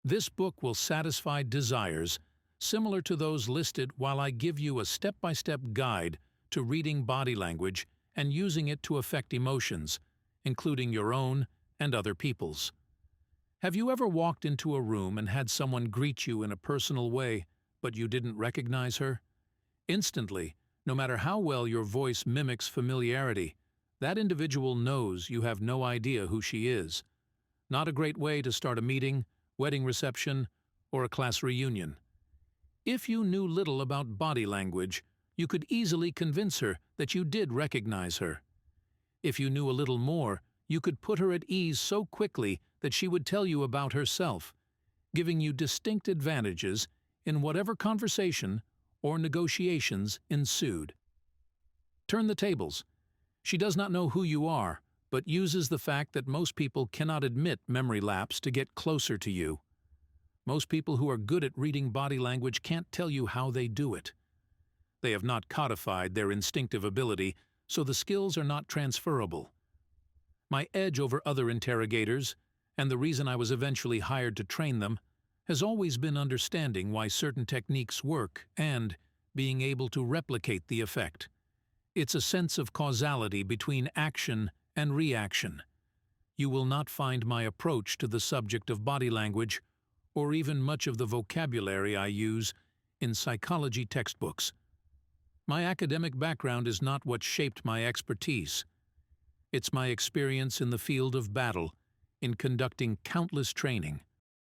This book will satisfy desires similar to those listed while I give you a step-by-step guide to reading body language and using it to affect emotions, including your own and other people's. Have you ever walked into a room and had someone greet you in a personal way, but you didn't recognize her? Instantly, no matter how well your voice mimics familiarity, that individual knows you have no idea who she is. Not a great way to start a meeting, wedding reception, or a class reunion. If you knew little about body language, you could easily convince her that you did recognize her. If you knew a little more, you could put her at ease so quickly that she would tell you about herself, giving you distinct advantages in whatever conversation or negotiations ensued. Turn the tables. She does not know who you are, but uses the fact that most people cannot admit memory lapse to get closer to you. Most people who are good at reading body language can't tell you how they do it. They have not codified their instinctive ability, so the skills are not transferable. My edge over other interrogators, and the reason I was eventually hired to train them, has always been understanding why certain techniques work and being able to replicate the effect. It's a sense of causality between action and reaction. You will not find my approach to the subject of body language, or even much of the vocabulary I use, in psychology textbooks. My academic background is not what shaped my expertise. It's my experience in the field of battle, in conducting countless training,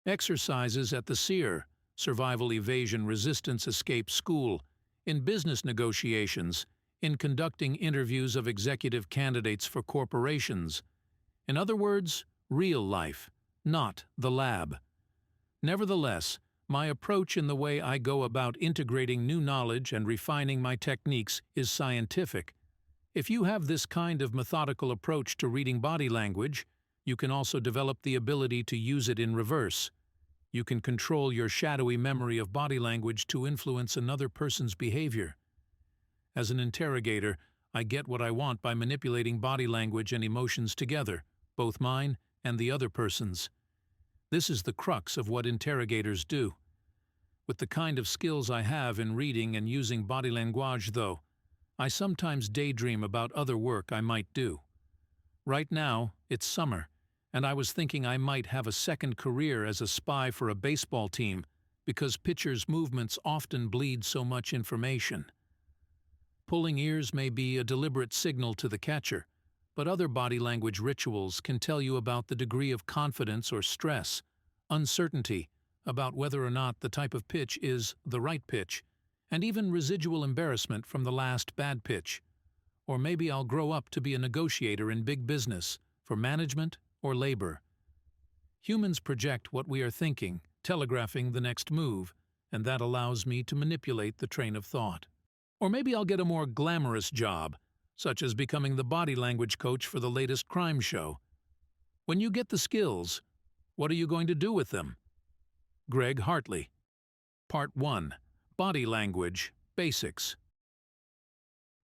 exercises at the SEER, Survival Evasion Resistance Escape School, in business negotiations, in conducting interviews of executive candidates for corporations. In other words, real life, not the lab. Nevertheless, my approach in the way I go about integrating new knowledge and refining my techniques is scientific. If you have this kind of methodical approach to reading body language, you can also develop the ability to use it in reverse. You can control your shadowy memory of body language to influence another person's behavior. As an interrogator, I get what I want by manipulating body language and emotions together, both mine and the other person's. This is the crux of what interrogators do. With the kind of skills I have in reading and using body language, though, I sometimes daydream about other work I might do. Right now, it's summer, and I was thinking I might have a second career as a spy for a baseball team because pitchers' movements often bleed so much information. Pulling ears may be a deliberate signal to the catcher, but other body language rituals can tell you about the degree of confidence or stress, uncertainty about whether or not the type of pitch is the right pitch, and even residual embarrassment from the last bad pitch. Or maybe I'll grow up to be a negotiator in big business, for management or labor. Humans project what we are thinking, telegraphing the next move, and that allows me to manipulate the train of thought. Or maybe I'll get a more glamorous job, such as becoming the body language coach for the latest crime show. When you get the skills, what are you going to do with them? Greg Hartley. Part 1. Body Language Basics.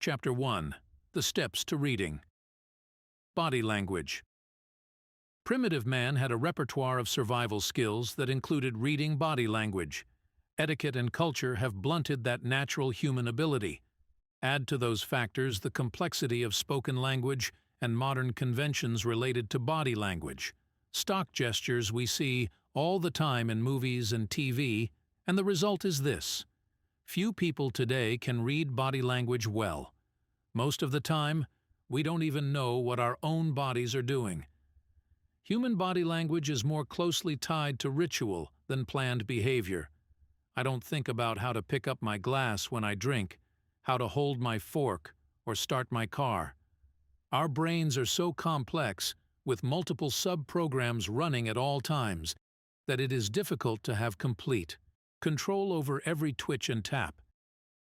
Chapter 1. The Steps to Reading. Body Language. Primitive man had a repertoire of survival skills that included reading body language. Etiquette and culture have blunted that natural human ability. Add to those factors the complexity of spoken language and modern conventions related to body language. Stock gestures we see all the time in movies and TV, and the result is this. Few people today can read body language well. Most of the time, we don't even know what our own bodies are doing. Human body language is more closely tied to ritual than planned behavior. I don't think about how to pick up my glass when I drink, how to hold my fork, or start my car. Our brains are so complex, with multiple sub-programs running at all times, that it is difficult to have complete control over every twitch and tap.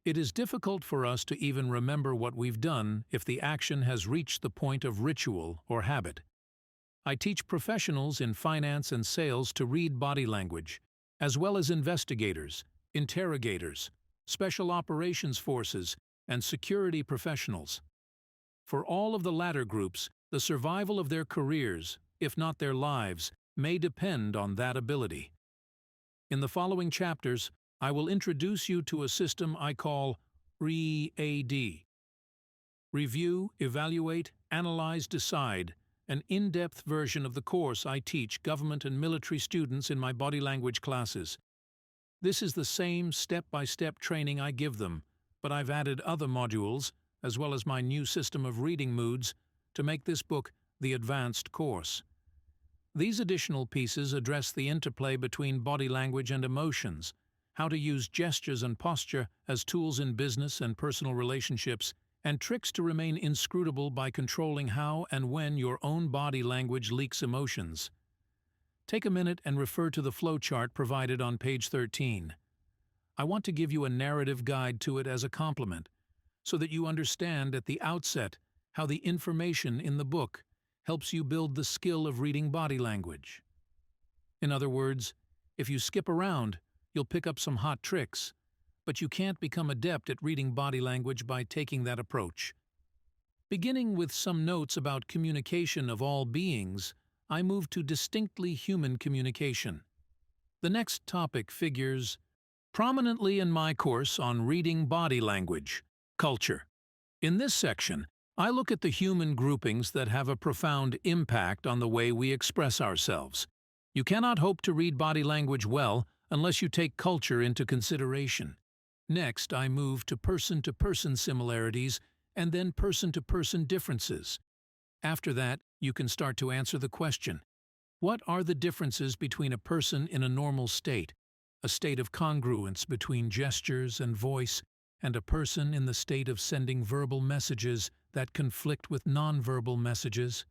It is difficult for us to even remember what we've done if the action has reached the point of ritual or habit. I teach professionals in finance and sales to read body language, as well as investigators, interrogators, special operations forces, and security professionals. For all of the latter groups, the survival of their careers, if not their lives, may depend on that ability. In the following chapters, I will introduce you to a system I call R.E.A.D. Review, Evaluate, Analyze, Decide, an in-depth version of the course I teach government and military students in my body language classes. This is the same step-by-step training I give them, but I've added other modules, as well as my new system of reading moods, to make this book the advanced course. These additional pieces address the interplay between body language and emotions, how to use gestures and posture as tools in business and personal relationships, and tricks to remain inscrutable by controlling how and when your own body language leaks emotions. Take a minute and refer to the flowchart provided on page 13. I want to give you a narrative guide to it as a complement, so that you understand at the outset how the information in the book helps you build the skill of reading body language. In other words, if you skip around, you'll pick up some hot tricks, but you can't become adept at reading body language by taking that approach. Beginning with some notes about communication of all beings, I move to distinctly human communication. The next topic figures prominently in my course on reading body language, culture. In this section, I look at the human groupings that have a profound impact on the way we express ourselves. You cannot hope to read body language well unless you take culture into consideration. Next, I move to person-to-person similarities and then person-to-person differences. After that, you can start to answer the question, what are the differences between a person in a normal state, a state of congruence between gestures and voice, and a person in the state of sending verbal messages that conflict with nonverbal messages?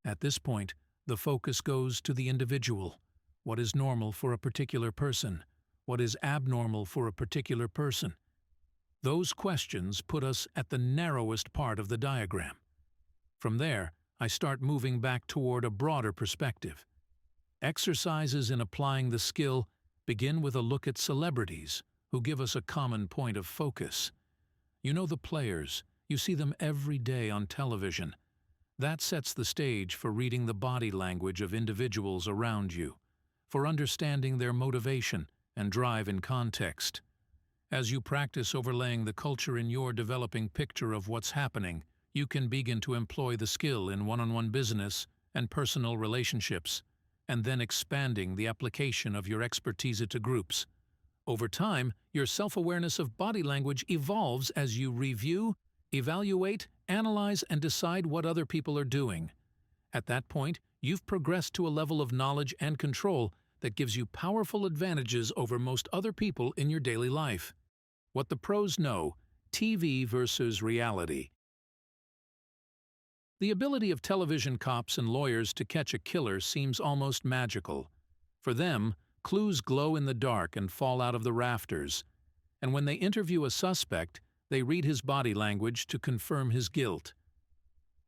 At this point, the focus goes to the individual. What is normal for a particular person? What is abnormal for a particular person? Those questions put us at the narrowest part of the diagram. From there, I start moving back toward a broader perspective. Exercises in applying the skill begin with a look at celebrities, who give us a common point of focus. You know the players, you see them every day on television. That sets the stage for reading the body language of individuals around you, for understanding their motivation and drive in context. As you practice overlaying the culture in your developing picture of what's happening, you can begin to employ the skill in one-on-one business and personal relationships, and then expanding the application of your expertise to groups. Over time, your self-awareness of body language evolves as you review, evaluate, analyze, and decide what other people are doing. At that point, you've progressed to a level of knowledge and control that gives you powerful advantages over most other people in your daily life. What the pros know: TV versus reality. The ability of television cops and lawyers to catch a killer seems almost magical. For them, clues glow in the dark and fall out of the rafters, and when they interview a suspect, they read his body language to confirm his guilt.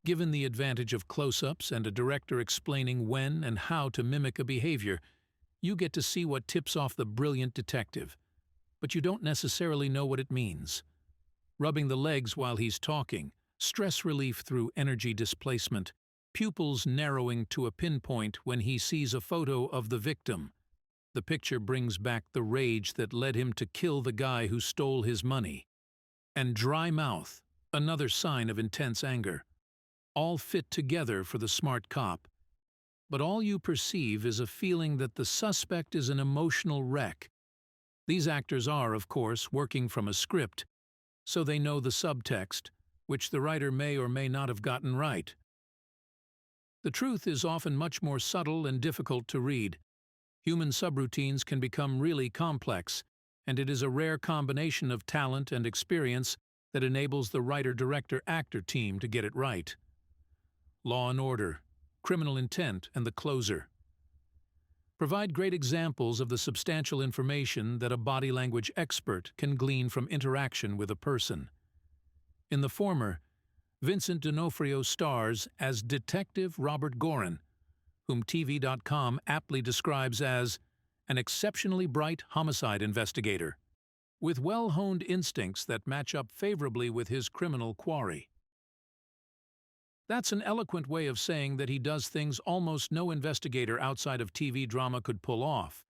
Given the advantage of close-ups and a director explaining when and how to mimic a behavior, you get to see what tips off the brilliant detective, but you don't necessarily know what it means. Rubbing the legs while he's talking, stress relief through energy displacement, pupils narrowing to a pinpoint when he sees a photo of the victim. The picture brings back the rage that led him to kill the guy who stole his money. And dry mouth, another sign of intense anger. All fit together for the smart cop. But all you perceive is a feeling that the suspect is an emotional wreck. These actors are, of course, working from a script, so they know the subtext, which the writer may or may not have gotten right. The truth is often much more subtle and difficult to read. Human subroutines can become really complex, and it is a rare combination of talent and experience that enables the writer-director-actor team to get it right. Law and Order, Criminal Intent, and The Closer provide great examples of the substantial information that a body language expert can glean from interaction with a person. In the former, Vincent D'Onofrio stars as Detective Robert Gorin, whom TV.com aptly describes as an exceptionally bright homicide investigator, with well-honed instincts that match up favorably with his criminal quarry. That's an eloquent way of saying that he does things almost no investigator outside of TV drama could pull off.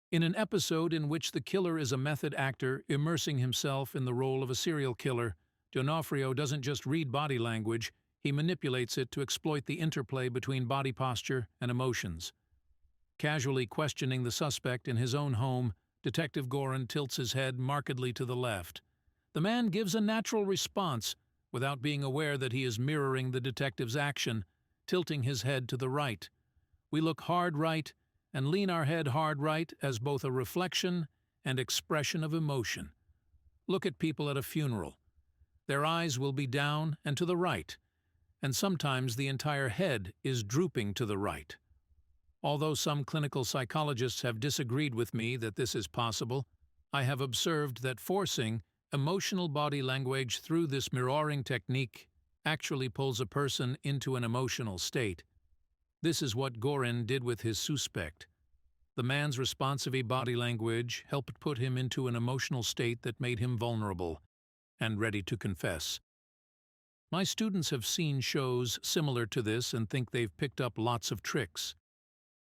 In an episode in which the killer is a method actor immersing himself in the role of a serial killer, D'Onofrio doesn't just read body language, he manipulates it to exploit the interplay between body posture and emotions. Casually questioning the suspect in his own home, Detective Gorin tilts his head markedly to the left. The man gives a natural response, without being aware that he is mirroring the detective's action, tilting his head to the right. We look hard right and lean our head hard right as both a reflection and expression of emotion. Look at people at a funeral. Their eyes will be down and to the right, and sometimes the entire head is drooping to the right. Although some clinical psychologists have disagreed with me that this is possible, I have observed that forcing emotional body language through this mirroring technique actually pulls a person into an emotional state. This is what Gorin did with his suspect. The man's responsive body language helped put him into an emotional state that made him vulnerable and ready to confess. My students have seen shows similar to this and think they've picked up lots of tricks.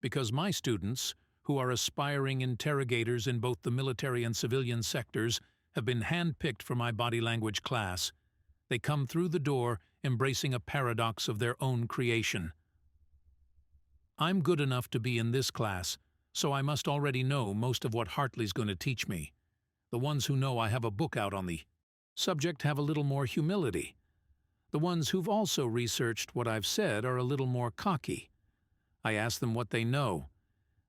Because my students, who are aspiring interrogators in both the military and civilian sectors, have been handpicked for my body language class, they come through the door embracing a paradox of their own creation. I'm good enough to be in this class, so I must already know most of what Hartley's going to teach me. The ones who know I have a book out on the subject have a little more humility. The ones who've also researched what I've said are a little more cocky. I ask them what they know.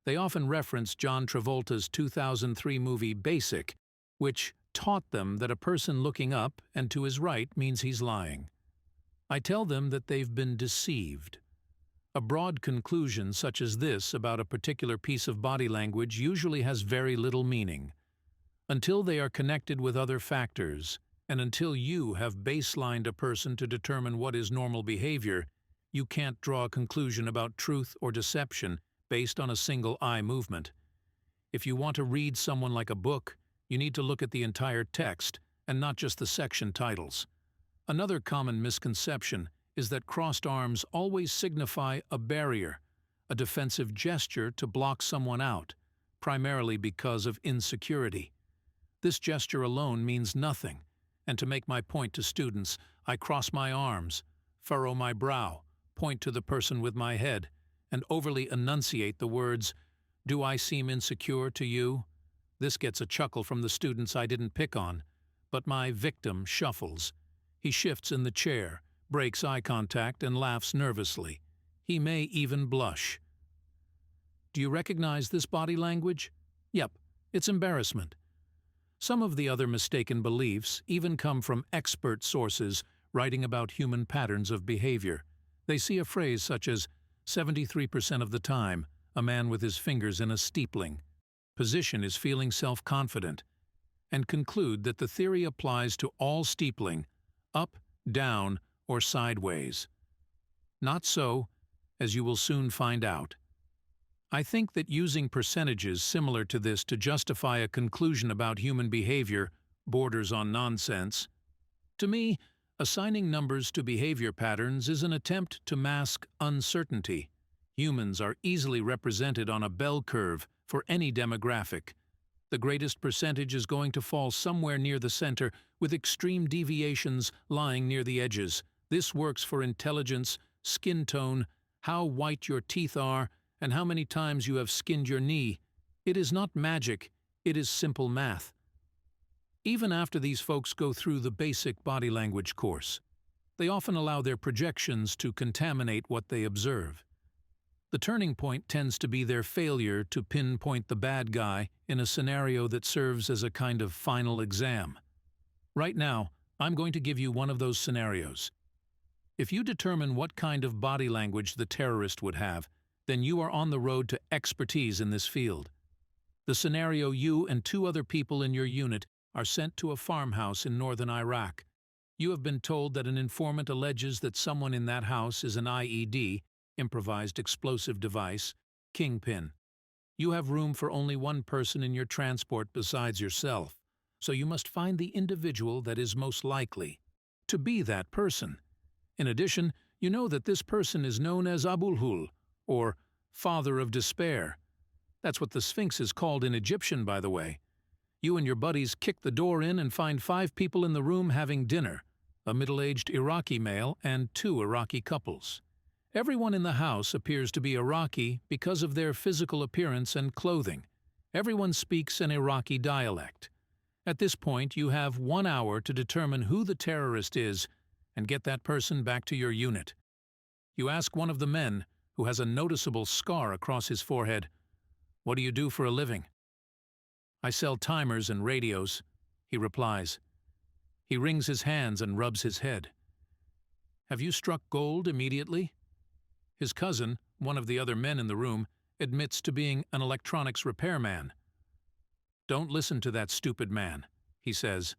They often reference John Travolta's 2003 movie Basic, which taught them that a person looking up and to his right means he's lying. I tell them that they've been deceived. A broad conclusion such as this about a particular piece of body language usually has very little meaning. Until they are connected with other factors, and until you have baselined a person to determine what is normal behavior, you can't draw a conclusion about truth or deception based on a single eye movement. If you want to read someone like a book, you need to look at the entire text and not just the section titles. Another common misconception is that crossed arms always signify a barrier, a defensive gesture to block someone out, primarily because of insecurity. This gesture alone means nothing, and to make my point to students, I cross my arms, furrow my brow, point to the person with my head, and overly enunciate the words, "Do I seem insecure to you?" This gets a chuckle from the students I didn't pick on, but my victim shuffles. He shifts in the chair, breaks eye contact, and laughs nervously. He may even blush. Do you recognize this body language? Yep, it's embarrassment. Some of the other mistaken beliefs even come from expert sources writing about human patterns of behavior. They see a phrase such as 73% of the time, a man with his fingers in a steepling position is feeling self-confident, and conclude that the theory applies to all steepling, up, down, or sideways. Not so, as you will soon find out. I think that using percentages similar to this to justify a conclusion about human behavior borders on nonsense. To me, assigning numbers to behavior patterns is an attempt to mask uncertainty. Humans are easily represented on a bell curve for any demographic. The greatest percentage is going to fall somewhere near the center, with extreme deviations lying near the edges. This works for intelligence, skin tone, how white your teeth are, and how many times you have skinned your knee. It is not magic, it is simple math. Even after these folks go through the basic body language course, they often allow their projections to contaminate what they observe. The turning point tends to be their failure to pinpoint the bad guy in a scenario that serves as a kind of final exam. Right now, I'm going to give you one of those scenarios. If you determine what kind of body language the terrorist would have, then you are on the road to expertise in this field. The scenario: you and 2 other people in your unit are sent to a farmhouse in northern Iraq. You have been told that an informant alleges that someone in that house is an IED, improvised explosive device, kingpin. You have room for only one person in your transport besides yourself, so you must find the individual that is most likely to be that person. In addition, you know that this person is known as Abulhul, or Father of Despair. That's what the Sphinx is called in Egyptian, by the way. You and your buddies kick the door in and find 5 people in the room having dinner, a middle-aged Iraqi male and 2 Iraqi couples. Everyone in the house appears to be Iraqi because of their physical appearance and clothing. Everyone speaks an Iraqi dialect. At this point, you have 1 hour to determine who the terrorist is and get that person back to your unit. You ask one of the men, who has a noticeable scar across his forehead, "What do you do for a living?" "I sell timers and radios," he replies. He wrings his hands and rubs his head. "Have you struck gold immediately?" His cousin, one of the other men in the room, admits to being an electronics repairman. "Don't listen to that stupid man," he says.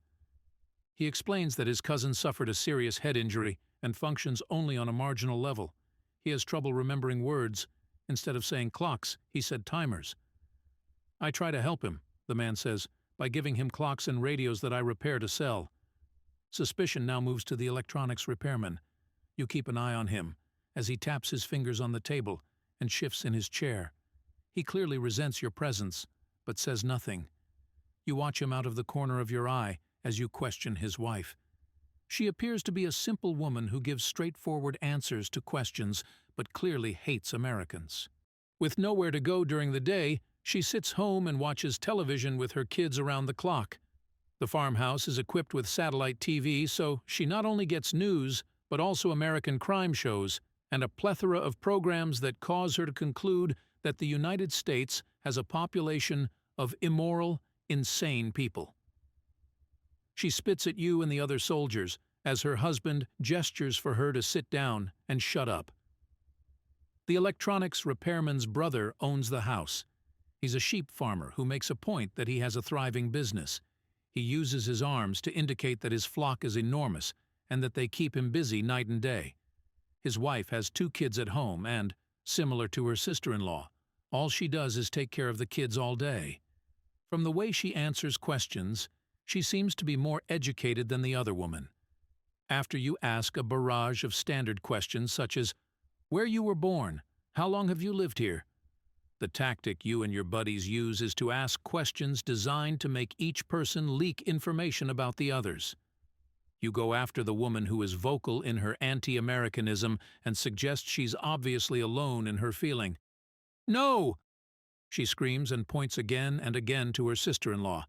He explains that his cousin suffered a serious head injury and functions only on a marginal level. He has trouble remembering words. Instead of saying clocks, he said timers. "I try to help him," the man says, "by giving him clocks and radios that I repair to sell." Suspicion now moves to the electronics repairman. You keep an eye on him as he taps his fingers on the table and shifts in his chair. He clearly resents your presence, but says nothing. You watch him out of the corner of your eye as you question his wife. She appears to be a simple woman who gives straightforward answers to questions, but clearly hates Americans. With nowhere to go during the day, she sits home and watches television with her kids around the clock. The farmhouse is equipped with satellite TV, so she not only gets news, but also American crime shows, and a plethora of programs that cause her to conclude that the United States has a population of immoral, insane people. She spits at you and the other soldiers as her husband gestures for her to sit down and shut up. The electronics repairman's brother owns the house. He's a sheep farmer who makes a point that he has a thriving business. He uses his arms to indicate that his flock is enormous and that they keep him busy night and day. His wife has 2 kids at home and, similar to her sister-in-law, all she does is take care of the kids all day. From the way she answers questions, she seems to be more educated than the other woman. After you ask a barrage of standard questions such as, "Where you were born? How long have you lived here?" The tactic you and your buddies use is to ask questions designed to make each person leak information about the others. You go after the woman who is vocal in her anti-Americanism and suggest she's obviously alone in her feeling. "No!" she screams and points again and again to her sister-in-law.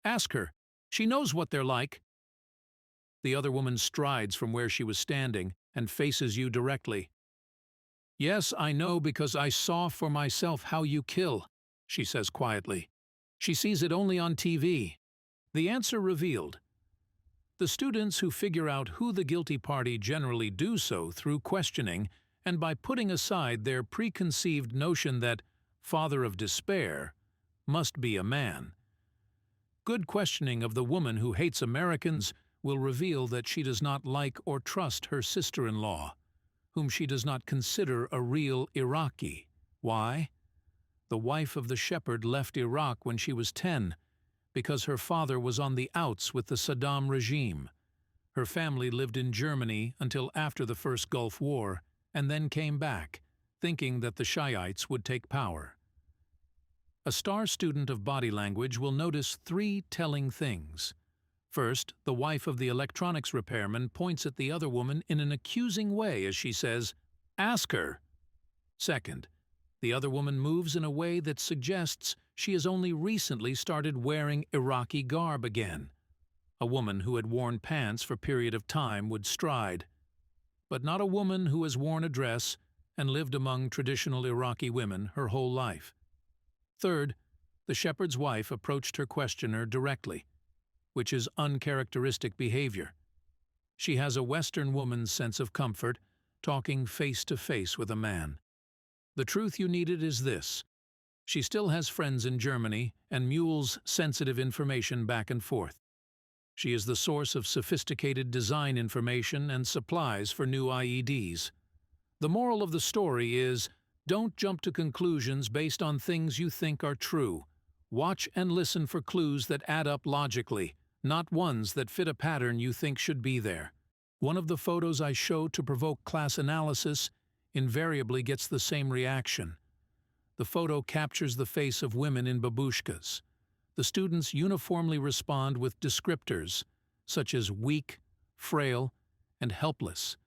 "Ask her. She knows what they're like." The other woman strides from where she was standing and faces you directly. "Yes, I know because I saw for myself how you kill," she says quietly. She sees it only on TV. The answer revealed. The students who figure out who the guilty party generally do so through questioning and by putting aside their preconceived notion that father of despair must be a man. Good questioning of the woman who hates Americans will reveal that she does not like or trust her sister-in-law, whom she does not consider a real Iraqi. Why? The wife of the shepherd left Iraq when she was 10 because her father was on the outs with the Saddam regime. Her family lived in Germany until after the First Gulf War and then came back, thinking that the Shiites would take power. A star student of body language will notice 3 telling things. First, the wife of the electronics repairman points at the other woman in an accusing way as she says, "Ask her." Second, the other woman moves in a way that suggests she has only recently started wearing Iraqi garb again. A woman who had worn pants for a period of time would stride, but not a woman who has worn a dress and lived among traditional Iraqi women her whole life. Third, the shepherd's wife approached her questioner directly, which is uncharacteristic behavior. She has a Western woman's sense of comfort, talking face to face with a man. The truth you needed is this. She still has friends in Germany and mules sensitive information back and forth. She is the source of sophisticated design information and supplies for new IEDs. The moral of the story is, don't jump to conclusions based on things you think are true. Watch and listen for clues that add up logically, not ones that fit a pattern you think should be there. One of the photos I show to provoke class analysis invariably gets the same reaction. The photo captures the face of women in babushkas. The students uniformly respond with descriptors, such as weak, frail, and helpless.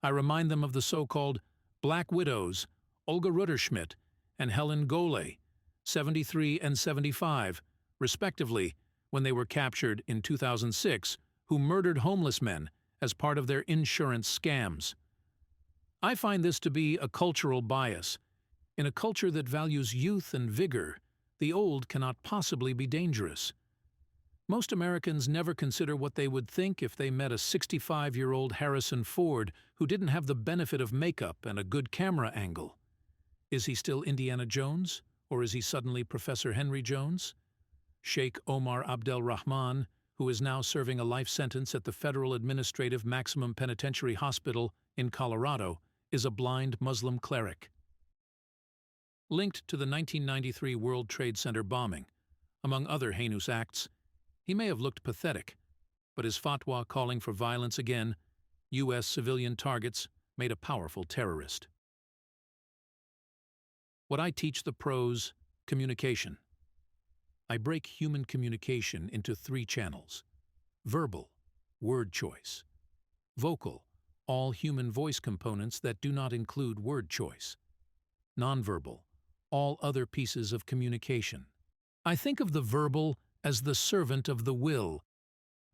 I remind them of the so-called Black Widows, Olga Rutterschmidt and Helen Golay, 73 and 75, respectively, when they were captured in 2006, who murdered homeless men as part of their insurance scams. I find this to be a cultural bias. In a culture that values youth and vigor, the old cannot possibly be dangerous. Most Americans never consider what they would think if they met a 65-year-old Harrison Ford who didn't have the benefit of makeup and a good camera angle. Is he still Indiana Jones, or is he suddenly Professor Henry Jones? Sheikh Omar Abdel Rahman, who is now serving a life sentence at the Federal Administrative Maximum Penitentiary Hospital in Colorado, is a blind Muslim cleric. Linked to the 1993 World Trade Center bombing, among other heinous acts, he may have looked pathetic, but his fatwa calling for violence against U.S. civilian targets made a powerful terrorist. What I teach the pros: communication. I break human communication into 3 channels: verbal, word choice; vocal, all human voice components that do not include word choice; nonverbal, all other pieces of communication. I think of the verbal as the servant of the will.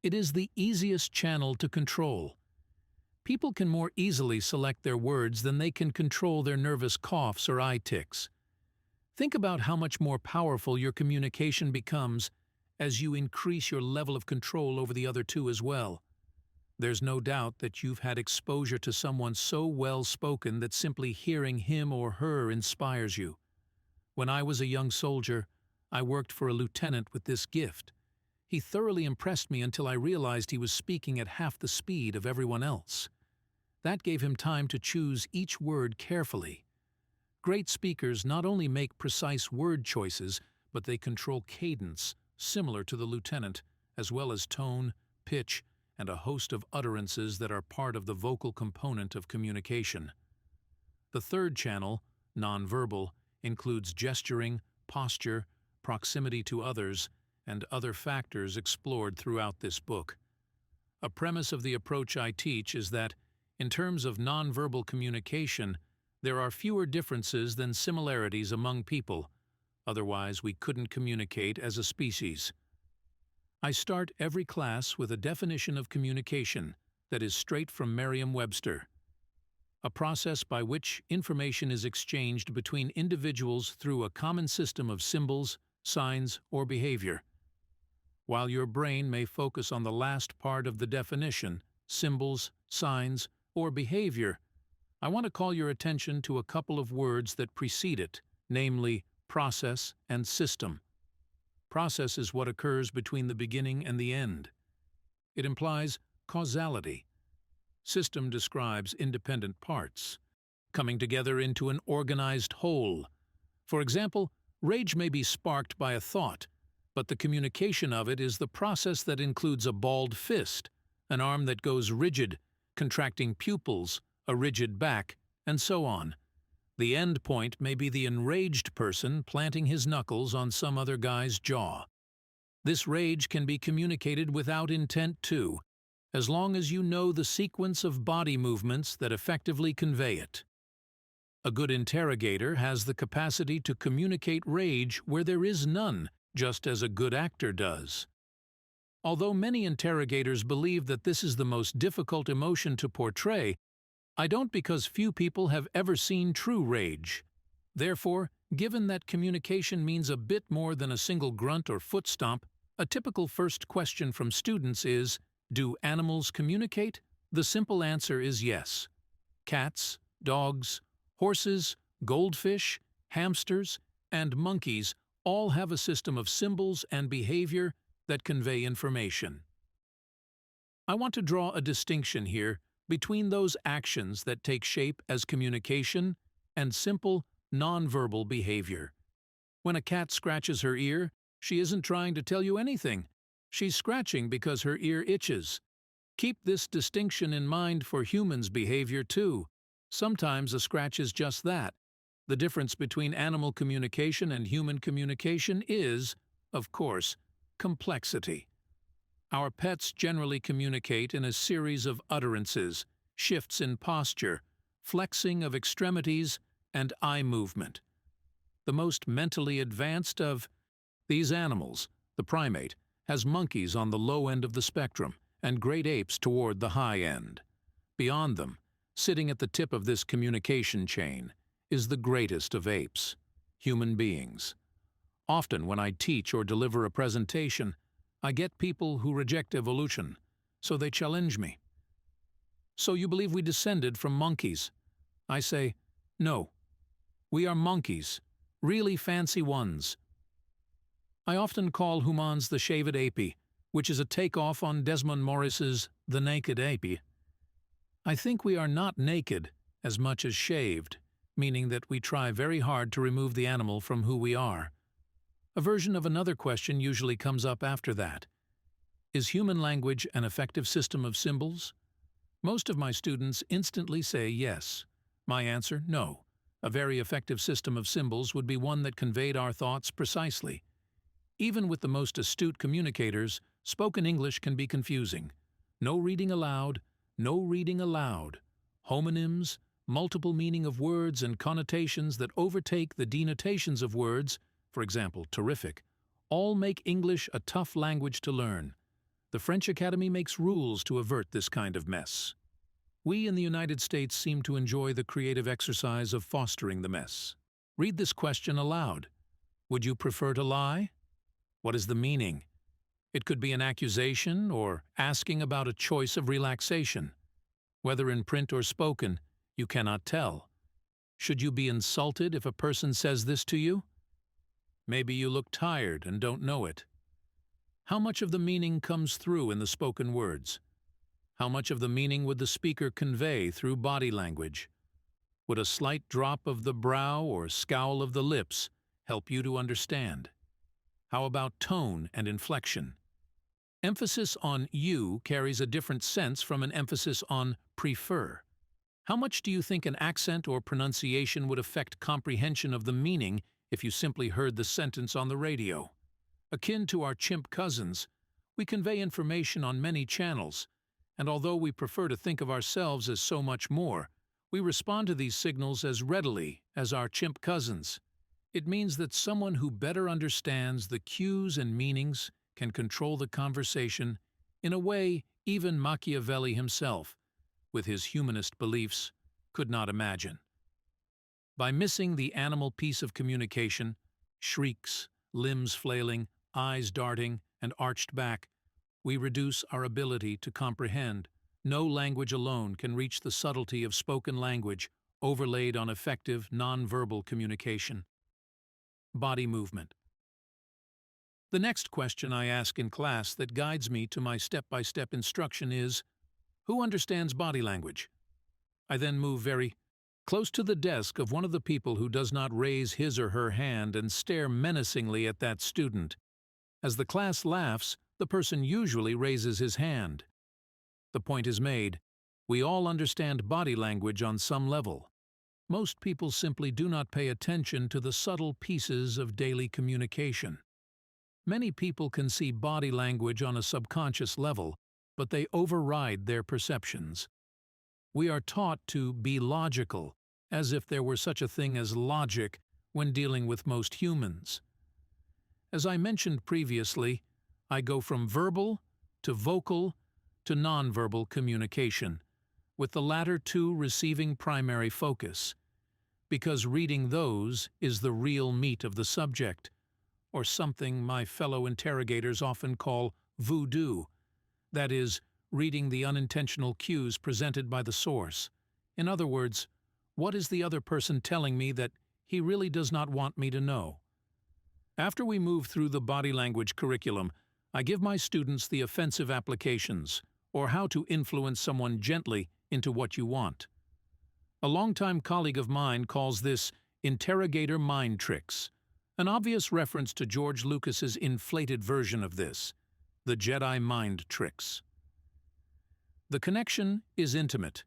It is the easiest channel to control. People can more easily select their words than they can control their nervous coughs or eye tics. Think about how much more powerful your communication becomes as you increase your level of control over the other 2 as well. There's no doubt that you've had exposure to someone so well-spoken that simply hearing him or her inspires you. When I was a young soldier, I worked for a lieutenant with this gift. He thoroughly impressed me until I realized he was speaking at half the speed of everyone else. That gave him time to choose each word carefully. Great speakers not only make precise word choices, but they control cadence, similar to the lieutenant, as well as tone, pitch, and a host of utterances that are part of the vocal component of communication. The 3rd channel, nonverbal, includes gesturing, posture, proximity to others, and other factors explored throughout this book. A premise of the approach I teach is that, in terms of nonverbal communication, there are fewer differences than similarities among people, otherwise we couldn't communicate as a species. I start every class with a definition of communication that is straight from Merriam-Webster, a process by which information is exchanged between individuals through a common system of symbols, signs, or behavior. While your brain may focus on the last part of the definition, symbols, signs, or behavior, I want to call your attention to a couple of words that precede it, namely process and system. Process is what occurs between the beginning and the end. It implies causality. System describes independent parts, coming together into an organized whole. For example, rage may be sparked by a thought, but the communication of it is the process that includes a balled fist, an arm that goes rigid, contracting pupils, a rigid back, and so on. The end point may be the enraged person planting his knuckles on some other guy's jaw. This rage can be communicated without intent too, as long as you know the sequence of body movements that effectively convey it. A good interrogator has the capacity to communicate rage where there is none, just as a good actor does. Although many interrogators believe that this is the most difficult emotion to portray, I don't, because few people have ever seen true rage. Therefore, given that communication means a bit more than a single grunt or foot stomp, a typical first question from students is, do animals communicate? The simple answer is yes. Cats, dogs, horses, goldfish, hamsters, and monkeys all have a system of symbols and behavior that convey information. I want to draw a distinction here between those actions that take shape as communication and simple, nonverbal behavior. When a cat scratches her ear, she isn't trying to tell you anything. She's scratching because her ear itches. Keep this distinction in mind for humans' behavior too. Sometimes a scratch is just that, The difference between animal communication and human communication is, of course, complexity. Our pets generally communicate in a series of utterances, shifts in posture, flexing of extremities, and eye movement. The most mentally advanced of these animals, the primate, has monkeys on the low end of the spectrum and great apes toward the high end. Beyond them, sitting at the tip of this communication chain, is the greatest of apes, human beings. Often when I teach or deliver a presentation, I get people who reject evolution, so they challenge me. "So you believe we descended from monkeys?" I say, "No. We are monkeys, really fancy ones." I often call humans the shaved ape, which is a takeoff on Desmond Morris's The Naked Ape. I think we are not naked as much as shaved, meaning that we try very hard to remove the animal from who we are. A version of another question usually comes up after that. Is human language an effective system of symbols? Most of my students instantly say yes. My answer, no. A very effective system of symbols would be one that conveyed our thoughts precisely. Even with the most astute communicators, spoken English can be confusing. No reading aloud, no reading aloud. Homonyms, multiple meaning of words and connotations that overtake the denotations of words, for example, terrific, all make English a tough language to learn. The French Academy makes rules to avert this kind of mess. We in the United States seem to enjoy the creative exercise of fostering the mess. Read this question aloud. Would you prefer to lie? What is the meaning? It could be an accusation or asking about a choice of relaxation. Whether in print or spoken, you cannot tell. Should you be insulted if a person says this to you? Maybe you look tired and don't know it. How much of the meaning comes through in the spoken words? How much of the meaning would the speaker convey through body language? Would a slight drop of the brow or scowl of the lips help you to understand? How about tone and inflection? Emphasis on you carries a different sense from an emphasis on prefer. How much do you think an accent or pronunciation would affect comprehension of the meaning if you simply heard the sentence on the radio? Akin to our chimp cousins, we convey information on many channels, and although we prefer to think of ourselves as so much more, we respond to these signals as readily as our chimp cousins. It means that someone who better understands the cues and meanings can control the conversation in a way even Machiavelli himself, with his humanist beliefs, could not imagine. By missing the animal piece of communication, shrieks, limbs flailing, eyes darting, and arched back, we reduce our ability to comprehend. No language alone can reach the subtlety of spoken language overlaid on effective nonverbal communication. Body movement. The next question I ask in class that guides me to my step-by-step instruction is, who understands body language? I then move very close to the desk of one of the people who does not raise his or her hand and stare menacingly at that student. As the class laughs, the person usually raises his hand. The point is made. We all understand body language on some level. Most people simply do not pay attention to the subtle pieces of daily communication. Many people can see body language on a subconscious level, but they override their perceptions. We are taught to be logical, as if there were such a thing as logic when dealing with most humans. As I mentioned previously, I go from verbal to vocal to nonverbal communication, with the latter two receiving primary focus, because reading those is the real meat of the subject, or something my fellow interrogators often call voodoo, that is, reading the unintentional cues presented by the source. In other words, what is the other person telling me that he really does not want me to know? After we move through the body language curriculum, I give my students the offensive applications, or how to influence someone gently into what you want. A longtime colleague of mine calls this interrogator mind tricks, an obvious reference to George Lucas's inflated version of this, the Jedi mind tricks. The connection is intimate.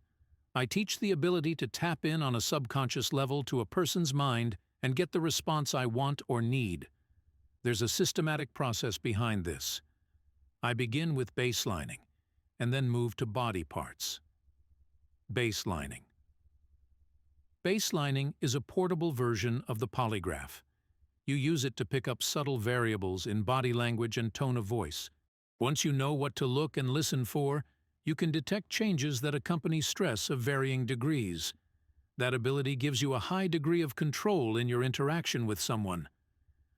I teach the ability to tap in on a subconscious level to a person's mind and get the response I want or need. There's a systematic process behind this. I begin with baselining, and then move to body parts. Baselining. Baselining is a portable version of the polygraph. You use it to pick up subtle variables in body language and tone of voice. Once you know what to look and listen for, you can detect changes that accompany stress of varying degrees. That ability gives you a high degree of control in your interaction with someone.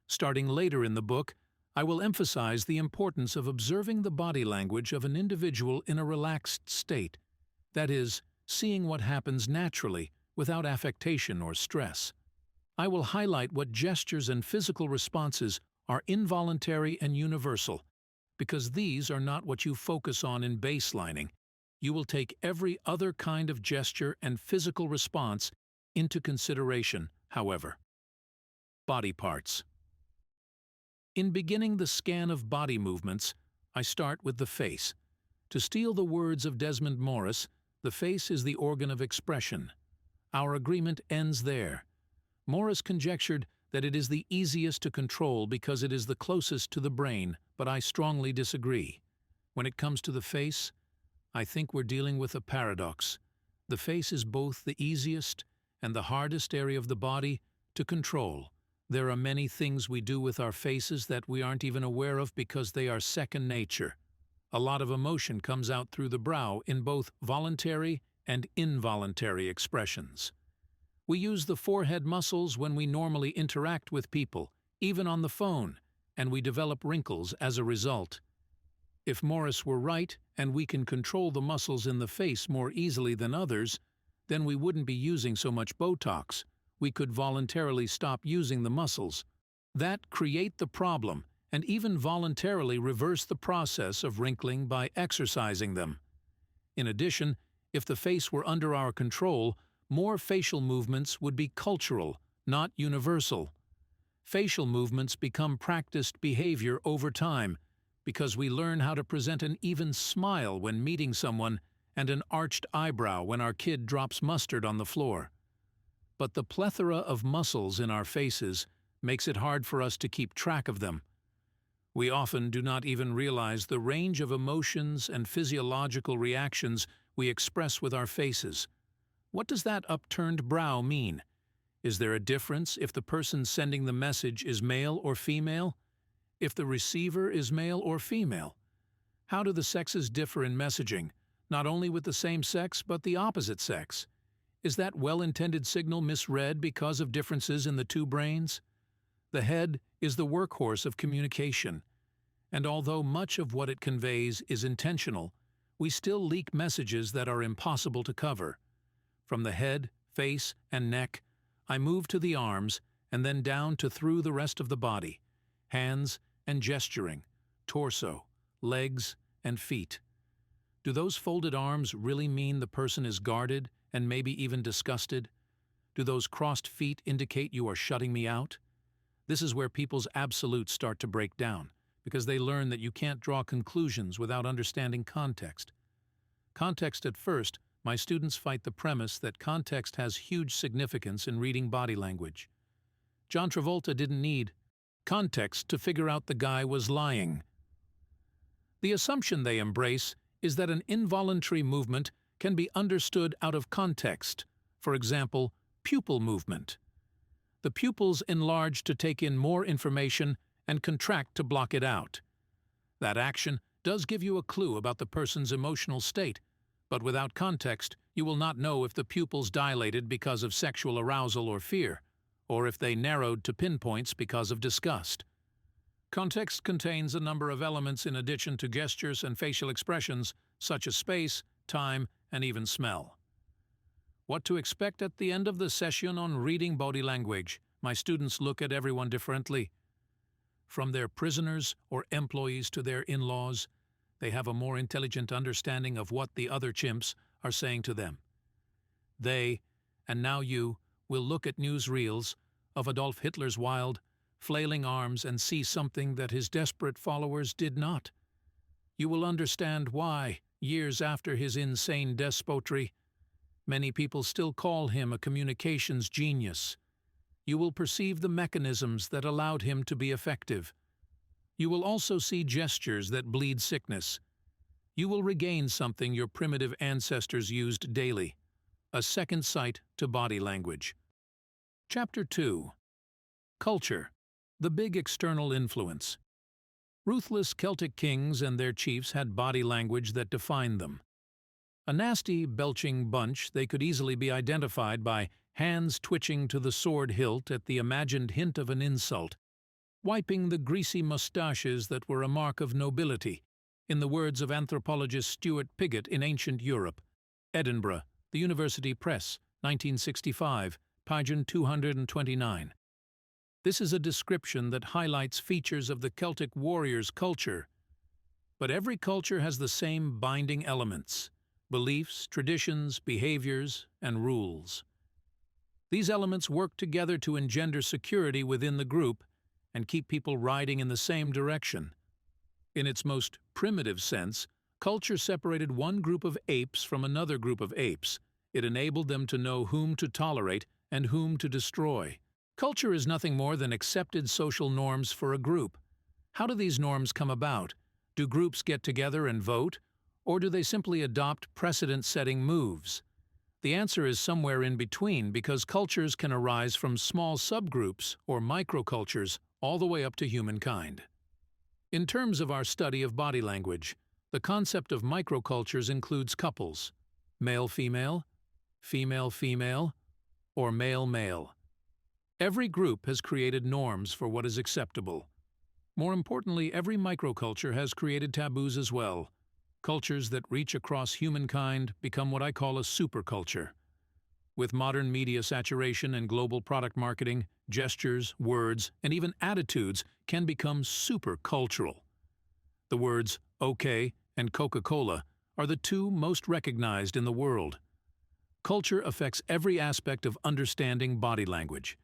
Starting later in the book, I will emphasize the importance of observing the body language of an individual in a relaxed state. That is, seeing what happens naturally, without affectation or stress. I will highlight what gestures and physical responses are involuntary and universal, because these are not what you focus on in baselining. You will take every other kind of gesture and physical response into consideration, however. Body parts. In beginning the scan of body movements, I start with the face. To steal the words of Desmond Morris, the face is the organ of expression. Our agreement ends there. Morris conjectured that it is the easiest to control because it is the closest to the brain, but I strongly disagree. When it comes to the face, I think we're dealing with a paradox. The face is both the easiest and the hardest area of the body to control. There are many things we do with our faces that we aren't even aware of because they are second nature. A lot of emotion comes out through the brow in both voluntary and involuntary expressions. We use the forehead muscles when we normally interact with people, even on the phone, and we develop wrinkles as a result. If Morris were right and we can control the muscles in the face more easily than others, then we wouldn't be using so much Botox. We could voluntarily stop using the muscles. That create the problem, and even voluntarily reverse the process of wrinkling by exercising them. In addition, if the face were under our control, more facial movements would be cultural, not universal. Facial movements become practiced behavior over time because we learn how to present an even smile when meeting someone and an arched eyebrow when our kid drops mustard on the floor. But the plethora of muscles in our faces makes it hard for us to keep track of them. We often do not even realize the range of emotions and physiological reactions we express with our faces. What does that upturned brow mean? Is there a difference if the person sending the message is male or female? If the receiver is male or female? How do the sexes differ in messaging, not only with the same sex but the opposite sex? Is that well-intended signal misread because of differences in the two brains? The head is the workhorse of communication, and although much of what it conveys is intentional, we still leak messages that are impossible to cover. From the head, face, and neck, I move to the arms and then down to through the rest of the body, hands and gesturing, torso, legs, and feet. Do those folded arms really mean the person is guarded and maybe even disgusted? Do those crossed feet indicate you are shutting me out? This is where people's absolutes start to break down, because they learn that you can't draw conclusions without understanding context. Context at first, my students fight the premise that context has huge significance in reading body language. John Travolta didn't need context to figure out the guy was lying. The assumption they embrace is that an involuntary movement can be understood out of context. For example, pupil movement. The pupils enlarge to take in more information and contract to block it out. That action does give you a clue about the person's emotional state, but without context, you will not know if the pupils dilated because of sexual arousal or fear, or if they narrowed to pinpoints because of disgust. Context contains a number of elements in addition to gestures and facial expressions, such as space, time, and even smell. What to expect at the end of the session on reading body language? My students look at everyone differently. From their prisoners or employees to their in-laws, they have a more intelligent understanding of what the other chimps are saying to them. They, and now you, will look at newsreels of Adolf Hitler's wild, flailing arms and see something that his desperate followers did not. You will understand why, years after his insane despotry, Many people still call him a communications genius. You will perceive the mechanisms that allowed him to be effective. You will also see gestures that bleed sickness. You will regain something your primitive ancestors used daily, a second sight to body language. Chapter 2. Culture, the big external influence. Ruthless Celtic kings and their chiefs had body language that defined them. A nasty, belching bunch, they could easily be identified by hands twitching to the sword hilt at the imagined hint of an insult, wiping the greasy mustaches that were a mark of nobility, in the words of anthropologist Stuart Piggott in ancient Europe. Edinburgh, The University Press, 1965, page 229. This is a description that highlights features of the Celtic warrior's culture. But every culture has the same binding elements: beliefs, traditions, behaviors, and rules. These elements work together to engender security within the group and keep people riding in the same direction. In its most primitive sense, culture separated one group of apes from another group of apes. It enabled them to know whom to tolerate and whom to destroy. Culture is nothing more than accepted social norms for a group. How do these norms come about? Do groups get together and vote, or do they simply adopt precedent-setting moves? The answer is somewhere in between, because cultures can arise from small subgroups or microcultures all the way up to humankind. In terms of our study of body language, the concept of microcultures includes couples, male-female, female-female, or male-male. Every group has created norms for what is acceptable. More importantly, every microculture has created taboos as well. Cultures that reach across humankind become what I call a superculture. With modern media saturation and global product marketing, gestures, words, and even attitudes can become supercultural. The words "okay" and Coca-Cola are the two most recognized in the world. Culture affects every aspect of understanding body language.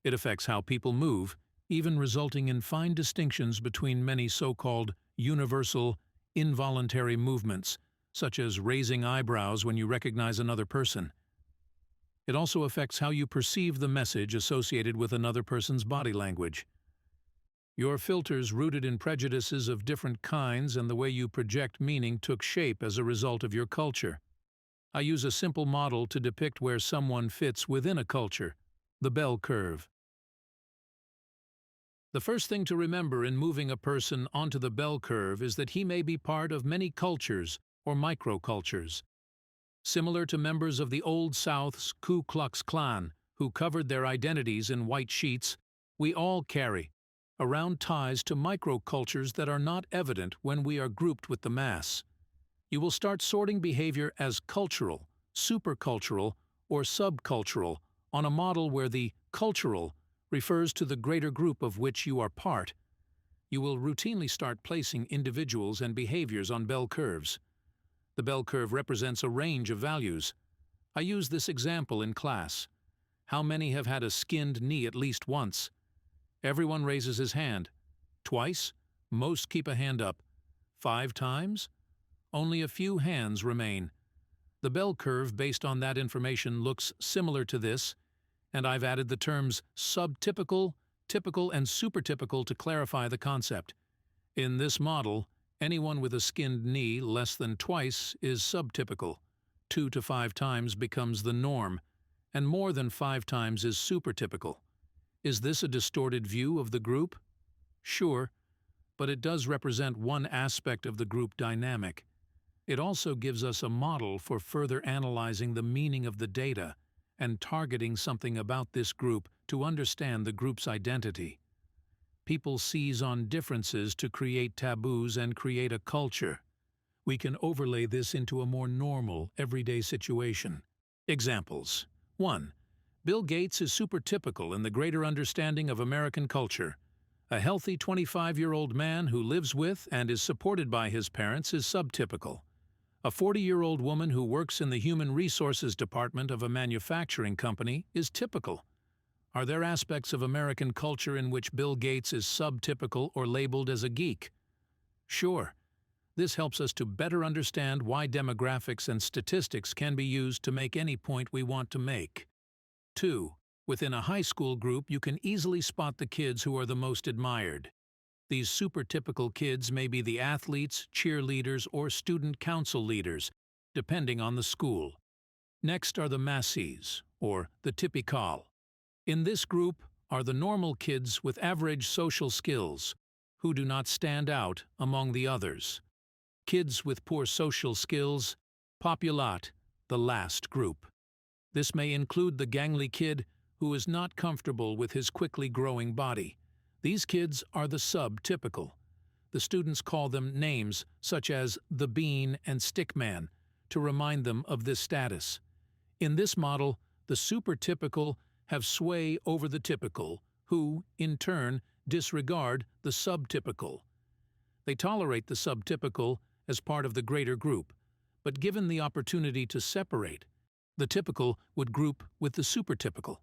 It affects how people move, even resulting in fine distinctions between many so-called universal, involuntary movements, such as raising eyebrows when you recognize another person. It also affects how you perceive the message associated with another person's body language. Your filters rooted in prejudices of different kinds and the way you project meaning took shape as a result of your culture. I use a simple model to depict where someone fits within a culture: the bell curve. The first thing to remember in moving a person onto the bell curve is that he may be part of many cultures or microcultures. Similar to members of the Old South's Ku Klux Klan, who covered their identities in white sheets, we all carry around ties to microcultures that are not evident when we are grouped with the mass. You will start sorting behavior as cultural, supercultural, or subcultural on a model where the cultural refers to the greater group of which you are part. You will routinely start placing individuals and behaviors on bell curves. The bell curve represents a range of values. I use this example in class. How many have had a skinned knee at least once? Everyone raises his hand. Twice? Most keep a hand up. 5 times? Only a few hands remain. The bell curve based on that information looks similar to this, and I've added the terms subtypical, typical, and supertypical to clarify the concept. In this model, anyone with a skinned knee less than twice is subtypical. 2 to 5 times becomes the norm, and more than 5 times is supertypical. Is this a distorted view of the group? Sure, but it does represent one aspect of the group dynamic. It also gives us a model for further analyzing the meaning of the data and targeting something about this group to understand the group's identity. People seize on differences to create taboos and create a culture. We can overlay this into a more normal, everyday situation. Examples. 1. Bill Gates is supertypical in the greater understanding of American culture. A healthy 25-year-old man who lives with and is supported by his parents is subtypical. A 40-year-old woman who works in the human resources department of a manufacturing company is typical. Are there aspects of American culture in which Bill Gates is subtypical or labeled as a geek? Sure. This helps us to better understand why demographics and statistics can be used to make any point we want to make. 2. Within a high school group, you can easily spot the kids who are the most admired. These super-typical kids may be the athletes, cheerleaders, or student council leaders, depending on the school. Next are the masses, or the typical. In this group are the normal kids with average social skills, who do not stand out among the others. Kids with poor social skills populate the last group. This may include the gangly kid who is not comfortable with his quickly growing body. These kids are the subtypical. The students call them names such as the bean and stick man to remind them of this status. In this model, the supertypical have sway over the typical, who, in turn, disregard the subtypical. They tolerate the subtypical as part of the greater group, but given the opportunity to separate, the typical would group with the supertypical.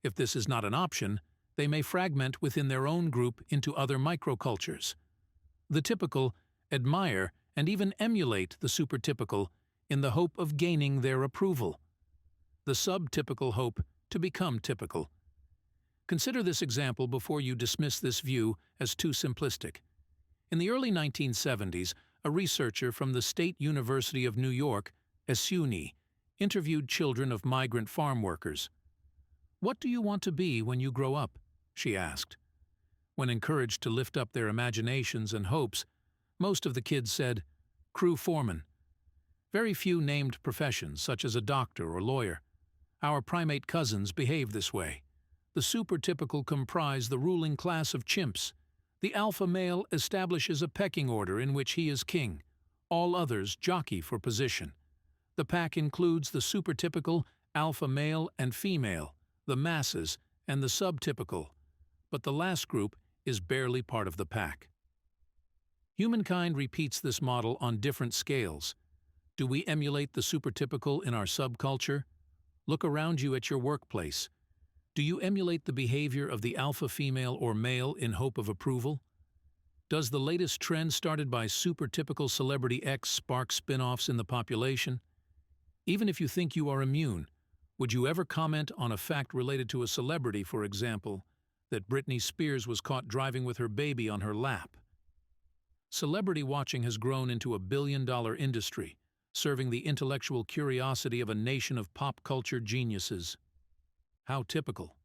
If this is not an option, they may fragment within their own group into other microcultures. The typical admire and even emulate the supertypical in the hope of gaining their approval. The subtypical hope to become typical. Consider this example before you dismiss this view as too simplistic. In the early 1970s, a researcher from the State University of New York, SUNY, interviewed children of migrant farm workers. "What do you want to be when you grow up?" she asked. When encouraged to lift up their imaginations and hopes, most of the kids said, "Crew foreman." Very few named professions, such as a doctor or lawyer. Our primate cousins behave this way. The supertypical comprise the ruling class of chimps. The alpha male establishes a pecking order in which he is king. All others jockey for position. The pack includes the supertypical, alpha male and female, the masses, and the subtypical, but the last group is barely part of the pack. Humankind repeats this model on different scales. Do we emulate the supertypical in our subculture? Look around you at your workplace. Do you emulate the behavior of the alpha female or male in hope of approval? Does the latest trend started by supertypical celebrity X spark spin-offs in the population? Even if you think you are immune, would you ever comment on a fact related to a celebrity, for example, that Britney Spears was caught driving with her baby on her lap? Celebrity watching has grown into a billion-dollar industry, serving the intellectual curiosity of a nation of pop culture geniuses. How typical.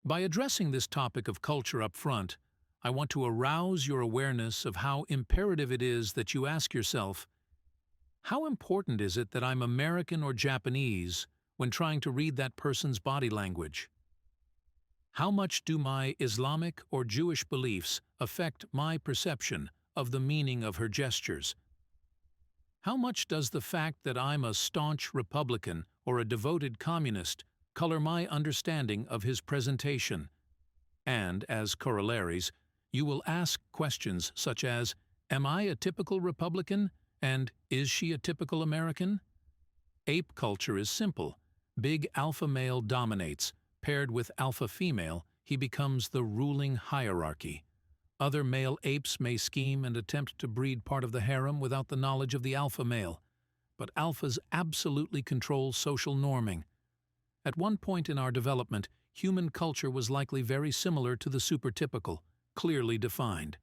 By addressing this topic of culture up front, I want to arouse your awareness of how imperative it is that you ask yourself, how important is it that I'm American or Japanese when trying to read that person's body language? How much do my Islamic or Jewish beliefs affect my perception of the meaning of her gestures? How much does the fact that I'm a staunch Republican or a devoted communist color my understanding of his presentation? And, as corollaries, you will ask questions such as, am I a typical Republican? And is she a typical American? Ape culture is simple. Big alpha male dominates. Paired with alpha female, he becomes the ruling hierarchy. Other male apes may scheme and attempt to breed part of the harem without the knowledge of the alpha male, but alphas absolutely control social norming. At one point in our development, human culture was likely very similar to the supertypical, clearly defined.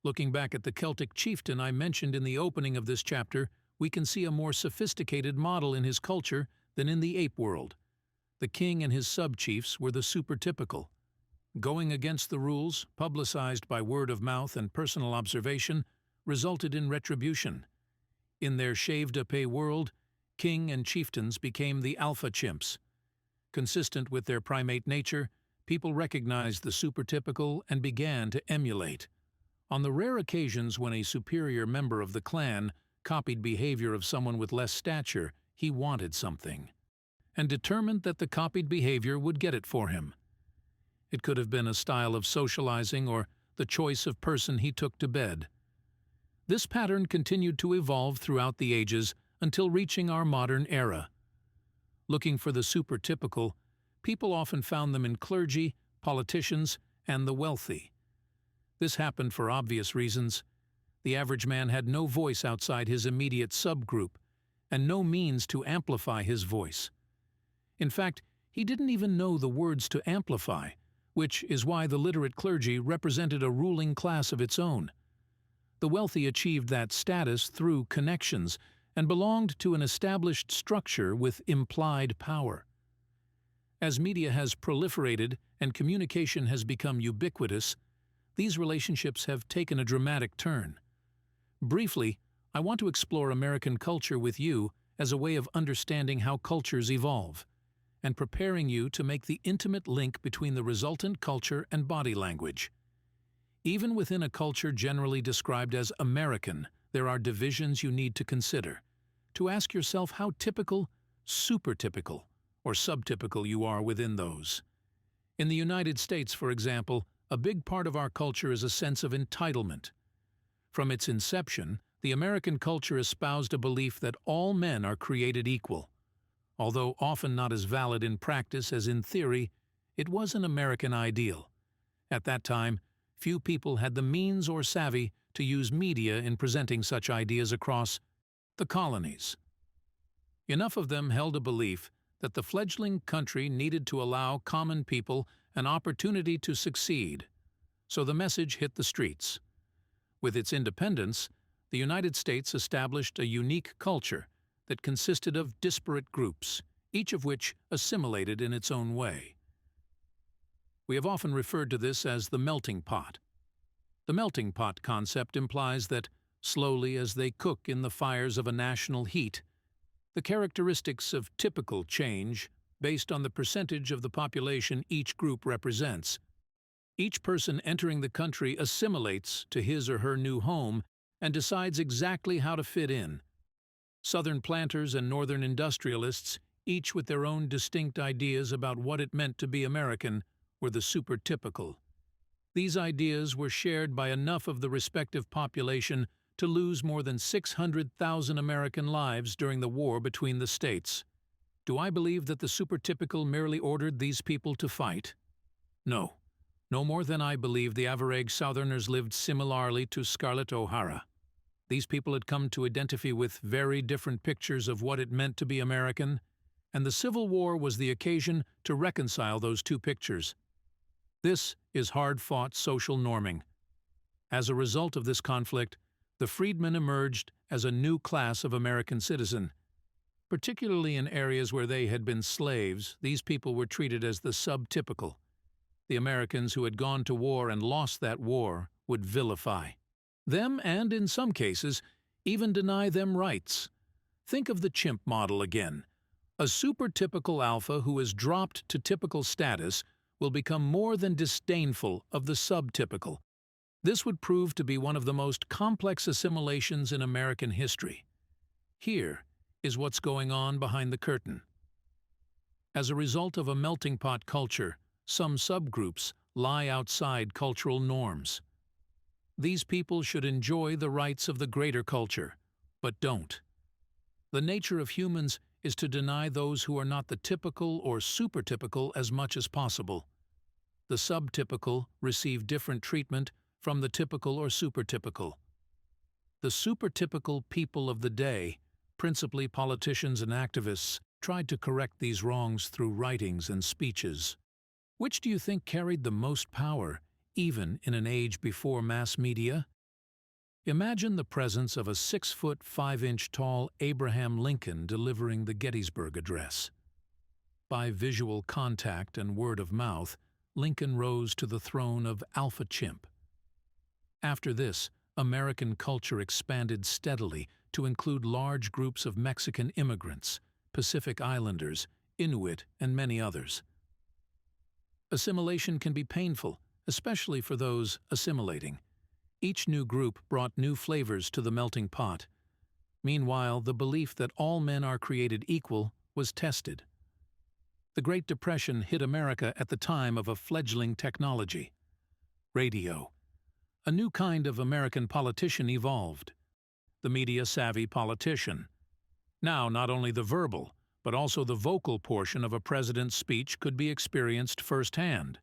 Looking back at the Celtic chieftain I mentioned in the opening of this chapter, we can see a more sophisticated model in his culture than in the ape world. The king and his sub-chiefs were the supertypical. Going against the rules, publicized by word of mouth and personal observation, resulted in retribution. In their chef-de-paix world, king and chieftains became the alpha chimps. Consistent with their primate nature, people recognized the supertypical and began to emulate. On the rare occasions when a superior member of the clan copied behavior of someone with less stature, he wanted something, and determined that the copied behavior would get it for him. It could have been a style of socializing or the choice of person he took to bed. This pattern continued to evolve throughout the ages until reaching our modern era. Looking for the supertypical, people often found them in clergy, politicians, and the wealthy. This happened for obvious reasons. the average man had no voice outside his immediate subgroup, and no means to amplify his voice. In fact, he didn't even know the words to amplify, which is why the literate clergy represented a ruling class of its own. The wealthy achieved that status through connections and belonged to an established structure with implied power. As media has proliferated and communication has become ubiquitous, these relationships have taken a dramatic turn. Briefly, I want to explore American culture with you as a way of understanding how cultures evolve, and preparing you to make the intimate link between the resultant culture and body language. Even within a culture generally described as American, there are divisions you need to consider, to ask yourself how typical, supertypical, or subtypical you are within those. In the United States, for example, a big part of our culture is a sense of entitlement. From its inception, the American culture espoused a belief that all men are created equal. Although often not as valid in practice as in theory, it was an American ideal. At that time, few people had the means or savvy to use media in presenting such ideas across the colonies. Enough of them held a belief that the fledgling country needed to allow common people an opportunity to succeed, so the message hit the streets. With its independence, the United States established a unique culture that consisted of disparate groups, each of which assimilated in its own way. We have often referred to this as the melting pot. The melting pot concept implies that, slowly as they cook in the fires of a national heat, the characteristics of typical change, based on the percentage of the population each group represents. Each person entering the country assimilates to his or her new home and decides exactly how to fit in. Southern planters and Northern industrialists, each with their own distinct ideas about what it meant to be American, were the supertypical. These ideas were shared by enough of the respective population to lose more than 600,000 American lives during the war between the states. Do I believe that the supertypical merely ordered these people to fight? No. No more than I believe the average Southerners lived similarly to Scarlett O'Hara. These people had come to identify with very different pictures of what it meant to be American, and the Civil War was the occasion to reconcile those two pictures. This is hard-fought social norming. As a result of this conflict, the freedmen emerged as a new class of American citizen. Particularly in areas where they had been slaves, these people were treated as the subtypical. The Americans who had gone to war and lost that war would vilify them and, in some cases, even deny them rights. Think of the chimp model again. A supertypical alpha who is dropped to typical status will become more than disdainful of the subtypical. This would prove to be one of the most complex assimilations in American history. Here is what's going on behind the curtain. As a result of a melting pot culture, some subgroups lie outside cultural norms. These people should enjoy the rights of the greater culture, but don't. The nature of humans is to deny those who are not the typical or supertypical as much as possible. The subtypical receive different treatment from the typical or supertypical. The supertypical people of the day, principally politicians and activists, tried to correct these wrongs through writings and speeches. Which do you think carried the most power, even in an age before mass media? Imagine the presence of a 6-foot 5-inch tall Abraham Lincoln delivering the Gettysburg Address. By visual contact and word of mouth, Lincoln rose to the throne of Alpha Chimp. After this, American culture expanded steadily to include large groups of Mexican immigrants, Pacific Islanders, Inuit, and many others. Assimilation can be painful, especially for those assimilating. Each new group brought new flavors to the melting pot. Meanwhile, the belief that all men are created equal was tested. The Great Depression hit America at the time of a fledgling technology. Radio. A new kind of American politician evolved. The media-savvy politician. Now, not only the verbal, but also the vocal portion of a president's speech could be experienced firsthand.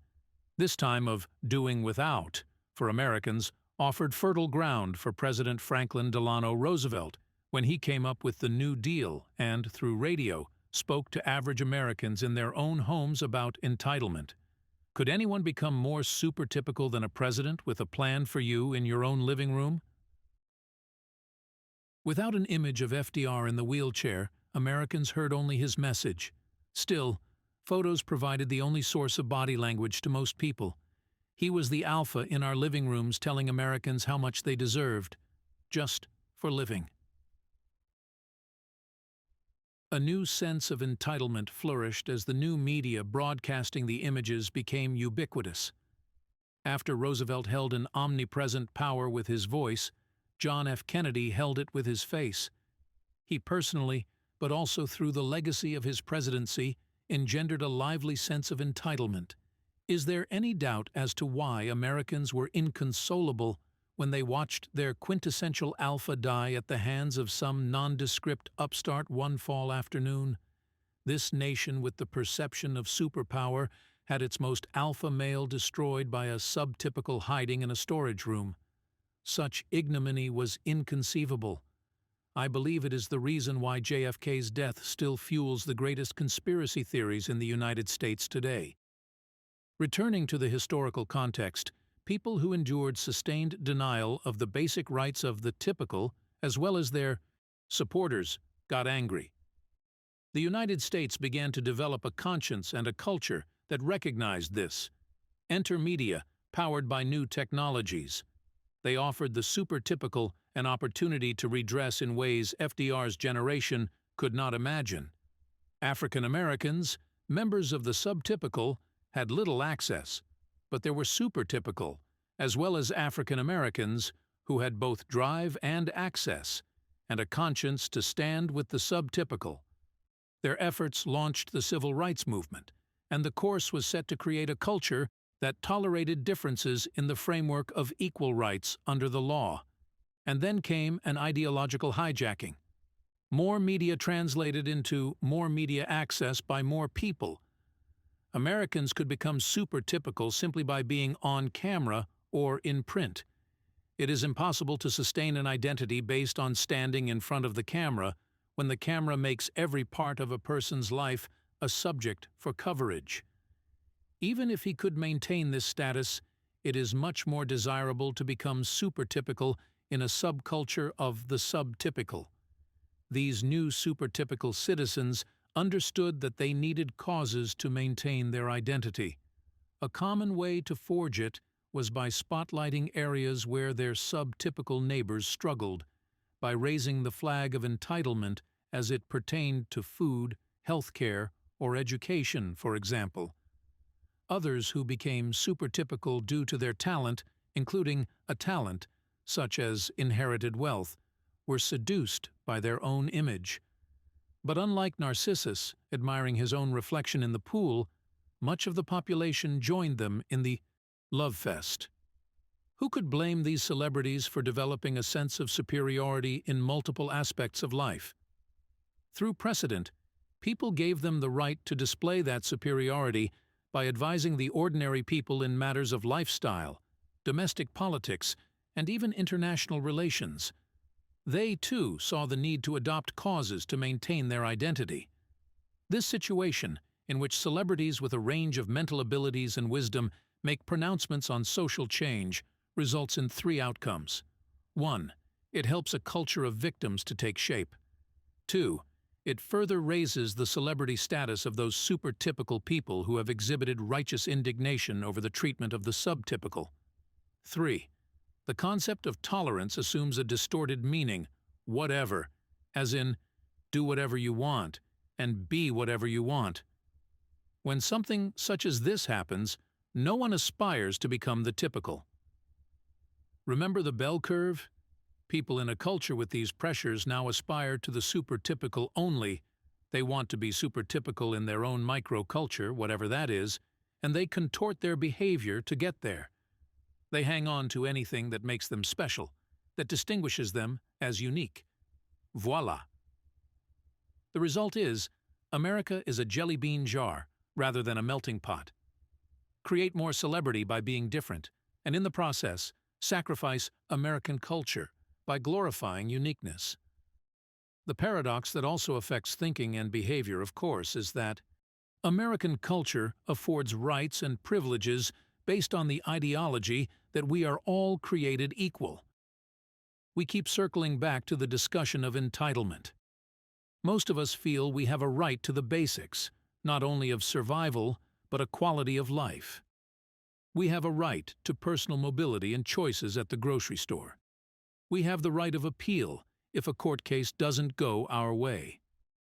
This time of doing without, for Americans, offered fertile ground for President Franklin Delano Roosevelt when he came up with the New Deal and, through radio, spoke to average Americans in their own homes about entitlement. Could anyone become more supertypical than a president with a plan for you in your own living room? Without an image of FDR in the wheelchair, Americans heard only his message. Still, photos provided the only source of body language to most people. He was the alpha in our living rooms telling Americans how much they deserved, just for living. A new sense of entitlement flourished as the new media broadcasting the images became ubiquitous. After Roosevelt held an omnipresent power with his voice, John F. Kennedy held it with his face. He personally, but also through the legacy of his presidency, engendered a lively sense of entitlement. Is there any doubt as to why Americans were inconsolable when they watched their quintessential alpha die at the hands of some nondescript upstart one fall afternoon? This nation with the perception of superpower had its most alpha male destroyed by a subtypical hiding in a storage room. Such ignominy was inconceivable. I believe it is the reason why JFK's death still fuels the greatest conspiracy theories in the United States today. Returning to the historical context, people who endured sustained denial of the basic rights of the typical, as well as their supporters, got angry. The United States began to develop a conscience and a culture that recognized this. Enter media, powered by new technologies. They offered the supertypical an opportunity to redress in ways FDR's generation could not imagine. African Americans, members of the subtypical, had little access, but there were supertypical, as well as African Americans, who had both drive and access, and a conscience to stand with the subtypical. Their efforts launched the civil rights movement, and the course was set to create a culture that tolerated differences in the framework of equal rights under the law. And then came an ideological hijacking. More media translated into more media access by more people. Americans could become supertypical simply by being on camera or in print. It is impossible to sustain an identity based on standing in front of the camera when the camera makes every part of a person's life a subject for coverage. Even if he could maintain this status, it is much more desirable to become supertypical in a subculture of the subtypical. These new supertypical citizens understood that they needed causes to maintain their identity. A common way to forge it was by spotlighting areas where their subtypical neighbors struggled, by raising the flag of entitlement as it pertained to food, healthcare, or education, for example. Others who became supertypical due to their talent, including a talent, such as inherited wealth, were seduced by their own image. But unlike Narcissus, admiring his own reflection in the pool, much of the population joined them in the love fest. Who could blame these celebrities for developing a sense of superiority in multiple aspects of life? Through precedent, people gave them the right to display that superiority by advising the ordinary people in matters of lifestyle, domestic politics, and even international relations. They, too, saw the need to adopt causes to maintain their identity. This situation, in which celebrities with a range of mental abilities and wisdom make pronouncements on social change, results in three outcomes. 1. It helps a culture of victims to take shape. 2. It further raises the celebrity status of those supertypical people who have exhibited righteous indignation over the treatment of the subtypical. 3. The concept of tolerance assumes a distorted meaning, whatever, as in, do whatever you want, and be whatever you want. When something such as this happens, no one aspires to become the typical. Remember the bell curve? People in a culture with these pressures now aspire to the supertypical only. They want to be supertypical in their own microculture, whatever that is, and they contort their behavior to get there. They hang on to anything that makes them special, that distinguishes them as unique. Voila! The result is, America is a jelly bean jar rather than a melting pot. Create more celebrity by being different, and in the process, sacrifice American culture by glorifying uniqueness. The paradox that also affects thinking and behavior, of course, is that American culture affords rights and privileges based on the ideology that we are all created equal. We keep circling back to the discussion of entitlement. Most of us feel we have a right to the basics, not only of survival, but a quality of life. We have a right to personal mobility and choices at the grocery store. We have the right of appeal if a court case doesn't go our way.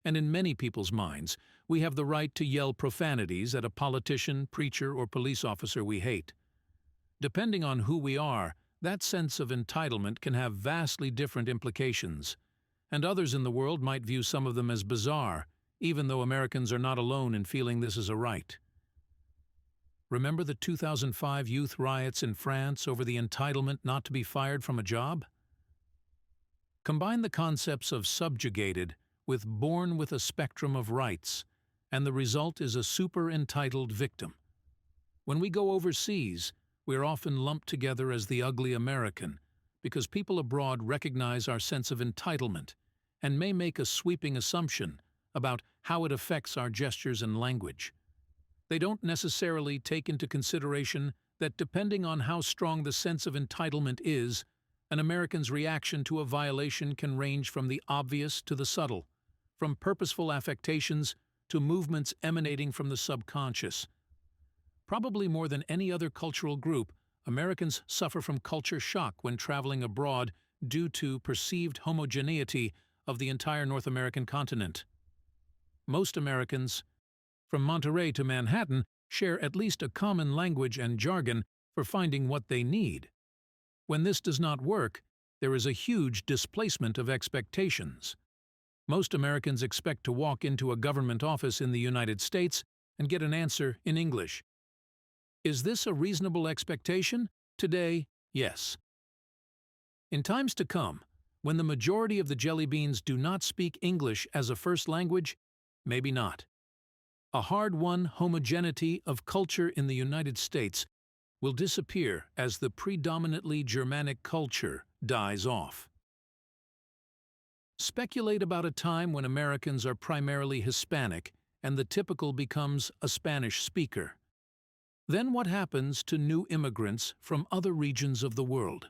And in many people's minds, we have the right to yell profanities at a politician, preacher, or police officer we hate. Depending on who we are, that sense of entitlement can have vastly different implications, and others in the world might view some of them as bizarre, even though Americans are not alone in feeling this is a right. Remember the 2005 youth riots in France over the entitlement not to be fired from a job? Combine the concepts of subjugated with born with a spectrum of rights, and the result is a super-entitled victim. When we go overseas, we are often lumped together as the ugly American because people abroad recognize our sense of entitlement and may make a sweeping assumption about how it affects our gestures and language. They don't necessarily take into consideration that depending on how strong the sense of entitlement is, an American's reaction to a violation can range from the obvious to the subtle, from purposeful affectations to movements emanating from the subconscious. Probably more than any other cultural group, Americans suffer from culture shock when traveling abroad due to perceived homogeneity of the entire North American continent. Most Americans, from Monterey to Manhattan, share at least a common language and jargon for finding what they need. When this does not work, there is a huge displacement of expectations. Most Americans expect to walk into a government office in the United States and get an answer in English. Is this a reasonable expectation? Today, yes. In times to come, when the majority of the jelly beans do not speak English as a first language, maybe not. A hard-won homogeneity of culture in the United States will disappear as the predominantly Germanic culture dies off. Speculate about a time when Americans are primarily Hispanic and the typical becomes a Spanish speaker. Then what happens to new immigrants from other regions of the world?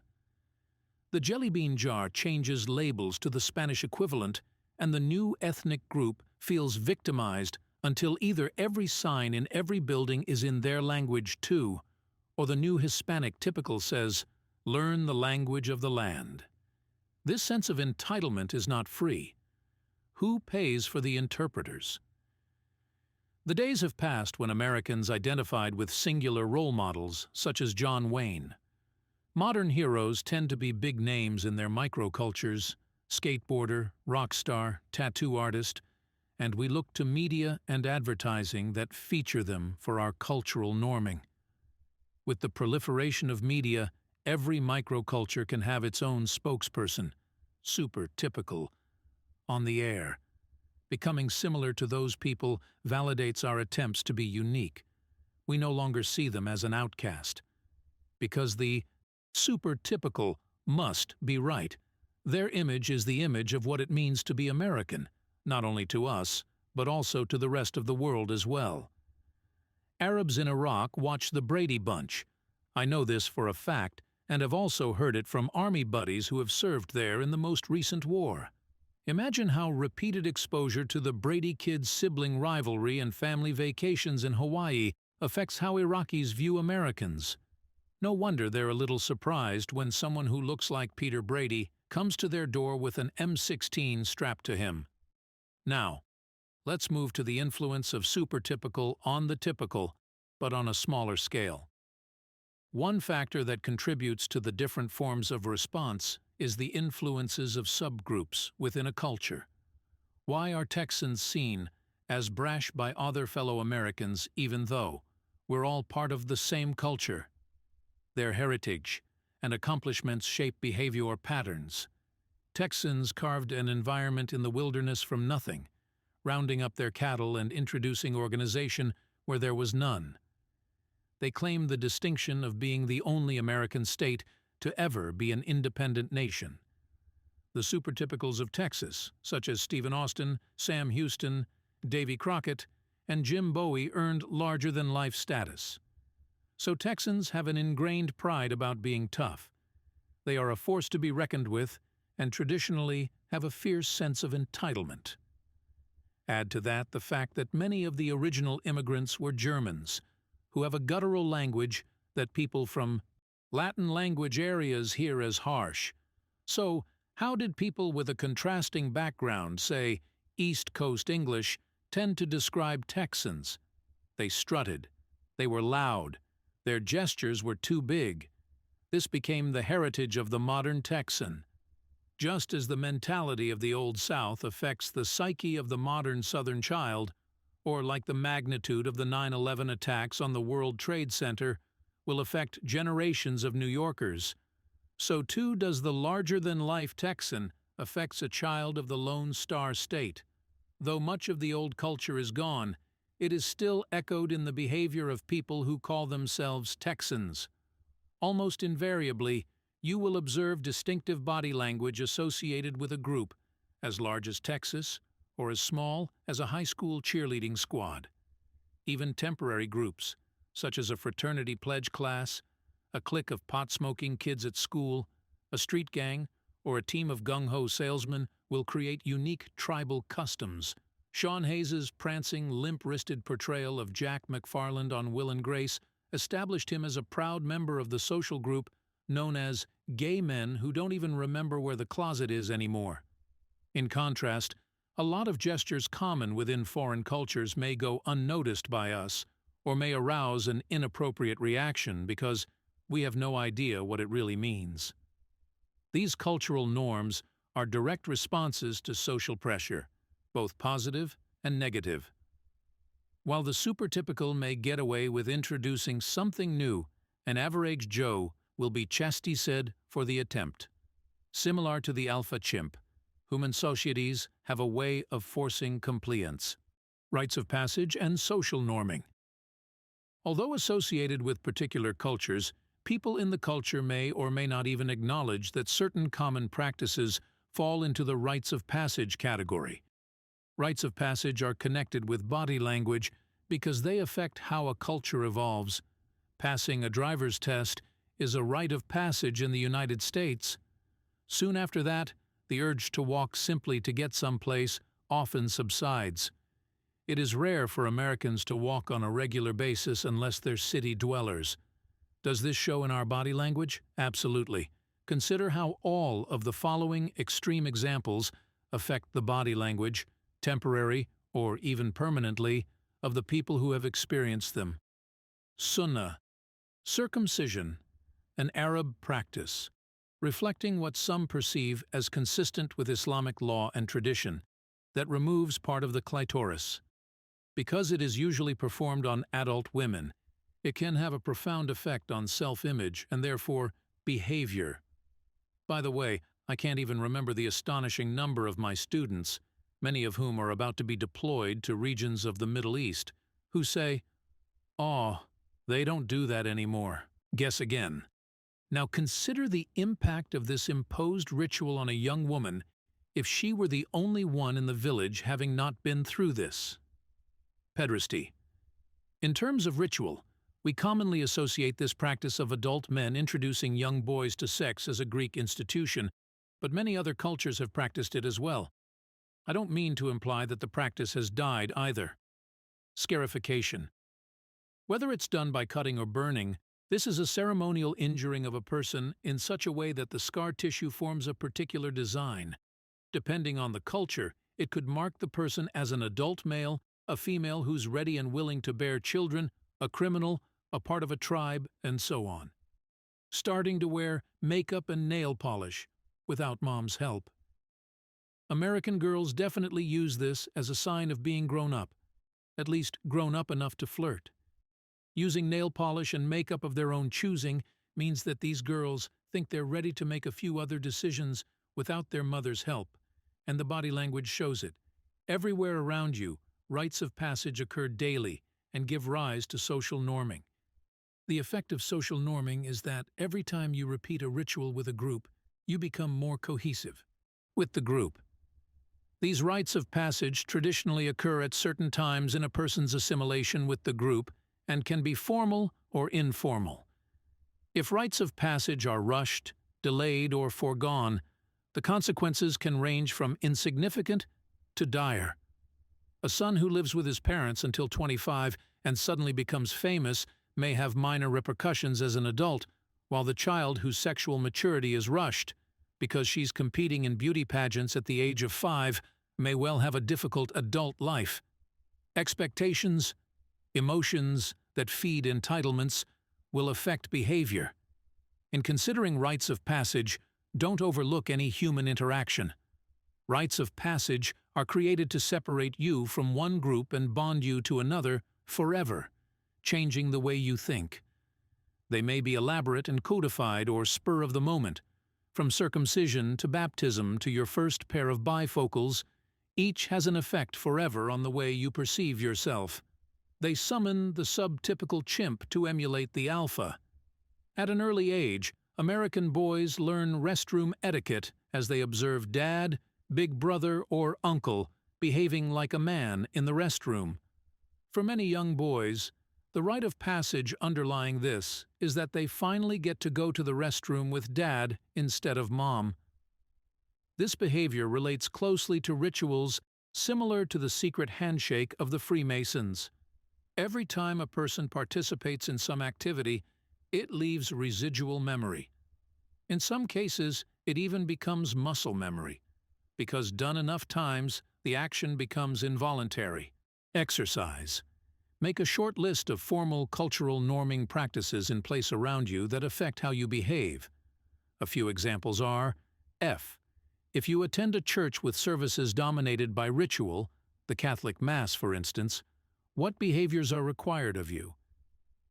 The jelly bean jar changes labels to the Spanish equivalent, and the new ethnic group feels victimized until either every sign in every building is in their language too, or the new Hispanic typical says, "Learn the language of the land." This sense of entitlement is not free. Who pays for the interpreters? The days have passed when Americans identified with singular role models, such as John Wayne. Modern heroes tend to be big names in their microcultures: skateboarder, rock star, tattoo artist, and we look to media and advertising that feature them for our cultural norming. With the proliferation of media, every microculture can have its own spokesperson, super typical, on the air. Becoming similar to those people validates our attempts to be unique. We no longer see them as an outcast. Because the super typical must be right. Their image is the image of what it means to be American, not only to us, but also to the rest of the world as well. Arabs in Iraq watch the Brady Bunch. I know this for a fact, and have also heard it from army buddies who have served there in the most recent war. Imagine how repeated exposure to the Brady kids' sibling rivalry and family vacations in Hawaii affects how Iraqis view Americans. No wonder they're a little surprised when someone who looks like Peter Brady comes to their door with an M16 strapped to him. Now, let's move to the influence of supertypical on the typical, but on a smaller scale. One factor that contributes to the different forms of response is the influences of subgroups within a culture. Why are Texans seen as brash by other fellow Americans even though we're all part of the same culture? Their heritage and accomplishments shape behavior patterns. Texans carved an environment in the wilderness from nothing, rounding up their cattle and introducing organization where there was none. They claim the distinction of being the only American state to ever be an independent nation. The supertypicals of Texas, such as Stephen Austin, Sam Houston, Davy Crockett, and Jim Bowie, earned larger-than-life status. So Texans have an ingrained pride about being tough. They are a force to be reckoned with and traditionally have a fierce sense of entitlement. Add to that the fact that many of the original immigrants were Germans, who have a guttural language that people from Latin language areas hear as harsh. So, how did people with a contrasting background, say East Coast English, tend to describe Texans? They strutted. They were loud. Their gestures were too big. This became the heritage of the modern Texan. Just as the mentality of the Old South affects the psyche of the modern Southern child, or like the magnitude of the 9/11 attacks on the World Trade Center will affect generations of New Yorkers, so too does the larger-than-life Texan affects a child of the Lone Star State. Though much of the old culture is gone, it is still echoed in the behavior of people who call themselves Texans. Almost invariably, you will observe distinctive body language associated with a group, as large as Texas or as small as a high school cheerleading squad. Even temporary groups, such as a fraternity pledge class, a clique of pot-smoking kids at school, a street gang, or a team of gung-ho salesmen, will create unique tribal customs. Sean Hayes's prancing, limp-wristed portrayal of Jack McFarland on Will and Grace established him as a proud member of the social group known as gay men who don't even remember where the closet is anymore. In contrast, a lot of gestures common within foreign cultures may go unnoticed by us, or may arouse an inappropriate reaction because we have no idea what it really means. These cultural norms are direct responses to social pressure, both positive and negative. While the supertypical may get away with introducing something new, an average Joe will be chastised for the attempt. Similar to the alpha chimp, human societies have a way of forcing compliance. Rites of passage and social norming. Although associated with particular cultures, people in the culture may or may not even acknowledge that certain common practices fall into the rites of passage category. Rites of passage are connected with body language because they affect how a culture evolves. Passing a driver's test is a rite of passage in the United States. Soon after that, the urge to walk simply to get someplace often subsides. It is rare for Americans to walk on a regular basis unless they're city dwellers. Does this show in our body language? Absolutely. Consider how all of the following extreme examples affect the body language, temporary or even permanently, of the people who have experienced them. Sunnah, circumcision, an Arab practice, reflecting what some perceive as consistent with Islamic law and tradition, that removes part of the clitoris. Because it is usually performed on adult women, it can have a profound effect on self-image and therefore behavior. By the way, I can't even remember the astonishing number of my students, many of whom are about to be deployed to regions of the Middle East, who say, "Oh, they don't do that anymore." Guess again. Now consider the impact of this imposed ritual on a young woman if she were the only one in the village having not been through this. Pederasty. In terms of ritual, we commonly associate this practice of adult men introducing young boys to sex as a Greek institution, but many other cultures have practiced it as well. I don't mean to imply that the practice has died either. Scarification. Whether it's done by cutting or burning, this is a ceremonial injuring of a person in such a way that the scar tissue forms a particular design. Depending on the culture, it could mark the person as an adult male, a female who's ready and willing to bear children, a criminal, a part of a tribe, and so on. Starting to wear makeup and nail polish, without mom's help. American girls definitely use this as a sign of being grown up, at least grown up enough to flirt. Using nail polish and makeup of their own choosing means that these girls think they're ready to make a few other decisions without their mother's help, and the body language shows it. Everywhere around you, rites of passage occur daily and give rise to social norming. The effect of social norming is that every time you repeat a ritual with a group, you become more cohesive with the group. These rites of passage traditionally occur at certain times in a person's assimilation with the group and can be formal or informal. If rites of passage are rushed, delayed, or foregone, the consequences can range from insignificant to dire. A son who lives with his parents until 25 and suddenly becomes famous may have minor repercussions as an adult, while the child whose sexual maturity is rushed because she's competing in beauty pageants at the age of 5 may well have a difficult adult life. Expectations, emotions that feed entitlements will affect behavior. In considering rites of passage, don't overlook any human interaction. Rites of passage are created to separate you from one group and bond you to another forever, changing the way you think. They may be elaborate and codified or spur of the moment. From circumcision to baptism to your first pair of bifocals, each has an effect forever on the way you perceive yourself. They summon the subtypical chimp to emulate the alpha. At an early age, American boys learn restroom etiquette as they observe dad, big brother, or uncle behaving like a man in the restroom. For many young boys, the rite of passage underlying this is that they finally get to go to the restroom with dad instead of mom. This behavior relates closely to rituals similar to the secret handshake of the Freemasons. Every time a person participates in some activity, it leaves residual memory. In some cases, it even becomes muscle memory, because done enough times, the action becomes involuntary. Exercise. Make a short list of formal cultural norming practices in place around you that affect how you behave. A few examples are: F. If you attend a church with services dominated by ritual, the Catholic Mass for instance, what behaviors are required of you?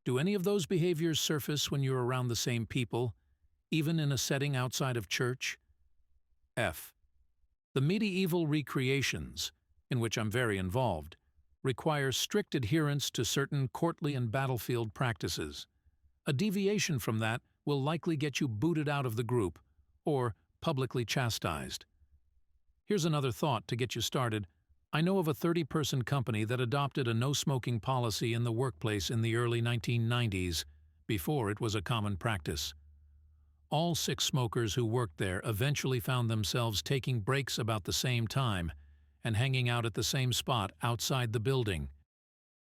Do any of those behaviors surface when you're around the same people, even in a setting outside of church? F. The medieval recreations, in which I'm very involved, require strict adherence to certain courtly and battlefield practices. A deviation from that will likely get you booted out of the group or publicly chastised. Here's another thought to get you started. I know of a 30-person company that adopted a no-smoking policy in the workplace in the early 1990s, before it was a common practice. All 6 smokers who worked there eventually found themselves taking breaks about the same time and hanging out at the same spot outside the building.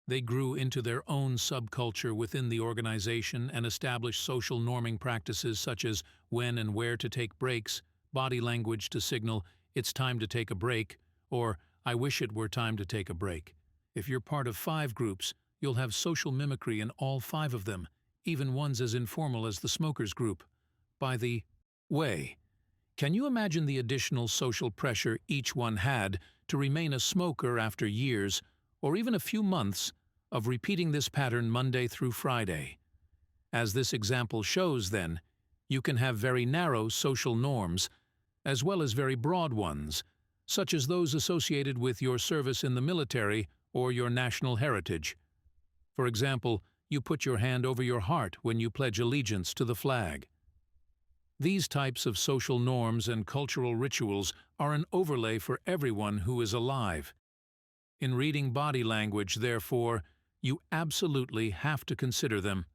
They grew into their own subculture within the organization and established social norming practices such as when and where to take breaks, body language to signal, "It's time to take a break," or "I wish it were time to take a break." If you're part of 5 groups, you'll have social mimicry in all 5 of them, even ones as informal as the smokers group. By the way, can you imagine the additional social pressure each one had to remain a smoker after years, or even a few months, of repeating this pattern Monday through Friday? As this example shows, then, you can have very narrow social norms, as well as very broad ones, such as those associated with your service in the military or your national heritage. For example, you put your hand over your heart when you pledge allegiance to the flag. These types of social norms and cultural rituals are an overlay for everyone who is alive. In reading body language, therefore, you absolutely have to consider them.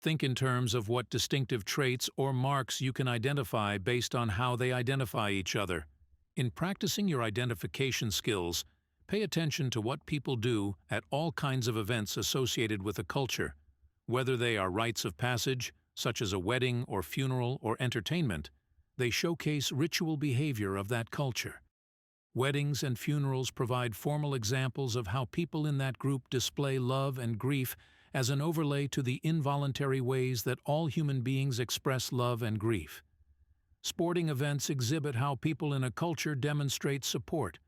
Think in terms of what distinctive traits or marks you can identify based on how they identify each other. In practicing your identification skills, pay attention to what people do at all kinds of events associated with a culture, whether they are rites of passage, such as a wedding or funeral or entertainment. They showcase ritual behavior of that culture. Weddings and funerals provide formal examples of how people in that group display love and grief as an overlay to the involuntary ways that all human beings express love and grief. Sporting events exhibit how people in a culture demonstrate support.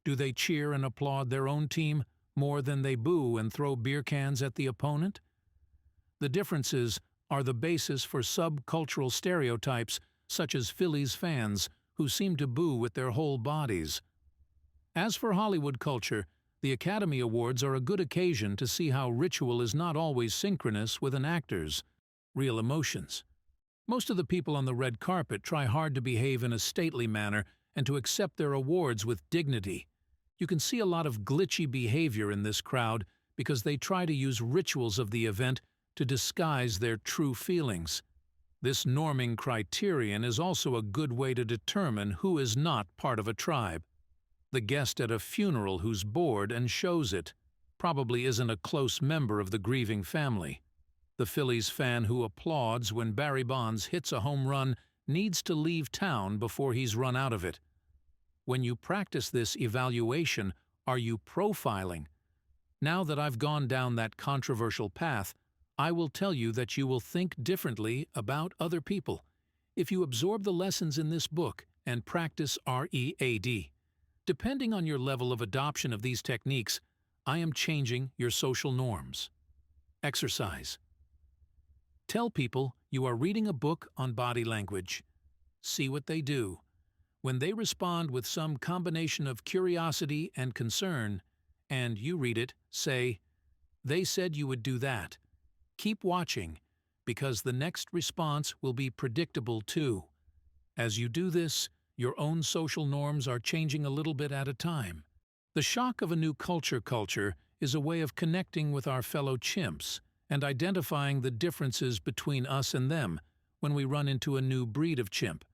Do they cheer and applaud their own team more than they boo and throw beer cans at the opponent? The differences are the basis for subcultural stereotypes such as Phillies fans who seem to boo with their whole bodies. As for Hollywood culture, The Academy Awards are a good occasion to see how ritual is not always synchronous with an actor's real emotions. Most of the people on the red carpet try hard to behave in a stately manner and to accept their awards with dignity. You can see a lot of glitchy behavior in this crowd because they try to use rituals of the event to disguise their true feelings. This norming criterion is also a good way to determine who is not part of a tribe. The guest at a funeral who's bored and shows it probably isn't a close member of the grieving family. The Phillies fan who applauds when Barry Bonds hits a home run needs to leave town before he's run out of it. When you practice this evaluation, are you profiling? Now that I've gone down that controversial path, I will tell you that you will think differently about other people if you absorb the lessons in this book and practice R.E.A.D. Depending on your level of adoption of these techniques, I am changing your social norms. Exercise. Tell people you are reading a book on body language. See what they do. When they respond with some combination of curiosity and concern, and you read it, say, "They said you would do that." Keep watching, because the next response will be predictable too. As you do this, your own social norms are changing a little bit at a time. The shock of a new culture is a way of connecting with our fellow chimps and identifying the differences between us and them when we run into a new breed of chimp.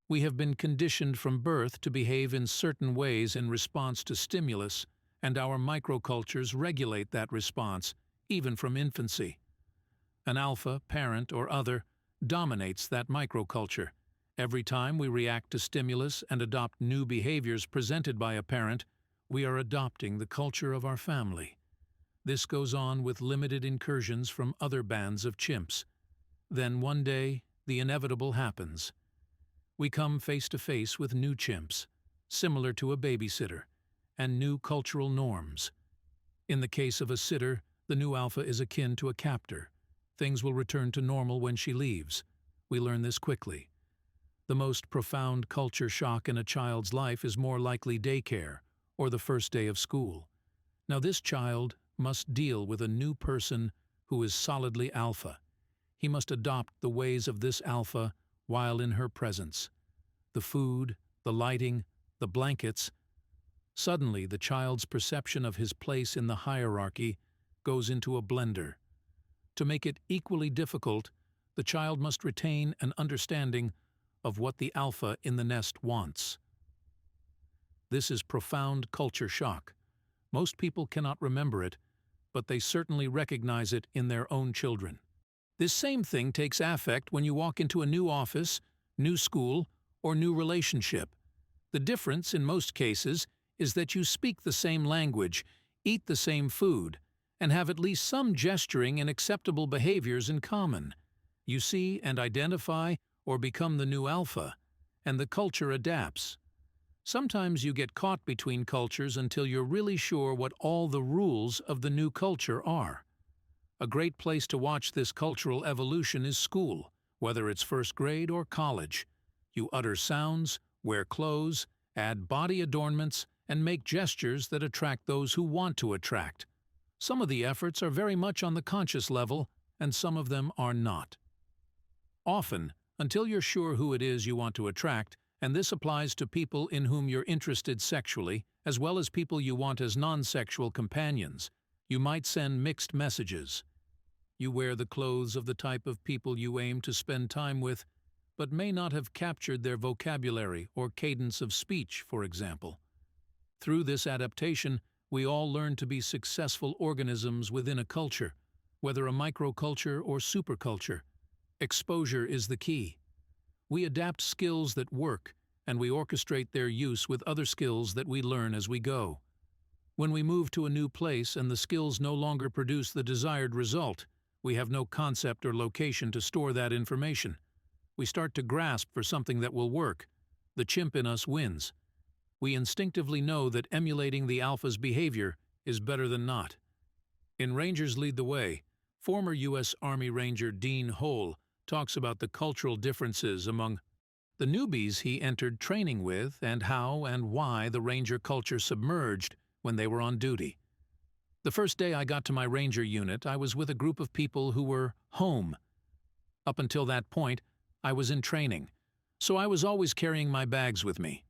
We have been conditioned from birth to behave in certain ways in response to stimulus, and our microcultures regulate that response, even from infancy. An alpha, parent, or other dominates that microculture. Every time we react to stimulus and adopt new behaviors presented by a parent, we are adopting the culture of our family. This goes on with limited incursions from other bands of chimps. Then one day, the inevitable happens. We come face to face with new chimps, similar to a babysitter, and new cultural norms. In the case of a sitter, the new alpha is akin to a captor. Things will return to normal when she leaves. We learn this quickly. The most profound culture shock in a child's life is more likely daycare or the first day of school. Now this child must deal with a new person who is solidly alpha. He must adopt the ways of this alpha while in her presence. The food, the lighting, the blankets. Suddenly the child's perception of his place in the hierarchy goes into a blender. To make it equally difficult, the child must retain an understanding of what the alpha in the nest wants. This is profound culture shock. Most people cannot remember it, but they certainly recognize it in their own children. This same thing takes affect when you walk into a new office, new school, or new relationship. The difference, in most cases, is that you speak the same language, eat the same food, and have at least some gesturing and acceptable behaviors in common. You see and identify or become the new alpha, and the culture adapts. Sometimes you get caught between cultures until you're really sure what all the rules of the new culture are. A great place to watch this cultural evolution is school, whether it's first grade or college. You utter sounds, wear clothes, add body adornments, and make gestures that attract those who want to attract. Some of the efforts are very much on the conscious level, and some of them are not. Often, until you're sure who it is you want to attract, and this applies to people in whom you're interested sexually, as well as people you want as non-sexual companions, you might send mixed messages. You wear the clothes of the type of people you aim to spend time with, but may not have captured their vocabulary or cadence of speech, for example. Through this adaptation, we all learn to be successful organisms within a culture, whether a microculture or superculture. Exposure is the key. We adapt skills that work, and we orchestrate their use with other skills that we learn as we go. When we move to a new place and the skills no longer produce the desired result, we have no concept or location to store that information. We start to grasp for something that will work. The chimp in us wins. We instinctively know that emulating the alpha's behavior is better than not. In Rangers Lead the Way, former U.S. Army Ranger Dean Hole talks about the cultural differences among the newbies he entered training with and how and why the Ranger culture submerged when they were on duty. The first day I got to my Ranger unit, I was with a group of people who were home. Up until that point, I was in training, so I was always carrying my bags with me.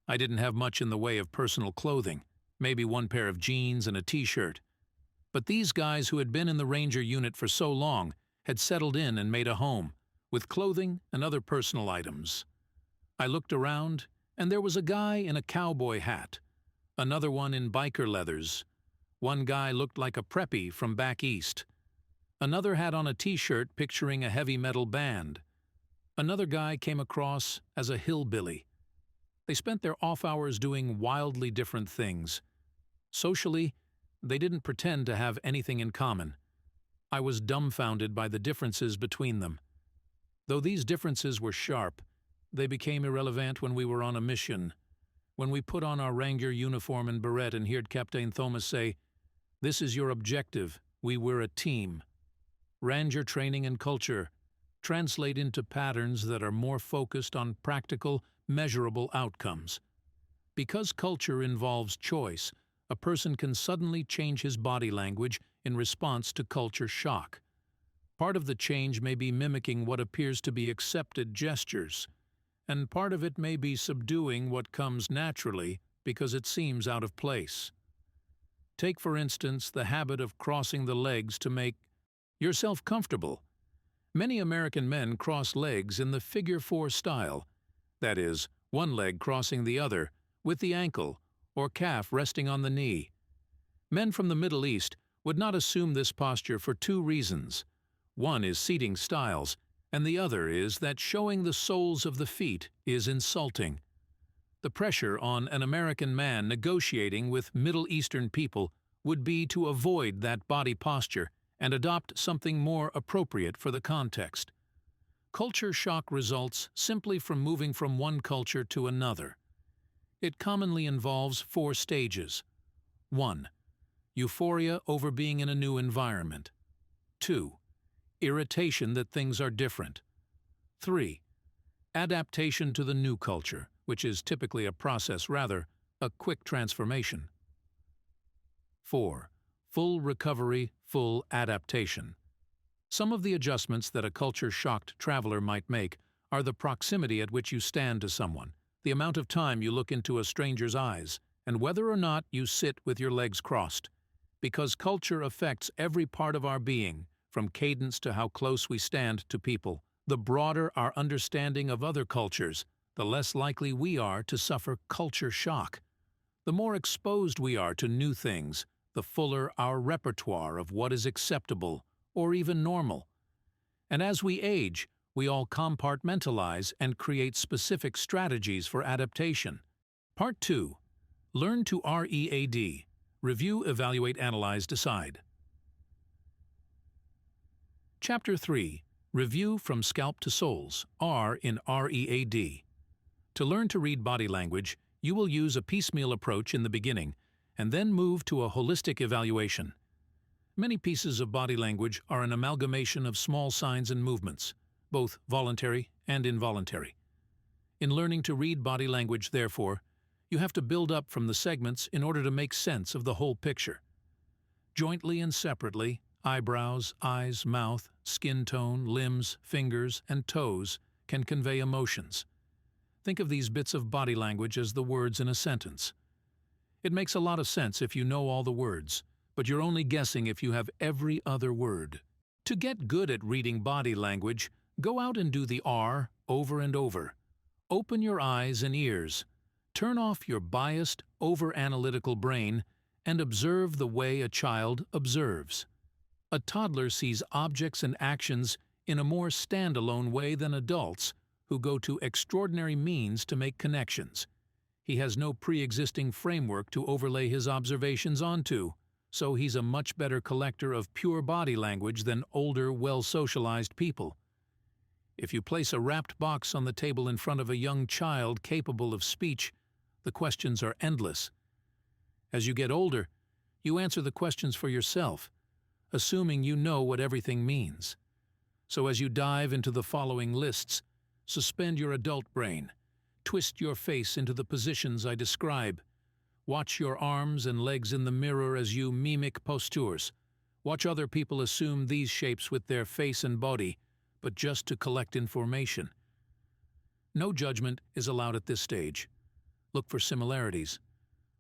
I didn't have much in the way of personal clothing, maybe one pair of jeans and a t-shirt. But these guys who had been in the Ranger unit for so long had settled in and made a home, with clothing and other personal items. I looked around, and there was a guy in a cowboy hat, another one in biker leathers. One guy looked like a preppy from back east. Another had on a t-shirt picturing a heavy metal band. Another guy came across as a hillbilly. They spent their off hours doing wildly different things. Socially, they didn't pretend to have anything in common. I was dumbfounded by the differences between them. Though these differences were sharp, they became irrelevant when we were on a mission. When we put on our Ranger uniform and beret and heard Captain Thomas say, "This is your objective, we were a team." Ranger training and culture translate into patterns that are more focused on practical, measurable outcomes. Because culture involves choice, a person can suddenly change his body language in response to culture shock. Part of the change may be mimicking what appears to be accepted gestures, and part of it may be subduing what comes naturally because it seems out of place. Take, for instance, the habit of crossing the legs to make yourself comfortable. Many American men cross legs in the figure 4 style, that is, one leg crossing the other, with the ankle or calf resting on the knee. Men from the Middle East would not assume this posture for two reasons. One is seating styles, and the other is that showing the soles of the feet is insulting. The pressure on an American man negotiating with Middle Eastern people would be to avoid that body posture and adopt something more appropriate for the context. Culture shock results simply from moving from one culture to another. It commonly involves 4 stages. 1. Euphoria over being in a new environment. 2. Irritation that things are different. 3. Adaptation to the new culture, which is typically a process rather, a quick transformation. 4. Full recovery, full adaptation. Some of the adjustments that a culture-shocked traveler might make are the proximity at which you stand to someone, the amount of time you look into a stranger's eyes, and whether or not you sit with your legs crossed. Because culture affects every part of our being, from cadence to how close we stand to people, the broader our understanding of other cultures, the less likely we are to suffer culture shock. The more exposed we are to new things, the fuller our repertoire of what is acceptable or even normal. And as we age, we all compartmentalize and create specific strategies for adaptation. Part 2. Learn to R.E.A.D. Review, Evaluate, Analyze, Decide. Chapter 3. Review from Scalp to Soles, R in R.E.A.D. To learn to read body language, you will use a piecemeal approach in the beginning and then move to a holistic evaluation. Many pieces of body language are an amalgamation of small signs and movements, both voluntary and involuntary. In learning to read body language, therefore, you have to build up from the segments in order to make sense of the whole picture. Jointly and separately, eyebrows, eyes, mouth, skin tone, limbs, fingers, and toes can convey emotions. Think of these bits of body language as the words in a sentence. It makes a lot of sense if you know all the words, but you're only guessing if you have every other word. To get good at reading body language, go out and do the R over and over. Open your eyes and ears. Turn off your biased, over-analytical brain and observe the way a child observes. A toddler sees objects and actions in a more standalone way than adults, who go to extraordinary means to make connections. He has no pre-existing framework to overlay his observations onto, so he's a much better collector of pure body language than older, well-socialized people. If you place a wrapped box on the table in front of a young child capable of speech, the questions are endless. As you get older, you answer the questions for yourself, assuming you know what everything means. So as you dive into the following lists, suspend your adult brain. Twist your face into the positions I describe. Watch your arms and legs in the mirror as you mimic postures. Watch other people assume these shapes with their face and body, but just to collect information. No judgment is allowed at this stage. Look for similarities.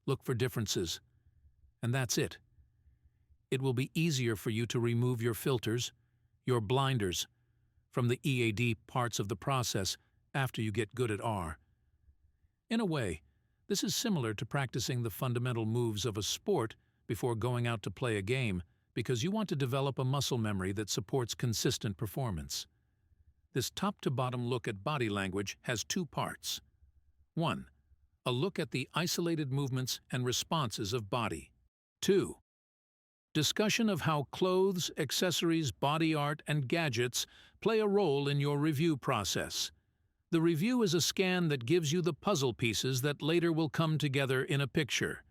Look for differences. And that's it. It will be easier for you to remove your filters, your blinders, from the EAD parts of the process after you get good at R. In a way, this is similar to practicing the fundamental moves of a sport before going out to play a game, because you want to develop a muscle memory that supports consistent performance. This top-to-bottom look at body language has two parts. 1. A look at the isolated movements and responses of body. 2. Discussion of how clothes, accessories, body art, and gadgets play a role in your review process. The review is a scan that gives you the puzzle pieces that later will come together in a picture.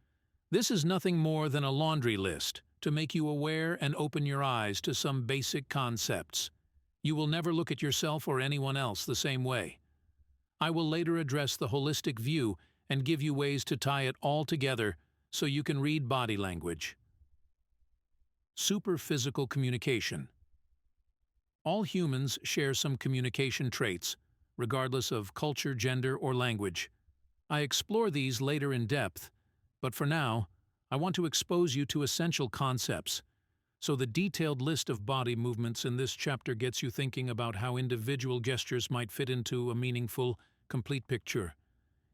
This is nothing more than a laundry list to make you aware and open your eyes to some basic concepts. You will never look at yourself or anyone else the same way. I will later address the holistic view and give you ways to tie it all together so you can read body language. Superphysical communication. All humans share some communication traits, regardless of culture, gender, or language. I explore these later in depth, but for now, I want to expose you to essential concepts. So the detailed list of body movements in this chapter gets you thinking about how individual gestures might fit into a meaningful, complete picture.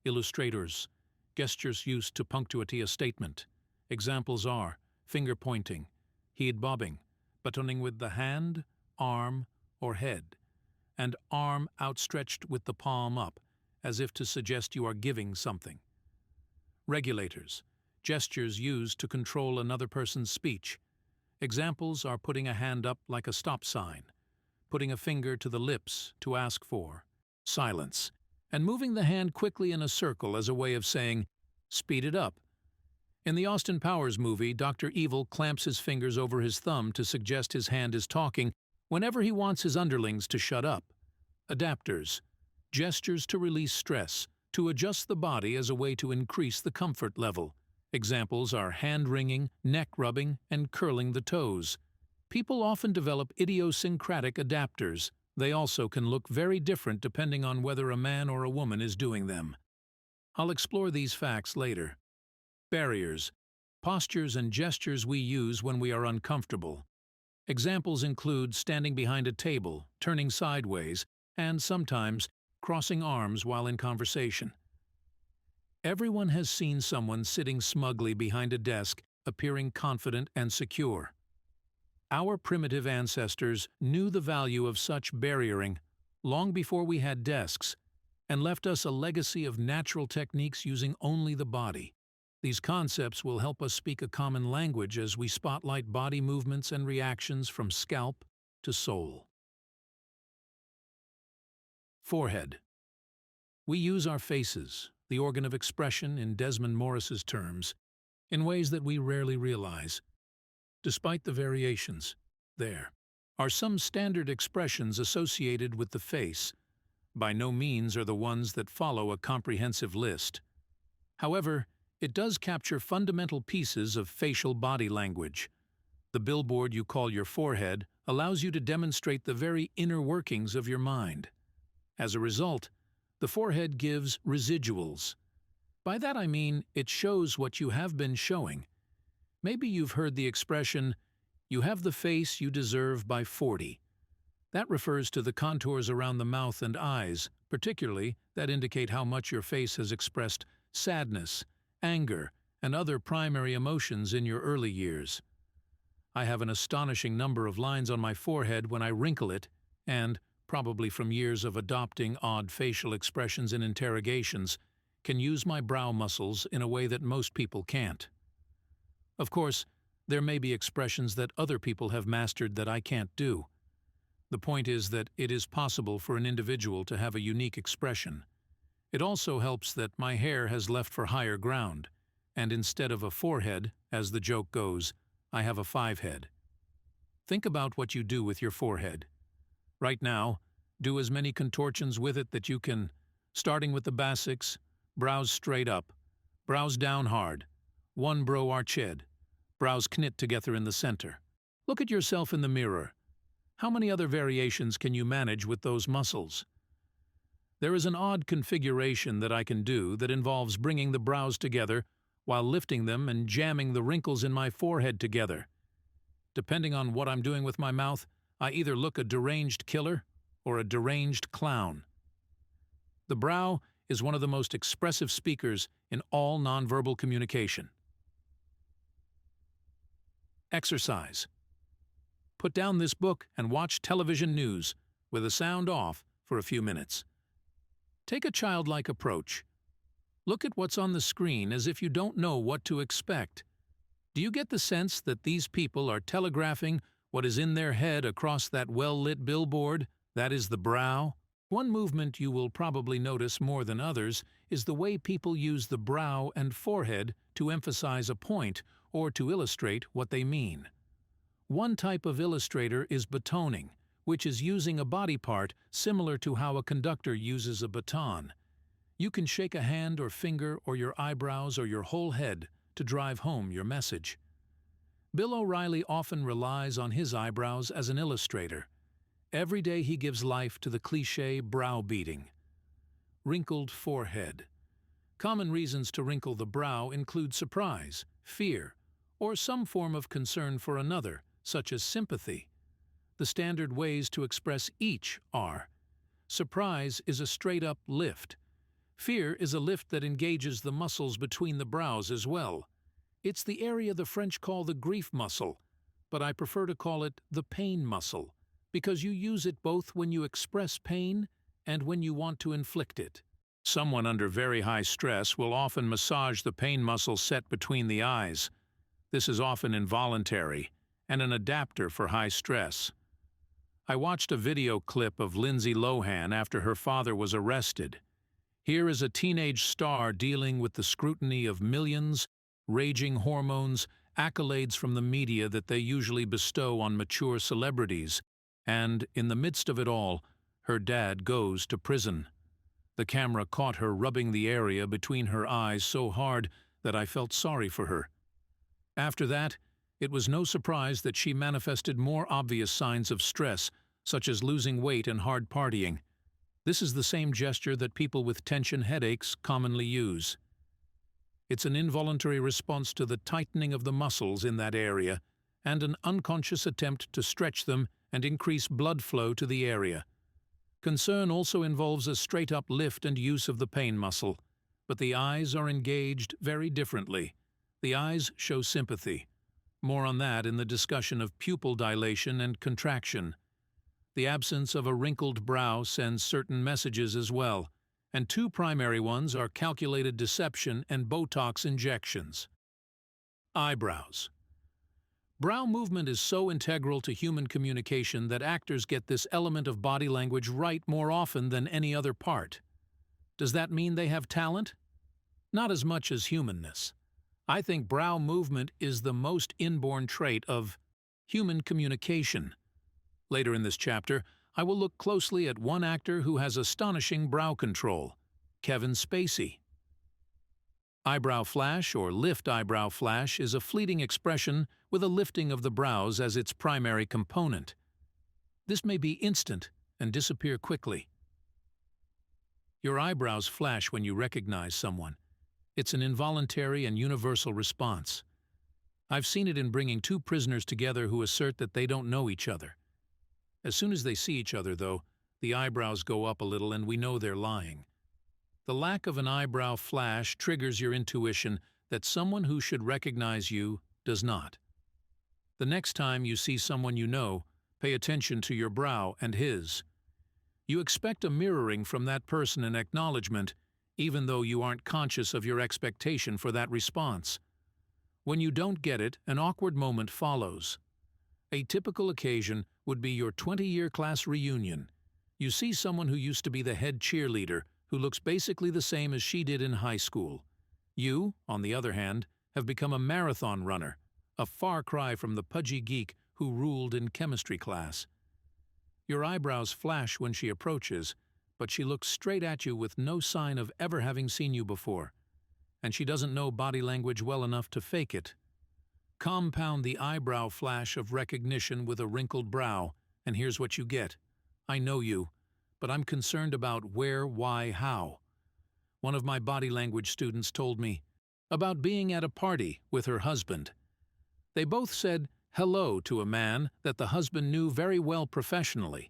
Illustrators. Gestures used to punctuate a statement. Examples are finger pointing, head bobbing, buttoning with the hand, arm, or head, and arm outstretched with the palm up, as if to suggest you are giving something. Regulators. Gestures used to control another person's speech. Examples are putting a hand up like a stop sign, putting a finger to the lips to ask for silence, and moving the hand quickly in a circle as a way of saying, "Speed it up." In the Austin Powers movie, Dr. Evil clamps his fingers over his thumb to suggest his hand is talking whenever he wants his underlings to shut up. Adapters. Gestures to release stress, to adjust the body as a way to increase the comfort level. Examples are hand-wringing, neck-rubbing, and curling the toes. People often develop idiosyncratic adapters. They also can look very different depending on whether a man or a woman is doing them. I'll explore these facts later. Barriers. Postures and gestures we use when we are uncomfortable. Examples include standing behind a table, turning sideways, and sometimes crossing arms while in conversation. Everyone has seen someone sitting smugly behind a desk, appearing confident and secure. Our primitive ancestors knew the value of such barriering long before we had desks, and left us a legacy of natural techniques using only the body. These concepts will help us speak a common language as we spotlight body movements and reactions from scalp to soul. Forehead. We use our faces, the organ of expression in Desmond Morris's terms, in ways that we rarely realize. Despite the variations, there are some standard expressions associated with the face. By no means are the ones that follow a comprehensive list. However, it does capture fundamental pieces of facial body language. The billboard you call your forehead allows you to demonstrate the very inner workings of your mind. As a result, the forehead gives residuals. By that I mean it shows what you have been showing. Maybe you've heard the expression, "You have the face you deserve by 40." That refers to the contours around the mouth and eyes, particularly that indicate how much your face has expressed sadness, anger, and other primary emotions in your early years. I have an astonishing number of lines on my forehead when I wrinkle it, and, probably from years of adopting odd facial expressions in interrogations, can use my brow muscles in a way that most people can't. Of course, there may be expressions that other people have mastered that I can't do. The point is that it is possible for an individual to have a unique expression. It also helps that my hair has left for higher ground, and instead of a forehead, as the joke goes, I have a 5-head. Think about what you do with your forehead. Right now, do as many contortions with it that you can, starting with the basics: brows straight up, Brows down hard. One brow arched. Brows knit together in the center. Look at yourself in the mirror. How many other variations can you manage with those muscles? There is an odd configuration that I can do that involves bringing the brows together while lifting them and jamming the wrinkles in my forehead together. Depending on what I'm doing with my mouth, I either look a deranged killer or a deranged clown. The brow is one of the most expressive speakers in all nonverbal communication. Exercise. Put down this book and watch television news with the sound off for a few minutes. Take a childlike approach. Look at what's on the screen as if you don't know what to expect. Do you get the sense that these people are telegraphing what is in their head across that well-lit billboard? That is the brow. One movement you will probably notice more than others is the way people use the brow and forehead to emphasize a point or to illustrate what they mean. One type of illustrator is batoning, which is using a body part similar to how a conductor uses a baton. You can shake a hand or finger or your eyebrows or your whole head to drive home your message. Bill O'Reilly often relies on his eyebrows as an illustrator. Every day he gives life to the cliché brow-beating. Wrinkled forehead. Common reasons to wrinkle the brow include surprise, fear, or some form of concern for another, such as sympathy. The standard ways to express each are: surprise is a straight-up lift. Fear is a lift that engages the muscles between the brows as well. It's the area the French call the grief muscle, but I prefer to call it the pain muscle, because you use it both when you express pain and when you want to inflict it. Someone under very high stress will often massage the pain muscle set between the eyes. This is often involuntary and an adapter for high stress. I watched a video clip of Lindsay Lohan after her father was arrested. Here is a teenage star dealing with the scrutiny of millions, raging hormones, accolades from the media that they usually bestow on mature celebrities, and, in the midst of it all, her dad goes to prison. The camera caught her rubbing the area between her eyes so hard that I felt sorry for her. After that, it was no surprise that she manifested more obvious signs of stress, such as losing weight and hard partying. This is the same gesture that people with tension headaches commonly use. It's an involuntary response to the tightening of the muscles in that area and an unconscious attempt to stretch them and increase blood flow to the area. Concern also involves a straight-up lift and use of the pain muscle, but the eyes are engaged very differently. The eyes show sympathy. More on that in the discussion of pupil dilation and contraction. The absence of a wrinkled brow sends certain messages as well, and two primary ones are calculated deception and Botox injections. Eyebrows. Brow movement is so integral to human communication that actors get this element of body language right more often than any other part. Does that mean they have talent? Not as much as humanness. I think brow movement is the most inborn trait of human communication. Later in this chapter, I will look closely at one actor who has astonishing brow control, Kevin Spacey. Eyebrow flash or lift eyebrow flash is a fleeting expression with a lifting of the brows as its primary component. This may be instant and disappear quickly. Your eyebrows flash when you recognize someone. It's an involuntary and universal response. I've seen it in bringing two prisoners together who assert that they don't know each other. As soon as they see each other, though, the eyebrows go up a little and we know they're lying. The lack of an eyebrow flash triggers your intuition that someone who should recognize you does not. The next time you see someone you know, pay attention to your brow and his. You expect a mirroring from that person in acknowledgement, even though you aren't conscious of your expectation for that response. When you don't get it, an awkward moment follows. A typical occasion would be your 20-year class reunion. You see someone who used to be the head cheerleader, who looks basically the same as she did in high school. You, on the other hand, have become a marathon runner, a far cry from the pudgy geek who ruled in chemistry class. Your eyebrows flash when she approaches, but she looks straight at you with no sign of ever having seen you before. and she doesn't know body language well enough to fake it. Compound the eyebrow flash of recognition with a wrinkled brow, and here's what you get. I know you, but I'm concerned about where, why, how. One of my body language students told me about being at a party with her husband. They both said hello to a man that the husband knew very well professionally,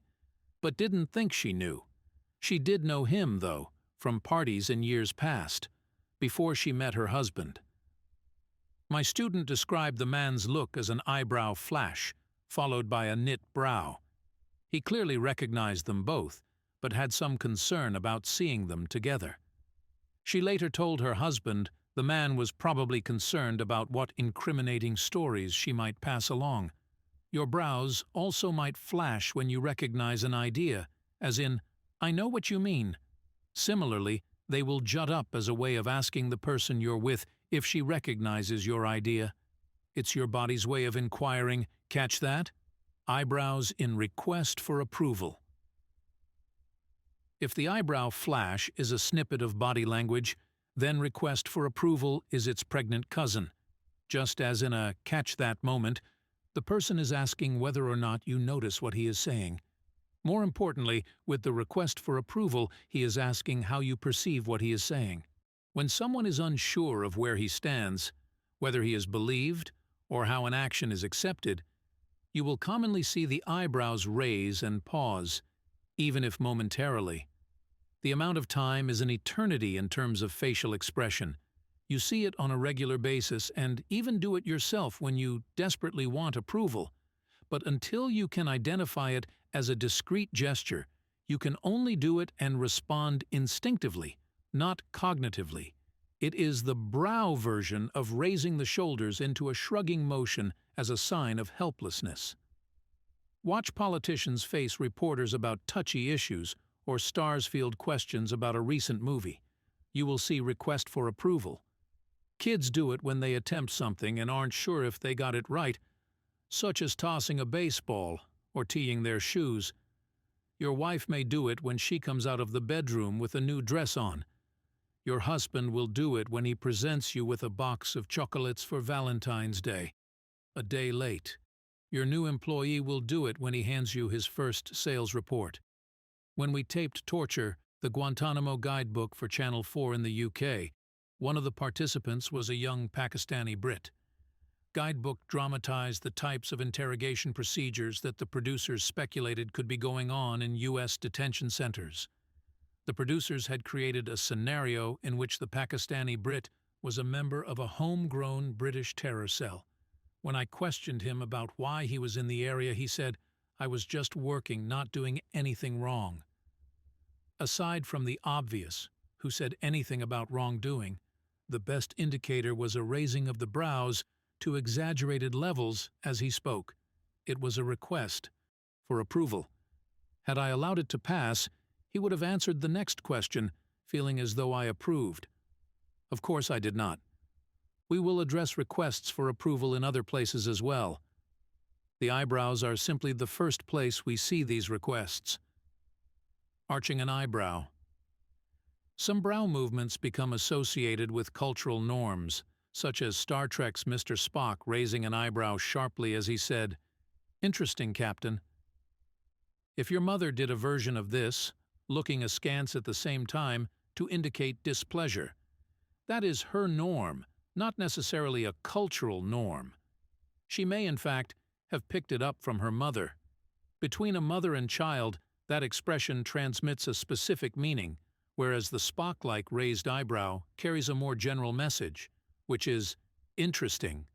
but didn't think she knew. She did know him, though, from parties in years past, before she met her husband. My student described the man's look as an eyebrow flash, followed by a knit brow. He clearly recognized them both, but had some concern about seeing them together. She later told her husband the man was probably concerned about what incriminating stories she might pass along. Your brows also might flash when you recognize an idea, as in, I know what you mean. Similarly, they will jut up as a way of asking the person you're with if she recognizes your idea. It's your body's way of inquiring, catch that? Eyebrows in request for approval. If the eyebrow flash is a snippet of body language, then request for approval is its pregnant cousin. Just as in a catch that moment, the person is asking whether or not you notice what he is saying. More importantly, with the request for approval, he is asking how you perceive what he is saying. When someone is unsure of where he stands, whether he is believed or how an action is accepted, you will commonly see the eyebrows raise and pause, even if momentarily. The amount of time is an eternity in terms of facial expression. You see it on a regular basis and even do it yourself when you desperately want approval. But until you can identify it as a discrete gesture, you can only do it and respond instinctively, not cognitively. It is the brow version of raising the shoulders into a shrugging motion as a sign of helplessness. Watch politicians face reporters about touchy issues or stars field questions about a recent movie. You will see request for approval. Kids do it when they attempt something and aren't sure if they got it right, such as tossing a baseball or teeing their shoes. Your wife may do it when she comes out of the bedroom with a new dress on. Your husband will do it when he presents you with a box of chocolates for Valentine's Day, a day late. Your new employee will do it when he hands you his first sales report. When we taped Torture, the Guantanamo guidebook for Channel 4 in the UK, one of the participants was a young Pakistani Brit. Guidebook dramatized the types of interrogation procedures that the producers speculated could be going on in U.S. detention centers. The producers had created a scenario in which the Pakistani Brit was a member of a homegrown British terror cell. When I questioned him about why he was in the area, he said, "I was just working, not doing anything wrong." Aside from the obvious, who said anything about wrongdoing, the best indicator was a raising of the brows to exaggerated levels as he spoke. It was a request for approval. Had I allowed it to pass, he would have answered the next question, feeling as though I approved. Of course I did not. We will address requests for approval in other places as well. The eyebrows are simply the first place we see these requests. Arching an eyebrow. Some brow movements become associated with cultural norms, such as Star Trek's Mr. Spock raising an eyebrow sharply as he said, "Interesting, Captain." If your mother did a version of this, looking askance at the same time to indicate displeasure, that is her norm, not necessarily a cultural norm. She may, in fact, have picked it up from her mother. Between a mother and child, that expression transmits a specific meaning, whereas the Spock-like raised eyebrow carries a more general message, which is interesting.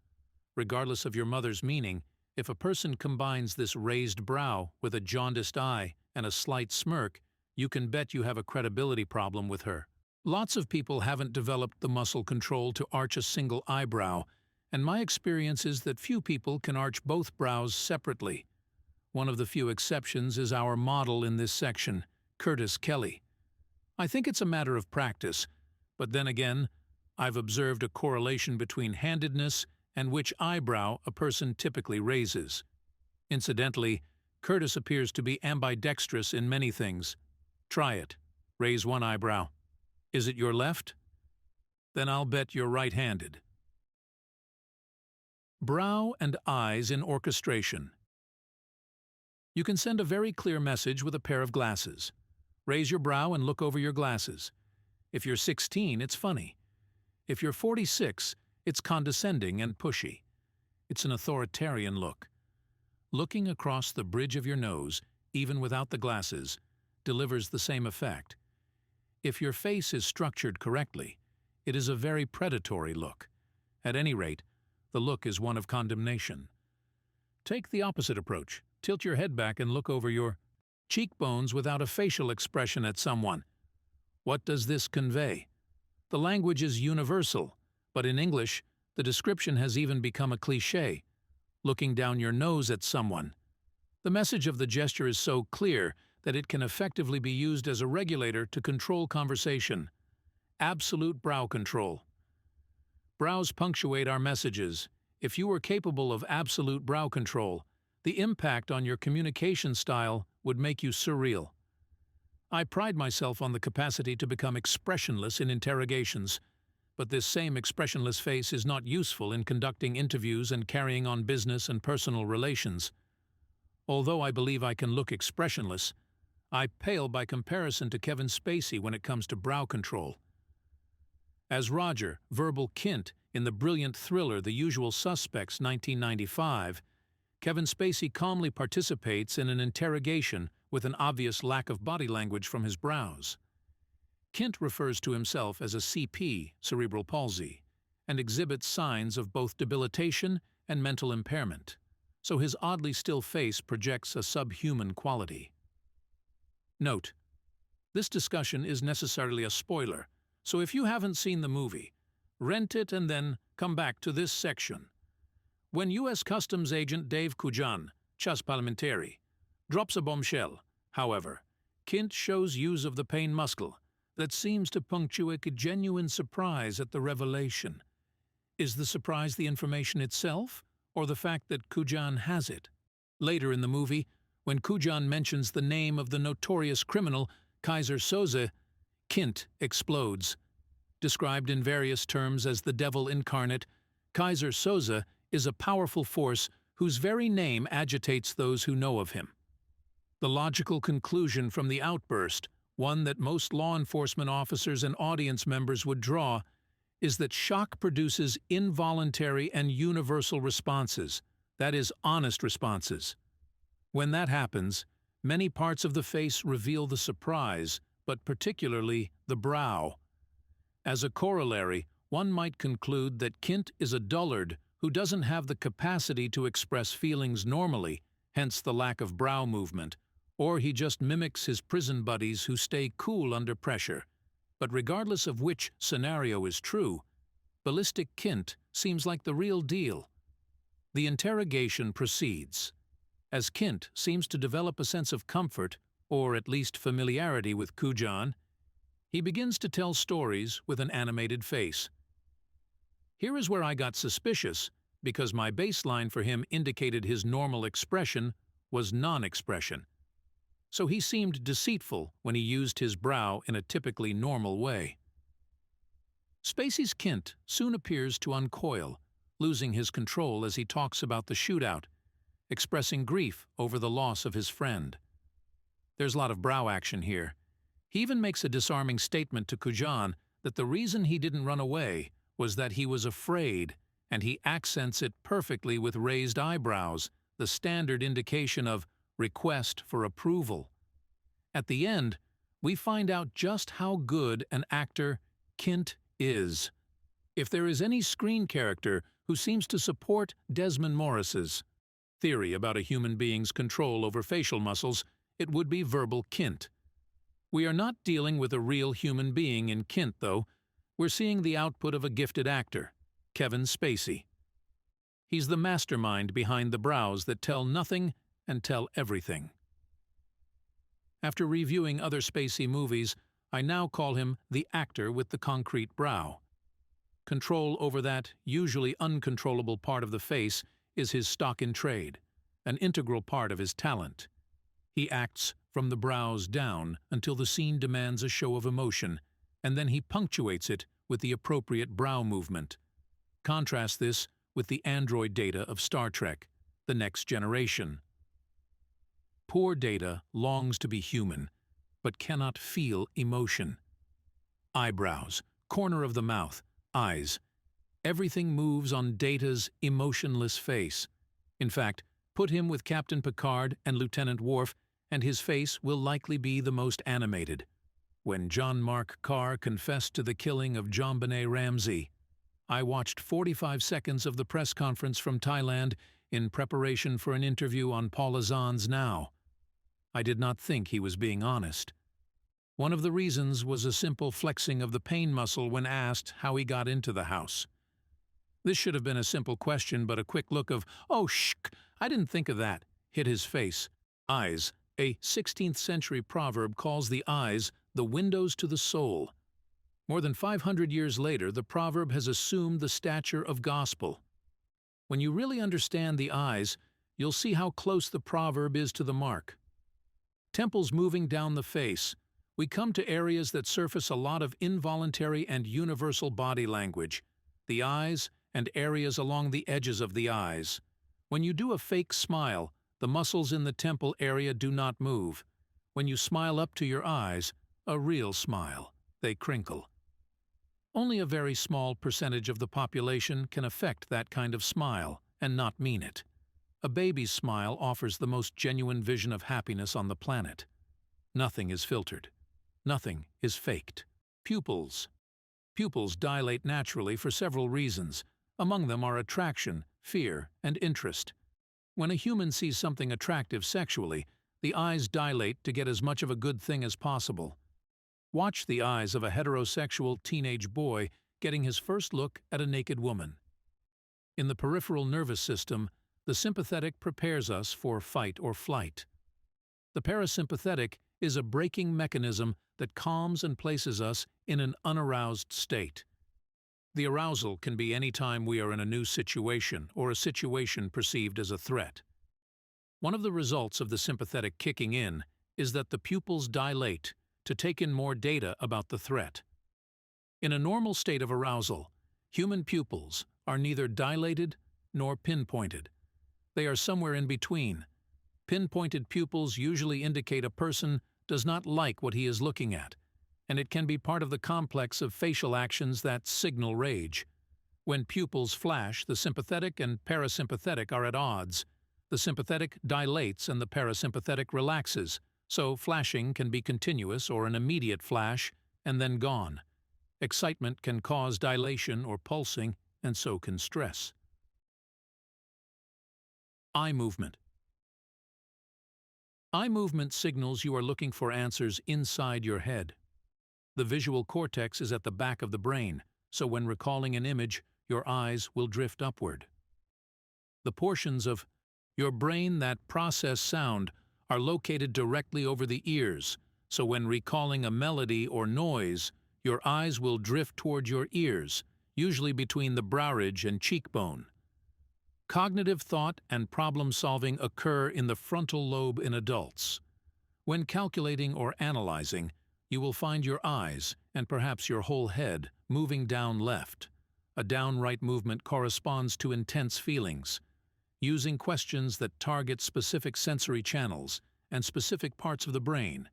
Regardless of your mother's meaning, if a person combines this raised brow with a jaundiced eye and a slight smirk, you can bet you have a credibility problem with her. Lots of people haven't developed the muscle control to arch a single eyebrow, and my experience is that few people can arch both brows separately. One of the few exceptions is our model in this section, Curtis Kelly. I think it's a matter of practice, but then again, I've observed a correlation between handedness and which eyebrow a person typically raises. Incidentally, Curtis appears to be ambidextrous in many things. Try it. Raise one eyebrow. Is it your left? Then I'll bet you're right-handed. Brow and eyes in orchestration. You can send a very clear message with a pair of glasses. Raise your brow and look over your glasses. If you're 16, it's funny. If you're 46, it's condescending and pushy. It's an authoritarian look. Looking across the bridge of your nose, even without the glasses, delivers the same effect. If your face is structured correctly, it is a very predatory look. At any rate, the look is one of condemnation. Take the opposite approach. Tilt your head back and look over your cheekbones without a facial expression at someone. What does this convey? The language is universal, but in English, the description has even become a cliché. Looking down your nose at someone. The message of the gesture is so clear that it can effectively be used as a regulator to control conversation. Absolute brow control. Brows punctuate our messages. If you were capable of absolute brow control, the impact on your communication style would make you surreal. I pride myself on the capacity to become expressionless in interrogations, but this same expressionless face is not useful in conducting interviews and carrying on business and personal relations. Although I believe I can look expressionless, I pale by comparison to Kevin Spacey when it comes to brow control. As Roger, verbal Kint, in the brilliant thriller The Usual Suspects, 1995, Kevin Spacey calmly participates in an interrogation with an obvious lack of body language from his brows. Kint refers to himself as a CP, cerebral palsy, and exhibits signs of both debilitation and mental impairment, so his oddly still face projects a subhuman quality. Note: this discussion is necessarily a spoiler, so if you haven't seen the movie, rent it and then come back to this section. When U.S. Customs Agent Dave Kujan, Chas Parliamentary, drops a bombshell, however, Kint shows use of the pain muscle that seems to punctuate a genuine surprise at the revelation. Is the surprise the information itself, or the fact that Kujan has it? Later in the movie, when Kujan mentions the name of the notorious criminal Kaiser Soze, Kint explodes. Described in various terms as the devil incarnate, Kaiser Soze is a powerful force whose very name agitates those who know of him. The logical conclusion from the outburst, one that most law enforcement officers and audience members would draw, is that shock produces involuntary and universal responses, that is, honest responses. When that happens, many parts of the face reveal the surprise, but particularly the brow. As a corollary, one might conclude that Kint is a dullard who doesn't have the capacity to express feelings normally, hence the lack of brow movement, or he just mimics his prison buddies who stay cool under pressure. But regardless of which scenario is true, Ballistic Kint seems like the real deal. The interrogation proceeds. As Kint seems to develop a sense of comfort, or at least familiarity with Kujan, he begins to tell stories with an animated face. Here is where I got suspicious, because my baseline for him indicated his normal expression was non-expression. So he seemed deceitful when he used his brow in a typically normal way. Spacey's Kint soon appears to uncoil, losing his control as he talks about the shootout, expressing grief over the loss of his friend. There's a lot of brow action here. He even makes a disarming statement to Kujan that the reason he didn't run away was that he was afraid, and he accents it perfectly with raised eyebrows, the standard indication of request for approval. At the end, we find out just how good an actor Kint is. If there is any screen character who seems to support Desmond Morris's theory about a human being's control over facial muscles, it would be verbal Kint. We are not dealing with a real human being in Kint, though. We're seeing the output of a gifted actor, Kevin Spacey. He's the mastermind behind the brows that tell nothing and tell everything. After reviewing other Spacey movies, I now call him the actor with the concrete brow. Control over that usually uncontrollable part of the face is his stock in trade, an integral part of his talent. He acts from the brows down until the scene demands a show of emotion, and then he punctuates it with the appropriate brow movement. Contrast this with the android data of Star Trek, The Next Generation. Poor data longs to be human, but cannot feel emotion. Eyebrows, corner of the mouth, eyes. Everything moves on Data's emotionless face. In fact, put him with Captain Picard and Lieutenant Worf, and his face will likely be the most animated. When John Mark Carr confessed to the killing of JonBenet Ramsey, I watched 45 seconds of the press conference from Thailand in preparation for an interview on Paula Zahn's Now. I did not think he was being honest. One of the reasons was a simple flexing of the pain muscle when asked how he got into the house. This should have been a simple question, but a quick look of, "Oh, I didn't think of that," hit his face. Eyes. A 16th century proverb calls the eyes the windows to the soul. More than 500 years later, the proverb has assumed the stature of gospel. When you really understand the eyes, you'll see how close the proverb is to the mark. Temples moving down the face. We come to areas that surface a lot of involuntary and universal body language. The eyes and areas along the edges of the eyes. When you do a fake smile, the muscles in the temple area do not move. When you smile up to your eyes, a real smile, they crinkle. Only a very small percentage of the population can affect that kind of smile and not mean it. A baby's smile offers the most genuine vision of happiness on the planet. Nothing is filtered. Nothing is faked. Pupils. Pupils dilate naturally for several reasons. Among them are attraction, fear, and interest. When a human sees something attractive sexually, the eyes dilate to get as much of a good thing as possible. Watch the eyes of a heterosexual teenage boy getting his first look at a naked woman. In the peripheral nervous system, the sympathetic prepares us for fight or flight. The parasympathetic is a braking mechanism that calms and places us in an unaroused state. The arousal can be any time we are in a new situation or a situation perceived as a threat. One of the results of the sympathetic kicking in is that the pupils dilate to take in more data about the threat. In a normal state of arousal, human pupils are neither dilated nor pinpointed. They are somewhere in between. Pinpointed pupils usually indicate a person does not like what he is looking at, and it can be part of the complex of facial actions that signal rage. When pupils flash, the sympathetic and parasympathetic are at odds. The sympathetic dilates and the parasympathetic relaxes, so flashing can be continuous or an immediate flash and then gone. Excitement can cause dilation or pulsing, and so can stress. Eye movement. Eye movement signals you are looking for answers inside your head. The visual cortex is at the back of the brain, so when recalling an image, your eyes will drift upward. The portions of your brain that process sound are located directly over the ears, so when recalling a melody or noise, your eyes will drift toward your ears, usually between the brow ridge and cheekbone. Cognitive thought and problem-solving occur in the frontal lobe in adults. When calculating or analyzing, you will find your eyes, and perhaps your whole head, moving down left. A down-right movement corresponds to intense feelings. Using questions that target specific sensory channels and specific parts of the brain,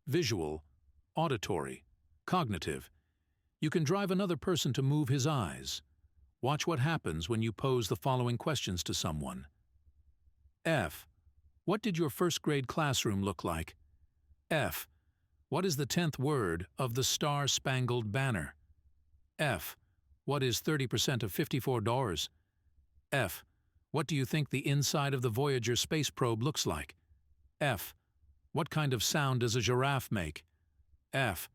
visual, auditory, cognitive, you can drive another person to move his eyes. Watch what happens when you pose the following questions to someone. F. What did your first-grade classroom look like? F. What is the 10th word of the Star-Spangled Banner? F. What is 30% of $54? F. What do you think the inside of the Voyager space probe looks like? F. What kind of sound does a giraffe make? F.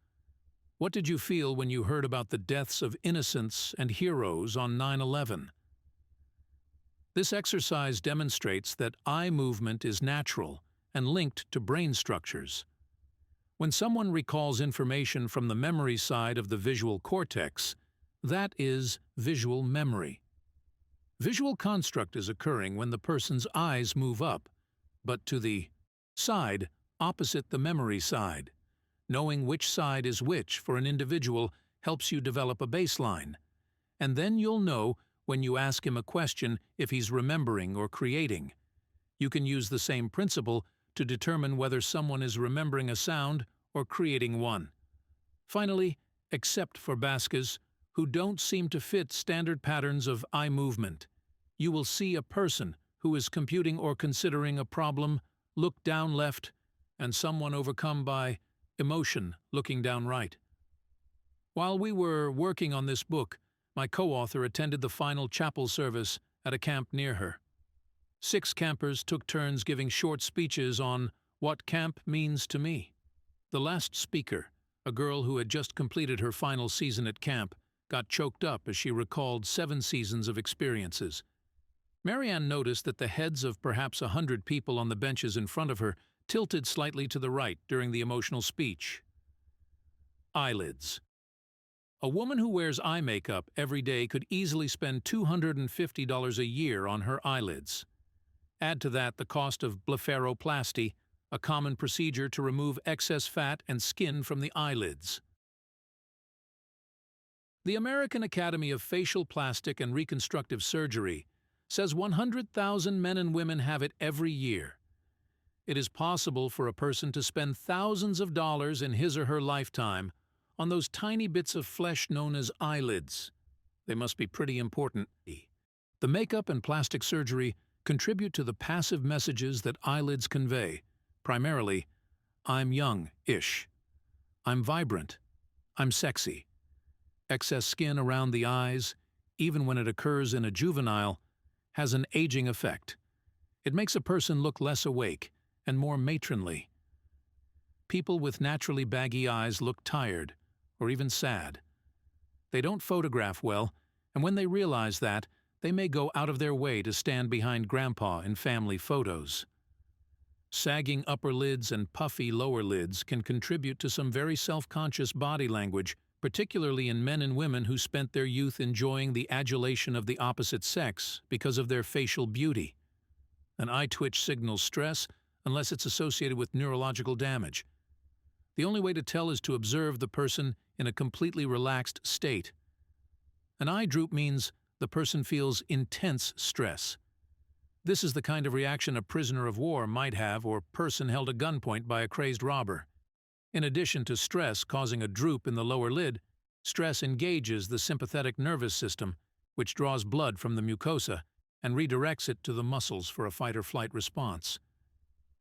What did you feel when you heard about the deaths of innocents and heroes on 9/11? This exercise demonstrates that eye movement is natural and linked to brain structures. When someone recalls information from the memory side of the visual cortex, that is visual memory. Visual construct is occurring when the person's eyes move up, but to the side opposite the memory side. Knowing which side is which for an individual helps you develop a baseline. And then you'll know when you ask him a question if he's remembering or creating. You can use the same principle to determine whether someone is remembering a sound or creating one. Finally, except for Basques, who don't seem to fit standard patterns of eye movement, you will see a person who is computing or considering a problem look down left, and someone overcome by emotion looking down right. While we were working on this book, my co-author attended the final chapel service at a camp near her. 6 campers took turns giving short speeches on what camp means to me. The last speaker, a girl who had just completed her final season at camp, got choked up as she recalled 7 seasons of experiences. Marianne noticed that the heads of perhaps 100 people on the benches in front of her tilted slightly to the right during the emotional speech. Eyelids. A woman who wears eye makeup every day could easily spend $250 a year on her eyelids. Add to that the cost of blepharoplasty, a common procedure to remove excess fat and skin from the eyelids. The American Academy of Facial Plastic and Reconstructive Surgery says 100,000 men and women have it every year. It is possible for a person to spend thousands of dollars in his or her lifetime on those tiny bits of flesh known as eyelids. They must be pretty important. The makeup and plastic surgery contribute to the passive messages that eyelids convey, primarily, I'm young-ish, I'm vibrant, I'm sexy. Excess skin around the eyes, even when it occurs in a juvenile, has an aging effect. It makes a person look less awake and more matronly. People with naturally baggy eyes look tired, or even sad. They don't photograph well, and when they realize that, they may go out of their way to stand behind grandpa in family photos. Sagging upper lids and puffy lower lids can contribute to some very self-conscious body language, particularly in men and women who spent their youth enjoying the adulation of the opposite sex because of their facial beauty. An eye twitch signals stress unless it's associated with neurological damage. The only way to tell is to observe the person in a completely relaxed state. An eye droop means the person feels intense stress. This is the kind of reaction a prisoner of war might have or person held at gunpoint by a crazed robber. In addition to stress causing a droop in the lower lid, stress engages the sympathetic nervous system, which draws blood from the mucosa and redirects it to the muscles for a fight-or-flight response.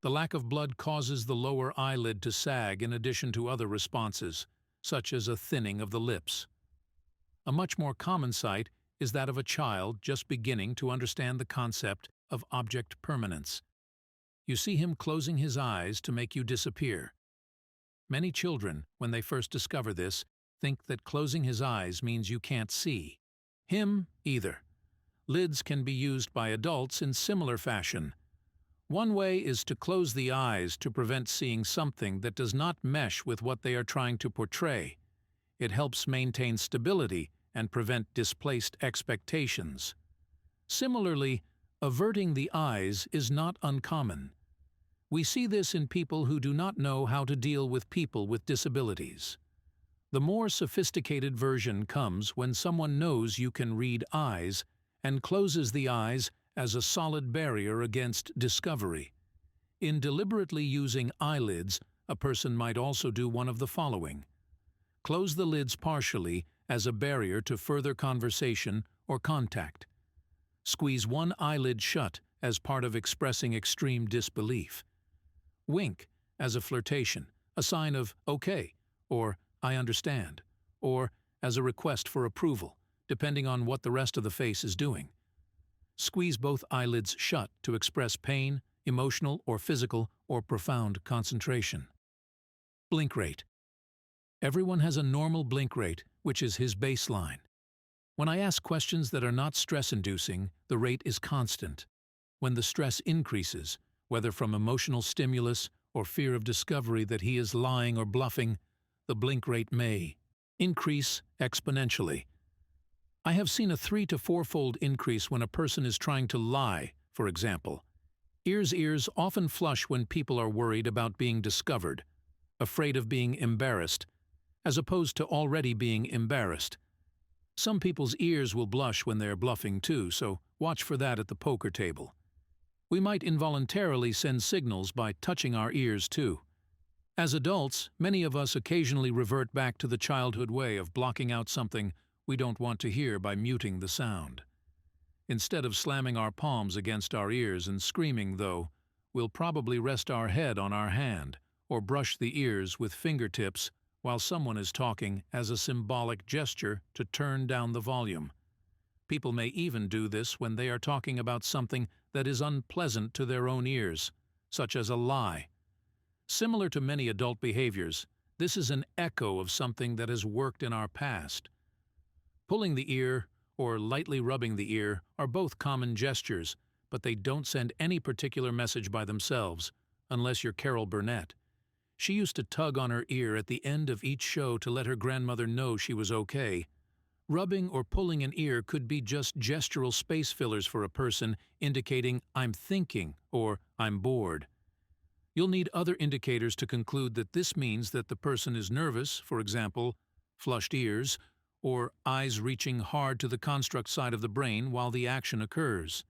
The lack of blood causes the lower eyelid to sag in addition to other responses, such as a thinning of the lips. A much more common sight is that of a child just beginning to understand the concept of object permanence. You see him closing his eyes to make you disappear. Many children, when they first discover this, think that closing his eyes means you can't see. Him either. Lids can be used by adults in similar fashion. One way is to close the eyes to prevent seeing something that does not mesh with what they are trying to portray. It helps maintain stability and prevent displaced expectations. Similarly, averting the eyes is not uncommon. We see this in people who do not know how to deal with people with disabilities. The more sophisticated version comes when someone knows you can read eyes and closes the eyes as a solid barrier against discovery. In deliberately using eyelids, a person might also do one of the following. Close the lids partially as a barrier to further conversation or contact. Squeeze one eyelid shut as part of expressing extreme disbelief. Wink as a flirtation, a sign of okay, or I understand, or as a request for approval, depending on what the rest of the face is doing. Squeeze both eyelids shut to express pain, emotional or physical, or profound concentration. Blink rate. Everyone has a normal blink rate, which is his baseline. When I ask questions that are not stress-inducing, the rate is constant. When the stress increases, whether from emotional stimulus or fear of discovery that he is lying or bluffing, the blink rate may increase exponentially. I have seen a 3- to 4-fold increase when a person is trying to lie, for example. Ears often flush when people are worried about being discovered, afraid of being embarrassed, as opposed to already being embarrassed. Some people's ears will blush when they're bluffing too, so watch for that at the poker table. We might involuntarily send signals by touching our ears too. As adults, many of us occasionally revert back to the childhood way of blocking out something we don't want to hear by muting the sound. Instead of slamming our palms against our ears and screaming, though, we'll probably rest our head on our hand or brush the ears with fingertips while someone is talking as a symbolic gesture to turn down the volume. People may even do this when they are talking about something that is unpleasant to their own ears, such as a lie. Similar to many adult behaviors, this is an echo of something that has worked in our past. Pulling the ear or lightly rubbing the ear are both common gestures, but they don't send any particular message by themselves, unless you're Carol Burnett. She used to tug on her ear at the end of each show to let her grandmother know she was okay. Rubbing or pulling an ear could be just gestural space fillers for a person indicating "I'm thinking" or "I'm bored." You'll need other indicators to conclude that this means that the person is nervous, for example, flushed ears, or eyes reaching hard to the construct side of the brain while the action occurs.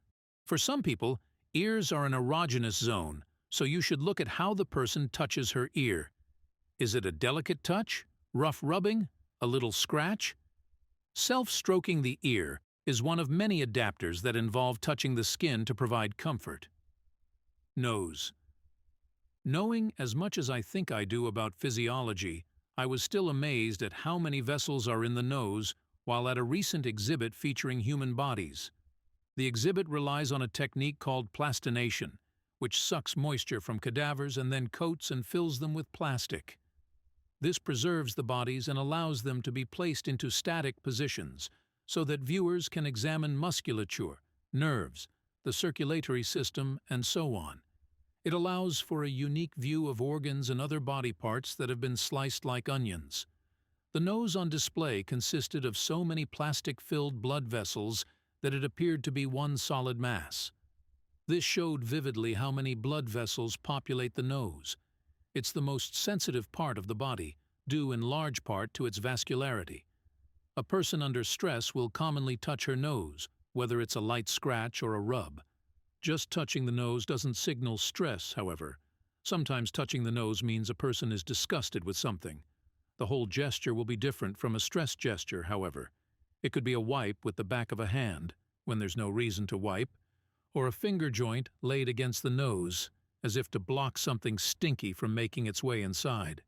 For some people, ears are an erogenous zone, so you should look at how the person touches her ear. Is it a delicate touch, rough rubbing, a little scratch? Self-stroking the ear is one of many adapters that involve touching the skin to provide comfort. Nose. Knowing as much as I think I do about physiology, I was still amazed at how many vessels are in the nose while at a recent exhibit featuring human bodies. The exhibit relies on a technique called plastination, which sucks moisture from cadavers and then coats and fills them with plastic. This preserves the bodies and allows them to be placed into static positions so that viewers can examine musculature, nerves, the circulatory system, and so on. It allows for a unique view of organs and other body parts that have been sliced like onions. The nose on display consisted of so many plastic-filled blood vessels that it appeared to be one solid mass. This showed vividly how many blood vessels populate the nose. It's the most sensitive part of the body, due in large part to its vascularity. A person under stress will commonly touch her nose, whether it's a light scratch or a rub. Just touching the nose doesn't signal stress, however. Sometimes touching the nose means a person is disgusted with something. The whole gesture will be different from a stress gesture, however. It could be a wipe with the back of a hand, when there's no reason to wipe, or a finger joint laid against the nose, as if to block something stinky from making its way inside.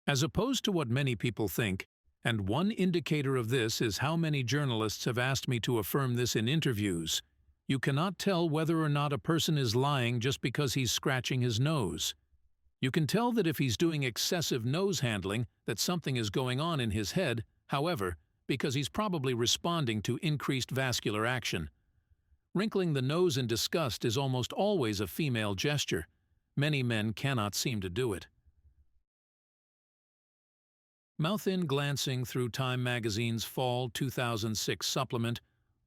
As opposed to what many people think, and one indicator of this is how many journalists have asked me to affirm this in interviews, you cannot tell whether or not a person is lying just because he's scratching his nose. You can tell that if he's doing excessive nose handling, that something is going on in his head, however, because he's probably responding to increased vascular action. Wrinkling the nose in disgust is almost always a female gesture. Many men cannot seem to do it. Mouth-in glancing through Time magazine's Fall 2006 supplement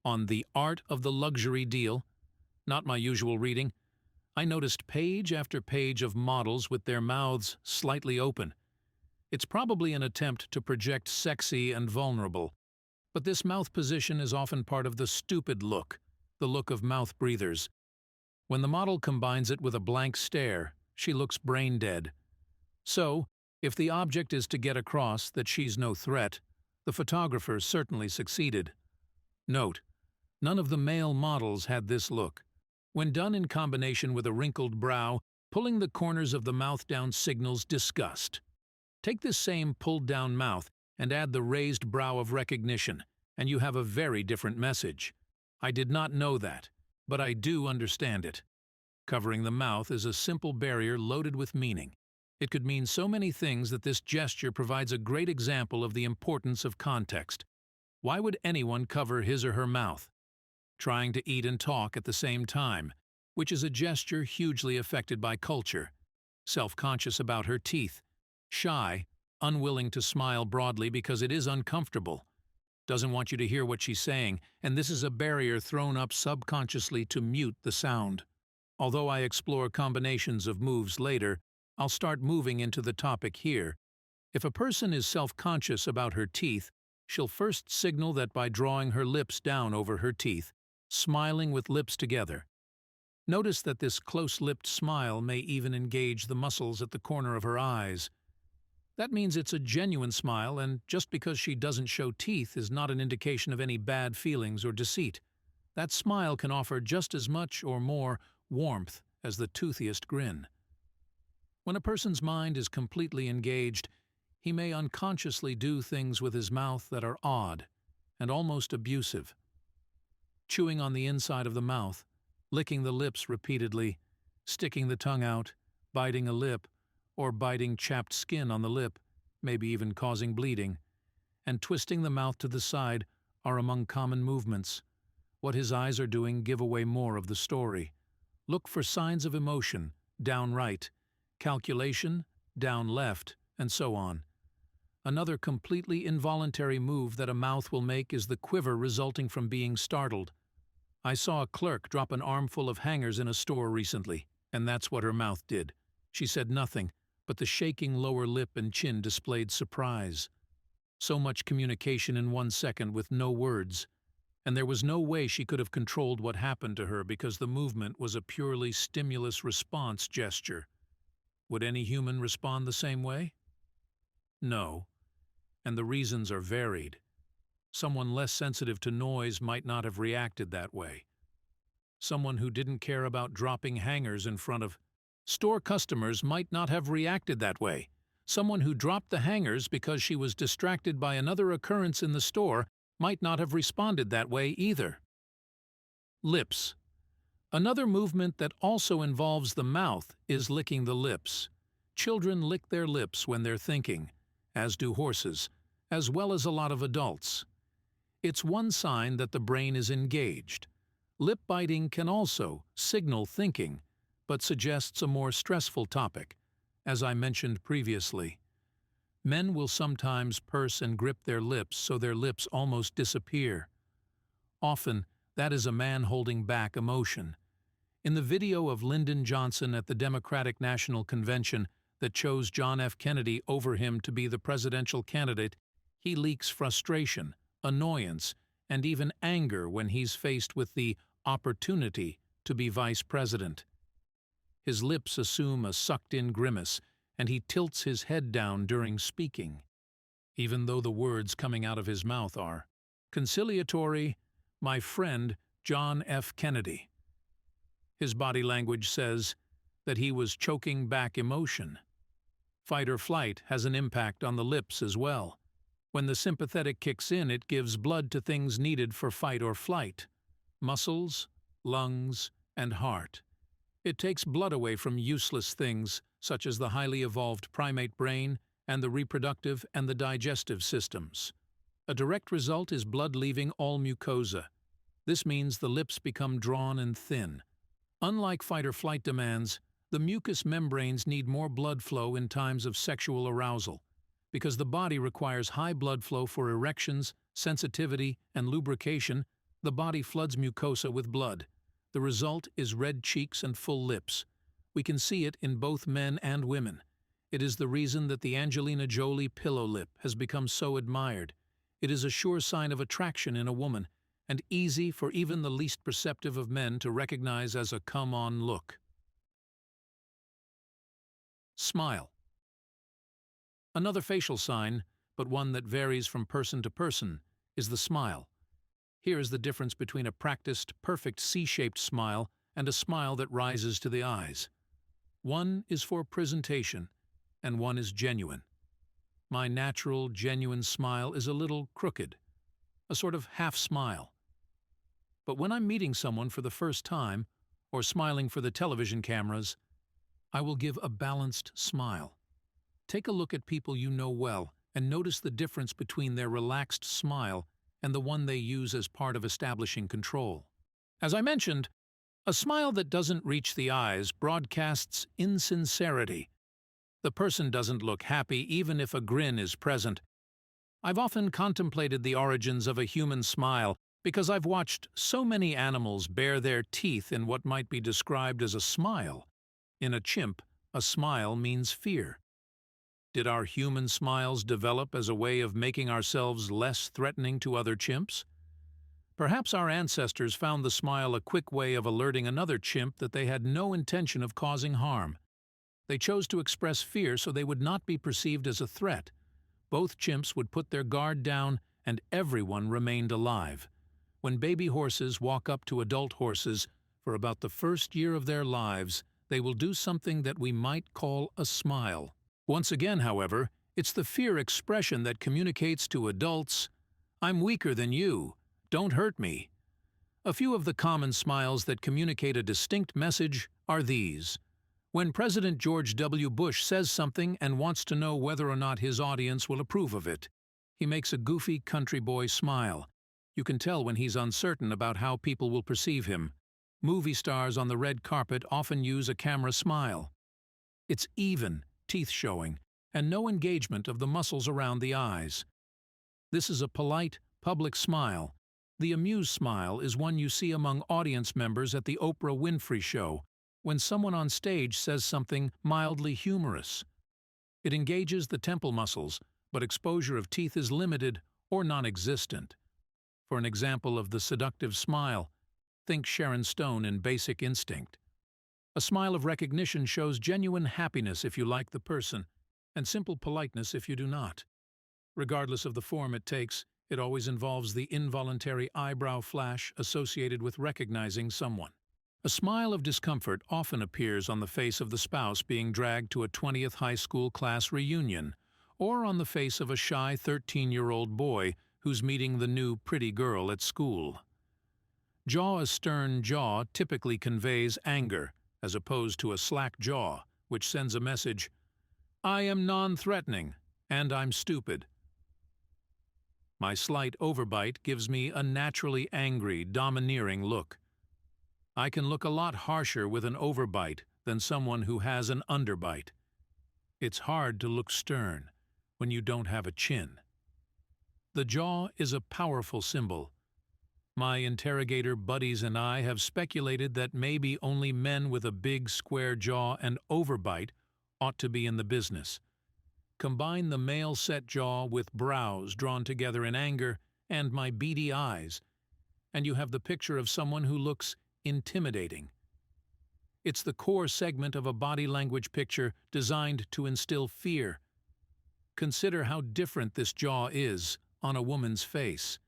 on the art of the luxury deal. Not my usual reading. I noticed page after page of models with their mouths slightly open. It's probably an attempt to project sexy and vulnerable, but this mouth position is often part of the stupid look, the look of mouth breathers. When the model combines it with a blank stare, she looks brain dead. So, if the object is to get across that she's no threat, the photographer certainly succeeded. Note: none of the male models had this look. When done in combination with a wrinkled brow, pulling the corners of the mouth down signals disgust. Take this same pulled-down mouth and add the raised brow of recognition, and you have a very different message. I did not know that, but I do understand it. Covering the mouth is a simple barrier loaded with meaning. It could mean so many things that this gesture provides a great example of the importance of context. Why would anyone cover his or her mouth? Trying to eat and talk at the same time, which is a gesture hugely affected by culture. Self-conscious about her teeth. Shy, unwilling to smile broadly because it is uncomfortable. Doesn't want you to hear what she's saying, and this is a barrier thrown up subconsciously to mute the sound. Although I explore combinations of moves later, I'll start moving into the topic here. If a person is self-conscious about her teeth, she'll first signal that by drawing her lips down over her teeth, smiling with lips together. Notice that this close-lipped smile may even engage the muscles at the corner of her eyes. That means it's a genuine smile, and just because she doesn't show teeth is not an indication of any bad feelings or deceit. That smile can offer just as much or more warmth as the toothiest grin. When a person's mind is completely engaged, he may unconsciously do things with his mouth that are odd and almost abusive. Chewing on the inside of the mouth, licking the lips repeatedly, sticking the tongue out, biting a lip, or biting chapped skin on the lip, maybe even causing bleeding, and twisting the mouth to the side are among common movements. What his eyes are doing give away more of the story. Look for signs of emotion, down right, calculation, down left, and so on. Another completely involuntary move that a mouth will make is the quiver resulting from being startled. I saw a clerk drop an armful of hangers in a store recently, and that's what her mouth did. She said nothing, but the shaking lower lip and chin displayed surprise. So much communication in 1 second with no words, and there was no way she could have controlled what happened to her because the movement was a purely stimulus response gesture. Would any human respond the same way? No, and the reasons are varied. Someone less sensitive to noise might not have reacted that way. Someone who didn't care about dropping hangers in front of store customers might not have reacted that way. Someone who dropped the hangers because she was distracted by another occurrence in the store might not have responded that way either. Lips. Another movement that also involves the mouth is licking the lips. Children lick their lips when they're thinking, as do horses, as well as a lot of adults. It's one sign that the brain is engaged. Lip biting can also signal thinking, but suggests a more stressful topic, as I mentioned previously. Men will sometimes purse and grip their lips so their lips almost disappear. Often, that is a man holding back emotion. In the video of Lyndon Johnson at the Democratic National Convention that chose John F. Kennedy over him to be the presidential candidate, he leaks frustration, annoyance, and even anger when he's faced with the opportunity to be vice president. His lips assume a sucked-in grimace, and he tilts his head down during speaking, even though the words coming out of his mouth are conciliatory, "My friend John F. Kennedy." His body language says that he was choking back emotion. Fight or flight has an impact on the lips as well. When the sympathetic kicks in, it gives blood to things needed for fight or flight: muscles, lungs, and heart. It takes blood away from useless things, such as the highly evolved primate brain and the reproductive and the digestive systems. A direct result is blood leaving all mucosa. This means the lips become drawn and thin. Unlike fight or flight demands, the mucous membranes need more blood flow in times of sexual arousal. Because the body requires high blood flow for erections, sensitivity, and lubrication, the body floods mucosa with blood. The result is red cheeks and full lips. We can see it in both men and women. It is the reason that the Angelina Jolie pillow lip has become so admired. It is a sure sign of attraction in a woman, and easy for even the least perceptive of men to recognize as a come-on look. Smile. Another facial sign, but one that varies from person to person, is the smile. Here is the difference between a practiced, perfect C-shaped smile and a smile that rises to the eyes. One is for presentation, and one is genuine. My natural, genuine smile is a little crooked, a sort of half-smile. But when I'm meeting someone for the first time, or smiling for the television cameras, I will give a balanced smile. Take a look at people you know well and notice the difference between their relaxed smile and the one they use as part of establishing control. As I mentioned, a smile that doesn't reach the eyes broadcasts insincerity. The person doesn't look happy even if a grin is present. I've often contemplated the origins of a human smile because I've watched so many animals bare their teeth in what might be described as a smile. In a chimp, a smile means fear. Did our human smiles develop as a way of making ourselves less threatening to other chimps? Perhaps our ancestors found the smile a quick way of alerting another chimp that they had no intention of causing harm. They chose to express fear so they would not be perceived as a threat. Both chimps would put their guard down, and everyone remained alive. When baby horses walk up to adult horses, for about the first year of their lives, they will do something that we might call a smile. Once again, however, it's the fear expression that communicates to adults, "I'm weaker than you. Don't hurt me." A few of the common smiles that communicate a distinct message are these. When President George W. Bush says something and wants to know whether or not his audience will approve of it, he makes a goofy country boy smile. You can tell when he's uncertain about how people will perceive him. Movie stars on the red carpet often use a camera smile. It's even, teeth showing, and no engagement of the muscles around the eyes. This is a polite, public smile. The amused smile is one you see among audience members at the Oprah Winfrey Show, when someone on stage says something mildly humorous. It engages the temple muscles, but exposure of teeth is limited or non-existent. For an example of the seductive smile, think Sharon Stone in Basic Instinct. A smile of recognition shows genuine happiness if you like the person, and simple politeness if you do not. Regardless of the form it takes, it always involves the involuntary eyebrow flash associated with recognizing someone. A smile of discomfort often appears on the face of the spouse being dragged to a 20th high school class reunion, or on the face of a shy 13-year-old boy who's meeting the new pretty girl at school. A stern jaw typically conveys anger, as opposed to a slack jaw, which sends a message, "I am non-threatening, and I'm stupid." My slight overbite gives me a naturally angry, domineering look. I can look a lot harsher with an overbite than someone who has an underbite. It's hard to look stern when you don't have a chin. The jaw is a powerful symbol. My interrogator buddies and I have speculated that maybe only men with a big square jaw and overbite ought to be in the business. Combine the male set jaw with brows drawn together in anger and my beady eyes, and you have the picture of someone who looks intimidating. It's the core segment of a body language picture designed to instill fear. Consider how different this jaw is on a woman's face.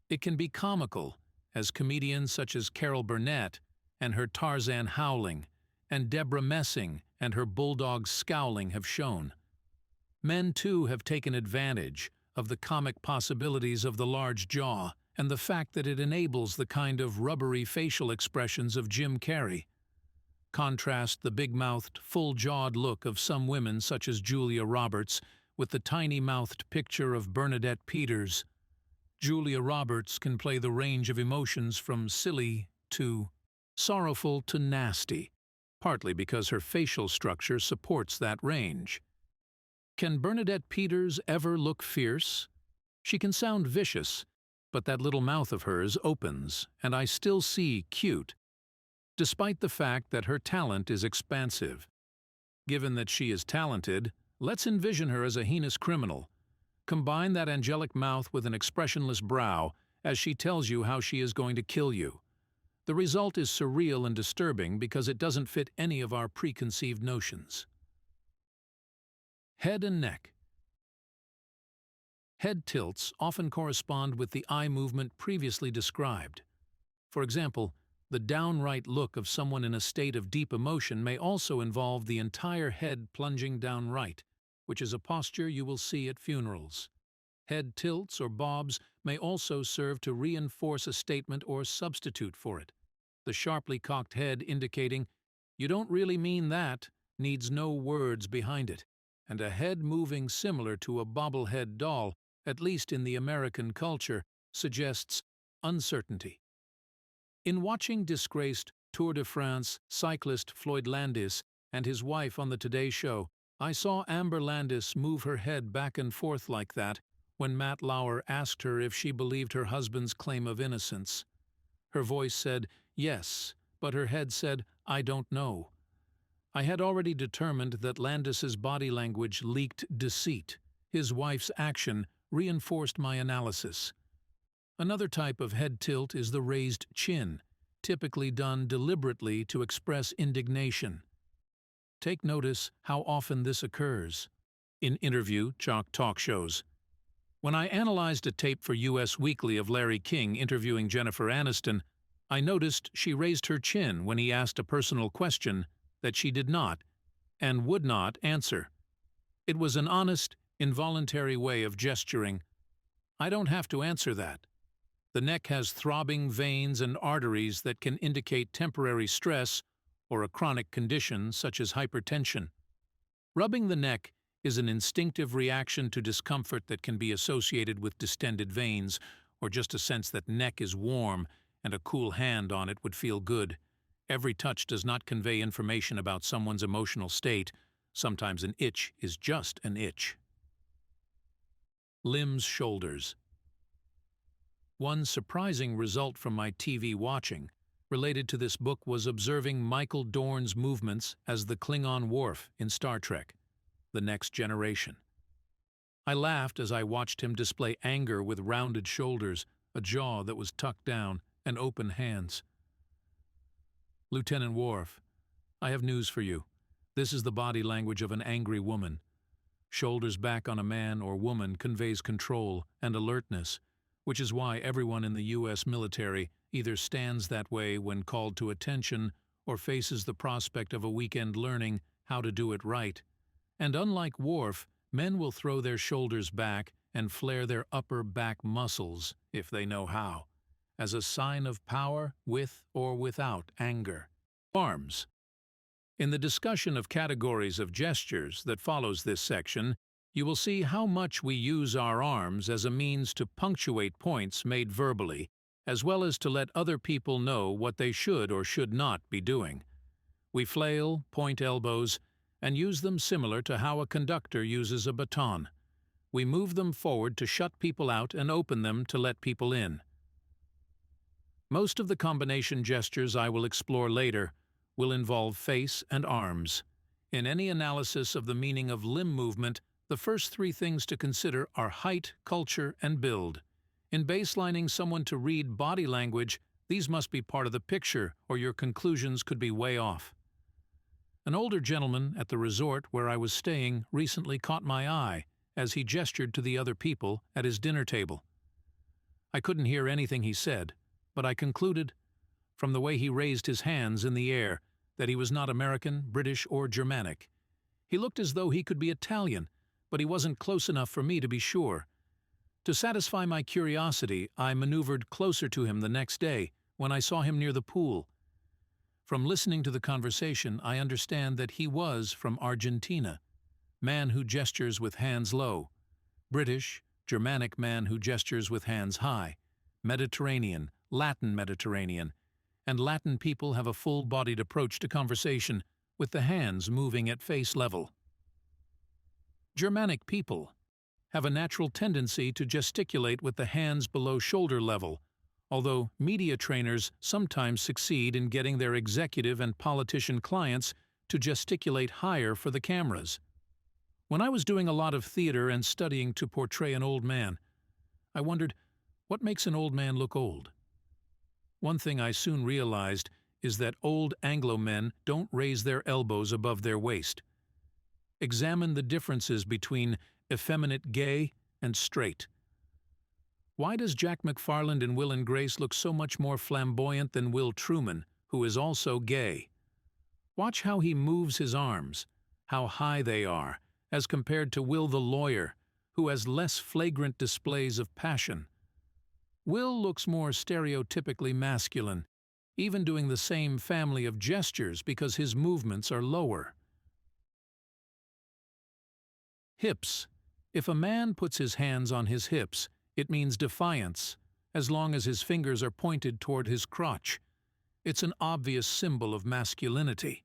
It can be comical, as comedians such as Carol Burnett and her Tarzan howling, and Deborah Messing and her bulldog scowling have shown. Men, too, have taken advantage of the comic possibilities of the large jaw and the fact that it enables the kind of rubbery facial expressions of Jim Carrey. Contrast the big-mouthed, full-jawed look of some women such as Julia Roberts with the tiny-mouthed picture of Bernadette Peters. Julia Roberts can play the range of emotions from silly to sorrowful to nasty, partly because her facial structure supports that range. Can Bernadette Peters ever look fierce? She can sound vicious, but that little mouth of hers opens, and I still see cute, despite the fact that her talent is expansive. Given that she is talented, let's envision her as a heinous criminal. Combine that angelic mouth with an expressionless brow as she tells you how she is going to kill you. The result is surreal and disturbing because it doesn't fit any of our preconceived notions. Head and neck. Head tilts often correspond with the eye movement previously described. For example, the downright look of someone in a state of deep emotion may also involve the entire head plunging downright, which is a posture you will see at funerals. Head tilts or bobs may also serve to reinforce a statement or substitute for it. The sharply cocked head indicating, "You don't really mean that," needs no words behind it. And a head moving similar to a bobblehead doll, at least in the American culture, suggests uncertainty. In watching disgraced Tour de France cyclist Floyd Landis and his wife on the Today Show, I saw Amber Landis move her head back and forth like that when Matt Lauer asked her if she believed her husband's claim of innocence. Her voice said, "Yes," but her head said, "I don't know." I had already determined that Landis's body language leaked deceit. His wife's action reinforced my analysis. Another type of head tilt is the raised chin, typically done deliberately to express indignation. Take notice how often this occurs. In interview, talk shows. When I analyzed a tape for US Weekly of Larry King interviewing Jennifer Aniston, I noticed she raised her chin when he asked a personal question that she did not and would not answer. It was an honest, involuntary way of gesturing. I don't have to answer that. The neck has throbbing veins and arteries that can indicate temporary stress or a chronic condition such as hypertension. Rubbing the neck is an instinctive reaction to discomfort that can be associated with distended veins or just a sense that neck is warm and a cool hand on it would feel good. Every touch does not convey information about someone's emotional state. Sometimes an itch is just an itch. Limbs, shoulders. One surprising result from my TV watching related to this book was observing Michael Dorn's movements as the Klingon Worf in Star Trek: The Next Generation. I laughed as I watched him display anger with rounded shoulders, a jaw that was tucked down, and open hands. Lieutenant Worf, I have news for you. This is the body language of an angry woman. Shoulders back on a man or woman conveys control and alertness, which is why everyone in the U.S. military either stands that way when called to attention or faces the prospect of a weekend learning how to do it right. And unlike Worf, men will throw their shoulders back and flare their upper back muscles, if they know how, as a sign of power with or without anger. Arms. In the discussion of categories of gestures that follows this section, you will see how much we use our arms as a means to punctuate points made verbally, as well as to let other people know what they should or should not be doing. We flail, point elbows, and use them similar to how a conductor uses a baton. We move them forward to shut people out and open them to let people in. Most of the combination gestures I will explore later will involve face and arms. In any analysis of the meaning of limb movement, the first three things to consider are height, culture, and build. In baselining someone to read body language, these must be part of the picture, or your conclusions could be way off. An older gentleman at the resort where I was staying recently caught my eye as he gestured to the other people at his dinner table. I couldn't hear anything he said, but I concluded, from the way he raised his hands in the air, that he was not American, British, or Germanic. He looked as though he could be Italian, but he wasn't close enough for me to be sure. To satisfy my curiosity, I maneuvered closer to him the next day when I saw him near the pool. From listening to the conversation, I understand that he was from Argentina, man who gestures with hands low; British, Germanic man who gestures with hands high; Mediterranean, Latin Mediterranean, and Latin people have a full-bodied approach to conversation, with the hands moving at face level. Germanic people have a natural tendency to gesticulate with the hands below shoulder level, although media trainers sometimes succeed in getting their executive and politician clients to gesticulate higher for the cameras. When I was doing a lot of theater and studying to portray an old man, I wondered, what makes an old man look old? One thing I soon realized is that old Anglo men don't raise their elbows above their waist. Examine the differences between effeminate gay and straight. Why does Jack McFarland in Will and Grace look so much more flamboyant than Will Truman, who is also gay? Watch how he moves his arms, how high they are, as compared to Will the lawyer, who has less flagrant displays of passion. Will looks more stereotypically masculine, even doing the same family of gestures because his movements are lower. Hips. If a man puts his hands on his hips, it means defiance, as long as his fingers are pointed toward his crotch. It's an obvious symbol of masculinity.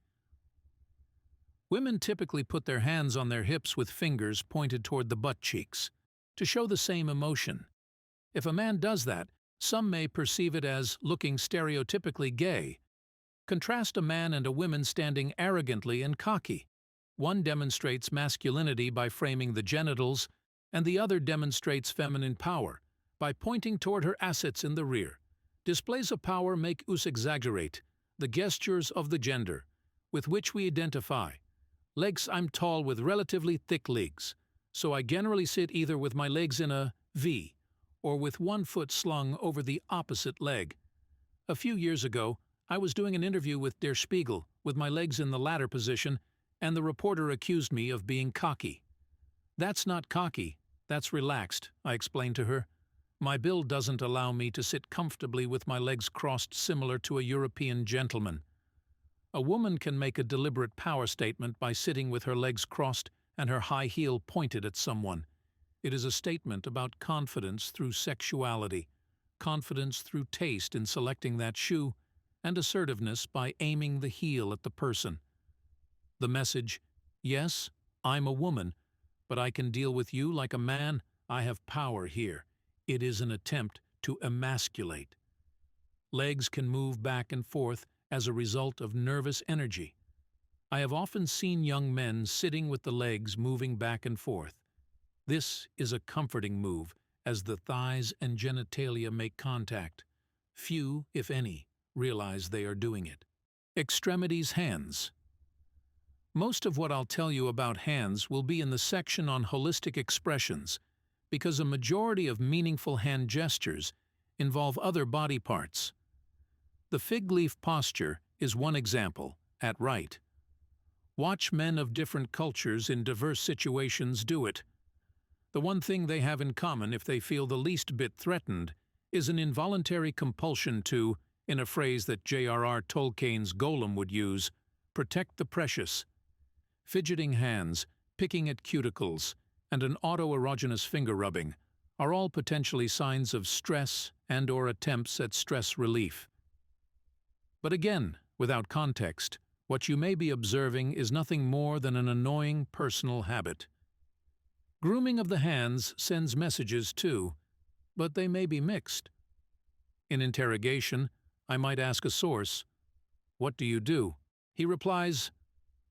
Women typically put their hands on their hips with fingers pointed toward the butt cheeks, to show the same emotion. If a man does that, some may perceive it as looking stereotypically gay, Contrast a man and a woman standing arrogantly and cocky. One demonstrates masculinity by framing the genitals, and the other demonstrates feminine power by pointing toward her assets in the rear. Displays of power make us exaggerate the gestures of the gender with which we identify. Legs: I'm tall with relatively thick legs, so I generally sit either with my legs in a V or with one foot slung over the opposite leg. A few years ago, I was doing an interview with Der Spiegel with my legs in the latter position, and the reporter accused me of being cocky. That's not cocky, that's relaxed, I explained to her. My build doesn't allow me to sit comfortably with my legs crossed similar to a European gentleman. A woman can make a deliberate power statement by sitting with her legs crossed and her high heel pointed at someone. It is a statement about confidence through sexuality, confidence through taste in selecting that shoe, and assertiveness by aiming the heel at the person. The message: yes, I'm a woman, but I can deal with you like a man. I have power here. It is an attempt to emasculate. Legs can move back and forth as a result of nervous energy. I have often seen young men sitting with the legs moving back and forth. This is a comforting move as the thighs and genitalia make contact. Few, if any, realize they are doing it. Extremities: hands. Most of what I'll tell you about hands will be in the section on holistic expressions, because a majority of meaningful hand gestures involve other body parts. The fig leaf posture is one example, at right. Watch men of different cultures in diverse situations do it. The one thing they have in common, if they feel the least bit threatened, is an involuntary compulsion to, in a phrase that J.R.R. Tolkien's Golem would use, protect the precious. Fidgeting hands, picking at cuticles, and an autoerogenous finger rubbing are all potentially signs of stress and/or attempts at stress relief. But again, without context, what you may be observing is nothing more than an annoying personal habit. Grooming of the hands sends messages too, but they may be mixed. In interrogation, I might ask a source, "What do you do?" He replies,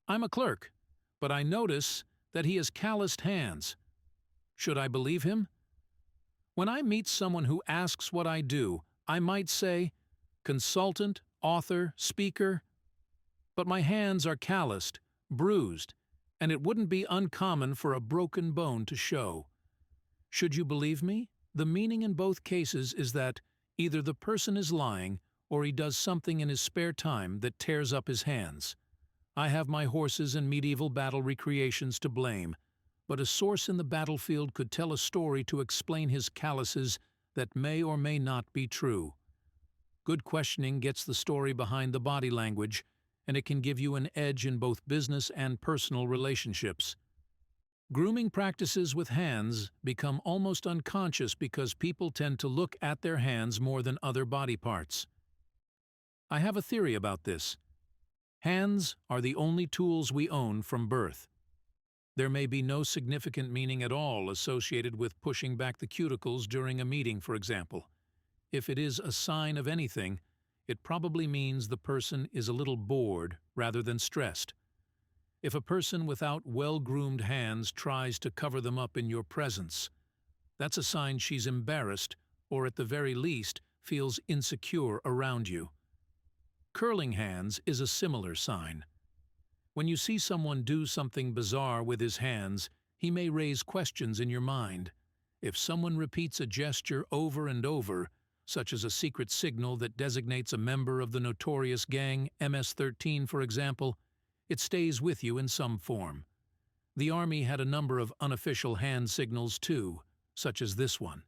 "I'm a clerk, but I notice that he has calloused hands." Should I believe him? When I meet someone who asks what I do, I might say, consultant, author, speaker, but my hands are calloused, bruised, and it wouldn't be uncommon for a broken bone to show. Should you believe me? The meaning in both cases is that either the person is lying or he does something in his spare time that tears up his hands. I have my horses and medieval battle recreations to blame, but a source in the battlefield could tell a story to explain his calluses that may or may not be true. Good questioning gets the story behind the body language, and it can give you an edge in both business and personal relationships. Grooming practices with hands become almost unconscious because people tend to look at their hands more than other body parts. I have a theory about this. Hands are the only tools we own from birth. There may be no significant meaning at all associated with pushing back the cuticles during a meeting, for example. If it is a sign of anything, it probably means the person is a little bored rather than stressed. If a person without well-groomed hands tries to cover them up in your presence, that's a sign she's embarrassed or at the very least feels insecure around you. Curling hands is a similar sign. When you see someone do something bizarre with his hands, he may raise questions in your mind. If someone repeats a gesture over and over, such as a secret signal that designates a member of the notorious gang MS-13, for example, it stays with you in some form. The Army had a number of unofficial hand signals too, such as this one.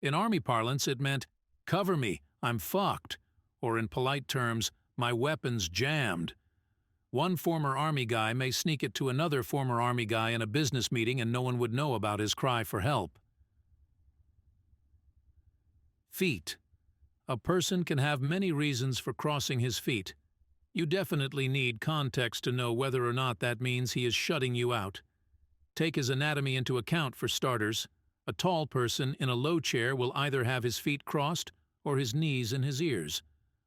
In Army parlance, it meant, "Cover me, I'm fucked," or in polite terms, "My weapon's jammed." One former Army guy may sneak it to another former Army guy in a business meeting and no one would know about his cry for help. Feet. A person can have many reasons for crossing his feet. You definitely need context to know whether or not that means he is shutting you out. Take his anatomy into account for starters. A tall person in a low chair will either have his feet crossed or his knees in his ears.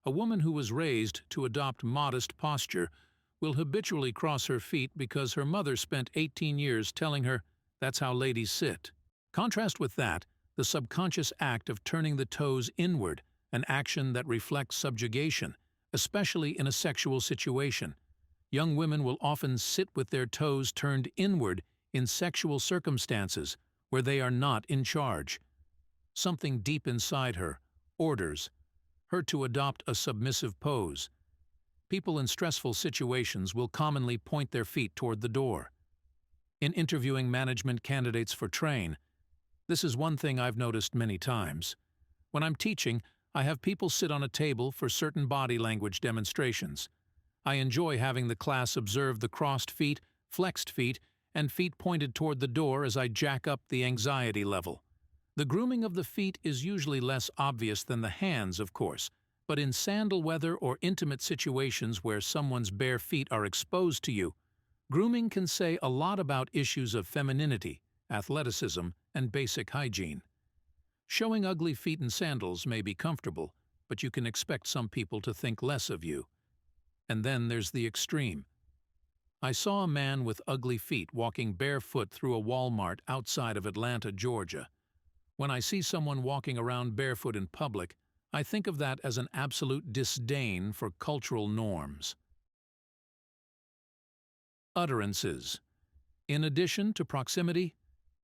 A woman who was raised to adopt modest posture will habitually cross her feet because her mother spent 18 years telling her that's how ladies sit. Contrast with that the subconscious act of turning the toes inward, an action that reflects subjugation, especially in a sexual situation. Young women will often sit with their toes turned inward in sexual circumstances where they are not in charge. Something deep inside her orders her to adopt a submissive pose. People in stressful situations will commonly point their feet toward the door. In interviewing management candidates for Train, this is one thing I've noticed many times. When I'm teaching, I have people sit on a table for certain body language demonstrations. I enjoy having the class observe the crossed feet, flexed feet, and feet pointed toward the door as I jack up the anxiety level. The grooming of the feet is usually less obvious than the hands, of course, but in sandal weather or intimate situations where someone's bare feet are exposed to you, grooming can say a lot about issues of femininity, athleticism, and basic hygiene. Showing ugly feet in sandals may be comfortable, but you can expect some people to think less of you. And then there's the extreme. I saw a man with ugly feet walking barefoot through a Walmart outside of Atlanta, Georgia. When I see someone walking around barefoot in public, I think of that as an absolute disdain for cultural norms. Utterances. In addition to proximity,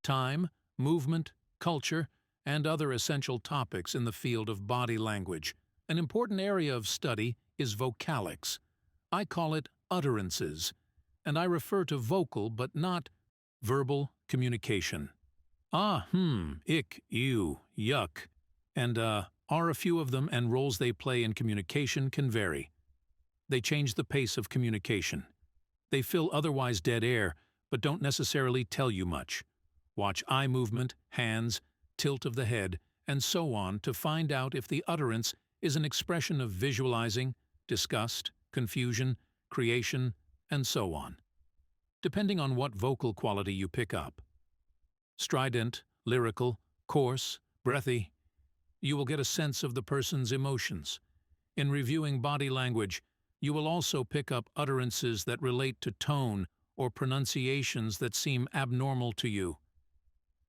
time, movement, culture, and other essential topics in the field of body language, an important area of study is vocalics. I call it utterances, and I refer to vocal but not verbal communication. Ich, you, yuck, and are a few of them, and roles they play in communication can vary. They change the pace of communication. They fill otherwise dead air, but don't necessarily tell you much. Watch eye movement, hands, tilt of the head, and so on to find out if the utterance is an expression of visualizing, disgust, confusion, creation, and so on, depending on what vocal quality you pick up. Strident, lyrical, coarse, breathy, you will get a sense of the person's emotions. In reviewing body language, you will also pick up utterances that relate to tone or pronunciations that seem abnormal to you.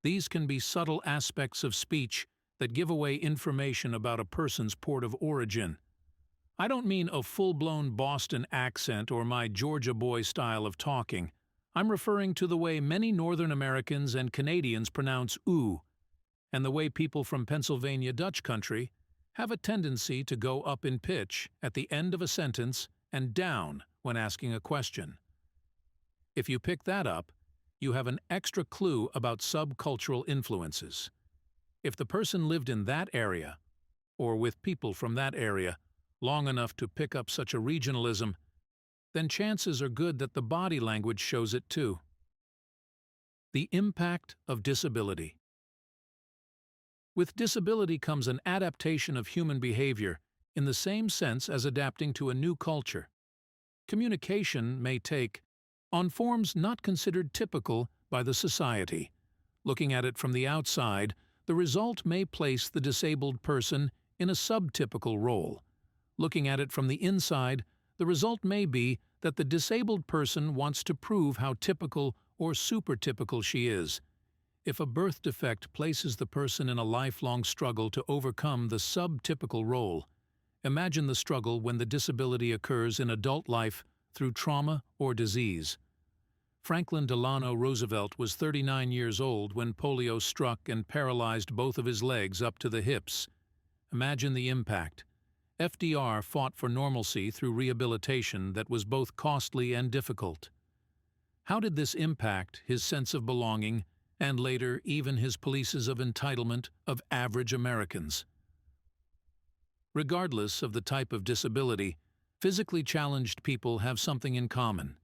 These can be subtle aspects of speech that give away information about a person's port of origin. I don't mean a full-blown Boston accent or my Georgia boy style of talking. I'm referring to the way many Northern Americans and Canadians pronounce ooh, and the way people from Pennsylvania Dutch country have a tendency to go up in pitch at the end of a sentence and down when asking a question. If you pick that up, you have an extra clue about subcultural influences. If the person lived in that area, or with people from that area, long enough to pick up such a regionalism, then chances are good that the body language shows it too. The impact of disability. With disability comes an adaptation of human behavior in the same sense as adapting to a new culture. Communication may take on forms not considered typical by the society. Looking at it from the outside, the result may place the disabled person in a subtypical role. Looking at it from the inside, the result may be that the disabled person wants to prove how typical or supertypical she is. If a birth defect places the person in a lifelong struggle to overcome the subtypical role, imagine the struggle when the disability occurs in adult life through trauma or disease. Franklin Delano Roosevelt was 39 years old when polio struck and paralyzed both of his legs up to the hips. Imagine the impact. FDR fought for normalcy through rehabilitation that was both costly and difficult. How did this impact his sense of belonging and later even his policies of entitlement of average Americans? Regardless of the type of disability, physically challenged people have something in common: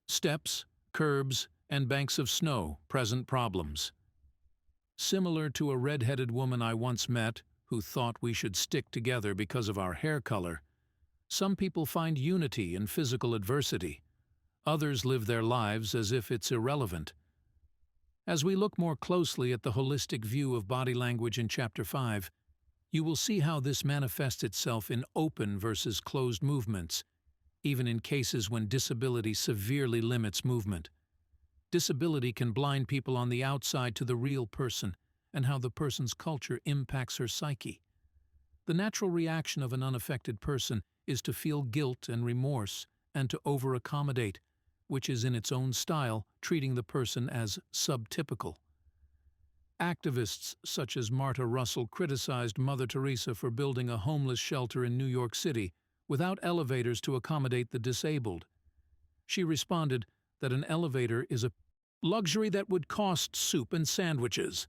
steps, curbs, and banks of snow present problems. Similar to a red-headed woman I once met who thought we should stick together because of our hair color, some people find unity in physical adversity. Others live their lives as if it's irrelevant. As we look more closely at the holistic view of body language in Chapter 5, You will see how this manifests itself in open versus closed movements, even in cases when disability severely limits movement. Disability can blind people on the outside to the real person and how the person's culture impacts her psyche. The natural reaction of an unaffected person is to feel guilt and remorse and to over-accommodate, which is in its own style treating the person as subtypical. Activists such as Marta Russell criticized Mother Teresa for building a homeless shelter in New York City without elevators to accommodate the disabled. She responded that an elevator is a luxury that would cost soup and sandwiches.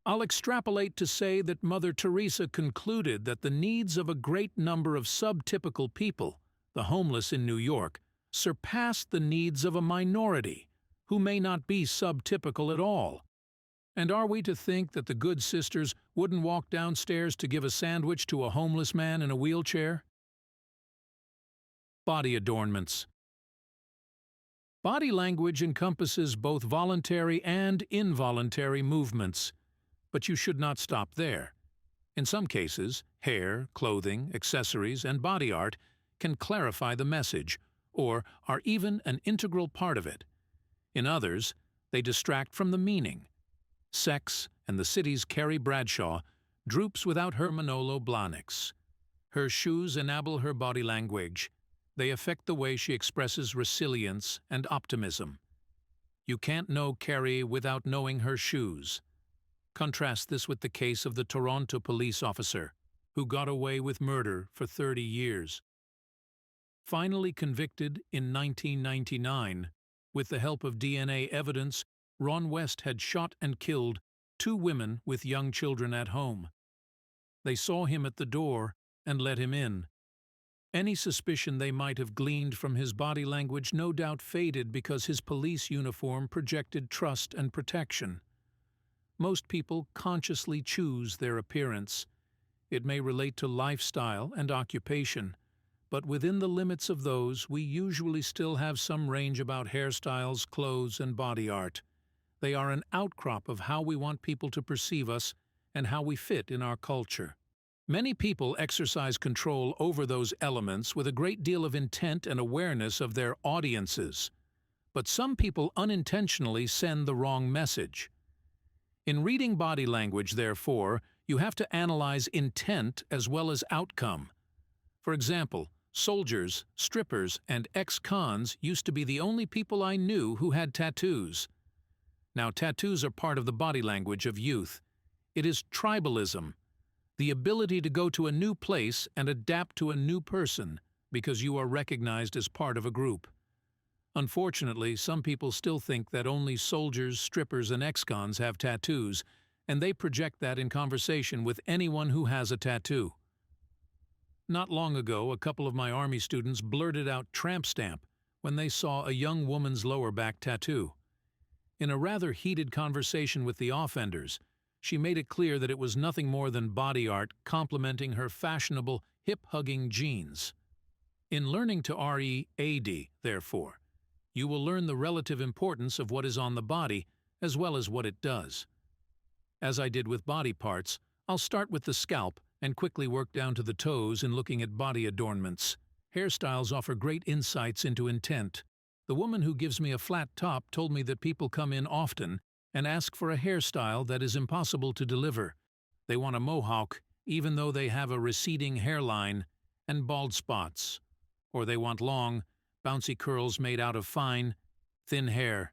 I'll extrapolate to say that Mother Teresa concluded that the needs of a great number of subtypical people, the homeless in New York, surpassed the needs of a minority, who may not be subtypical at all. And are we to think that the good sisters wouldn't walk downstairs to give a sandwich to a homeless man in a wheelchair? Body adornments. Body language encompasses both voluntary and involuntary movements, but you should not stop there. In some cases, hair, clothing, accessories, and body art can clarify the message, or are even an integral part of it. In others, they distract from the meaning. Sex and the city's Carrie Bradshaw droops without her Manolo Blahniks. Her shoes enable her body language. They affect the way she expresses resilience and optimism. You can't know Carrie without knowing her shoes. Contrast this with the case of the Toronto police officer, who got away with murder for 30 years. Finally convicted in 1999, with the help of DNA evidence, Ron West had shot and killed 2 women with young children at home. They saw him at the door and let him in. Any suspicion they might have gleaned from his body language no doubt faded because his police uniform projected trust and protection. Most people consciously choose their appearance. It may relate to lifestyle and occupation, but within the limits of those, we usually still have some range about hairstyles, clothes, and body art. They are an outcrop of how we want people to perceive us and how we fit in our culture. Many people exercise control over those elements with a great deal of intent and awareness of their audiences, but some people unintentionally send the wrong message. In reading body language, therefore, you have to analyze intent as well as outcome. For example, soldiers, strippers, and ex-cons used to be the only people I knew who had tattoos. Now, tattoos are part of the body language of youth. It is tribalism, the ability to go to a new place and adapt to a new person because you are recognized as part of a group. Unfortunately, some people still think that only soldiers, strippers, and ex-cons have tattoos, and they project that in conversation with anyone who has a tattoo. Not long ago, a couple of my Army students blurted out "tramp stamp" when they saw a young woman's lower back tattoo. In a rather heated conversation with the offenders, she made it clear that it was nothing more than body art complementing her fashionable, hip-hugging jeans. In learning to R.E.A.D, therefore, you will learn the relative importance of what is on the body as well as what it does. As I did with body parts, I'll start with the scalp and quickly work down to the toes in looking at body adornments. Hairstyles offer great insights into intent. The woman who gives me a flat top told me that people come in often and ask for a hairstyle that is impossible to deliver. They want a mohawk, even though they have a receding hairline and bald spots. Or they want long, bouncy curls made out of fine, thin hair.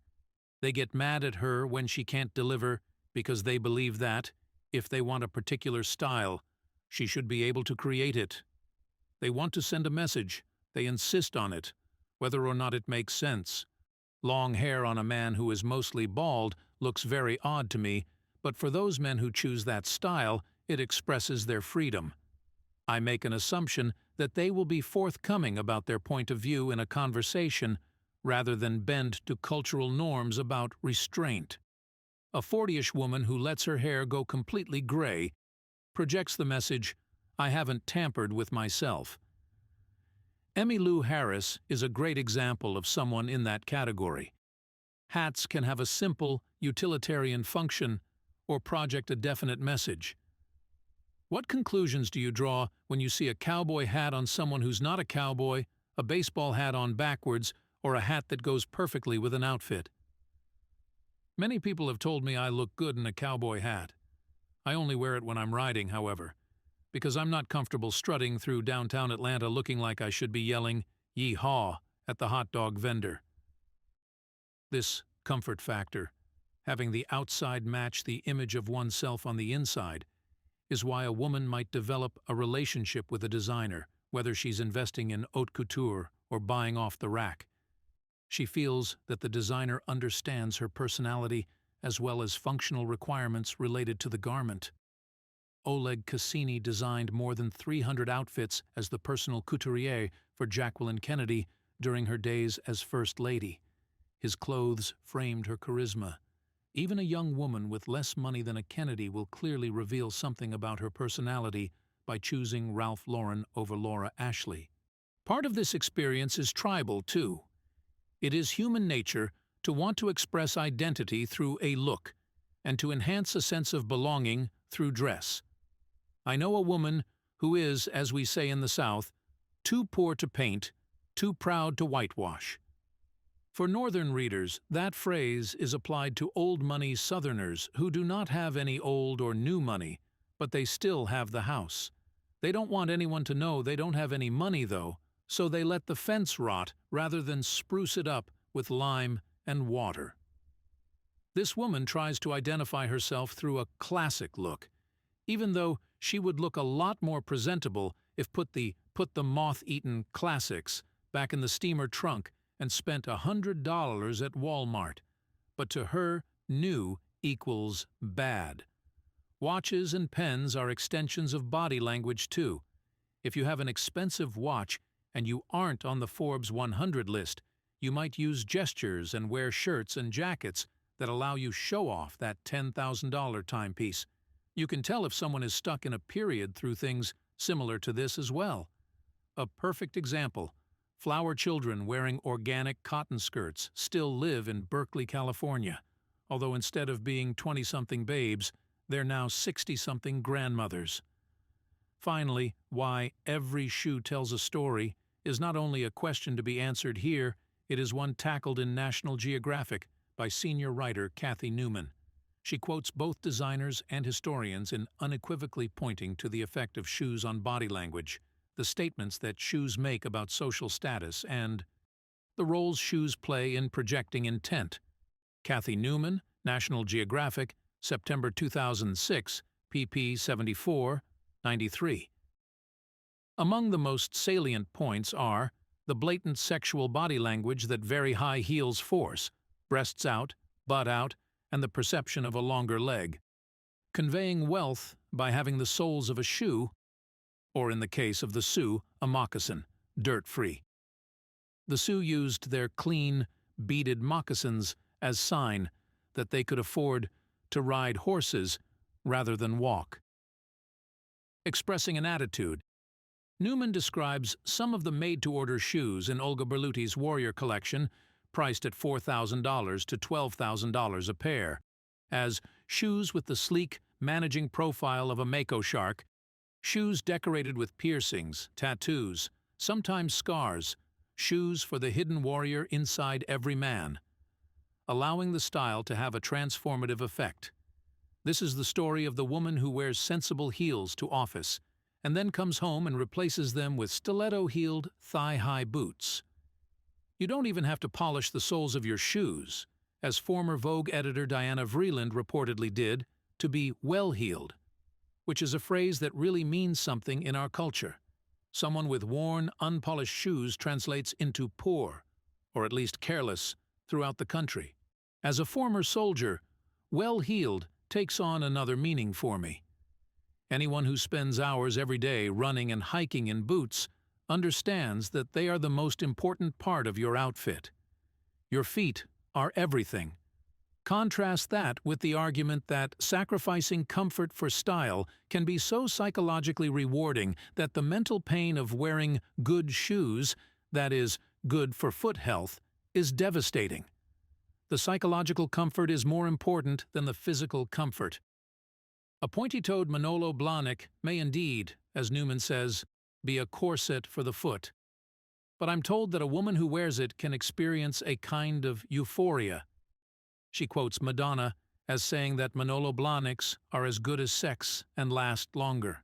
They get mad at her when she can't deliver because they believe that, if they want a particular style, she should be able to create it. They want to send a message. They insist on it, whether or not it makes sense. Long hair on a man who is mostly bald looks very odd to me, but for those men who choose that style, it expresses their freedom. I make an assumption that they will be forthcoming about their point of view in a conversation rather than bend to cultural norms about restraint. A 40-ish woman who lets her hair go completely gray projects the message, "I haven't tampered with myself." Emmylou Harris is a great example of someone in that category. Hats can have a simple, utilitarian function or project a definite message. What conclusions do you draw when you see a cowboy hat on someone who's not a cowboy, a baseball hat on backwards, or a hat that goes perfectly with an outfit? Many people have told me I look good in a cowboy hat. I only wear it when I'm riding, however, because I'm not comfortable strutting through downtown Atlanta looking like I should be yelling, "Yee-haw," at the hot dog vendor. This comfort factor, having the outside match the image of oneself on the inside, is why a woman might develop a relationship with a designer, whether she's investing in haute couture or buying off the rack. She feels that the designer understands her personality as well as functional requirements related to the garment. Oleg Cassini designed more than 300 outfits as the personal couturier for Jacqueline Kennedy during her days as First Lady. His clothes framed her charisma. Even a young woman with less money than a Kennedy will clearly reveal something about her personality by choosing Ralph Lauren over Laura Ashley. Part of this experience is tribal, too. It is human nature to want to express identity through a look and to enhance a sense of belonging through dress. I know a woman who is, as we say in the South, too poor to paint, too proud to whitewash. For Northern readers, that phrase is applied to old money Southerners who do not have any old or new money, but they still have the house. They don't want anyone to know they don't have any money, though, so they let the fence rot rather than spruce it up with lime and water. This woman tries to identify herself through a classic look, even though she would look a lot more presentable if put the moth-eaten classics back in the steamer trunk and spent $100 at Walmart. But to her, new equals bad. Watches and pens are extensions of body language too. If you have an expensive watch and you aren't on the Forbes 100 list, you might use gestures and wear shirts and jackets that allow you show off that $10,000 timepiece. You can tell if someone is stuck in a period through things similar to this as well. A perfect example: flower children wearing organic cotton skirts still live in Berkeley, California, although instead of being 20-something babes, they're now 60-something grandmothers. Finally, why every shoe tells a story is not only a question to be answered here, it is one tackled in National Geographic by senior writer Kathy Newman. She quotes both designers and historians in unequivocally pointing to the effect of shoes on body language, the statements that shoes make about social status, and the roles shoes play in projecting intent. Kathy Newman, National Geographic, September 2006, pp. 74-93. Among the most salient points are the blatant sexual body language that very high heels force, breasts out, butt out, and the perception of a longer leg. Conveying wealth by having the soles of a shoe, or in the case of the Sioux, a moccasin, dirt-free. The Sioux used their clean, beaded moccasins as sign that they could afford to ride horses rather than walk. Expressing an attitude. Newman describes some of the made-to-order shoes in Olga Berluti's Warrior collection, priced at $4,000 to $12,000 a pair, as shoes with the sleek, managing profile of a mako shark, shoes decorated with piercings, tattoos, sometimes scars, shoes for the hidden warrior inside every man, allowing the style to have a transformative effect. This is the story of the woman who wears sensible heels to office, and then comes home and replaces them with stiletto-heeled, thigh-high boots. You don't even have to polish the soles of your shoes, as former Vogue editor Diana Vreeland reportedly did, to be well-heeled, which is a phrase that really means something in our culture. Someone with worn, unpolished shoes translates into poor, or at least careless, throughout the country. As a former soldier, well-heeled takes on another meaning for me. Anyone who spends hours every day running and hiking in boots understands that they are the most important part of your outfit. Your feet are everything. Contrast that with the argument that sacrificing comfort for style can be so psychologically rewarding that the mental pain of wearing good shoes, that is, good for foot health, is devastating. The psychological comfort is more important than the physical comfort. A pointy-toed Manolo Blahnik may indeed, as Newman says, be a corset for the foot. But I'm told that a woman who wears it can experience a kind of euphoria. She quotes Madonna as saying that Manolo Blahniks are as good as sex and last longer.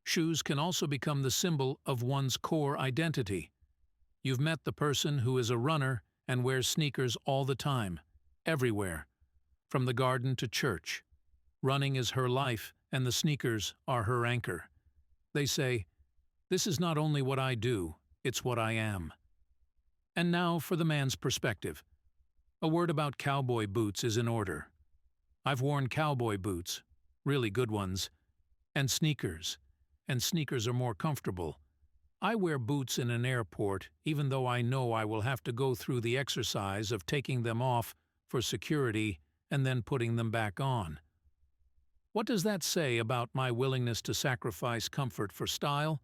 Shoes can also become the symbol of one's core identity. You've met the person who is a runner and wears sneakers all the time, everywhere, from the garden to church. Running is her life, and the sneakers are her anchor. They say, "This is not only what I do, it's what I am." And now for the man's perspective. A word about cowboy boots is in order. I've worn cowboy boots, really good ones, and sneakers are more comfortable. I wear boots in an airport even though I know I will have to go through the exercise of taking them off for security and then putting them back on. What does that say about my willingness to sacrifice comfort for style?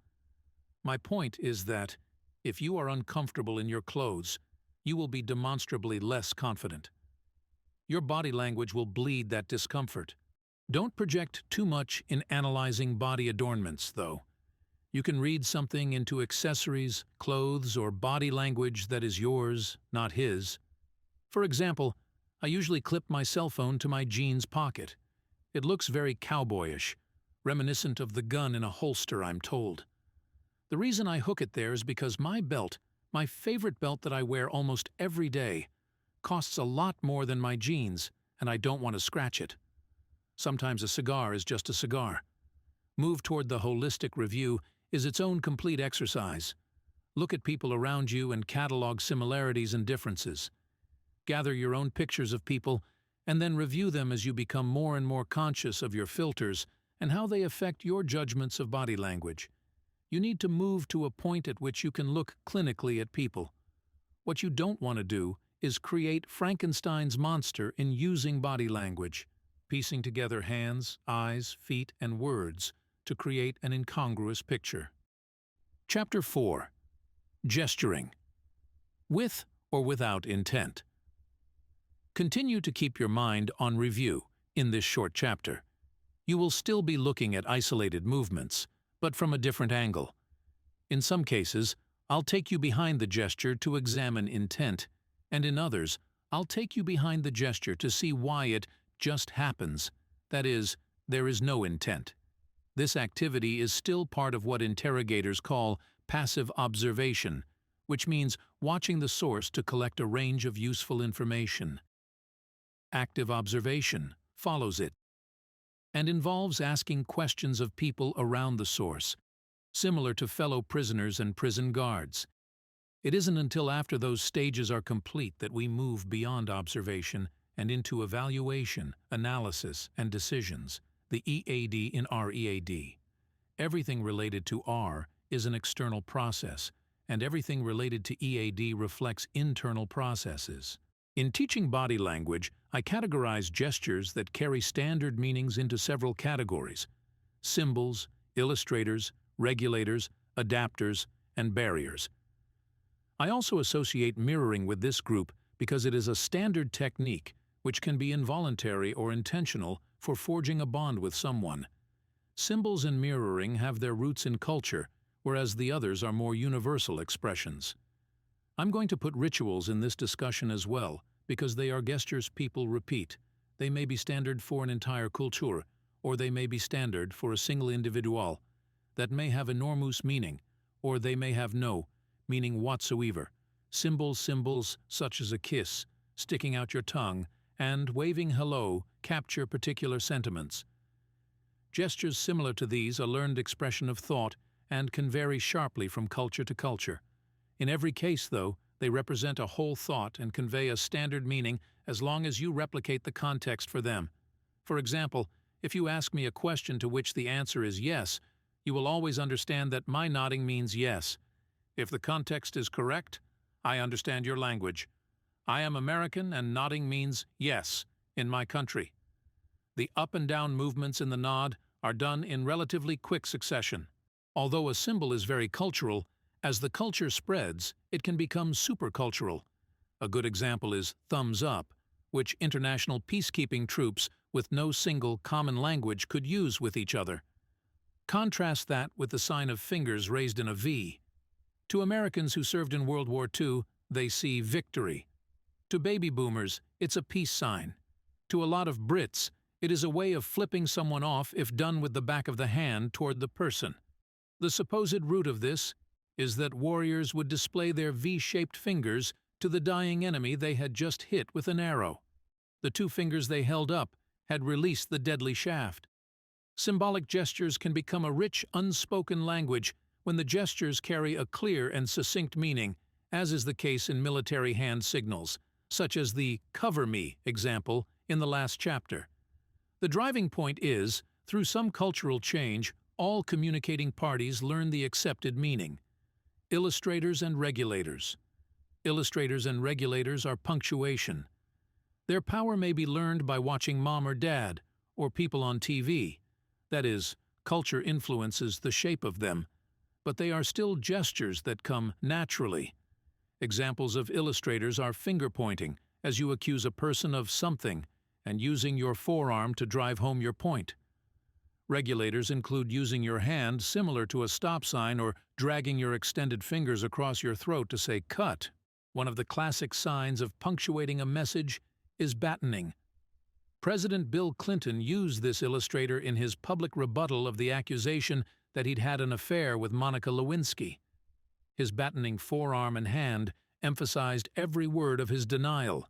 My point is that, if you are uncomfortable in your clothes, you will be demonstrably less confident. Your body language will bleed that discomfort. Don't project too much in analyzing body adornments, though. You can read something into accessories, clothes, or body language that is yours, not his. For example, I usually clip my cell phone to my jeans pocket. It looks very cowboyish, reminiscent of the gun in a holster, I'm told. The reason I hook it there is because my belt, my favorite belt that I wear almost every day, costs a lot more than my jeans, and I don't want to scratch it. Sometimes a cigar is just a cigar. Move toward the holistic review is its own complete exercise. Look at people around you and catalog similarities and differences. Gather your own pictures of people and then review them as you become more and more conscious of your filters and how they affect your judgments of body language. You need to move to a point at which you can look clinically at people. What you don't want to do is create Frankenstein's monster in using body language, piecing together hands, eyes, feet, and words to create an incongruous picture. Chapter 4. Gesturing. With or without intent. Continue to keep your mind on review in this short chapter. You will still be looking at isolated movements, but from a different angle. In some cases, I'll take you behind the gesture to examine intent, and in others, I'll take you behind the gesture to see why it just happens. That is, there is no intent. This activity is still part of what interrogators call passive observation, which means watching the source to collect a range of useful information. Active observation follows it and involves asking questions of people around the source, similar to fellow prisoners and prison guards. It isn't until after those stages are complete that we move beyond observation and into evaluation, analysis, and decisions, the E.A.D in R.E.A.D. Everything related to R is an external process, and everything related to E.A.D reflects internal processes. In teaching body language, I categorize gestures that carry standard meanings into several categories: symbols, illustrators, regulators, adapters, and barriers. I also associate mirroring with this group because it is a standard technique which can be involuntary or intentional for forging a bond with someone. Symbols and mirroring have their roots in culture, whereas the others are more universal expressions. I'm going to put rituals in this discussion as well, because they are gestures people repeat. They may be standard for an entire culture, or they may be standard for a single individual that may have enormous meaning, or they may have no meaning whatsoever. Symbols such as a kiss, sticking out your tongue, and waving hello capture particular sentiments. Gestures similar to these are learned expression of thought and can vary sharply from culture to culture. In every case, though, they represent a whole thought and convey a standard meaning as long as you replicate the context for them. For example, if you ask me a question to which the answer is yes, you will always understand that my nodding means yes. If the context is correct, I understand your language. I am American and nodding means yes, in my country. The up and down movements in the nod are done in relatively quick succession. Although a symbol is very cultural, as the culture spreads, it can become supercultural. A good example is thumbs up, which international peacekeeping troops with no single common language could use with each other. Contrast that with the sign of fingers raised in a V. To Americans who served in World War II, they see victory. To baby boomers, it's a peace sign. To a lot of Brits, it is a way of flipping someone off if done with the back of the hand toward the person. The supposed root of this is that warriors would display their V-shaped fingers to the dying enemy they had just hit with an arrow. The two fingers they held up had released the deadly shaft. Symbolic gestures can become a rich, unspoken language when the gestures carry a clear and succinct meaning, as is the case in military hand signals, such as the "cover me" example in the last chapter. The driving point is, through some cultural change, all communicating parties learn the accepted meaning. Illustrators and regulators. Illustrators and regulators are punctuation. Their power may be learned by watching mom or dad, or people on TV. That is, culture influences the shape of them, but they are still gestures that come naturally. Examples of illustrators are finger pointing, as you accuse a person of something, and using your forearm to drive home your point. Regulators include using your hand similar to a stop sign or dragging your extended fingers across your throat to say "cut." One of the classic signs of punctuating a message is battening. President Bill Clinton used this illustrator in his public rebuttal of the accusation that he'd had an affair with Monica Lewinsky. His battening forearm and hand emphasized every word of his denial.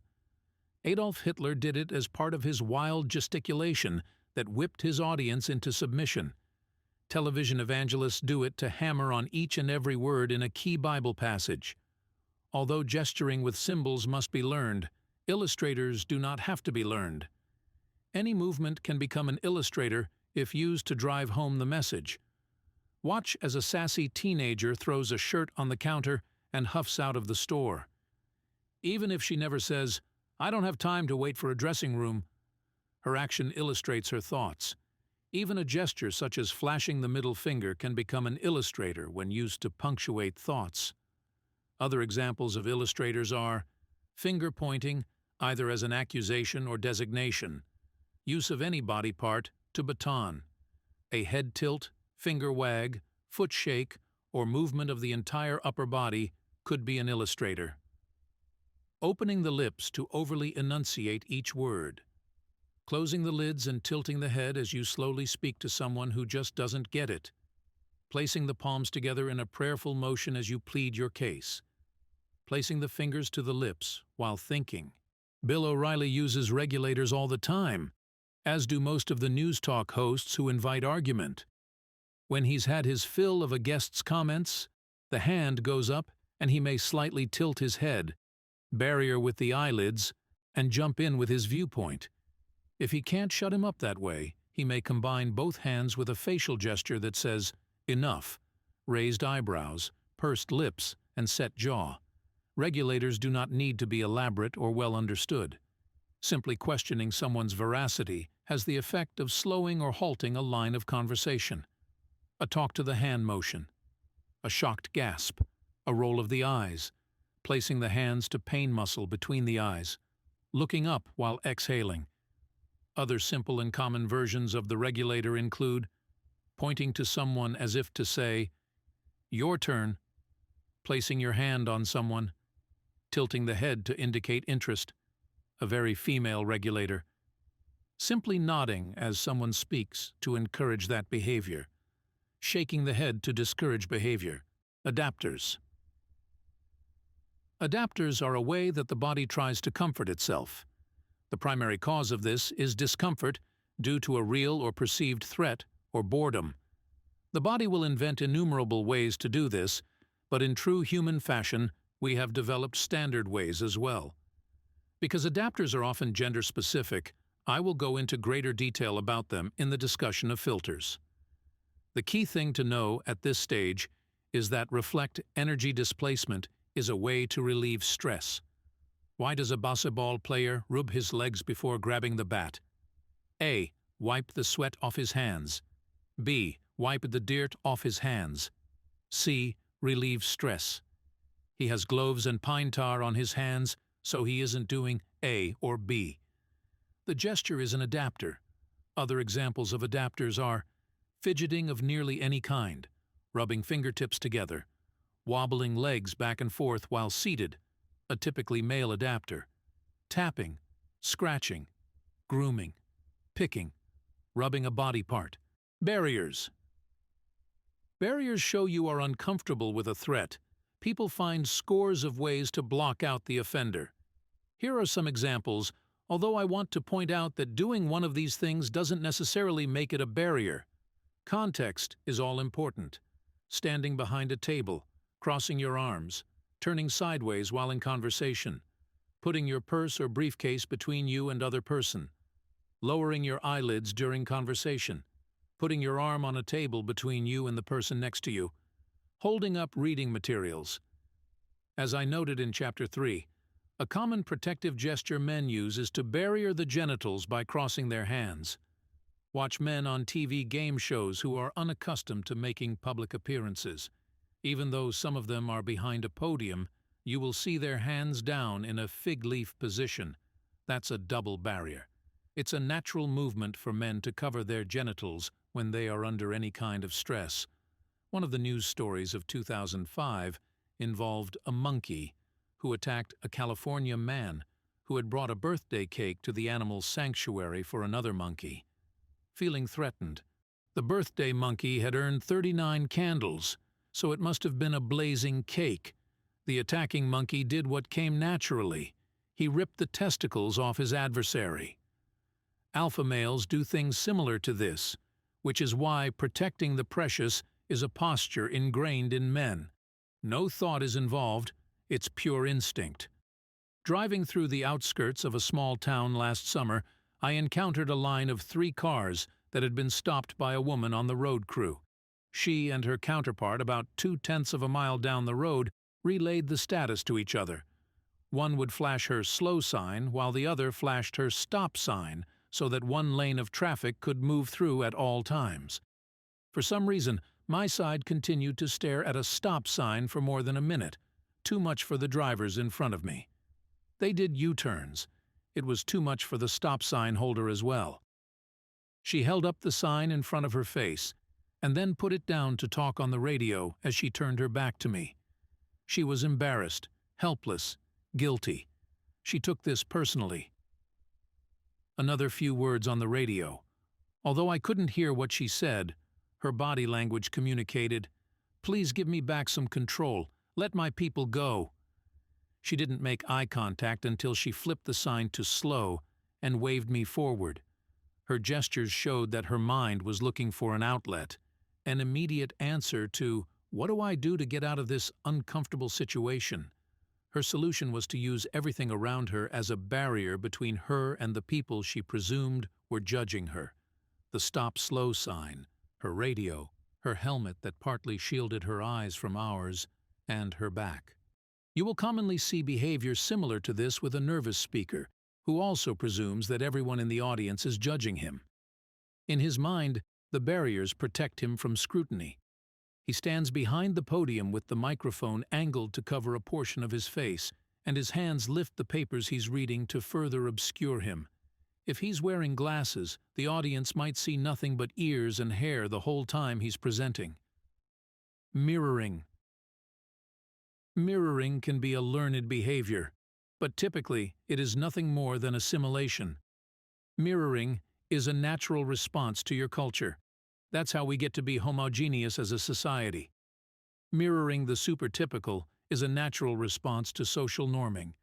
Adolf Hitler did it as part of his wild gesticulation that whipped his audience into submission. Television evangelists do it to hammer on each and every word in a key Bible passage. Although gesturing with symbols must be learned, illustrators do not have to be learned. Any movement can become an illustrator if used to drive home the message. Watch as a sassy teenager throws a shirt on the counter and huffs out of the store. Even if she never says, "I don't have time to wait for a dressing room," her action illustrates her thoughts. Even a gesture such as flashing the middle finger can become an illustrator when used to punctuate thoughts. Other examples of illustrators are finger pointing, either as an accusation or designation, use of any body part to baton, a head tilt, finger wag, foot shake, or movement of the entire upper body could be an illustrator. Opening the lips to overly enunciate each word. Closing the lids and tilting the head as you slowly speak to someone who just doesn't get it. Placing the palms together in a prayerful motion as you plead your case. Placing the fingers to the lips while thinking. Bill O'Reilly uses regulators all the time, as do most of the news talk hosts who invite argument. When he's had his fill of a guest's comments, the hand goes up and he may slightly tilt his head, barrier with the eyelids, and jump in with his viewpoint. If he can't shut him up that way, he may combine both hands with a facial gesture that says, "enough," raised eyebrows, pursed lips, and set jaw. Regulators do not need to be elaborate or well understood. Simply questioning someone's veracity has the effect of slowing or halting a line of conversation. A talk to the hand motion, a shocked gasp, a roll of the eyes, placing the hands to pain muscle between the eyes, looking up while exhaling. Other simple and common versions of the regulator include pointing to someone as if to say, "Your turn," placing your hand on someone, tilting the head to indicate interest, a very female regulator, simply nodding as someone speaks to encourage that behavior, shaking the head to discourage behavior, adapters. Adapters are a way that the body tries to comfort itself. The primary cause of this is discomfort due to a real or perceived threat or boredom. The body will invent innumerable ways to do this, but in true human fashion, we have developed standard ways as well. Because adapters are often gender-specific, I will go into greater detail about them in the discussion of filters. The key thing to know at this stage is that reflect energy displacement is a way to relieve stress. Why does a basketball player rub his legs before grabbing the bat? A. Wipe the sweat off his hands. B. Wipe the dirt off his hands. C. Relieve stress. He has gloves and pine tar on his hands, so he isn't doing A or B. The gesture is an adapter. Other examples of adapters are fidgeting of nearly any kind, rubbing fingertips together, wobbling legs back and forth while seated, a typically male adapter, tapping, scratching, grooming, picking, rubbing a body part. Barriers. Barriers show you are uncomfortable with a threat. People find scores of ways to block out the offender. Here are some examples, although I want to point out that doing one of these things doesn't necessarily make it a barrier. Context is all important. Standing behind a table, crossing your arms, turning sideways while in conversation, putting your purse or briefcase between you and other person, lowering your eyelids during conversation, putting your arm on a table between you and the person next to you, holding up reading materials. As I noted in Chapter 3, a common protective gesture men use is to barrier the genitals by crossing their hands. Watch men on TV game shows who are unaccustomed to making public appearances. Even though some of them are behind a podium, you will see their hands down in a fig leaf position. That's a double barrier. It's a natural movement for men to cover their genitals when they are under any kind of stress. One of the news stories of 2005 involved a monkey who attacked a California man who had brought a birthday cake to the animal sanctuary for another monkey. Feeling threatened, the birthday monkey had earned 39 candles, so it must have been a blazing cake. The attacking monkey did what came naturally. He ripped the testicles off his adversary. Alpha males do things similar to this, which is why protecting the precious is a posture ingrained in men. No thought is involved, it's pure instinct. Driving through the outskirts of a small town last summer, I encountered a line of 3 cars that had been stopped by a woman on the road crew. She and her counterpart, about 2/10 of a mile down the road, relayed the status to each other. One would flash her slow sign while the other flashed her stop sign so that one lane of traffic could move through at all times. For some reason, my side continued to stare at a stop sign for more than a minute, too much for the drivers in front of me. They did U-turns. It was too much for the stop sign holder as well. She held up the sign in front of her face, and then put it down to talk on the radio as she turned her back to me. She was embarrassed, helpless, guilty. She took this personally. Another few words on the radio. Although I couldn't hear what she said, her body language communicated, "Please give me back some control. Let my people go." She didn't make eye contact until she flipped the sign to slow and waved me forward. Her gestures showed that her mind was looking for an outlet, an immediate answer to, "What do I do to get out of this uncomfortable situation?" Her solution was to use everything around her as a barrier between her and the people she presumed were judging her. The stop-slow sign, her radio, her helmet that partly shielded her eyes from ours, and her back. You will commonly see behavior similar to this with a nervous speaker, who also presumes that everyone in the audience is judging him. In his mind, the barriers protect him from scrutiny. He stands behind the podium with the microphone angled to cover a portion of his face, and his hands lift the papers he's reading to further obscure him. If he's wearing glasses, the audience might see nothing but ears and hair the whole time he's presenting. Mirroring. Mirroring can be a learned behavior, but typically it is nothing more than assimilation. Mirroring is a natural response to your culture. That's how we get to be homogeneous as a society. Mirroring the supertypical is a natural response to social norming.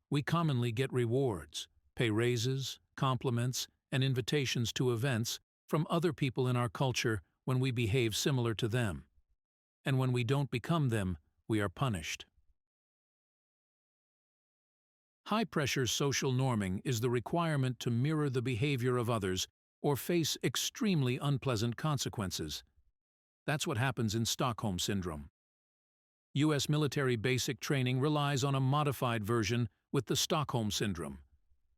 We commonly get rewards, pay raises, compliments, and invitations to events from other people in our culture when we behave similar to them. And when we don't become them, we are punished. High-pressure social norming is the requirement to mirror the behavior of others or face extremely unpleasant consequences. That's what happens in Stockholm Syndrome. U.S. military basic training relies on a modified version with the Stockholm Syndrome.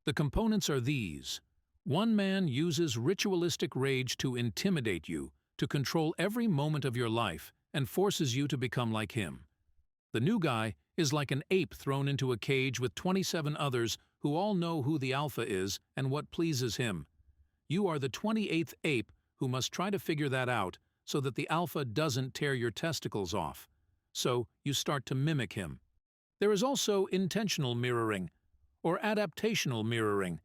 The components are these. One man uses ritualistic rage to intimidate you, to control every moment of your life, and forces you to become like him. The new guy is like an ape thrown into a cage with 27 others who all know who the alpha is and what pleases him. You are the 28th ape who must try to figure that out so that the alpha doesn't tear your testicles off. So you start to mimic him. There is also intentional mirroring, or adaptational mirroring.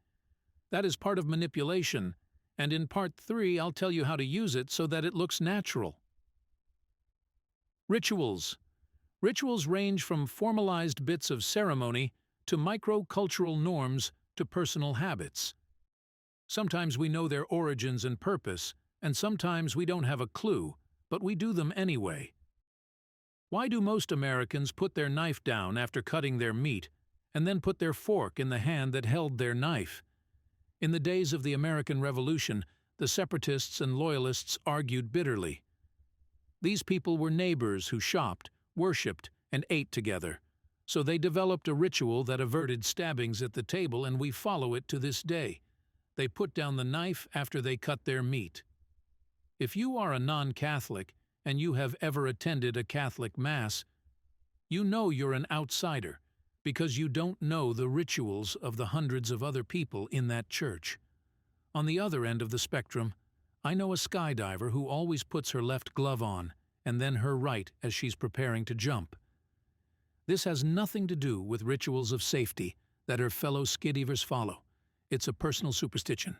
That is part of manipulation, and in part 3 I'll tell you how to use it so that it looks natural. Rituals. Rituals range from formalized bits of ceremony to micro-cultural norms to personal habits. Sometimes we know their origins and purpose, and sometimes we don't have a clue, but we do them anyway. Why do most Americans put their knife down after cutting their meat, and then put their fork in the hand that held their knife? In the days of the American Revolution, the separatists and loyalists argued bitterly. These people were neighbors who shopped, worshipped, and ate together. So they developed a ritual that averted stabbings at the table, and we follow it to this day. They put down the knife after they cut their meat. If you are a non-Catholic and you have ever attended a Catholic Mass, you know you're an outsider because you don't know the rituals of the hundreds of other people in that church. On the other end of the spectrum, I know a skydiver who always puts her left glove on and then her right as she's preparing to jump. This has nothing to do with rituals of safety that her fellow skidivers follow. It's a personal superstition.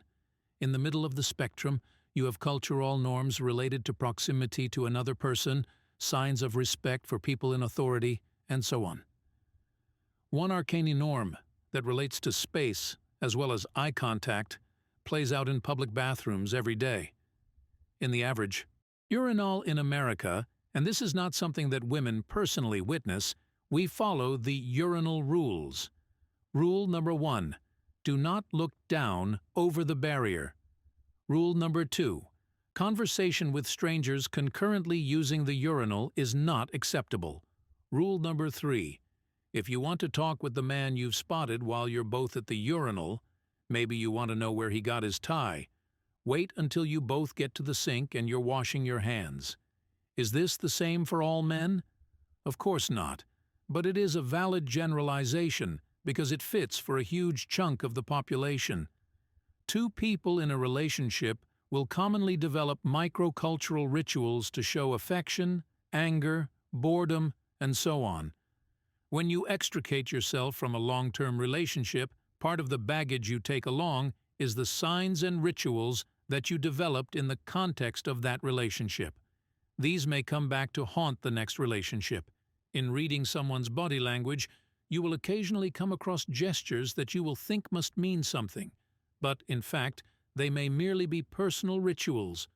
In the middle of the spectrum, you have cultural norms related to proximity to another person, signs of respect for people in authority, and so on. One arcane norm that relates to space, as well as eye contact, plays out in public bathrooms every day. In the average urinal in America, and this is not something that women personally witness, we follow the urinal rules. Rule number 1. Do not look down over the barrier. Rule number 2. Conversation with strangers concurrently using the urinal is not acceptable. Rule number 3. If you want to talk with the man you've spotted while you're both at the urinal, maybe you want to know where he got his tie, wait until you both get to the sink and you're washing your hands. Is this the same for all men? Of course not, but it is a valid generalization because it fits for a huge chunk of the population. Two people in a relationship will commonly develop microcultural rituals to show affection, anger, boredom, and so on. When you extricate yourself from a long-term relationship, part of the baggage you take along is the signs and rituals that you developed in the context of that relationship. These may come back to haunt the next relationship. In reading someone's body language, you will occasionally come across gestures that you will think must mean something, but in fact, they may merely be personal rituals.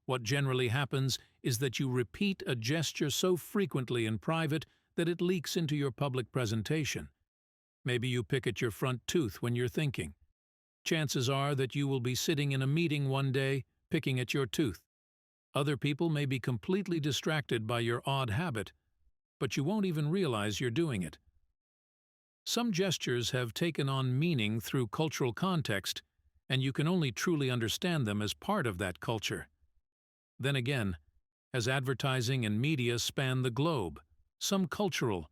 What generally happens is that you repeat a gesture so frequently in private that it leaks into your public presentation. Maybe you pick at your front tooth when you're thinking. Chances are that you will be sitting in a meeting one day, picking at your tooth. Other people may be completely distracted by your odd habit, but you won't even realize you're doing it. Some gestures have taken on meaning through cultural context, and you can only truly understand them as part of that culture. Then again, as advertising and media span the globe, some cultural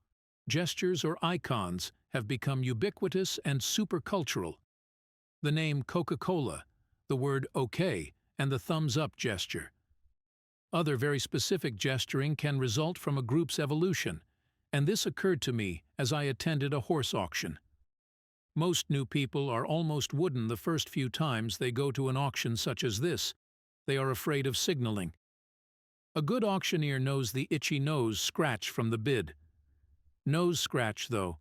gestures or icons have become ubiquitous and supercultural. The name Coca-Cola, the word okay, and the thumbs-up gesture. Other very specific gesturing can result from a group's evolution, and this occurred to me as I attended a horse auction. Most new people are almost wooden the first few times they go to an auction such as this. They are afraid of signaling. A good auctioneer knows the itchy nose scratch from the bid. Nose scratch, though.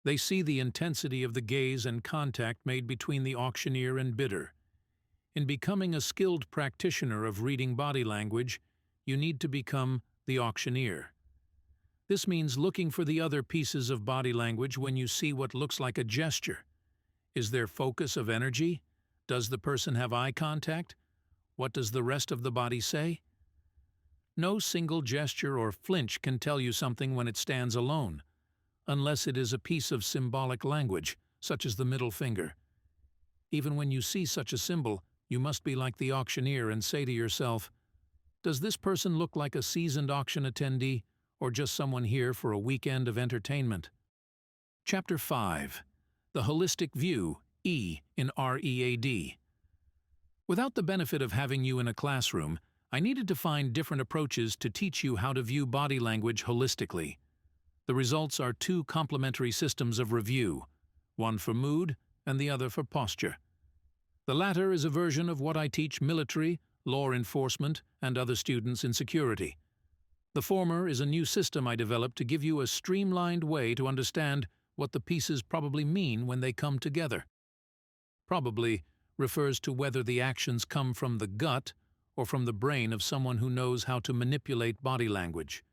They see the intensity of the gaze and contact made between the auctioneer and bidder. In becoming a skilled practitioner of reading body language, you need to become the auctioneer. This means looking for the other pieces of body language when you see what looks like a gesture. Is there focus of energy? Does the person have eye contact? What does the rest of the body say? No single gesture or flinch can tell you something when it stands alone, unless it is a piece of symbolic language, such as the middle finger. Even when you see such a symbol, you must be like the auctioneer and say to yourself, does this person look like a seasoned auction attendee, or just someone here for a weekend of entertainment? Chapter 5. the holistic view, E in R.E.A.D. Without the benefit of having you in a classroom, I needed to find different approaches to teach you how to view body language holistically. The results are two complementary systems of review, one for mood and the other for posture. The latter is a version of what I teach military, law enforcement, and other students in security. The former is a new system I developed to give you a streamlined way to understand what the pieces probably mean when they come together. Probably refers to whether the actions come from the gut or from the brain of someone who knows how to manipulate body language.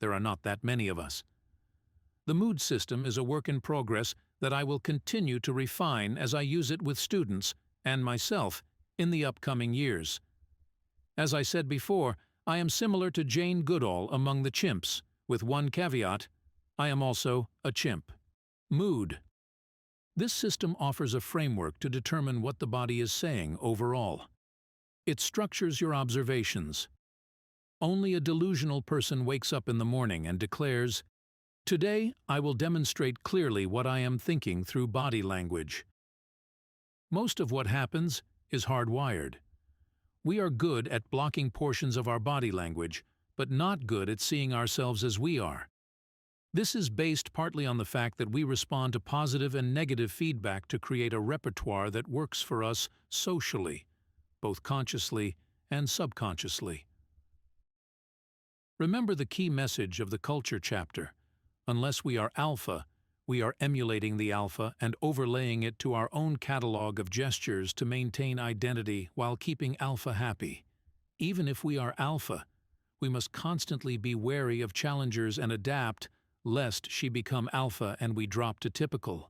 There are not that many of us. The mood system is a work in progress that I will continue to refine as I use it with students and myself in the upcoming years. As I said before, I am similar to Jane Goodall among the chimps, with one caveat: I am also a chimp. Mood. This system offers a framework to determine what the body is saying overall. It structures your observations. Only a delusional person wakes up in the morning and declares, "Today I will demonstrate clearly what I am thinking through body language." Most of what happens is hardwired. We are good at blocking portions of our body language, but not good at seeing ourselves as we are. This is based partly on the fact that we respond to positive and negative feedback to create a repertoire that works for us socially, both consciously and subconsciously. Remember the key message of the culture chapter. Unless we are alpha, we are emulating the alpha and overlaying it to our own catalog of gestures to maintain identity while keeping alpha happy. Even if we are alpha, we must constantly be wary of challengers and adapt, lest she become alpha and we drop to typical.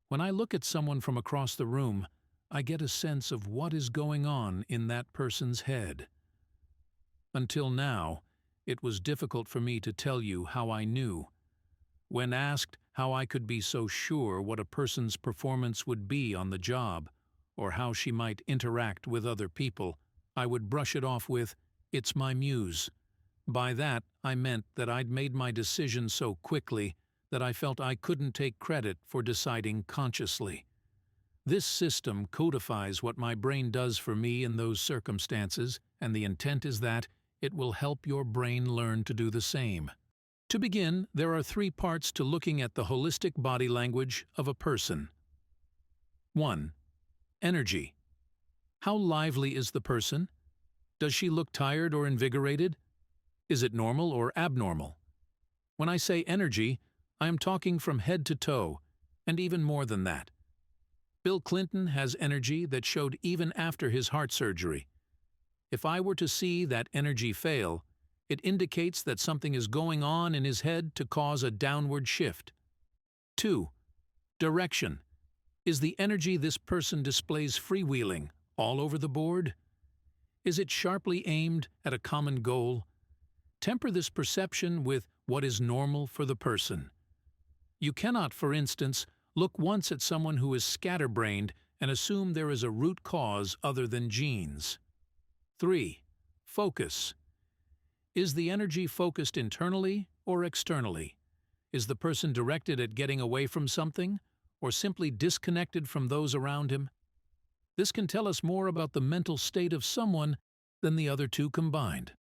When I look at someone from across the room, I get a sense of what is going on in that person's head. Until now, it was difficult for me to tell you how I knew. When asked how I could be so sure what a person's performance would be on the job, or how she might interact with other people, I would brush it off with, "It's my muse." By that, I meant that I'd made my decision so quickly that I felt I couldn't take credit for deciding consciously. This system codifies what my brain does for me in those circumstances, and the intent is that it will help your brain learn to do the same. To begin, there are 3 parts to looking at the holistic body language of a person. 1. Energy. How lively is the person? Does she look tired or invigorated? Is it normal or abnormal? When I say energy, I am talking from head to toe, and even more than that. Bill Clinton has energy that showed even after his heart surgery. If I were to see that energy fail, it indicates that something is going on in his head to cause a downward shift. 2. Direction. Is the energy this person displays freewheeling all over the board? Is it sharply aimed at a common goal? Temper this perception with what is normal for the person. You cannot, for instance, look once at someone who is scatterbrained and assume there is a root cause other than genes. 3. Focus. Is the energy focused internally or externally? Is the person directed at getting away from something, or simply disconnected from those around him? This can tell us more about the mental state of someone than the other 2 combined.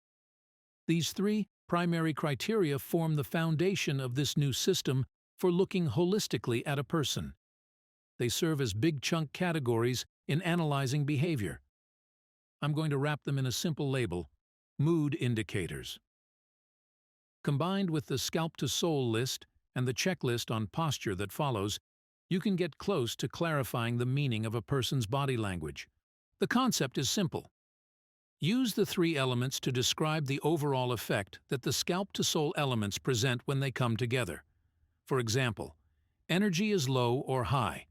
These 3 primary criteria form the foundation of this new system for looking holistically at a person. They serve as big chunk categories in analyzing behavior. I'm going to wrap them in a simple label: mood indicators. Combined with the Scalp to Soul list and the checklist on posture that follows, you can get close to clarifying the meaning of a person's body language. The concept is simple. Use the 3 elements to describe the overall effect that the Scalp to Soul elements present when they come together. For example, energy is low or high.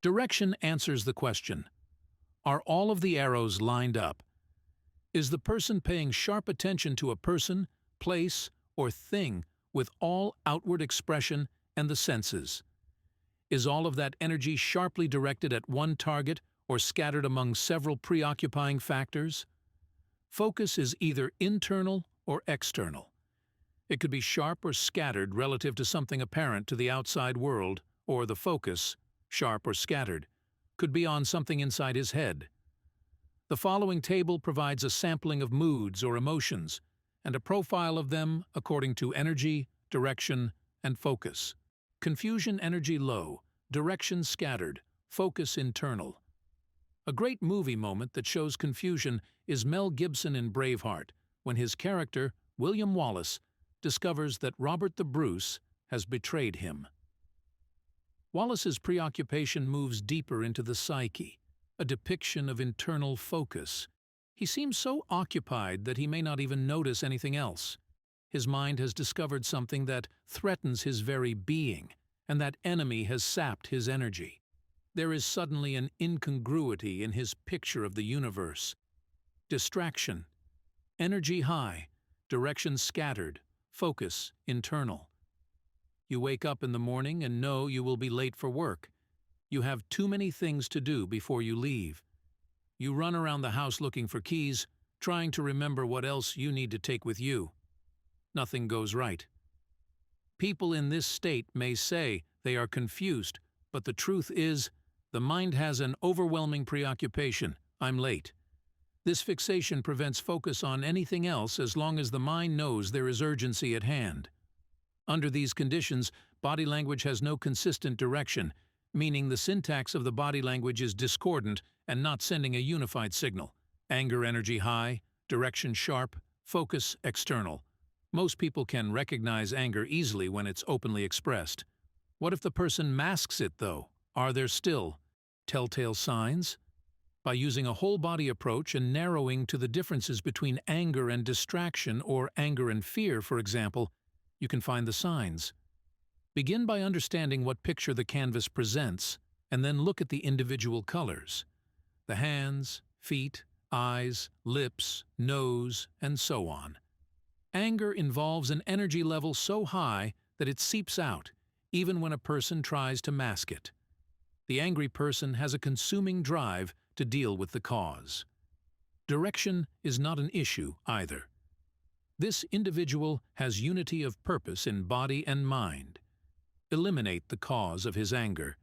Direction answers the question: are all of the arrows lined up? Is the person paying sharp attention to a person, place, or thing with all outward expression and the senses? Is all of that energy sharply directed at one target or scattered among several preoccupying factors? Focus is either internal or external. It could be sharp or scattered relative to something apparent to the outside world, or the focus, sharp or scattered, could be on something inside his head. The following table provides a sampling of moods or emotions and a profile of them according to energy, direction, and focus. Confusion energy low, direction scattered, focus internal. A great movie moment that shows confusion is Mel Gibson in Braveheart, when his character, William Wallace, discovers that Robert the Bruce has betrayed him. Wallace's preoccupation moves deeper into the psyche, a depiction of internal focus. He seems so occupied that he may not even notice anything else. His mind has discovered something that threatens his very being, and that enemy has sapped his energy. There is suddenly an incongruity in his picture of the universe. Distraction, energy high, direction scattered, focus internal. You wake up in the morning and know you will be late for work. You have too many things to do before you leave. You run around the house looking for keys, trying to remember what else you need to take with you. Nothing goes right. People in this state may say they are confused, but the truth is, the mind has an overwhelming preoccupation. I'm late. This fixation prevents focus on anything else as long as the mind knows there is urgency at hand. Under these conditions, body language has no consistent direction, meaning the syntax of the body language is discordant and not sending a unified signal. Anger energy high, direction sharp, focus external. Most people can recognize anger easily when it's openly expressed. What if the person masks it, though? Are there still telltale signs? By using a whole-body approach and narrowing to the differences between anger and distraction or anger and fear, for example, you can find the signs. Begin by understanding what picture the canvas presents, and then look at the individual colors. The hands, feet, eyes, lips, nose, and so on. Anger involves an energy level so high that it seeps out, even when a person tries to mask it. The angry person has a consuming drive to deal with the cause. Direction is not an issue either. This individual has unity of purpose in body and mind. Eliminate the cause of his anger.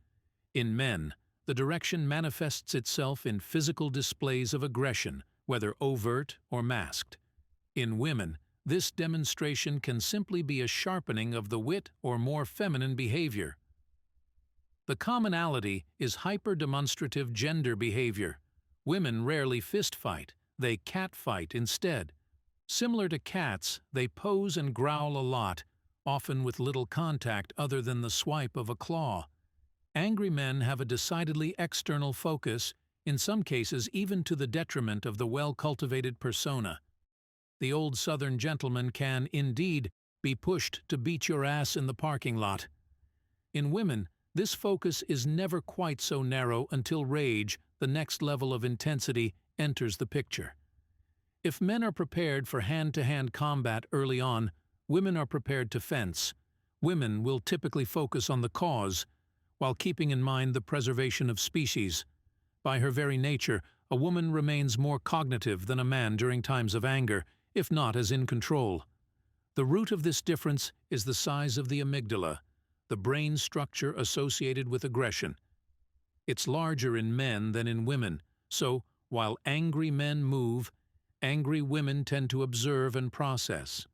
In men, the direction manifests itself in physical displays of aggression, whether overt or masked. In women, this demonstration can simply be a sharpening of the wit or more feminine behavior. The commonality is hyper-demonstrative gender behavior. Women rarely fist fight, they cat fight instead. Similar to cats, they pose and growl a lot, often with little contact other than the swipe of a claw. Angry men have a decidedly external focus, in some cases even to the detriment of the well-cultivated persona. The old Southern gentleman can, indeed, be pushed to beat your ass in the parking lot. In women, this focus is never quite so narrow until rage, the next level of intensity, enters the picture. If men are prepared for hand-to-hand combat early on, women are prepared to fence. Women will typically focus on the cause, while keeping in mind the preservation of species. By her very nature, a woman remains more cognitive than a man during times of anger, if not as in control. The root of this difference is the size of the amygdala, the brain structure associated with aggression. It's larger in men than in women, so while angry men move, angry women tend to observe and process.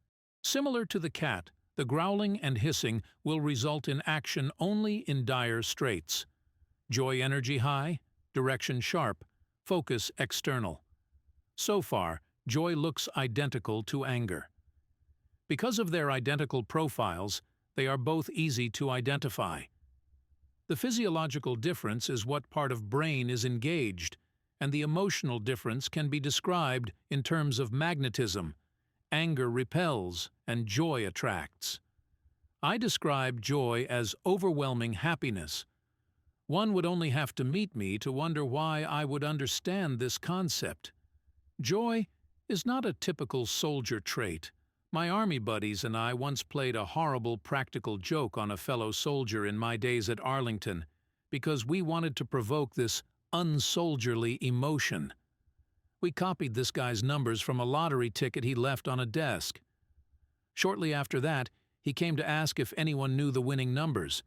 Similar to the cat, the growling and hissing will result in action only in dire straits. Joy energy high, direction sharp, focus external. So far, joy looks identical to anger. Because of their identical profiles, they are both easy to identify. The physiological difference is what part of brain is engaged, and the emotional difference can be described in terms of magnetism. Anger repels and joy attracts. I describe joy as overwhelming happiness. One would only have to meet me to wonder why I would understand this concept. Joy is not a typical soldier trait. My army buddies and I once played a horrible practical joke on a fellow soldier in my days at Arlington because we wanted to provoke this unsoldierly emotion. We copied this guy's numbers from a lottery ticket he left on a desk. Shortly after that, he came to ask if anyone knew the winning numbers.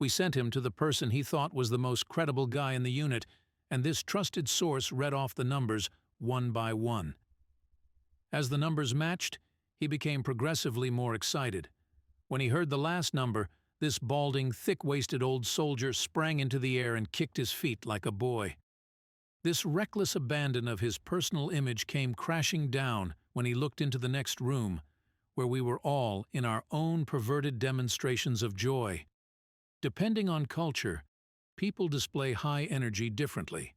We sent him to the person he thought was the most credible guy in the unit, and this trusted source read off the numbers one by one. As the numbers matched, he became progressively more excited. When he heard the last number, this balding, thick-waisted old soldier sprang into the air and kicked his feet like a boy. This reckless abandon of his personal image came crashing down when he looked into the next room, where we were all in our own perverted demonstrations of joy. Depending on culture, people display high energy differently.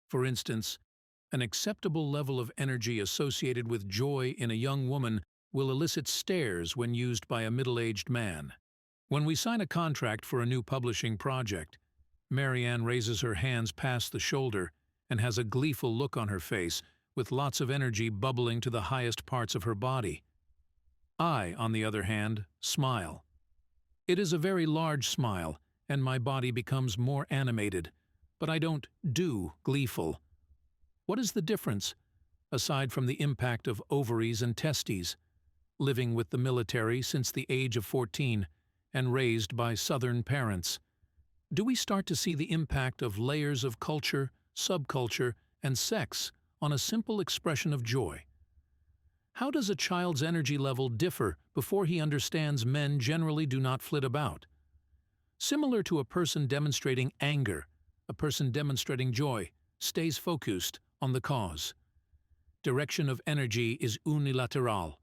For instance, an acceptable level of energy associated with joy in a young woman will elicit stares when used by a middle-aged man. When we sign a contract for a new publishing project, Marianne raises her hands past the shoulder and has a gleeful look on her face, with lots of energy bubbling to the highest parts of her body. I, on the other hand, smile. It is a very large smile, and my body becomes more animated, but I don't do gleeful. What is the difference, aside from the impact of ovaries and testes? Living with the military since the age of 14, and raised by Southern parents. Do we start to see the impact of layers of culture, subculture, and sex on a simple expression of joy? How does a child's energy level differ before he understands men generally do not flit about? Similar to a person demonstrating anger, a person demonstrating joy stays focused on the cause. Direction of energy is unilateral.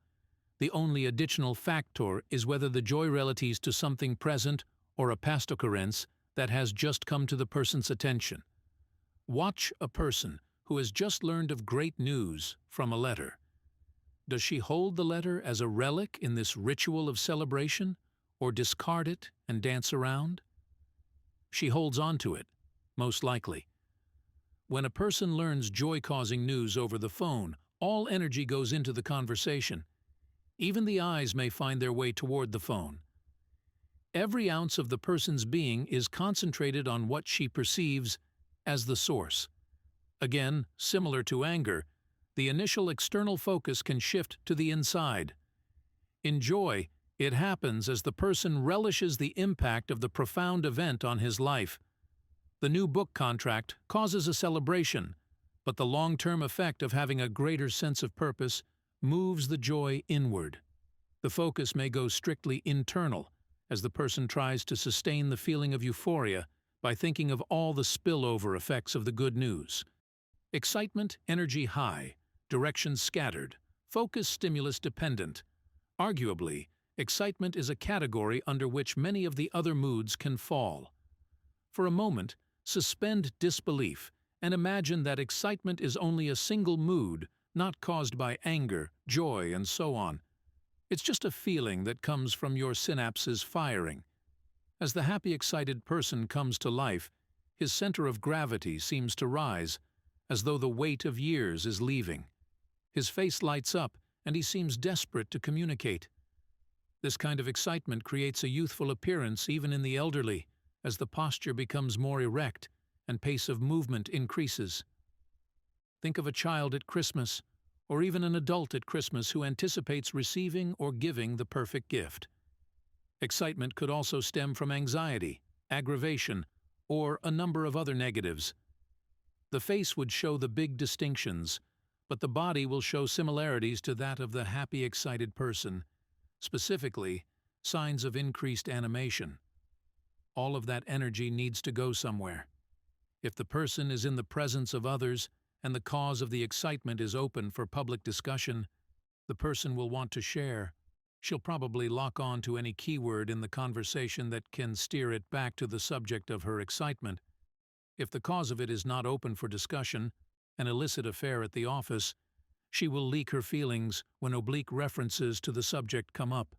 The only additional factor is whether the joy relates to something present or a past occurrence that has just come to the person's attention. Watch a person who has just learned of great news from a letter. Does she hold the letter as a relic in this ritual of celebration, or discard it and dance around? She holds on to it, most likely. When a person learns joy-causing news over the phone, all energy goes into the conversation. Even the eyes may find their way toward the phone. Every ounce of the person's being is concentrated on what she perceives as the source. Again, similar to anger, the initial external focus can shift to the inside. In joy, it happens as the person relishes the impact of the profound event on his life. The new book contract causes a celebration, but the long-term effect of having a greater sense of purpose moves the joy inward. The focus may go strictly internal, as the person tries to sustain the feeling of euphoria by thinking of all the spillover effects of the good news. Excitement, energy high, direction scattered, focus stimulus dependent. Arguably, excitement is a category under which many of the other moods can fall. For a moment, suspend disbelief and imagine that excitement is only a single mood, not caused by anger, joy, and so on. It's just a feeling that comes from your synapses firing. As the happy, excited person comes to life, his center of gravity seems to rise, as though the weight of years is leaving. His face lights up, and he seems desperate to communicate. This kind of excitement creates a youthful appearance even in the elderly, as the posture becomes more erect and pace of movement increases. Think of a child at Christmas, or even an adult at Christmas who anticipates receiving or giving the perfect gift. Excitement could also stem from anxiety, aggravation, or a number of other negatives. The face would show the big distinctions, but the body will show similarities to that of the happy, excited person, specifically signs of increased animation. All of that energy needs to go somewhere. If the person is in the presence of others and the cause of the excitement is open for public discussion, the person will want to share. She'll probably lock on to any keyword in the conversation that can steer it back to the subject of her excitement. If the cause of it is not open for discussion, an illicit affair at the office, she will leak her feelings when oblique references to the subject come up.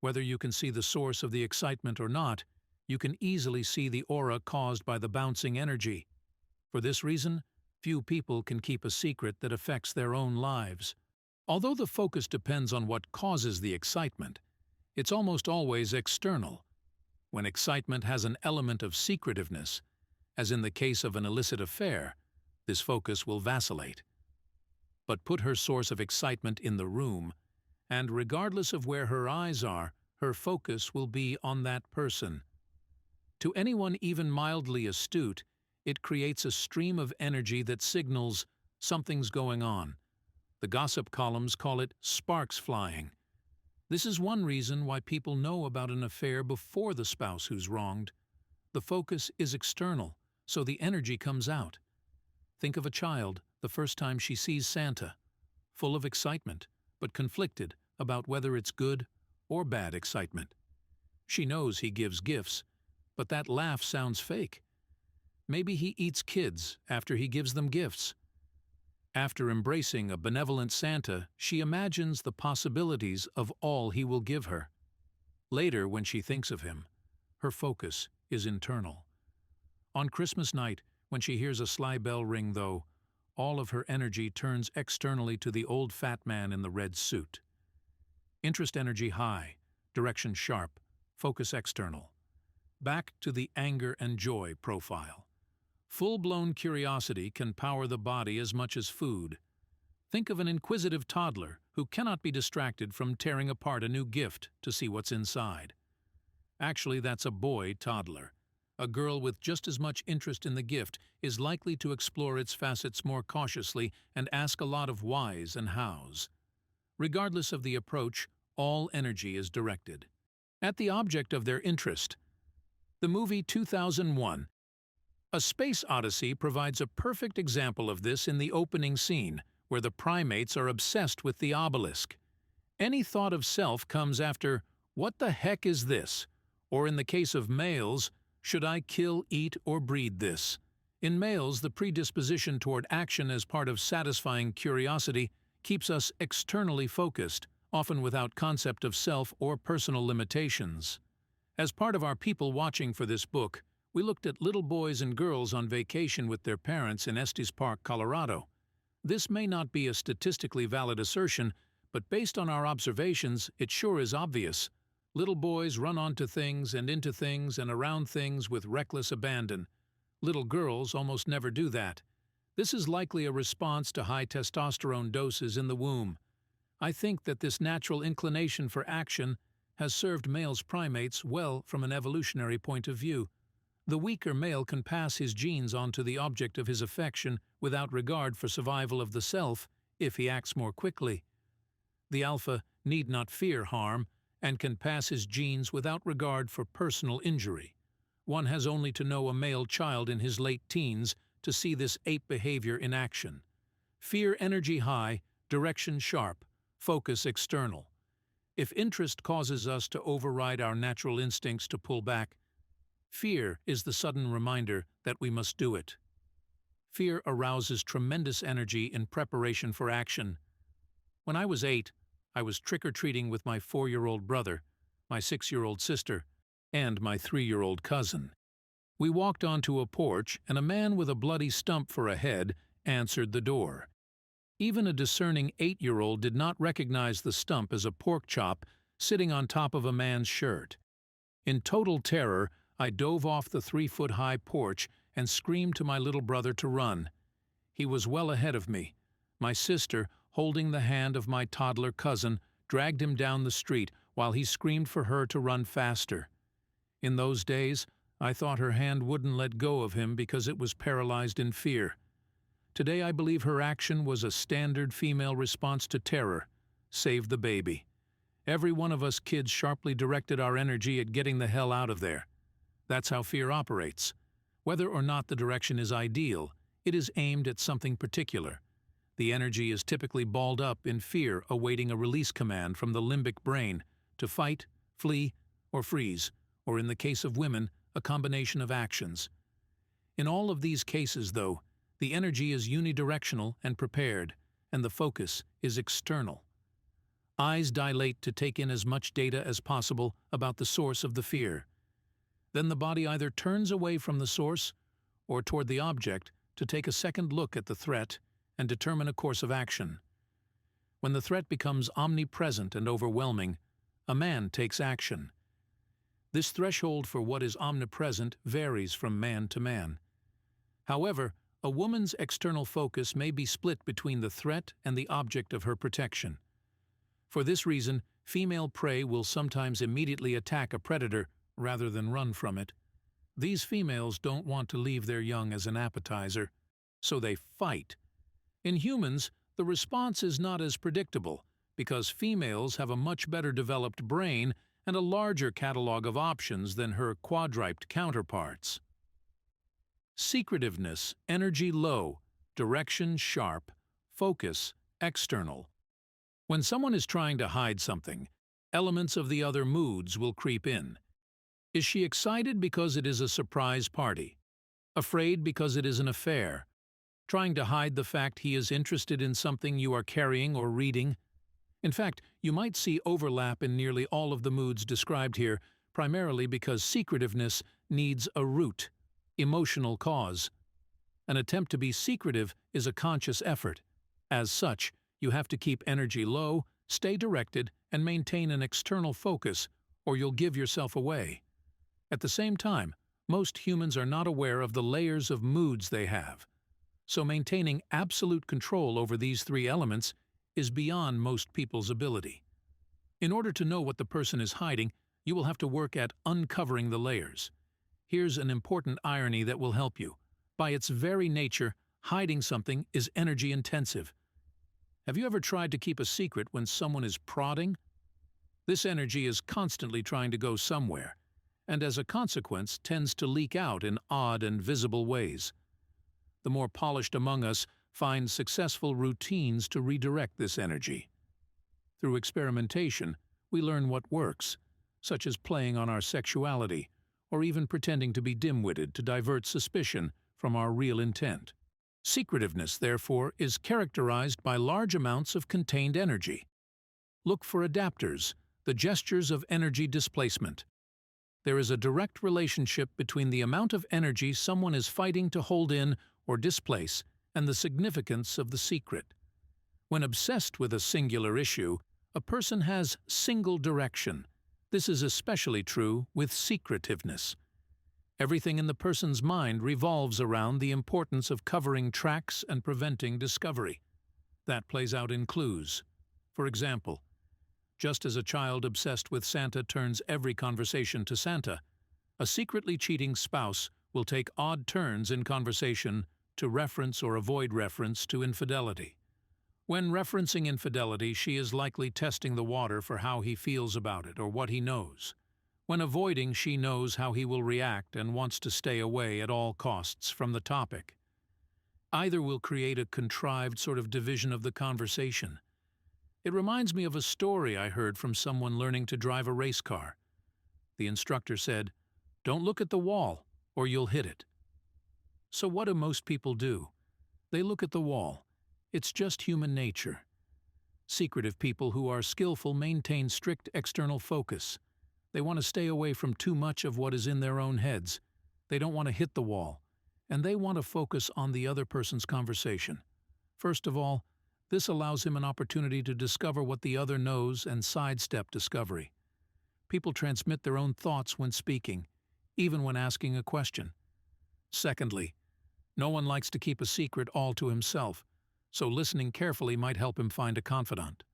Whether you can see the source of the excitement or not, you can easily see the aura caused by the bouncing energy. For this reason, few people can keep a secret that affects their own lives. Although the focus depends on what causes the excitement, it's almost always external. When excitement has an element of secretiveness, as in the case of an illicit affair, this focus will vacillate. But put her source of excitement in the room, and regardless of where her eyes are, her focus will be on that person. To anyone even mildly astute, it creates a stream of energy that signals something's going on. The gossip columns call it sparks flying. This is one reason why people know about an affair before the spouse who's wronged. The focus is external, so the energy comes out. Think of a child the first time she sees Santa, full of excitement, but conflicted about whether it's good or bad excitement. She knows he gives gifts, but that laugh sounds fake. Maybe he eats kids after he gives them gifts. After embracing a benevolent Santa, she imagines the possibilities of all he will give her. Later, when she thinks of him, her focus is internal. On Christmas night, when she hears a sleigh bell ring, though, all of her energy turns externally to the old fat man in the red suit. Interest energy high, direction sharp, focus external. Back to the anger and joy profile. Full-blown curiosity can power the body as much as food. Think of an inquisitive toddler who cannot be distracted from tearing apart a new gift to see what's inside. Actually, that's a boy toddler. A girl with just as much interest in the gift is likely to explore its facets more cautiously and ask a lot of whys and hows. Regardless of the approach, all energy is directed at the object of their interest. The movie 2001, A Space Odyssey, provides a perfect example of this in the opening scene, where the primates are obsessed with the obelisk. Any thought of self comes after, "What the heck is this?" Or in the case of males, "Should I kill, eat, or breed this?" In males, the predisposition toward action as part of satisfying curiosity keeps us externally focused, often without concept of self or personal limitations. As part of our people watching for this book, we looked at little boys and girls on vacation with their parents in Estes Park, Colorado. This may not be a statistically valid assertion, but based on our observations, it sure is obvious. Little boys run onto things and into things and around things with reckless abandon. Little girls almost never do that. This is likely a response to high testosterone doses in the womb. I think that this natural inclination for action has served males primates well from an evolutionary point of view. The weaker male can pass his genes on to the object of his affection without regard for survival of the self if he acts more quickly. The alpha need not fear harm and can pass his genes without regard for personal injury. One has only to know a male child in his late teens to see this ape behavior in action. Fear energy high, direction sharp, focus external. If interest causes us to override our natural instincts to pull back, fear is the sudden reminder that we must do it. Fear arouses tremendous energy in preparation for action. When I was 8, I was trick-or-treating with my 4-year-old brother, my 6-year-old sister, and my 3-year-old cousin. We walked onto a porch, and a man with a bloody stump for a head answered the door. Even a discerning 8-year-old did not recognize the stump as a pork chop sitting on top of a man's shirt. In total terror, I dove off the 3-foot-high porch and screamed to my little brother to run. He was well ahead of me. My sister, holding the hand of my toddler cousin, dragged him down the street while he screamed for her to run faster. In those days, I thought her hand wouldn't let go of him because it was paralyzed in fear. Today I believe her action was a standard female response to terror. Save the baby. Every one of us kids sharply directed our energy at getting the hell out of there. That's how fear operates. Whether or not the direction is ideal, it is aimed at something particular. The energy is typically balled up in fear, awaiting a release command from the limbic brain to fight, flee, or freeze, or in the case of women, a combination of actions. In all of these cases, though, the energy is unidirectional and prepared, and the focus is external. Eyes dilate to take in as much data as possible about the source of the fear. Then the body either turns away from the source or toward the object to take a second look at the threat and determine a course of action. When the threat becomes omnipresent and overwhelming, a man takes action. This threshold for what is omnipresent varies from man to man. However, a woman's external focus may be split between the threat and the object of her protection. For this reason, female prey will sometimes immediately attack a predator rather than run from it. These females don't want to leave their young as an appetizer, so they fight. In humans, the response is not as predictable because females have a much better developed brain and a larger catalog of options than her quadruped counterparts. Secretiveness, energy low, direction sharp, focus external. When someone is trying to hide something, elements of the other moods will creep in. Is she excited because it is a surprise party? Afraid because it is an affair? Trying to hide the fact he is interested in something you are carrying or reading? In fact, you might see overlap in nearly all of the moods described here, primarily because secretiveness needs a root, emotional cause. An attempt to be secretive is a conscious effort. As such, you have to keep energy low, stay directed, and maintain an external focus, or you'll give yourself away. At the same time, most humans are not aware of the layers of moods they have, so maintaining absolute control over these three elements is beyond most people's ability. In order to know what the person is hiding, you will have to work at uncovering the layers. Here's an important irony that will help you. By its very nature, hiding something is energy intensive. Have you ever tried to keep a secret when someone is prodding? This energy is constantly trying to go somewhere, and as a consequence tends to leak out in odd and visible ways. The more polished among us find successful routines to redirect this energy. Through experimentation, we learn what works, such as playing on our sexuality, or even pretending to be dim-witted to divert suspicion from our real intent. Secretiveness, therefore, is characterized by large amounts of contained energy. Look for adapters, the gestures of energy displacement. There is a direct relationship between the amount of energy someone is fighting to hold in or displace and the significance of the secret. When obsessed with a singular issue, a person has single direction. This is especially true with secretiveness. Everything in the person's mind revolves around the importance of covering tracks and preventing discovery. That plays out in clues. For example, just as a child obsessed with Santa turns every conversation to Santa, a secretly cheating spouse will take odd turns in conversation to reference or avoid reference to infidelity. When referencing infidelity, she is likely testing the water for how he feels about it or what he knows. When avoiding, she knows how he will react and wants to stay away at all costs from the topic. Either will create a contrived sort of division of the conversation. It reminds me of a story I heard from someone learning to drive a race car. The instructor said, "Don't look at the wall, or you'll hit it." So what do most people do? They look at the wall. It's just human nature. Secretive people who are skillful maintain strict external focus. They want to stay away from too much of what is in their own heads. They don't want to hit the wall, and they want to focus on the other person's conversation. First of all, this allows him an opportunity to discover what the other knows and sidestep discovery. People transmit their own thoughts when speaking, even when asking a question. Secondly, no one likes to keep a secret all to himself, so listening carefully might help him find a confidant.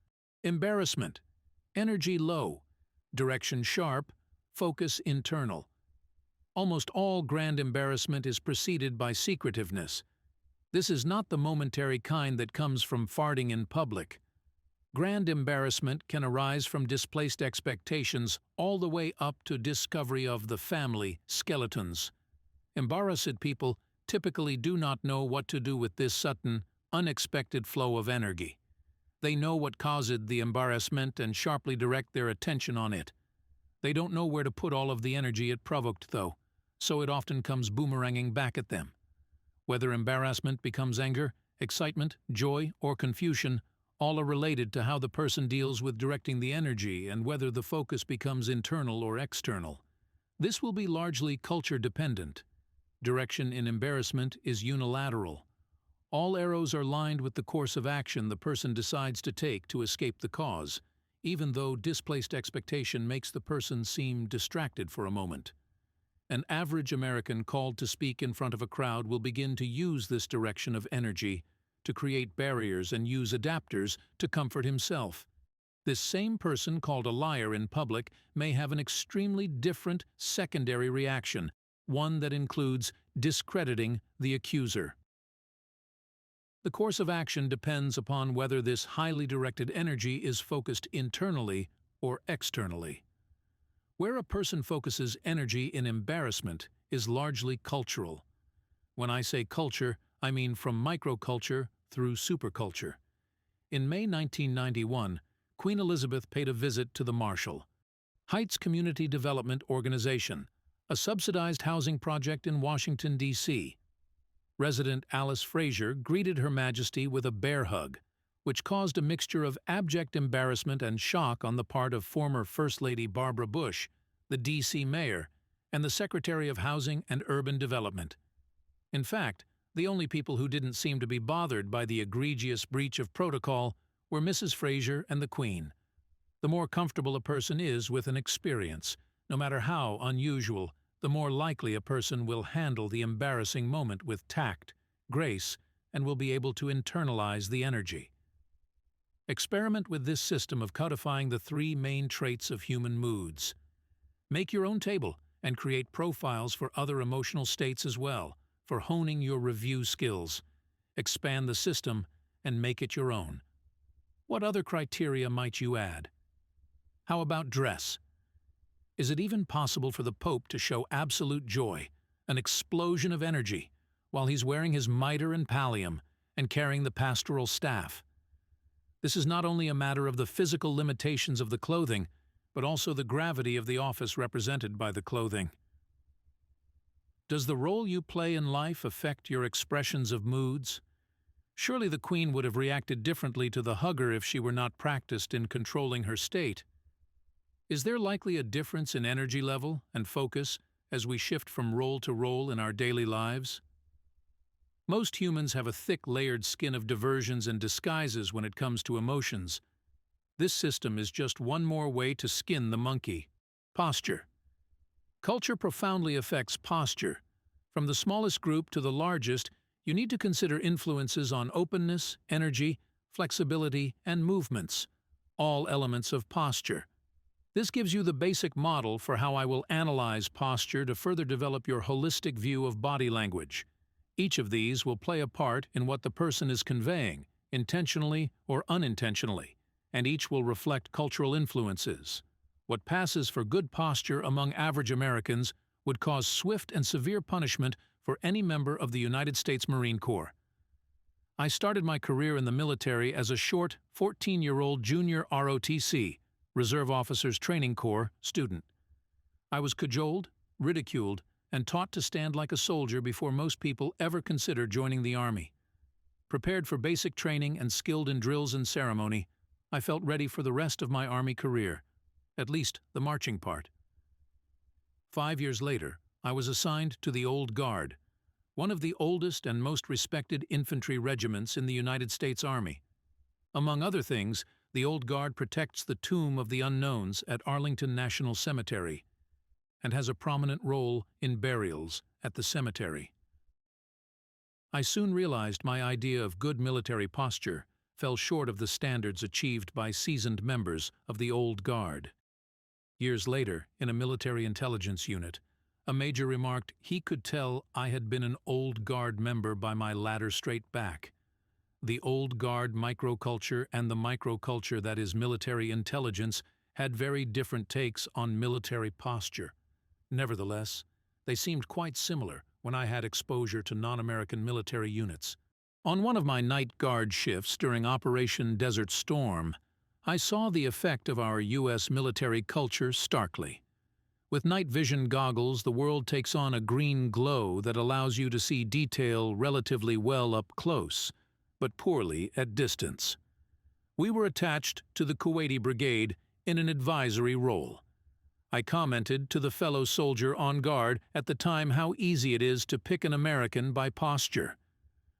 Embarrassment, energy low, direction sharp, focus internal. Almost all grand embarrassment is preceded by secretiveness. This is not the momentary kind that comes from farting in public. Grand embarrassment can arise from displaced expectations all the way up to discovery of the family skeletons. Embarrassed people typically do not know what to do with this sudden, unexpected flow of energy. They know what caused the embarrassment and sharply direct their attention on it. They don't know where to put all of the energy it provoked, though, so it often comes boomeranging back at them. Whether embarrassment becomes anger, excitement, joy, or confusion, all are related to how the person deals with directing the energy and whether the focus becomes internal or external. This will be largely culture-dependent. Direction in embarrassment is unilateral. All arrows are lined with the course of action the person decides to take to escape the cause, even though displaced expectation makes the person seem distracted for a moment. An average American called to speak in front of a crowd will begin to use this direction of energy to create barriers and use adapters to comfort himself. This same person called a liar in public may have an extremely different secondary reaction one that includes discrediting the accuser. The course of action depends upon whether this highly directed energy is focused internally or externally. Where a person focuses energy in embarrassment is largely cultural. When I say culture, I mean from microculture through superculture. In May 1991, Queen Elizabeth paid a visit to the Marshall Heights Community Development Organization, a subsidized housing project in Washington, D.C. Resident Alice Fraser greeted Her Majesty with a bear hug, which caused a mixture of abject embarrassment and shock on the part of former First Lady Barbara Bush, the D.C. Mayor, and the Secretary of Housing and Urban Development. In fact, the only people who didn't seem to be bothered by the egregious breach of protocol were Mrs. Fraser and the Queen. The more comfortable a person is with an experience, no matter how unusual, the more likely a person will handle the embarrassing moment with tact, grace, and will be able to internalize the energy. Experiment with this system of codifying the 3 main traits of human moods. Make your own table and create profiles for other emotional states as well, for honing your review skills. Expand the system and make it your own. What other criteria might you add? How about dress? Is it even possible for the Pope to show absolute joy, an explosion of energy, while he's wearing his mitre and pallium and carrying the pastoral staff? This is not only a matter of the physical limitations of the clothing, but also the gravity of the office represented by the clothing. Does the role you play in life affect your expressions of moods? Surely the Queen would have reacted differently to the hugger if she were not practiced in controlling her state. Is there likely a difference in energy level and focus as we shift from role to role in our daily lives? Most humans have a thick layered skin of diversions and disguises when it comes to emotions. This system is just one more way to skin the monkey. Posture. Culture profoundly affects posture. From the smallest group to the largest, you need to consider influences on openness, energy, flexibility, and movements, all elements of posture. This gives you the basic model for how I will analyze posture to further develop your holistic view of body language. Each of these will play a part in what the person is conveying, intentionally or unintentionally, and each will reflect cultural influences. What passes for good posture among average Americans would cause swift and severe punishment for any member of the United States Marine Corps. I started my career in the military as a short, 14-year-old junior ROTC, Reserve Officers Training Corps, student. I was cajoled, ridiculed, and taught to stand like a soldier before most people ever considered joining the Army. Prepared for basic training and skilled in drills and ceremony, I felt ready for the rest of my Army career, at least the marching part. 5 years later, I was assigned to the Old Guard, one of the oldest and most respected infantry regiments in the United States Army. Among other things, the Old Guard protects the Tomb of the Unknowns at Arlington National Cemetery and has a prominent role in burials at the cemetery. I soon realized my idea of good military posture fell short of the standards achieved by seasoned members of the Old Guard. Years later, in a military intelligence unit, a major remarked he could tell I had been an Old Guard member by my ladder-straight back. The Old Guard microculture and the microculture that is military intelligence had very different takes on military posture. Nevertheless, they seemed quite similar when I had exposure to non-American military units. On one of my night guard shifts during Operation Desert Storm, I saw the effect of our U.S. military culture starkly. With night vision goggles, the world takes on a green glow that allows you to see detail relatively well up close, but poorly at distance. We were attached to the Kuwaiti Brigade in an advisory role. I commented to the fellow soldier on guard at the time how easy it is to pick an American by posture.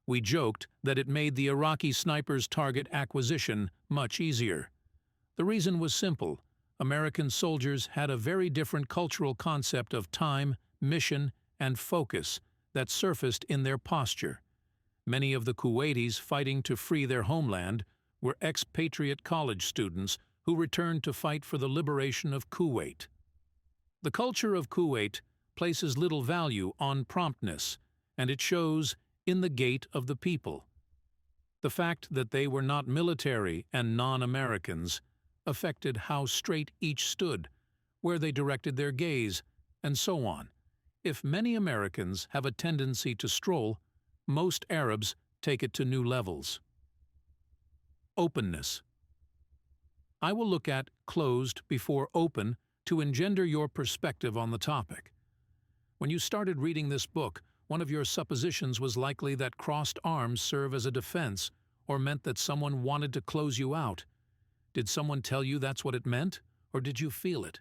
We joked that it made the Iraqi sniper's target acquisition much easier. The reason was simple. American soldiers had a very different cultural concept of time, mission, and focus that surfaced in their posture. Many of the Kuwaitis fighting to free their homeland were expatriate college students who returned to fight for the liberation of Kuwait. The culture of Kuwait places little value on promptness, and it shows in the gait of the people. The fact that they were not military and non-Americans affected how straight each stood, where they directed their gaze, and so on. If many Americans have a tendency to stroll, most Arabs take it to new levels. Openness. I will look at closed before open to engender your perspective on the topic. When you started reading this book, one of your suppositions was likely that crossed arms serve as a defense or meant that someone wanted to close you out. Did someone tell you that's what it meant, or did you feel it?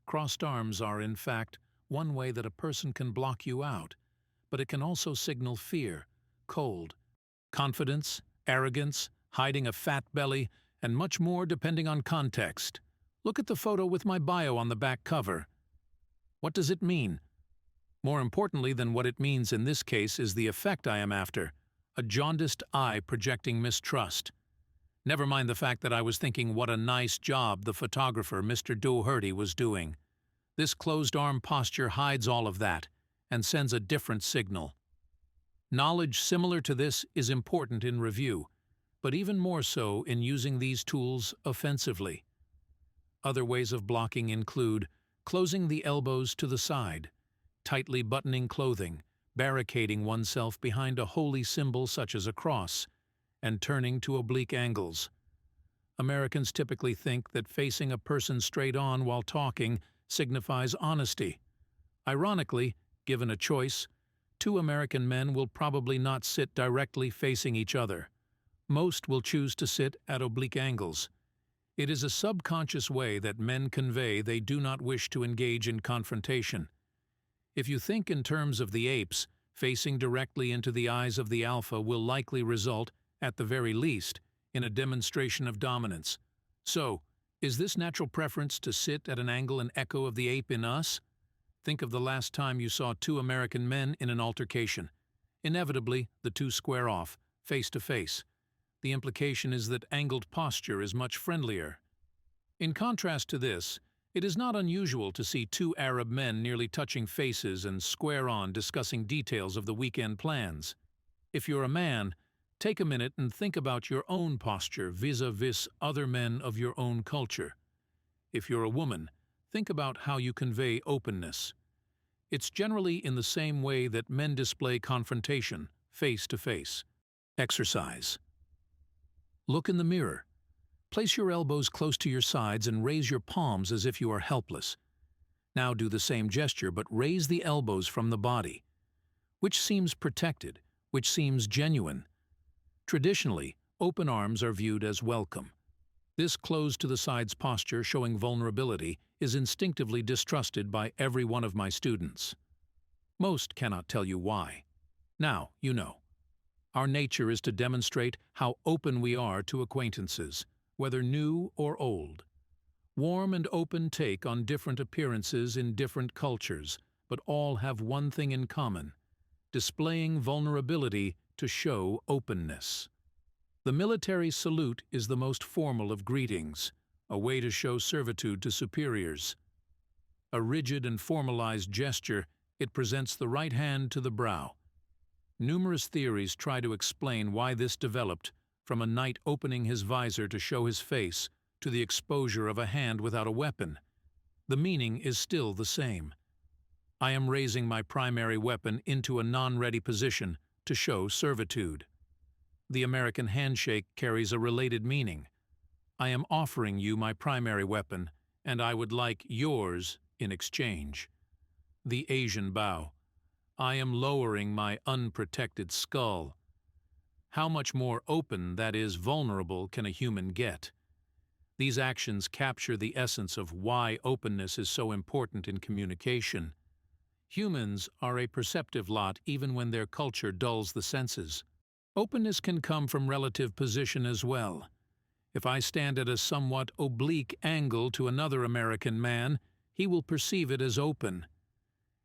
Crossed arms are, in fact, one way that a person can block you out, but it can also signal fear, cold, confidence, arrogance, hiding a fat belly, and much more depending on context. Look at the photo with my bio on the back cover. What does it mean? More importantly than what it means in this case is the effect I am after, a jaundiced eye projecting mistrust. Never mind the fact that I was thinking what a nice job the photographer, Mr. Doherty, was doing. This closed-arm posture hides all of that and sends a different signal. Knowledge similar to this is important in review, but even more so in using these tools offensively. Other ways of blocking include closing the elbows to the side, tightly buttoning clothing, barricading oneself behind a holy symbol such as a cross, and turning to oblique angles. Americans typically think that facing a person straight on while talking signifies honesty. Ironically, given a choice, two American men will probably not sit directly facing each other. Most will choose to sit at oblique angles. It is a subconscious way that men convey they do not wish to engage in confrontation. If you think in terms of the apes, facing directly into the eyes of the alpha will likely result, at the very least, in a demonstration of dominance. So, is this natural preference to sit at an angle an echo of the ape in us? Think of the last time you saw two American men in an altercation. Inevitably, the two square off, face to face. The implication is that angled posture is much friendlier. In contrast to this, it is not unusual to see two Arab men nearly touching faces and square on discussing details of the weekend plans. If you're a man, take a minute and think about your own posture vis-a-vis other men of your own culture. If you're a woman, think about how you convey openness. It's generally in the same way that men display confrontation, face to face. Exercise. Look in the mirror. Place your elbows close to your sides and raise your palms as if you are helpless. Now do the same gesture, but raise the elbows from the body. Which seems protected? Which seems genuine? Traditionally, open arms are viewed as welcome. This closed-to-the-sides posture showing vulnerability is instinctively distrusted by every one of my students. Most cannot tell you why. Now you know. Our nature is to demonstrate how open we are to acquaintances, whether new or old. Warm and open take on different appearances in different cultures, but all have one thing in common: displaying vulnerability to show openness. The military salute is the most formal of greetings, a way to show servitude to superiors. A rigid and formalized gesture, it presents the right hand to the brow. Numerous theories try to explain why this developed, from a knight opening his visor to show his face to the exposure of a hand without a weapon. The meaning is still the same. I am raising my primary weapon into a non-ready position to show servitude. The American handshake carries a related meaning. I am offering you my primary weapon, and I would like yours in exchange. The Asian bow. I am lowering my unprotected skull. How much more open, that is, vulnerable, can a human get? These actions capture the essence of why openness is so important in communication. Humans are a perceptive lot even when their culture dulls the senses. Openness can come from relative position as well. If I stand at a somewhat oblique angle to another American man, he will perceive it as open.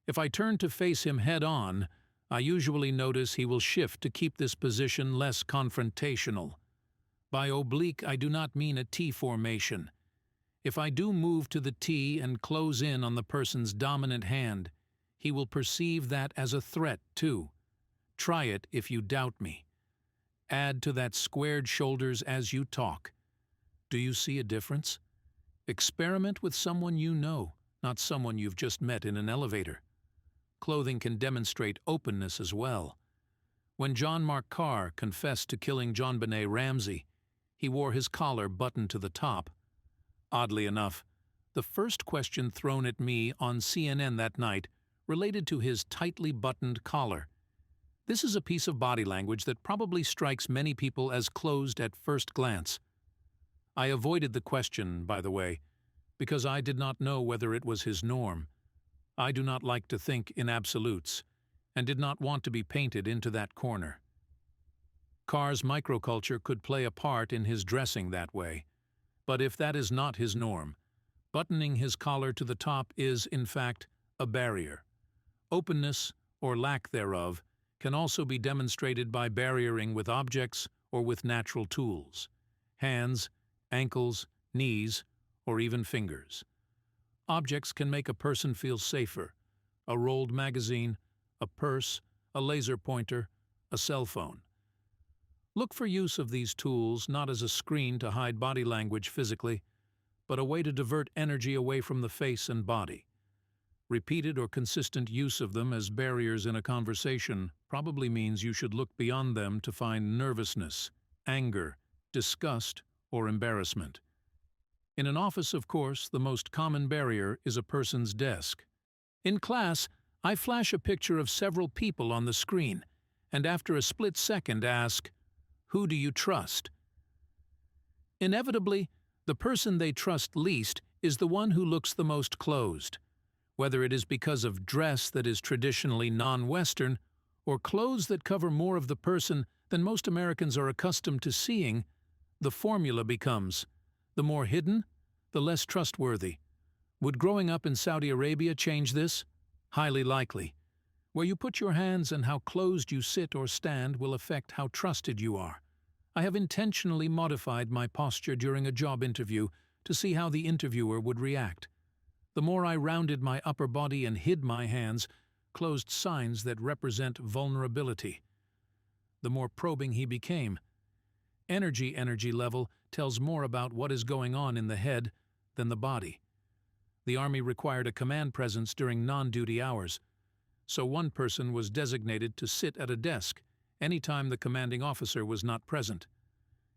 If I turn to face him head-on, I usually notice he will shift to keep this position less confrontational. By oblique, I do not mean a T formation. If I do move to the T and close in on the person's dominant hand, he will perceive that as a threat, too. Try it if you doubt me. Add to that squared shoulders as you talk. Do you see a difference? Experiment with someone you know, not someone you've just met in an elevator. Clothing can demonstrate openness as well. When John Mark Carr confessed to killing JonBenet Ramsey, he wore his collar buttoned to the top. Oddly enough, the first question thrown at me on CNN that night related to his tightly buttoned collar. This is a piece of body language that probably strikes many people as closed at first glance. I avoided the question, by the way, because I did not know whether it was his norm. I do not like to think in absolutes, and did not want to be painted into that corner. Carr's microculture could play a part in his dressing that way, but if that is not his norm, buttoning his collar to the top is, in fact, a barrier. Openness, or lack thereof, can also be demonstrated by barriering with objects or with natural tools: hands, ankles, knees, or even fingers. Objects can make a person feel safer: a rolled magazine, a purse, a laser pointer, a cell phone. Look for use of these tools not as a screen to hide body language physically, but a way to divert energy away from the face and body. Repeated or consistent use of them as barriers in a conversation probably means you should look beyond them to find nervousness, anger, disgust, or embarrassment. In an office, of course, the most common barrier is a person's desk. In class, I flash a picture of several people on the screen, and after a split second ask, "Who do you trust?" Inevitably, the person they trust least is the one who looks the most closed. Whether it is because of dress that is traditionally non-Western, or clothes that cover more of the person than most Americans are accustomed to seeing, the formula becomes: the more hidden, the less trustworthy. Would growing up in Saudi Arabia change this? Highly likely. Where you put your hands and how closed you sit or stand will affect how trusted you are. I have intentionally modified my posture during a job interview to see how the interviewer would react. The more I rounded my upper body and hid my hands, closed signs that represent vulnerability, the more probing he became. Energy level tells more about what is going on in the head than the body. The Army required a command presence during non-duty hours, so one person was designated to sit at a desk anytime the commanding officer was not present.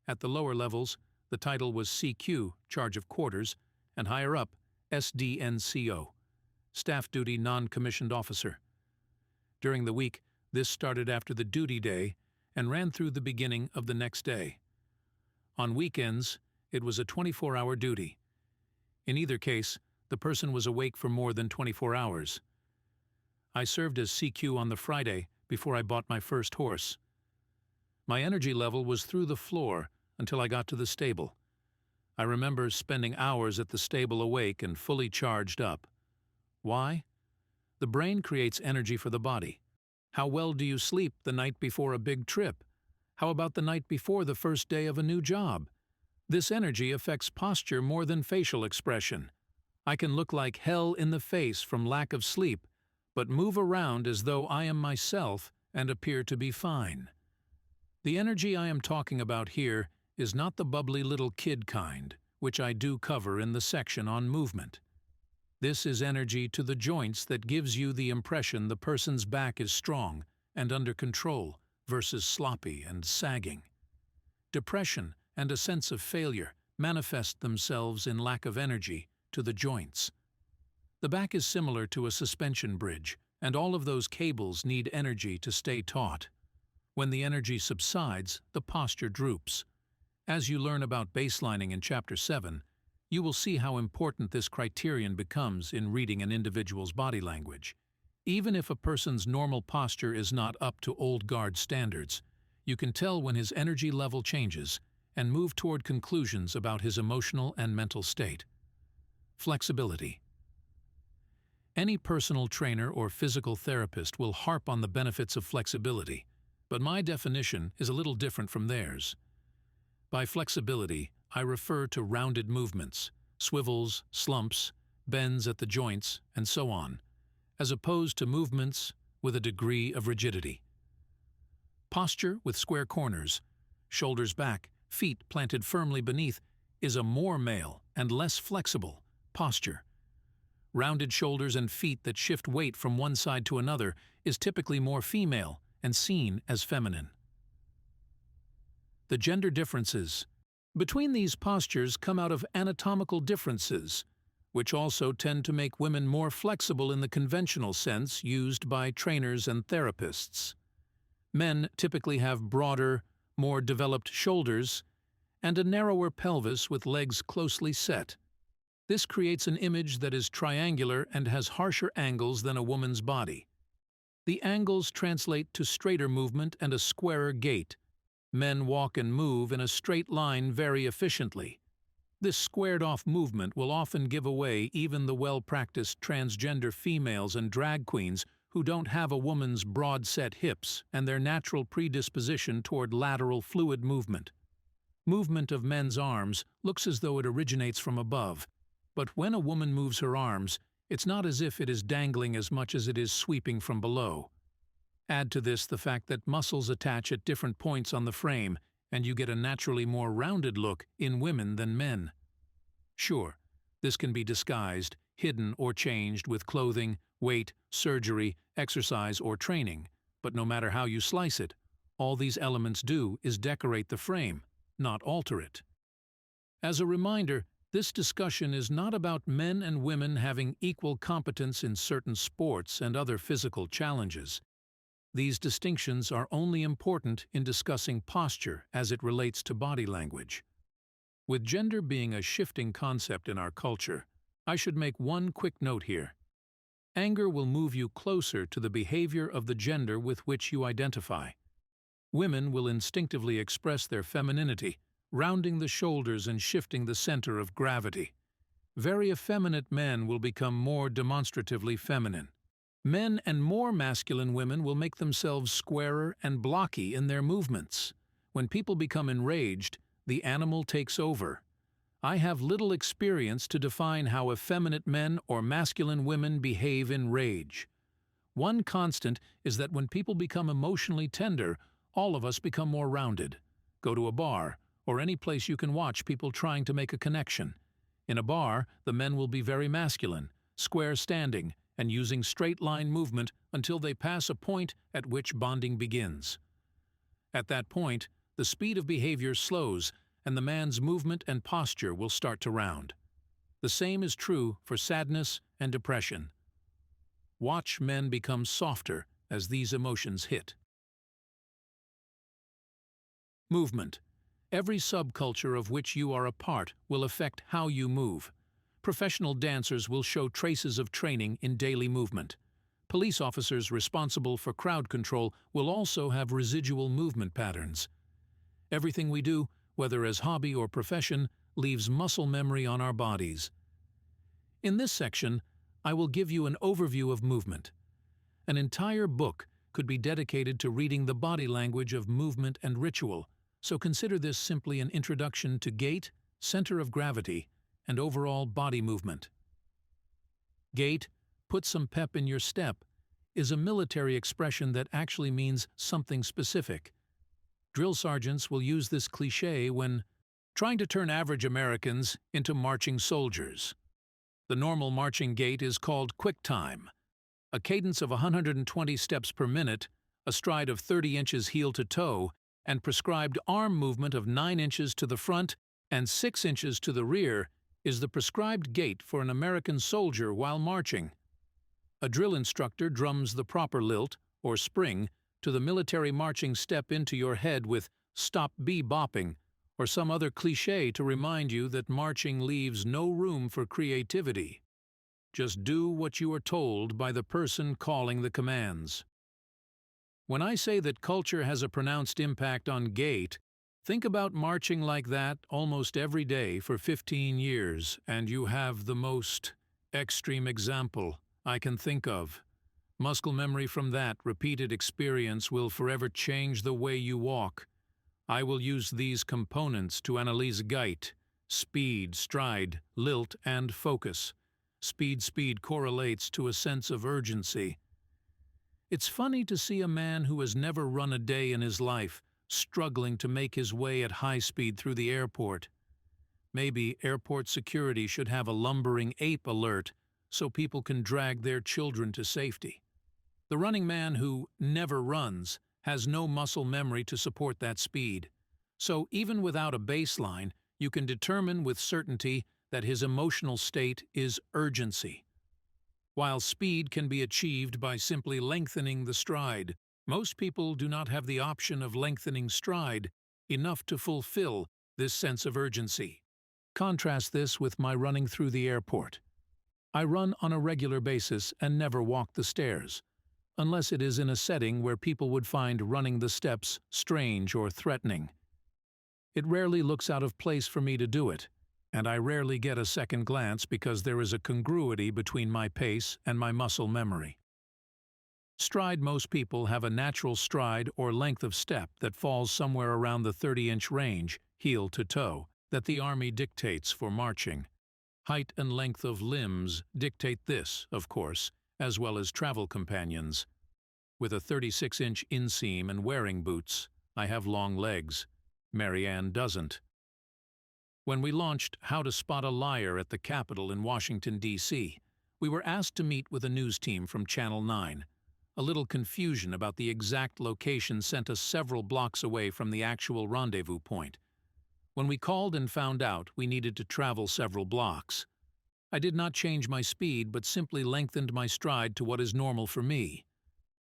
At the lower levels, the title was CQ, charge of quarters, and higher up, SDNCO, Staff Duty Non-Commissioned Officer. During the week, this started after the duty day and ran through the beginning of the next day. On weekends, it was a 24-hour duty. In either case, the person was awake for more than 24 hours. I served as CQ on the Friday before I bought my first horse. My energy level was through the floor until I got to the stable. I remember spending hours at the stable awake and fully charged up. Why? The brain creates energy for the body. How well do you sleep the night before a big trip? How about the night before the first day of a new job? This energy affects posture more than facial expression. I can look like hell in the face from lack of sleep, but move around as though I am myself and appear to be fine. The energy I am talking about here is not the bubbly little kid kind, which I do cover in the section on movement. This is energy to the joints that gives you the impression the person's back is strong and under control versus sloppy and sagging. Depression and a sense of failure manifest themselves in lack of energy to the joints. The back is similar to a suspension bridge, and all of those cables need energy to stay taut. When the energy subsides, the posture droops. As you learn about baselining in Chapter 7, you will see how important this criterion becomes in reading an individual's body language. Even if a person's normal posture is not up to old guard standards, you can tell when his energy level changes and move toward conclusions about his emotional and mental state. Flexibility. Any personal trainer or physical therapist will harp on the benefits of flexibility, but my definition is a little different from theirs. By flexibility, I refer to rounded movements, swivels, slumps, bends at the joints, and so on, as opposed to movements with a degree of rigidity. Posture with square corners, shoulders back, feet planted firmly beneath, is a more male and less flexible posture. Rounded shoulders and feet that shift weight from one side to another is typically more female and seen as feminine. The gender differences between these postures come out of anatomical differences, which also tend to make women more flexible in the conventional sense used by trainers and therapists. Men typically have broader, more developed shoulders and a narrower pelvis with legs closely set. This creates an image that is triangular and has harsher angles than a woman's body. The angles translate to straighter movement and a squarer gait. Men walk and move in a straight line very efficiently. This squared-off movement will often give away even the well-practiced transgender females and drag queens who don't have a woman's broad-set hips and their natural predisposition toward lateral fluid movement. Movement of men's arms looks as though it originates from above, but when a woman moves her arms, it's not as if it is dangling as much as it is sweeping from below. Add to this the fact that muscles attach at different points on the frame, and you get a naturally more rounded look in women than men. Sure, this can be disguised, hidden, or changed with clothing, weight, surgery, exercise, or training, but no matter how you slice it, all these elements do is decorate the frame, not alter it. As a reminder, this discussion is not about men and women having equal competence in certain sports and other physical challenges. These distinctions are only important in discussing posture as it relates to body language. With gender being a shifting concept in our culture, I should make one quick note here. Anger will move you closer to the behavior of the gender with which you identify. Women will instinctively express their femininity, rounding the shoulders and shifting the center of gravity. Very effeminate men will become more demonstratively feminine. Men and more masculine women will make themselves squarer and blocky in their movements. When people become enraged, the animal takes over. I have little experience to define how effeminate men or masculine women behave in rage. One constant is that when people become emotionally tender, all of us become more rounded. Go to a bar, or any place you can watch people trying to make a connection. In a bar, the men will be very masculine, square standing, and using straight-line movement until they pass a point at which bonding begins. At that point, the speed of behavior slows, and the man's movement and posture will start to round. The same is true for sadness and depression. Watch men become softer as these emotions hit. Movement. Every subculture of which you are a part will affect how you move. Professional dancers will show traces of training in daily movement. Police officers responsible for crowd control will also have residual movement patterns. Everything we do, whether as hobby or profession, leaves muscle memory on our bodies. In this section, I will give you an overview of movement. An entire book could be dedicated to reading the body language of movement and ritual, so consider this simply an introduction to gait, center of gravity, and overall body movement. Gait, put some pep in your step, is a military expression that actually means something specific. Drill sergeants will use this cliché when trying to turn average Americans into marching soldiers. The normal marching gait is called quick time, a cadence of 120 steps per minute, a stride of 30 inches heel to toe, and prescribed arm movement of 9 inches to the front and 6 inches to the rear is the prescribed gait for an American soldier while marching. A drill instructor drums the proper lilt, or spring, to the military marching step into your head with "stop bebopping" or some other cliché to remind you that marching leaves no room for creativity. Just do what you are told by the person calling the commands. When I say that culture has a pronounced impact on gait, think about marching like that almost every day for 15 years, and you have the most extreme example I can think of. Muscle memory from that repeated experience will forever change the way you walk. I will use these components to analyze gait, speed, stride, lilt, and focus. Speed correlates to a sense of urgency. It's funny to see a man who has never run a day in his life struggling to make his way at high speed through the airport. Maybe airport security should have a lumbering ape alert so people can drag their children to safety. The running man who never runs has no muscle memory to support that speed. So even without a baseline, you can determine with certainty that his emotional state is urgency. While speed can be achieved by simply lengthening the stride, most people do not have the option of lengthening stride enough to fulfill this sense of urgency. Contrast this with my running through the airport. I run on a regular basis and never walk the stairs, unless it is in a setting where people would find running the steps strange or threatening. It rarely looks out of place for me to do it, and I rarely get a second glance because there is a congruity between my pace and my muscle memory. Stride: most people have a natural stride or length of step that falls somewhere around the 30-inch range, heel to toe, that the Army dictates for marching. Height and length of limbs dictate this, of course, as well as travel companions. With a 36-inch inseam and wearing boots, I have long legs. Marianne doesn't. When we launched How to Spot a Liar at the Capitol in Washington, D.C., we were asked to meet with a news team from Channel 9. A little confusion about the exact location sent us several blocks away from the actual rendezvous point. When we called and found out, we needed to travel several blocks. I did not change my speed, but simply lengthened my stride to what is normal for me.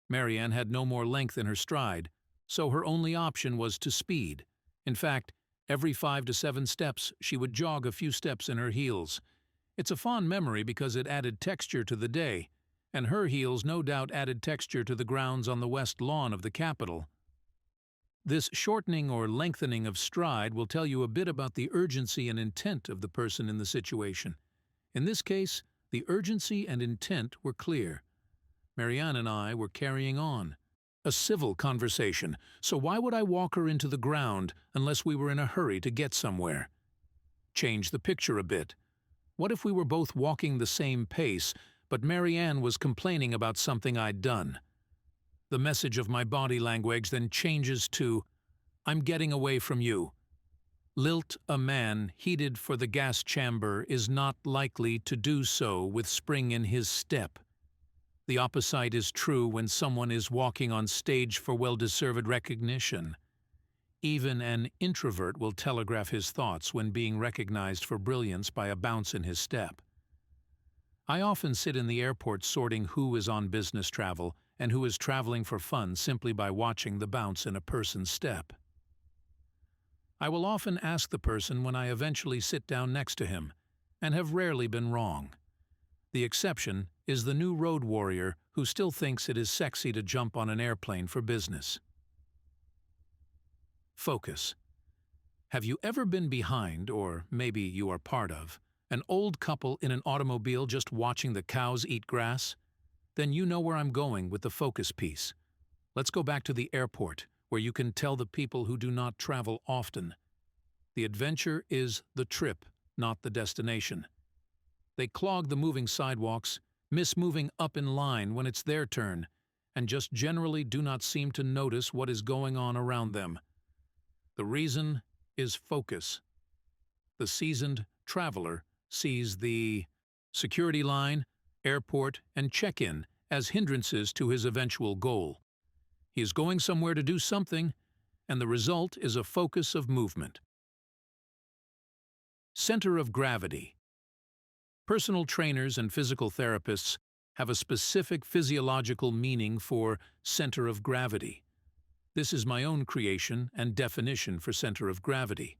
Marianne had no more length in her stride, so her only option was to speed. In fact, every 5 to 7 steps, she would jog a few steps in her heels. It's a fond memory because it added texture to the day, and her heels no doubt added texture to the grounds on the west lawn of the Capitol. This shortening or lengthening of stride will tell you a bit about the urgency and intent of the person in the situation. In this case, the urgency and intent were clear. Marianne and I were carrying on. A civil conversation, so why would I walk her into the ground unless we were in a hurry to get somewhere? Change the picture a bit. What if we were both walking the same pace, but Marianne was complaining about something I'd done? The message of my body language then changes to, "I'm getting away from you." Lilt: a man heated for the gas chamber is not likely to do so with spring in his step. The opposite is true when someone is walking on stage for well-deserved recognition. Even an introvert will telegraph his thoughts when being recognized for brilliance by a bounce in his step. I often sit in the airport sorting who is on business travel and who is traveling for fun simply by watching the bounce in a person's step. I will often ask the person when I eventually sit down next to him, and have rarely been wrong. The exception is the new road warrior who still thinks it is sexy to jump on an airplane for business. Focus. Have you ever been behind, or maybe you are part of, an old couple in an automobile just watching the cows eat grass? Then you know where I'm going with the focus piece. Let's go back to the airport, where you can tell the people who do not travel often. The adventure is the trip, not the destination. They clog the moving sidewalks, miss moving up in line when it's their turn, and just generally do not seem to notice what is going on around them. The reason is focus. The seasoned traveler sees the security line, airport, and check-in as hindrances to his eventual goal. He is going somewhere to do something, and the result is a focus of movement. Center of gravity. Personal trainers and physical therapists have a specific physiological meaning for center of gravity. This is my own creation and definition for center of gravity.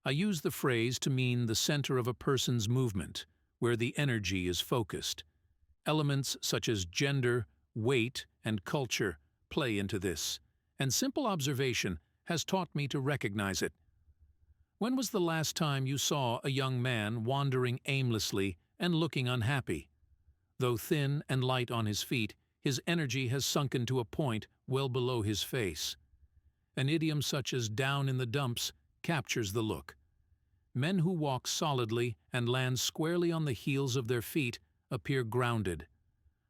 I use the phrase to mean the center of a person's movement, where the energy is focused. Elements such as gender, weight, and culture play into this, and simple observation has taught me to recognize it. When was the last time you saw a young man wandering aimlessly and looking unhappy? Though thin and light on his feet, his energy has sunken to a point well below his face. An idiom such as "down in the dumps" captures the look. Men who walk solidly and land squarely on the heels of their feet appear grounded.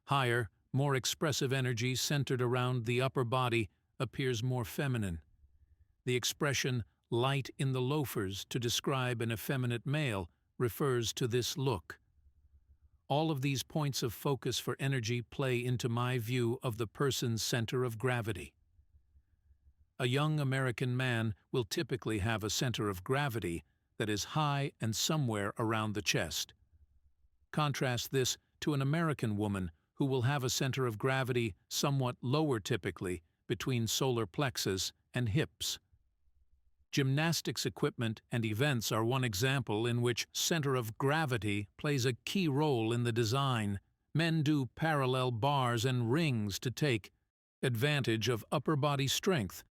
Higher, more expressive energy centered around the upper body appears more feminine. The expression light in the loafers to describe an effeminate male refers to this look. All of these points of focus for energy play into my view of the person's center of gravity. A young American man will typically have a center of gravity that is high and somewhere around the chest. Contrast this to an American woman who will have a center of gravity somewhat lower, typically between solar plexus and hips. Gymnastics equipment and events are one example in which center of gravity plays a key role in the design. Men do parallel bars and rings to take advantage of upper body strength.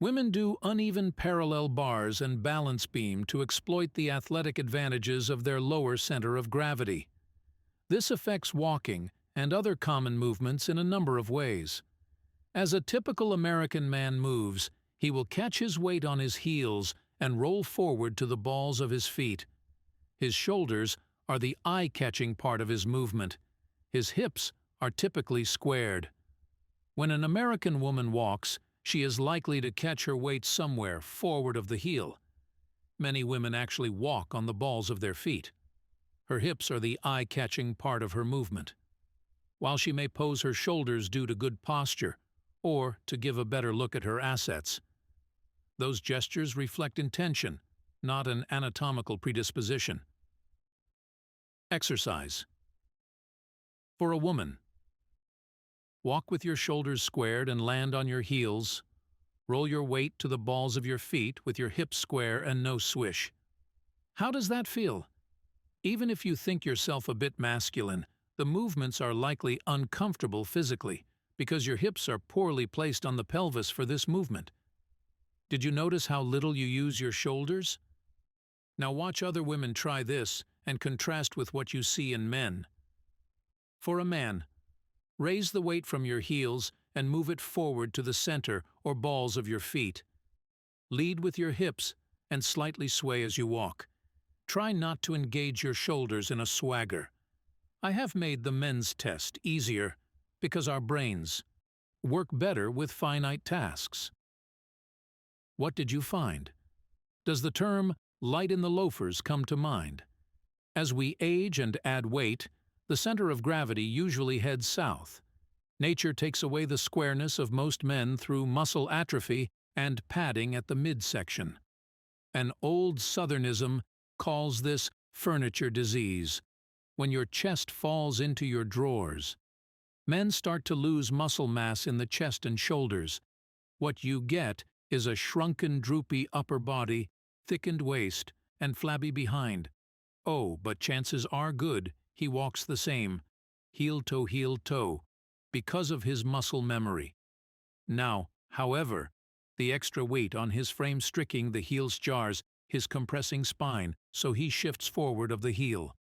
Women do uneven parallel bars and balance beam to exploit the athletic advantages of their lower center of gravity. This affects walking and other common movements in a number of ways. As a typical American man moves, he will catch his weight on his heels and roll forward to the balls of his feet. His shoulders are the eye-catching part of his movement. His hips are typically squared. When an American woman walks, she is likely to catch her weight somewhere forward of the heel. Many women actually walk on the balls of their feet. Her hips are the eye-catching part of her movement. While she may pose her shoulders due to good posture, or to give a better look at her assets, those gestures reflect intention, not an anatomical predisposition. Exercise. For a woman, walk with your shoulders squared and land on your heels. Roll your weight to the balls of your feet with your hips square and no swish. How does that feel? Even if you think yourself a bit masculine, the movements are likely uncomfortable physically because your hips are poorly placed on the pelvis for this movement. Did you notice how little you use your shoulders? Now watch other women try this and contrast with what you see in men. For a man, raise the weight from your heels and move it forward to the center or balls of your feet. Lead with your hips and slightly sway as you walk. Try not to engage your shoulders in a swagger. I have made the men's test easier because our brains work better with finite tasks. What did you find? Does the term light in the loafers come to mind? As we age and add weight, the center of gravity usually heads south. Nature takes away the squareness of most men through muscle atrophy and padding at the midsection. An old Southernism calls this furniture disease, when your chest falls into your drawers. Men start to lose muscle mass in the chest and shoulders. What you get is a shrunken, droopy upper body, thickened waist, and flabby behind. Oh, but chances are good he walks the same, heel toe, because of his muscle memory. Now, however, the extra weight on his frame striking the heel's jars, his compressing spine, so he shifts forward of the heel.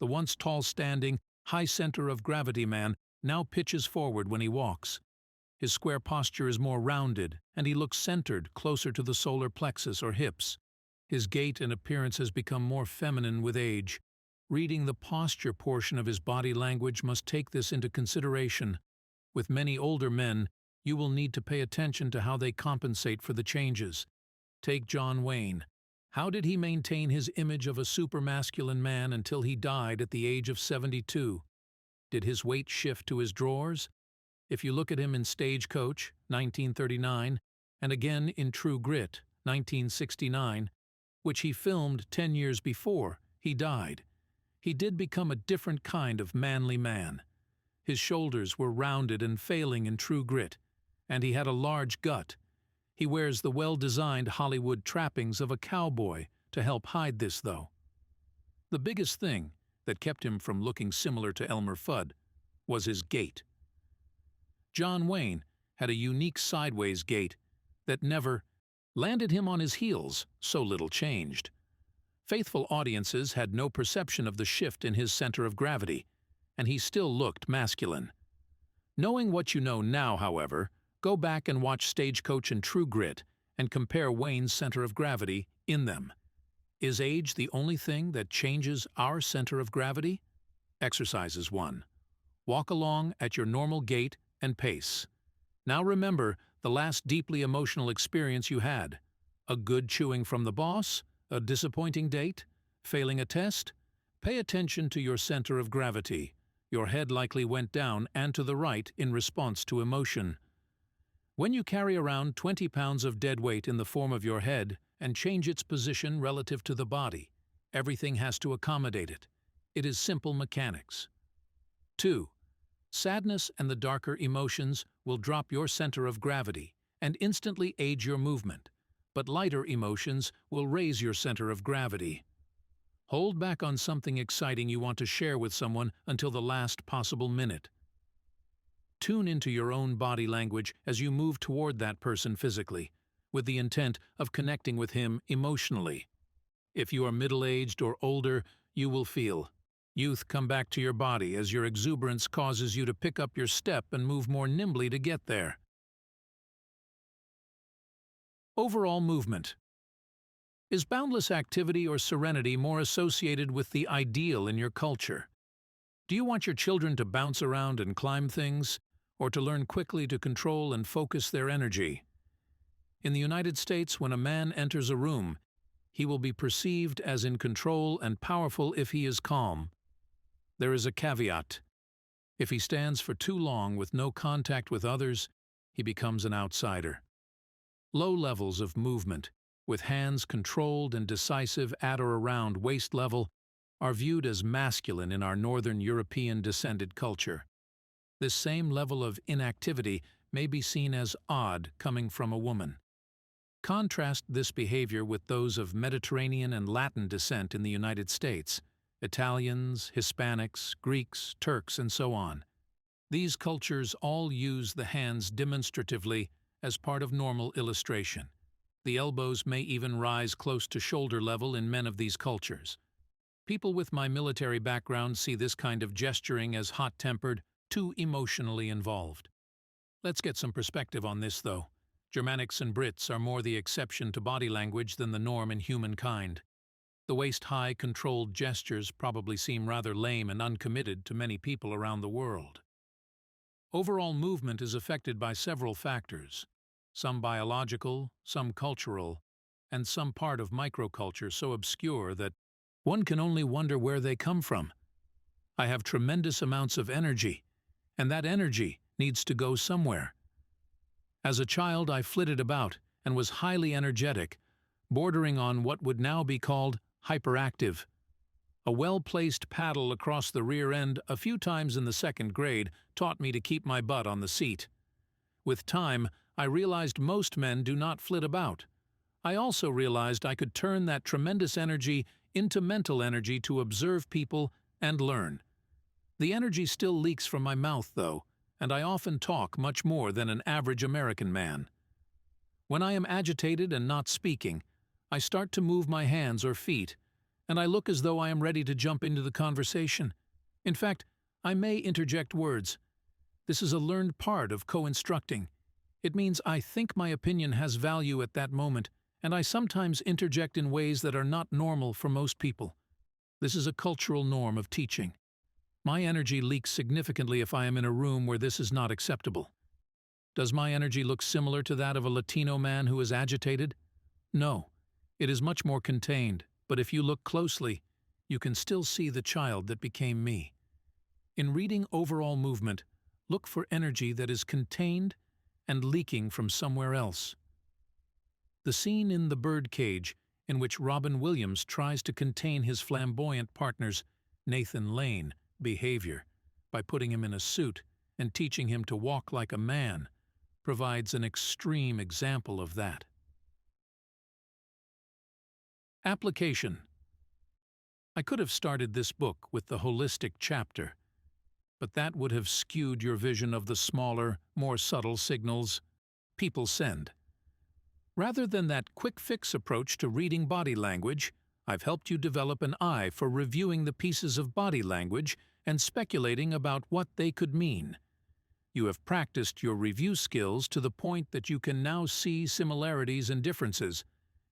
The once tall-standing, high center of gravity man now pitches forward when he walks. His square posture is more rounded, and he looks centered, closer to the solar plexus or hips. His gait and appearance has become more feminine with age. Reading the posture portion of his body language must take this into consideration. With many older men, you will need to pay attention to how they compensate for the changes. Take John Wayne. How did he maintain his image of a supermasculine man until he died at the age of 72? Did his weight shift to his drawers? If you look at him in Stagecoach, 1939, and again in True Grit, 1969, which he filmed 10 years before he died, he did become a different kind of manly man. His shoulders were rounded and failing in True Grit, and he had a large gut. He wears the well-designed Hollywood trappings of a cowboy to help hide this, though. The biggest thing that kept him from looking similar to Elmer Fudd was his gait. John Wayne had a unique sideways gait that never landed him on his heels, so little changed. Faithful audiences had no perception of the shift in his center of gravity, and he still looked masculine. Knowing what you know now, however, go back and watch Stagecoach and True Grit and compare Wayne's center of gravity in them. Is age the only thing that changes our center of gravity? Exercises 1. Walk along at your normal gait and pace. Now remember the last deeply emotional experience you had. A good chewing from the boss? A disappointing date? Failing a test? Pay attention to your center of gravity. Your head likely went down and to the right in response to emotion. When you carry around 20 pounds of dead weight in the form of your head and change its position relative to the body, everything has to accommodate it. It is simple mechanics. 2. Sadness and the darker emotions will drop your center of gravity and instantly aid your movement, but lighter emotions will raise your center of gravity. Hold back on something exciting you want to share with someone until the last possible minute. Tune into your own body language as you move toward that person physically, with the intent of connecting with him emotionally. If you are middle-aged or older, you will feel youth come back to your body as your exuberance causes you to pick up your step and move more nimbly to get there. Overall movement. Is boundless activity or serenity more associated with the ideal in your culture? Do you want your children to bounce around and climb things, or to learn quickly to control and focus their energy? In the United States, when a man enters a room, he will be perceived as in control and powerful if he is calm. There is a caveat. If he stands for too long with no contact with others, he becomes an outsider. Low levels of movement, with hands controlled and decisive at or around waist level, are viewed as masculine in our Northern European-descended culture. This same level of inactivity may be seen as odd coming from a woman. Contrast this behavior with those of Mediterranean and Latin descent in the United States, Italians, Hispanics, Greeks, Turks, and so on. These cultures all use the hands demonstratively as part of normal illustration. The elbows may even rise close to shoulder level in men of these cultures. People with my military background see this kind of gesturing as hot-tempered, too emotionally involved. Let's get some perspective on this, though. Germanics and Brits are more the exception to body language than the norm in humankind. The waist-high, controlled gestures probably seem rather lame and uncommitted to many people around the world. Overall movement is affected by several factors, some biological, some cultural, and some part of microculture so obscure that one can only wonder where they come from. I have tremendous amounts of energy, and that energy needs to go somewhere. As a child, I flitted about and was highly energetic, bordering on what would now be called hyperactive. A well-placed paddle across the rear end a few times in the 2nd grade taught me to keep my butt on the seat. With time, I realized most men do not flit about. I also realized I could turn that tremendous energy into mental energy to observe people and learn. The energy still leaks from my mouth, though, and I often talk much more than an average American man. When I am agitated and not speaking, I start to move my hands or feet, and I look as though I am ready to jump into the conversation. In fact, I may interject words. This is a learned part of co-instructing. It means I think my opinion has value at that moment, and I sometimes interject in ways that are not normal for most people. This is a cultural norm of teaching. My energy leaks significantly if I am in a room where this is not acceptable. Does my energy look similar to that of a Latino man who is agitated? No. It is much more contained, but if you look closely, you can still see the child that became me. In reading overall movement, look for energy that is contained and leaking from somewhere else. The scene in The Birdcage, in which Robin Williams tries to contain his flamboyant partner's, Nathan Lane, behavior by putting him in a suit and teaching him to walk like a man, provides an extreme example of that. Application. I could have started this book with the holistic chapter, but that would have skewed your vision of the smaller, more subtle signals people send. Rather than that quick-fix approach to reading body language, I've helped you develop an eye for reviewing the pieces of body language and speculating about what they could mean. You have practiced your review skills to the point that you can now see similarities and differences,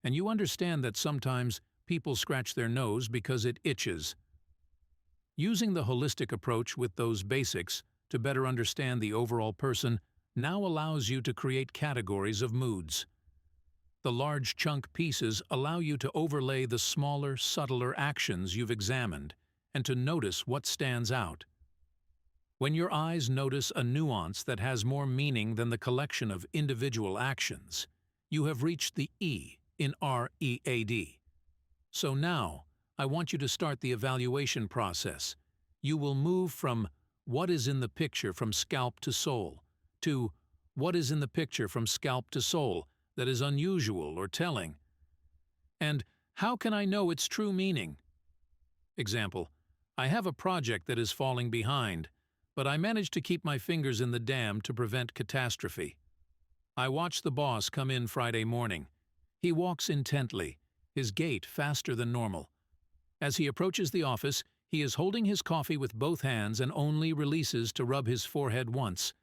and you understand that sometimes people scratch their nose because it itches. Using the holistic approach with those basics to better understand the overall person now allows you to create categories of moods. The large chunk pieces allow you to overlay the smaller, subtler actions you've examined and to notice what stands out. When your eyes notice a nuance that has more meaning than the collection of individual actions, you have reached the E in R.E.A.D. So now, I want you to start the evaluation process. You will move from what is in the picture from scalp to soul to what is in the picture from scalp to soul that is unusual or telling. And how can I know its true meaning? Example, I have a project that is falling behind, but I managed to keep my fingers in the dam to prevent catastrophe. I watch the boss come in Friday morning. He walks intently, his gait faster than normal. As he approaches the office, he is holding his coffee with both hands and only releases to rub his forehead once.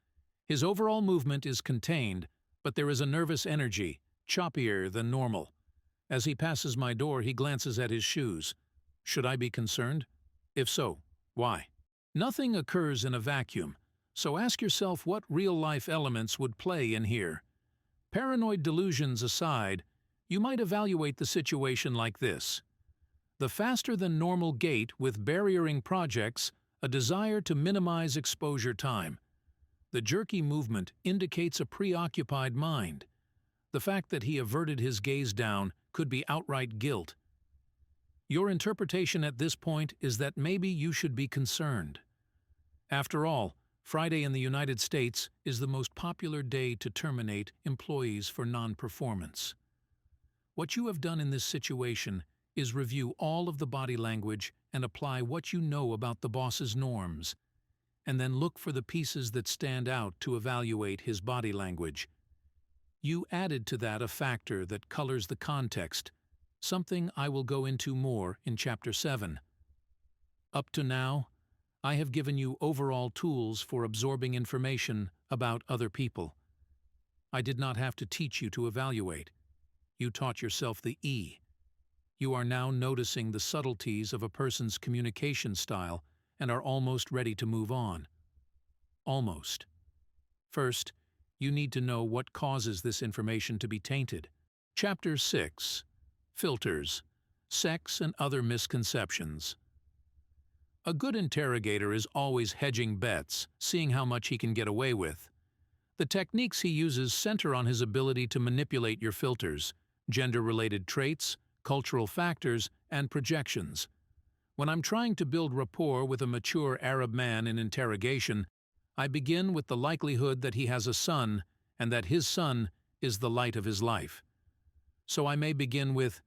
His overall movement is contained, but there is a nervous energy, choppier than normal. As he passes my door, he glances at his shoes. Should I be concerned? If so, why? Nothing occurs in a vacuum, so ask yourself what real-life elements would play in here. Paranoid delusions aside, you might evaluate the situation like this. The faster-than-normal gait with barriering projects, a desire to minimize exposure time. The jerky movement indicates a preoccupied mind. The fact that he averted his gaze down could be outright guilt. Your interpretation at this point is that maybe you should be concerned. After all, Friday in the United States is the most popular day to terminate employees for non-performance. What you have done in this situation is review all of the body language and apply what you know about the boss's norms, and then look for the pieces that stand out to evaluate his body language. You added to that a factor that colors the context, something I will go into more in Chapter 7. Up to now, I have given you overall tools for absorbing information about other people. I did not have to teach you to evaluate. You taught yourself the E. You are now noticing the subtleties of a person's communication style and are almost ready to move on. Almost. First, you need to know what causes this information to be tainted. Chapter 6. Filters. Sex and Other Misconceptions. A good interrogator is always hedging bets, seeing how much he can get away with. The techniques he uses center on his ability to manipulate your filters, gender-related traits, cultural factors, and projections. When I'm trying to build rapport with a mature Arab man in interrogation, I begin with the likelihood that he has a son and that his son is the light of his life. So I may begin with,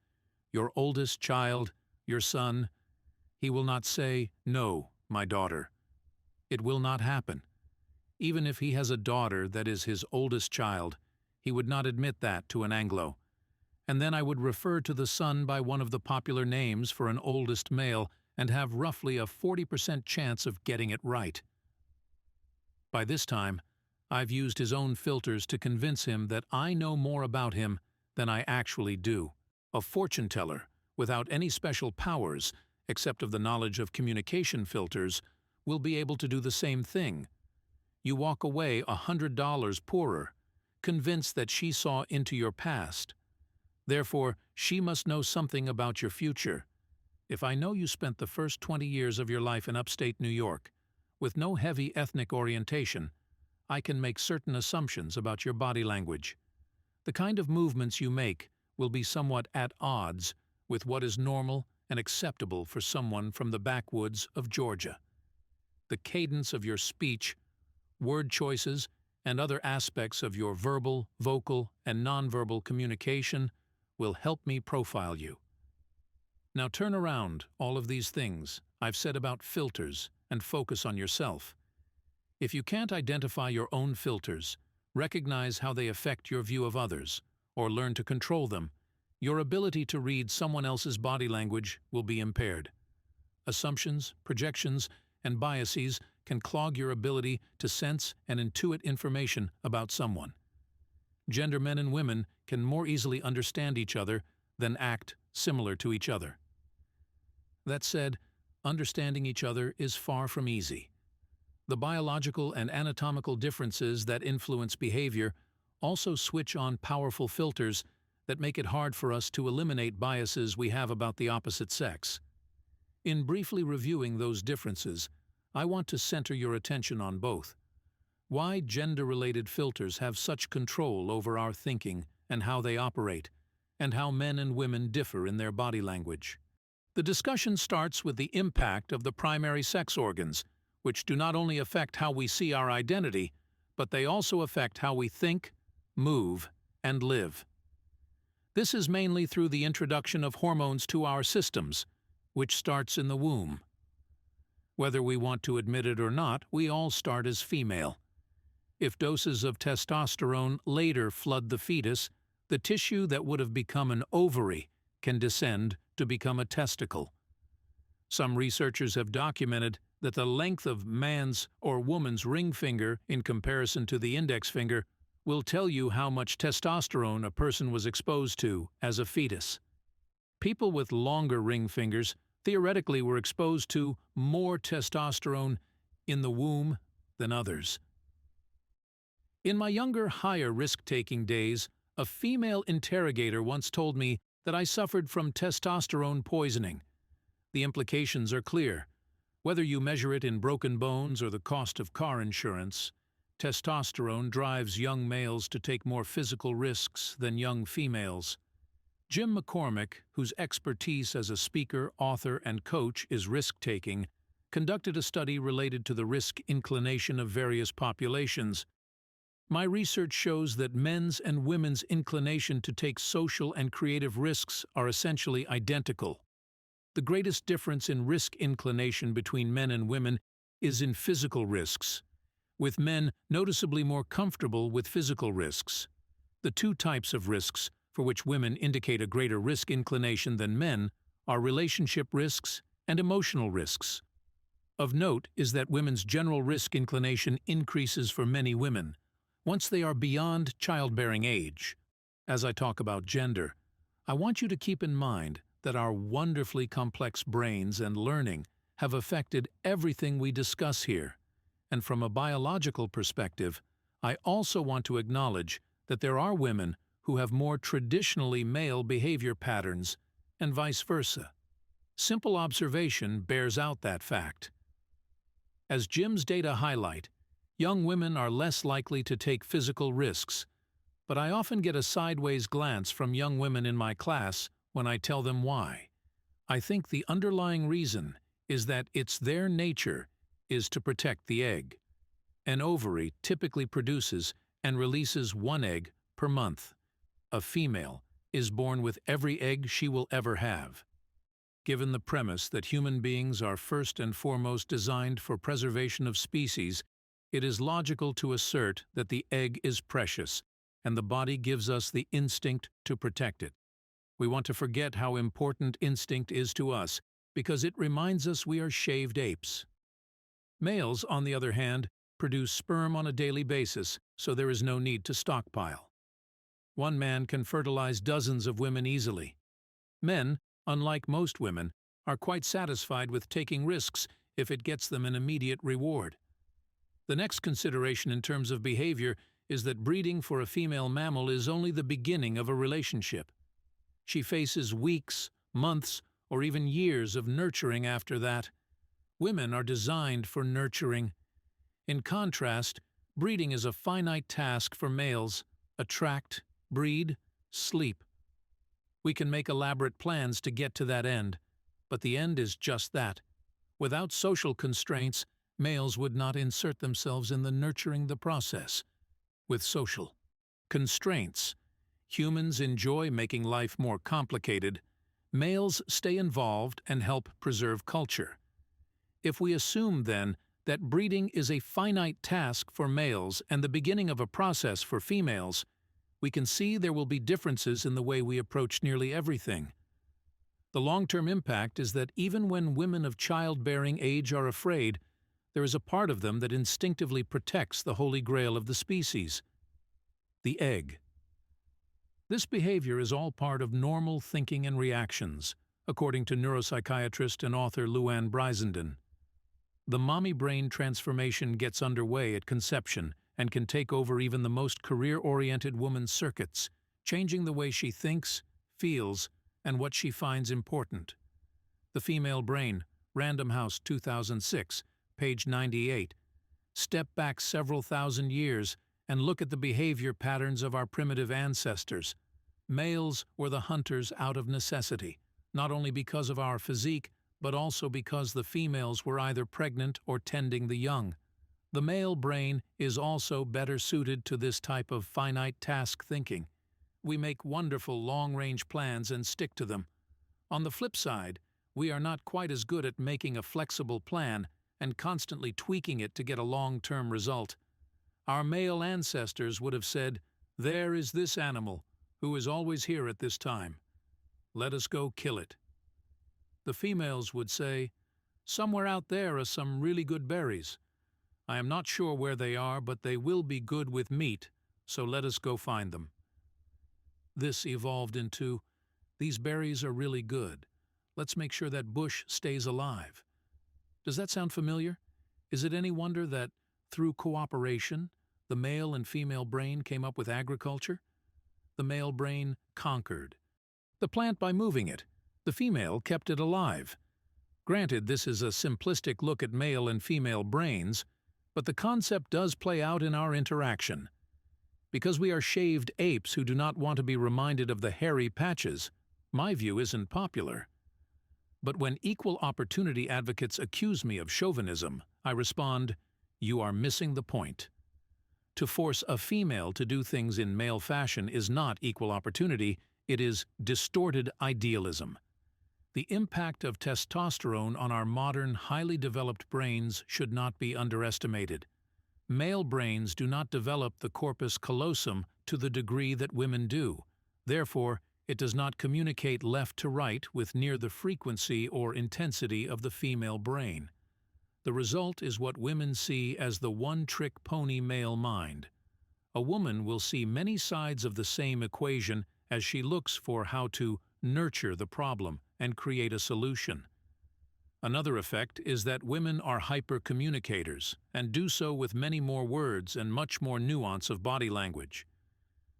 "Your oldest child, your son." He will not say, "No, my daughter." It will not happen. Even if he has a daughter that is his oldest child, he would not admit that to an Anglo. And then I would refer to the son by one of the popular names for an oldest male and have roughly a 40% chance of getting it right. By this time, I've used his own filters to convince him that I know more about him than I actually do. A fortune teller, without any special powers, except of the knowledge of communication filters, will be able to do the same thing. You walk away $100 poorer, convinced that she saw into your past. Therefore, she must know something about your future. If I know you spent the first 20 years of your life in upstate New York, with no heavy ethnic orientation, I can make certain assumptions about your body language. The kind of movements you make will be somewhat at odds with what is normal and acceptable for someone from the backwoods of Georgia. The cadence of your speech, word choices, and other aspects of your verbal, vocal, and nonverbal communication will help me profile you. Now turn around all of these things I've said about filters and focus on yourself. If you can't identify your own filters, recognize how they affect your view of others, or learn to control them, your ability to read someone else's body language will be impaired. Assumptions, projections, and biases can clog your ability to sense and intuit information about someone. Gender men and women can more easily understand each other than act similar to each other. That said, understanding each other is far from easy. The biological and anatomical differences that influence behavior also switch on powerful filters that make it hard for us to eliminate biases we have about the opposite sex. In briefly reviewing those differences, I want to center your attention on both. Why gender-related filters have such control over our thinking and how they operate, and how men and women differ in their body language. The discussion starts with the impact of the primary sex organs, which do not only affect how we see our identity, but they also affect how we think, move, and live. This is mainly through the introduction of hormones to our systems, which starts in the womb. Whether we want to admit it or not, we all start as female. If doses of testosterone later flood the fetus, the tissue that would have become an ovary can descend to become a testicle. Some researchers have documented that the length of man's or woman's ring finger in comparison to the index finger will tell you how much testosterone a person was exposed to as a fetus. People with longer ring fingers theoretically were exposed to more testosterone in the womb than others. In my younger, higher risk-taking days, a female interrogator once told me that I suffered from testosterone poisoning. The implications are clear. Whether you measure it in broken bones or the cost of car insurance, testosterone drives young males to take more physical risks than young females. Jim McCormick, whose expertise as a speaker, author, and coach is risk-taking, conducted a study related to the risk inclination of various populations. My research shows that men's and women's inclination to take social and creative risks are essentially identical. The greatest difference in risk inclination between men and women is in physical risks, with men noticeably more comfortable with physical risks. The two types of risks for which women indicate a greater risk inclination than men are relationship risks and emotional risks. Of note is that women's general risk inclination increases for many women once they are beyond childbearing age. As I talk about gender, I want you to keep in mind that our wonderfully complex brains and learning have affected everything we discuss here. And from a biological perspective, I also want to acknowledge that there are women who have more traditionally male behavior patterns, and vice versa. Simple observation bears out that fact. As Jim's data highlight, young women are less likely to take physical risks, but I often get a sideways glance from young women in my class when I tell them why. I think the underlying reason is that it's their nature is to protect the egg. An ovary typically produces and releases one egg per month. A female is born with every egg she will ever have. Given the premise that human beings are first and foremost designed for preservation of species, it is logical to assert that the egg is precious, and the body gives us the instinct to protect it. We want to forget how important instinct is to us, because it reminds us we are shaved apes. Males, on the other hand, produce sperm on a daily basis, so there is no need to stockpile. One man can fertilize dozens of women easily. Men, unlike most women, are quite satisfied with taking risks if it gets them an immediate reward. The next consideration in terms of behavior is that breeding for a female mammal is only the beginning of a relationship. She faces weeks, months, or even years of nurturing after that. Women are designed for nurturing. In contrast, breeding is a finite task for males: attract, breed, sleep. We can make elaborate plans to get to that end, but the end is just that. Without social constraints, males would not insert themselves in the nurturing the process. With social constraints, humans enjoy making life more complicated. Males stay involved and help preserve culture. If we assume, then, that breeding is a finite task for males and the beginning of a process for females, we can see there will be differences in the way we approach nearly everything. The long-term impact is that even when women of childbearing age are afraid, there is a part of them that instinctively protects the holy grail of the species: the egg. This behavior is all part of normal thinking and reactions, according to neuropsychiatrist and author Luann Brizenden. The mommy brain transformation gets underway at conception and can take over even the most career-oriented woman's circuits, changing the way she thinks, feels, and what she finds important. The Female Brain, Random House 2006, page 98. Step back several thousand years and look at the behavior patterns of our primitive ancestors. Males were the hunters out of necessity, not only because of our physique, but also because the females were either pregnant or tending the young. The male brain is also better suited to this type of finite task thinking. We make wonderful long-range plans and stick to them. On the flip side, we are not quite as good at making a flexible plan and constantly tweaking it to get a long-term result. Our male ancestors would have said, "There is this animal, who is always here at this time. Let us go kill it." The females would say, "Somewhere out there are some really good berries. I am not sure where they are, but they will be good with meat, so let us go find them." This evolved into, "These berries are really good. Let's make sure that bush stays alive." Does that sound familiar? Is it any wonder that, through cooperation, the male and female brain came up with agriculture? The male brain conquered the plant by moving it. The female kept it alive. Granted, this is a simplistic look at male and female brains, but the concept does play out in our interaction. Because we are shaved apes who do not want to be reminded of the hairy patches, my view isn't popular. But when equal opportunity advocates accuse me of chauvinism, I respond, "You are missing the point." To force a female to do things in male fashion is not equal opportunity, it is distorted idealism. The impact of testosterone on our modern, highly developed brains should not be underestimated. Male brains do not develop the corpus callosum to the degree that women do. Therefore, it does not communicate left to right with near the frequency or intensity of the female brain. The result is what women see as the one-trick pony male mind. A woman will see many sides of the same equation as she looks for how to nurture the problem and create a solution. Another effect is that women are hyper-communicators and do so with many more words and much more nuance of body language.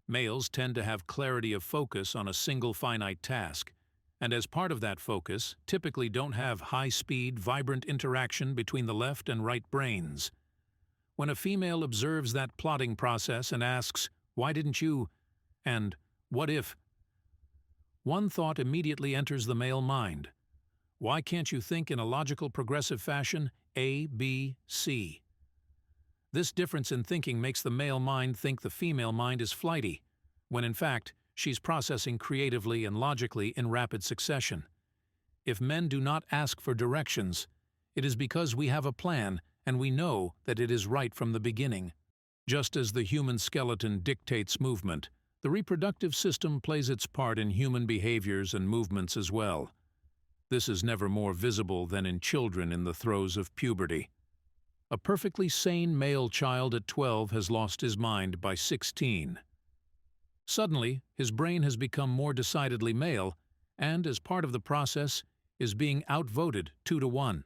Males tend to have clarity of focus on a single finite task, and as part of that focus, typically don't have high-speed, vibrant interaction between the left and right brains. When a female observes that plotting process and asks, "Why didn't you?" and "What if?" one thought immediately enters the male mind. Why can't you think in a logical progressive fashion, A, B, C? This difference in thinking makes the male mind think the female mind is flighty, when in fact, she's processing creatively and logically in rapid succession. If men do not ask for directions, it is because we have a plan and we know that it is right from the beginning. Just as the human skeleton dictates movement, the reproductive system plays its part in human behaviors and movements as well. This is never more visible than in children in the throes of puberty. A perfectly sane male child at 12 has lost his mind by 16. Suddenly, his brain has become more decidedly male, and as part of the process, is being outvoted 2-1.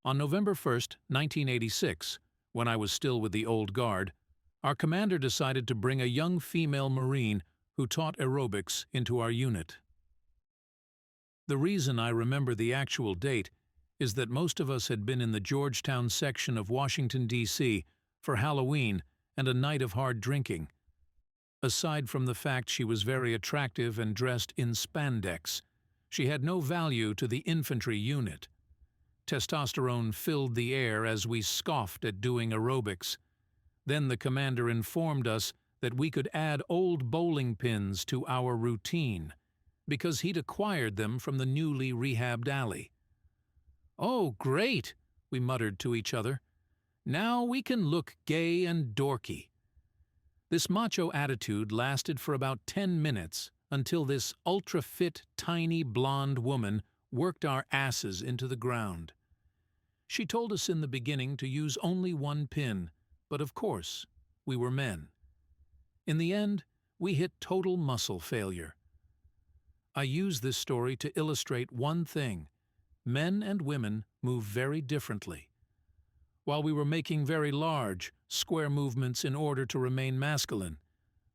On November 1st, 1986, when I was still with the Old Guard, our commander decided to bring a young female Marine who taught aerobics into our unit. The reason I remember the actual date is that most of us had been in the Georgetown section of Washington, D.C. for Halloween and a night of hard drinking. Aside from the fact she was very attractive and dressed in spandex, she had no value to the infantry unit. Testosterone filled the air as we scoffed at doing aerobics. Then the commander informed us that we could add old bowling pins to our routine, because he'd acquired them from the newly rehabbed alley. "Oh, great," we muttered to each other. "Now we can look gay and dorky." This macho attitude lasted for about 10 minutes until this ultra-fit, tiny blonde woman worked our asses into the ground. She told us in the beginning to use only one pin, but of course, we were men. In the end, we hit total muscle failure. I use this story to illustrate one thing: men and women move very differently. While we were making very large, square movements in order to remain masculine,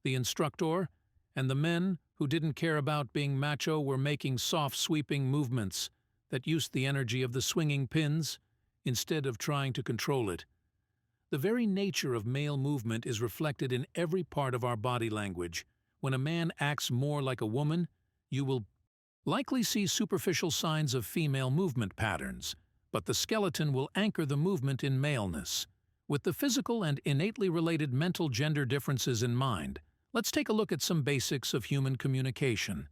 the instructor and the men who didn't care about being macho were making soft, sweeping movements that used the energy of the swinging pins instead of trying to control it. The very nature of male movement is reflected in every part of our body language. When a man acts more like a woman, you will likely see superficial signs of female movement patterns, but the skeleton will anchor the movement in maleness. With the physical and innately related mental gender differences in mind, let's take a look at some basics of human communication.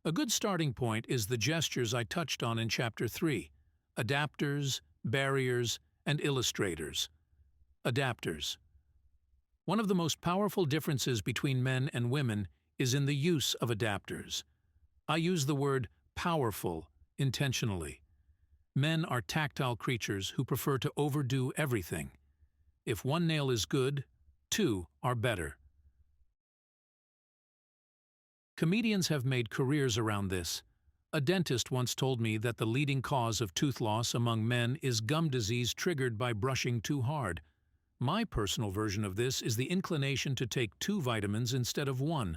A good starting point is the gestures I touched on in Chapter 3: adapters, barriers, and illustrators. Adapters. One of the most powerful differences between men and women is in the use of adapters. I use the word powerful intentionally. Men are tactile creatures who prefer to overdo everything. If one nail is good, two are better. Comedians have made careers around this. A dentist once told me that the leading cause of tooth loss among men is gum disease triggered by brushing too hard. My personal version of this is the inclination to take 2 vitamins instead of 1.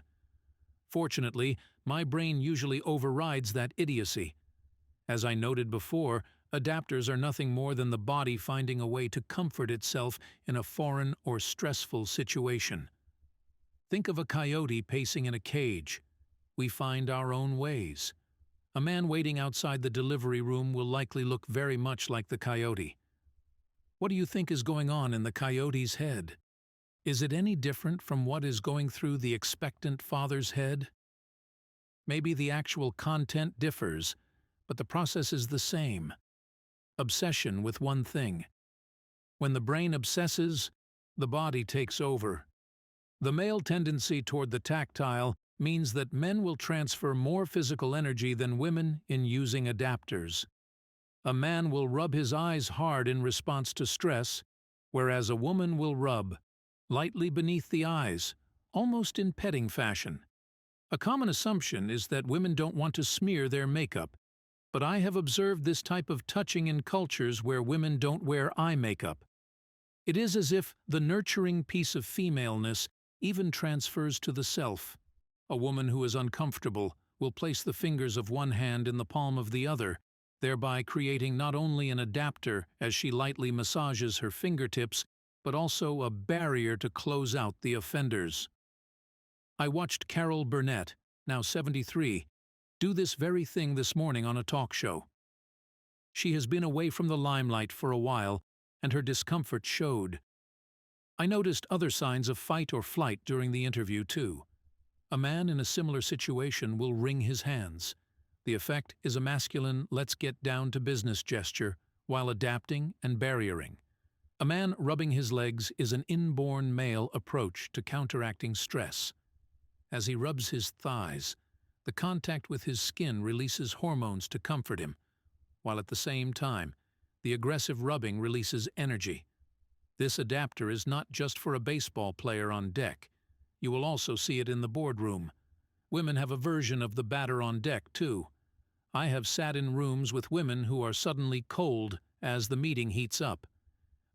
Fortunately, my brain usually overrides that idiocy. As I noted before, adapters are nothing more than the body finding a way to comfort itself in a foreign or stressful situation. Think of a coyote pacing in a cage. We find our own ways. A man waiting outside the delivery room will likely look very much like the coyote. What do you think is going on in the coyote's head? Is it any different from what is going through the expectant father's head? Maybe the actual content differs, but the process is the same. Obsession with one thing. When the brain obsesses, the body takes over. The male tendency toward the tactile means that men will transfer more physical energy than women in using adapters. A man will rub his eyes hard in response to stress, whereas a woman will rub lightly beneath the eyes, almost in petting fashion. A common assumption is that women don't want to smear their makeup, but I have observed this type of touching in cultures where women don't wear eye makeup. It is as if the nurturing piece of femaleness even transfers to the self. A woman who is uncomfortable will place the fingers of one hand in the palm of the other, thereby creating not only an adapter as she lightly massages her fingertips, but also a barrier to close out the offenders. I watched Carol Burnett, now 73, do this very thing this morning on a talk show. She has been away from the limelight for a while, and her discomfort showed. I noticed other signs of fight or flight during the interview, too. A man in a similar situation will wring his hands. The effect is a masculine let's-get-down-to-business gesture while adapting and barriering. A man rubbing his legs is an inborn male approach to counteracting stress. As he rubs his thighs, the contact with his skin releases hormones to comfort him, while at the same time, the aggressive rubbing releases energy. This adapter is not just for a baseball player on deck. You will also see it in the boardroom. Women have a version of the batter on deck, too. I have sat in rooms with women who are suddenly cold as the meeting heats up.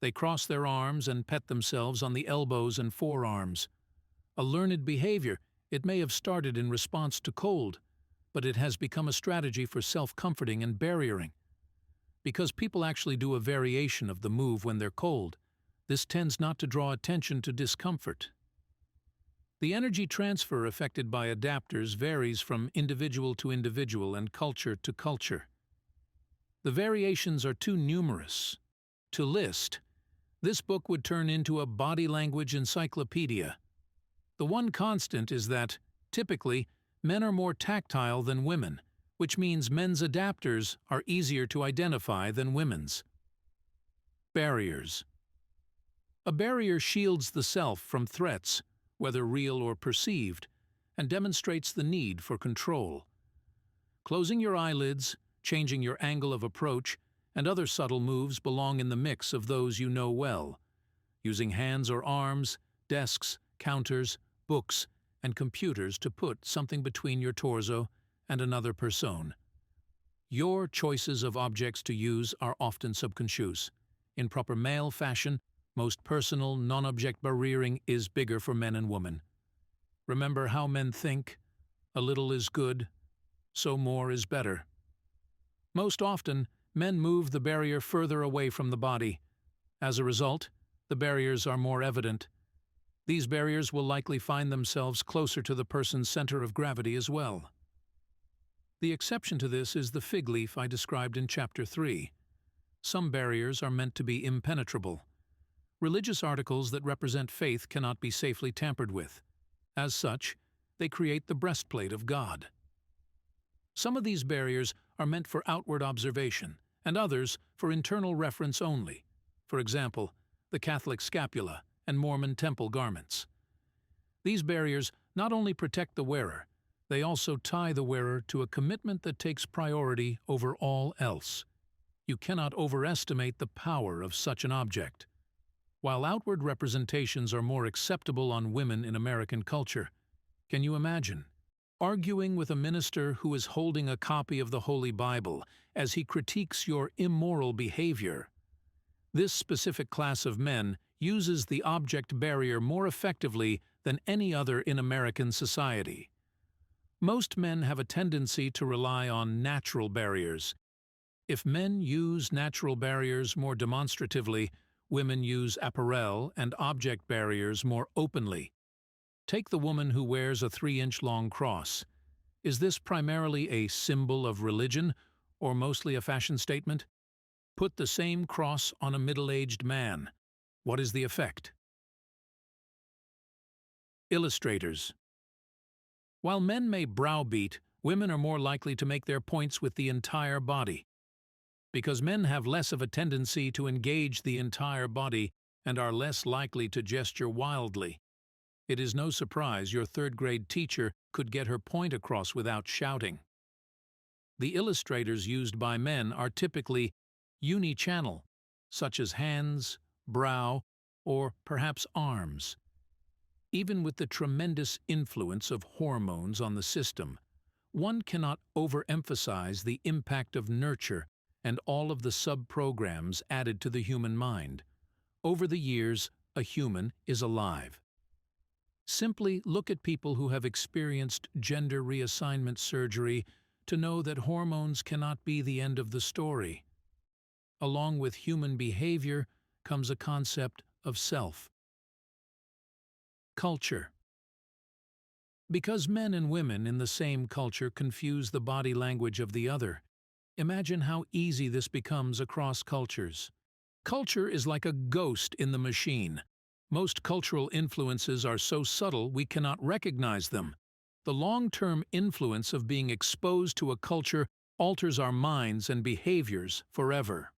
They cross their arms and pet themselves on the elbows and forearms. A learned behavior, it may have started in response to cold, but it has become a strategy for self-comforting and barriering. Because people actually do a variation of the move when they're cold, this tends not to draw attention to discomfort. The energy transfer affected by adapters varies from individual to individual and culture to culture. The variations are too numerous to list. This book would turn into a body language encyclopedia. The one constant is that, typically, men are more tactile than women, which means men's adapters are easier to identify than women's. Barriers. A barrier shields the self from threats, whether real or perceived, and demonstrates the need for control. Closing your eyelids, changing your angle of approach, and other subtle moves belong in the mix of those you know well. Using hands or arms, desks, counters, books, and computers to put something between your torso and another person. Your choices of objects to use are often subconscious. In proper male fashion, most personal, non-object barriering is bigger for men and women. Remember how men think, a little is good, so more is better. Most often, men move the barrier further away from the body. As a result, the barriers are more evident. These barriers will likely find themselves closer to the person's center of gravity as well. The exception to this is the fig leaf I described in Chapter 3. Some barriers are meant to be impenetrable. Religious articles that represent faith cannot be safely tampered with. As such, they create the breastplate of God. Some of these barriers are meant for outward observation, and others for internal reference only. For example, the Catholic scapula and Mormon temple garments. These barriers not only protect the wearer, they also tie the wearer to a commitment that takes priority over all else. You cannot overestimate the power of such an object. While outward representations are more acceptable on women in American culture, can you imagine arguing with a minister who is holding a copy of the Holy Bible as he critiques your immoral behavior? This specific class of men uses the object barrier more effectively than any other in American society. Most men have a tendency to rely on natural barriers. If men use natural barriers more demonstratively, women use apparel and object barriers more openly. Take the woman who wears a 3-inch-long cross. Is this primarily a symbol of religion or mostly a fashion statement? Put the same cross on a middle-aged man. What is the effect? Illustrators. While men may browbeat, women are more likely to make their points with the entire body. Because men have less of a tendency to engage the entire body and are less likely to gesture wildly, it is no surprise your third-grade teacher could get her point across without shouting. The illustrators used by men are typically uni-channel, such as hands, brow, or perhaps arms. Even with the tremendous influence of hormones on the system, one cannot overemphasize the impact of nurture and all of the sub-programs added to the human mind. Over the years, a human is alive. Simply look at people who have experienced gender reassignment surgery to know that hormones cannot be the end of the story. Along with human behavior comes a concept of self. Culture. Because men and women in the same culture confuse the body language of the other, imagine how easy this becomes across cultures. Culture is like a ghost in the machine. Most cultural influences are so subtle we cannot recognize them. The long-term influence of being exposed to a culture alters our minds and behaviors forever.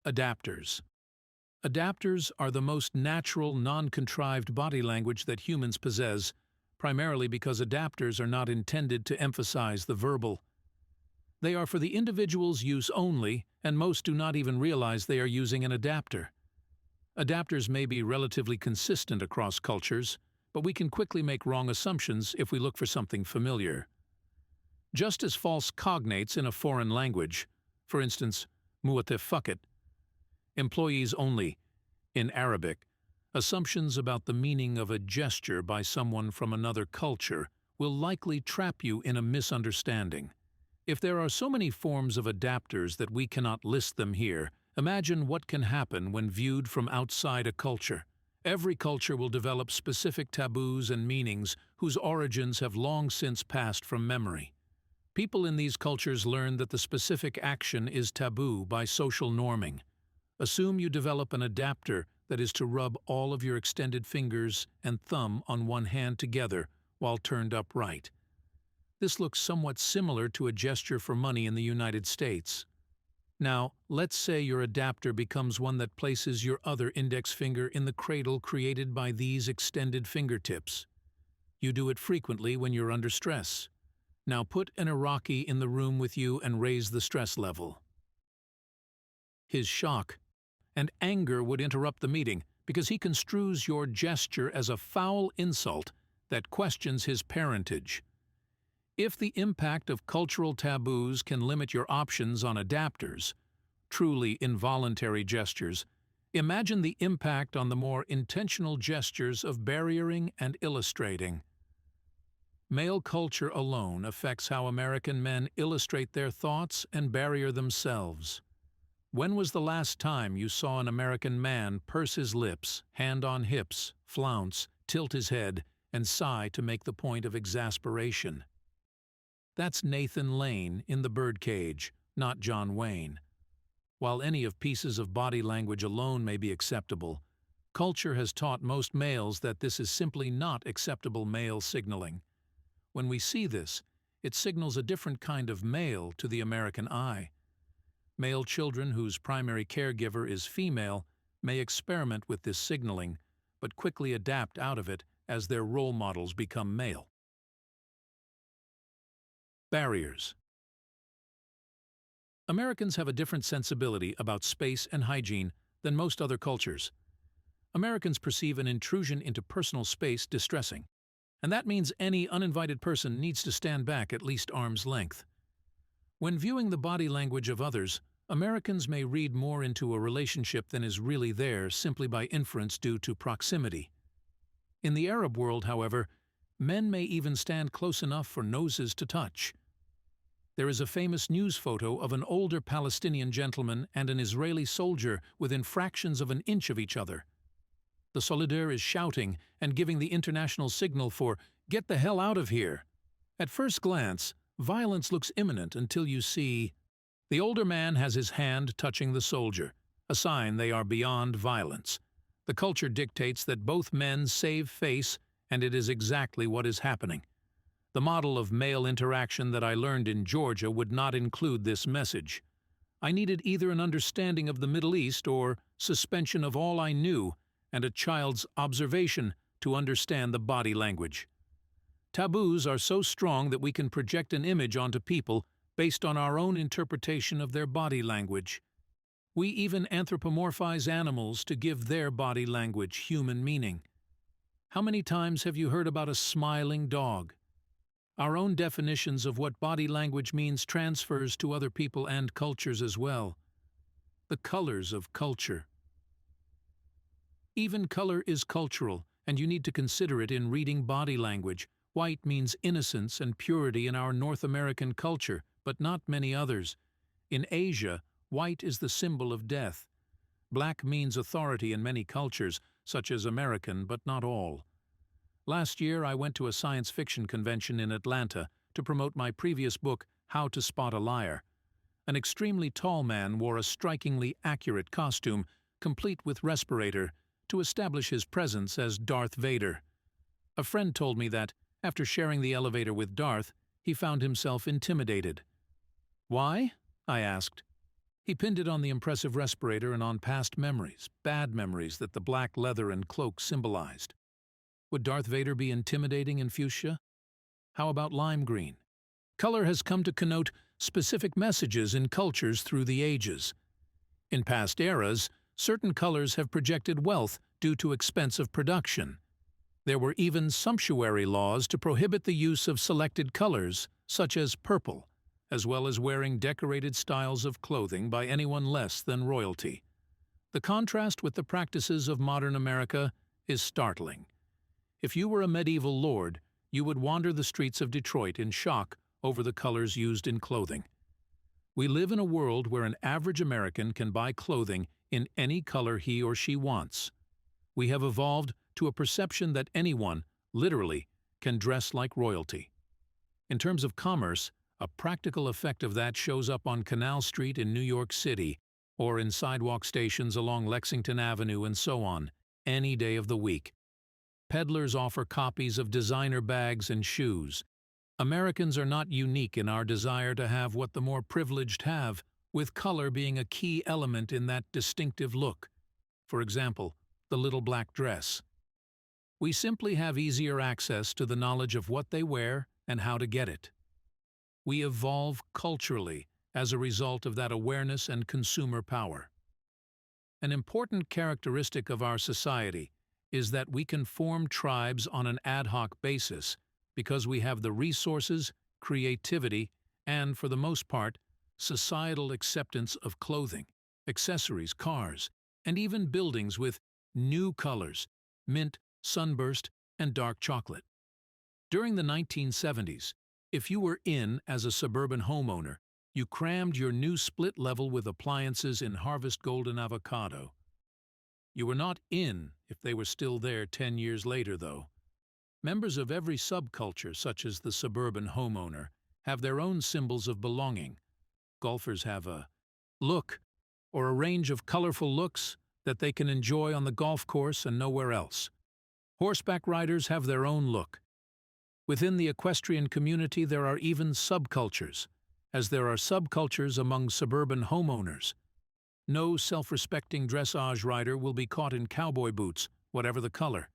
Adapters. Adapters are the most natural, non-contrived body language that humans possess, primarily because adapters are not intended to emphasize the verbal. They are for the individual's use only, and most do not even realize they are using an adapter. Adapters may be relatively consistent across cultures, but we can quickly make wrong assumptions if we look for something familiar. Just as false cognates in a foreign language, for instance, mu'atafaqat, employees only, in Arabic, assumptions about the meaning of a gesture by someone from another culture will likely trap you in a misunderstanding. If there are so many forms of adapters that we cannot list them here, imagine what can happen when viewed from outside a culture. Every culture will develop specific taboos and meanings whose origins have long since passed from memory. People in these cultures learn that the specific action is taboo by social norming. Assume you develop an adapter that is to rub all of your extended fingers and thumb on one hand together while turned upright. This looks somewhat similar to a gesture for money in the United States. Now, let's say your adapter becomes one that places your other index finger in the cradle created by these extended fingertips. You do it frequently when you're under stress. Now put an Iraqi in the room with you and raise the stress level. His shock and anger would interrupt the meeting. because he construes your gesture as a foul insult that questions his parentage. If the impact of cultural taboos can limit your options on adapters, truly involuntary gestures, imagine the impact on the more intentional gestures of barriering and illustrating. Male culture alone affects how American men illustrate their thoughts and barrier themselves. When was the last time you saw an American man purse his lips, hand on hips, flounce, tilt his head, and sigh to make the point of exasperation? That's Nathan Lane in The Birdcage, not John Wayne. While any of pieces of body language alone may be acceptable, culture has taught most males that this is simply not acceptable male signaling. When we see this, it signals a different kind of male to the American eye. Male children whose primary caregiver is female may experiment with this signaling, but quickly adapt out of it as their role models become male. Barriers. Americans have a different sensibility about space and hygiene than most other cultures. Americans perceive an intrusion into personal space distressing, and that means any uninvited person needs to stand back at least arm's length. When viewing the body language of others, Americans may read more into a relationship than is really there simply by inference due to proximity. In the Arab world, however, men may even stand close enough for noses to touch. There is a famous news photo of an older Palestinian gentleman and an Israeli soldier within fractions of an inch of each other. The soldier is shouting and giving the international signal for "Get the hell out of here." At first glance, violence looks imminent until you see the older man has his hand touching the soldier, a sign they are beyond violence. The culture dictates that both men save face, and it is exactly what is happening. The model of male interaction that I learned in Georgia would not include this message. I needed either an understanding of the Middle East or suspension of all I knew and a child's observation to understand the body language. Taboos are so strong that we can project an image onto people based on our own interpretation of their body language. We even anthropomorphize animals to give their body language human meaning. How many times have you heard about a smiling dog? Our own definitions of what body language means transfers to other people and cultures as well. The colors of culture. Even color is cultural, and you need to consider it in reading body language. White means innocence and purity in our North American culture, but not many others. In Asia, white is the symbol of death. Black means authority in many cultures, such as American, but not all. Last year, I went to a science fiction convention in Atlanta to promote my previous book, How to Spot a Liar. An extremely tall man wore a strikingly accurate costume, complete with respirator, to establish his presence as Darth Vader. A friend told me that, after sharing the elevator with Darth, he found himself intimidated. Why? I asked. He pinned it on the impressive respirator and on past memories, bad memories that the black leather and cloak symbolized. Would Darth Vader be intimidating in fuchsia? How about lime green? Color has come to connote specific messages in cultures through the ages. In past eras, certain colors have projected wealth due to expensive production. There were even sumptuary laws to prohibit the use of selected colors, such as purple, as well as wearing decorated styles of clothing by anyone less than royalty. The contrast with the practices of modern America is startling. If you were a medieval lord, you would wander the streets of Detroit in shock over the colors used in clothing. We live in a world where an average American can buy clothing in any color he or she wants. We have evolved to a perception that anyone, literally, can dress like royalty. In terms of commerce, a practical effect of that shows up on Canal Street in New York City, or in sidewalk stations along Lexington Avenue and so on, any day of the week. Peddlers offer copies of designer bags and shoes. Americans are not unique in our desire to have what the more privileged have, with color being a key element in that distinctive look. For example, the little black dress. We simply have easier access to the knowledge of what they wear and how to get it. We evolve culturally as a result of that awareness and consumer power. An important characteristic of our society is that we can form tribes on an ad hoc basis because we have the resources, creativity, and, for the most part, societal acceptance of clothing, accessories, cars, and even buildings with new colors, mint, sunburst, and dark chocolate. During the 1970s, if you were in as a suburban homeowner, you crammed your new split level with appliances in Harvest Golden Avocado. You were not in if they were still there 10 years later, though. Members of every subculture, such as the suburban homeowner, have their own symbols of belonging. Golfers have a look, or a range of colorful looks that they can enjoy on the golf course and nowhere else. Horseback riders have their own look. Within the equestrian community, there are even subcultures, as there are subcultures among suburban homeowners. No self-respecting dressage rider will be caught in cowboy boots, whatever the color.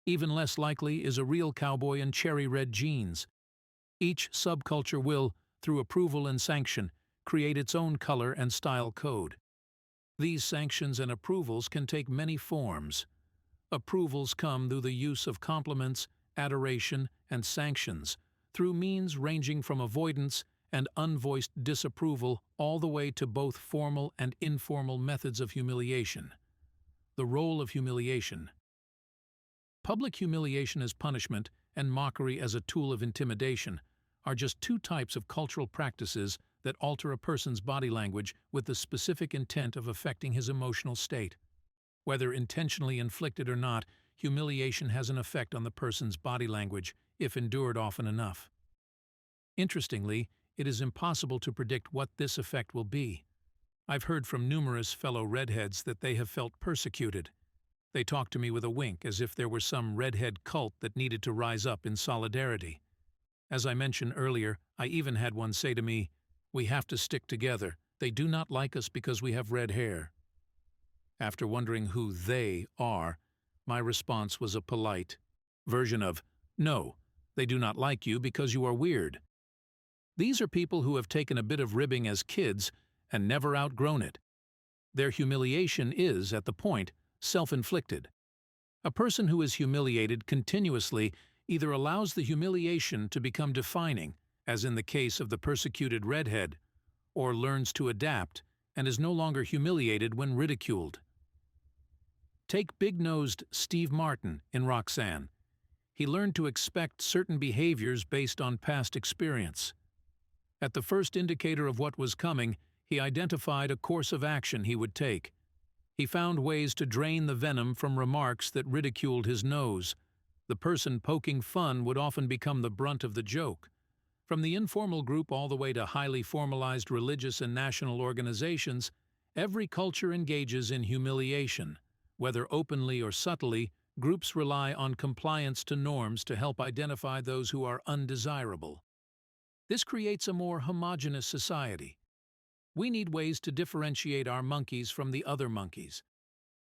Even less likely is a real cowboy in cherry red jeans. Each subculture will, through approval and sanction, create its own color and style code. These sanctions and approvals can take many forms. Approvals come through the use of compliments, adoration, and sanctions, through means ranging from avoidance and unvoiced disapproval all the way to both formal and informal methods of humiliation. The role of humiliation. Public humiliation as punishment and mockery as a tool of intimidation are just two types of cultural practices that alter a person's body language with the specific intent of affecting his emotional state. Whether intentionally inflicted or not, humiliation has an effect on the person's body language if endured often enough. Interestingly, it is impossible to predict what this effect will be. I've heard from numerous fellow redheads that they have felt persecuted. They talk to me with a wink as if there were some redhead cult that needed to rise up in solidarity. As I mentioned earlier, I even had one say to me, "We have to stick together. They do not like us because we have red hair." After wondering who they are, my response was a polite version of, "No, they do not like you because you are weird." These are people who have taken a bit of ribbing as kids and never outgrown it. Their humiliation is, at the point, self-inflicted. A person who is humiliated continuously either allows the humiliation to become defining, as in the case of the persecuted redhead, or learns to adapt and is no longer humiliated when ridiculed. Take big-nosed Steve Martin in Roxanne. He learned to expect certain behaviors based on past experience. At the first indicator of what was coming, he identified a course of action he would take. He found ways to drain the venom from remarks that ridiculed his nose. The person poking fun would often become the brunt of the joke. From the informal group all the way to highly formalized religious and national organizations, every culture engages in humiliation. Whether openly or subtly, groups rely on compliance to norms to help identify those who are undesirable. This creates a more homogeneous society. We need ways to differentiate our monkeys from the other monkeys.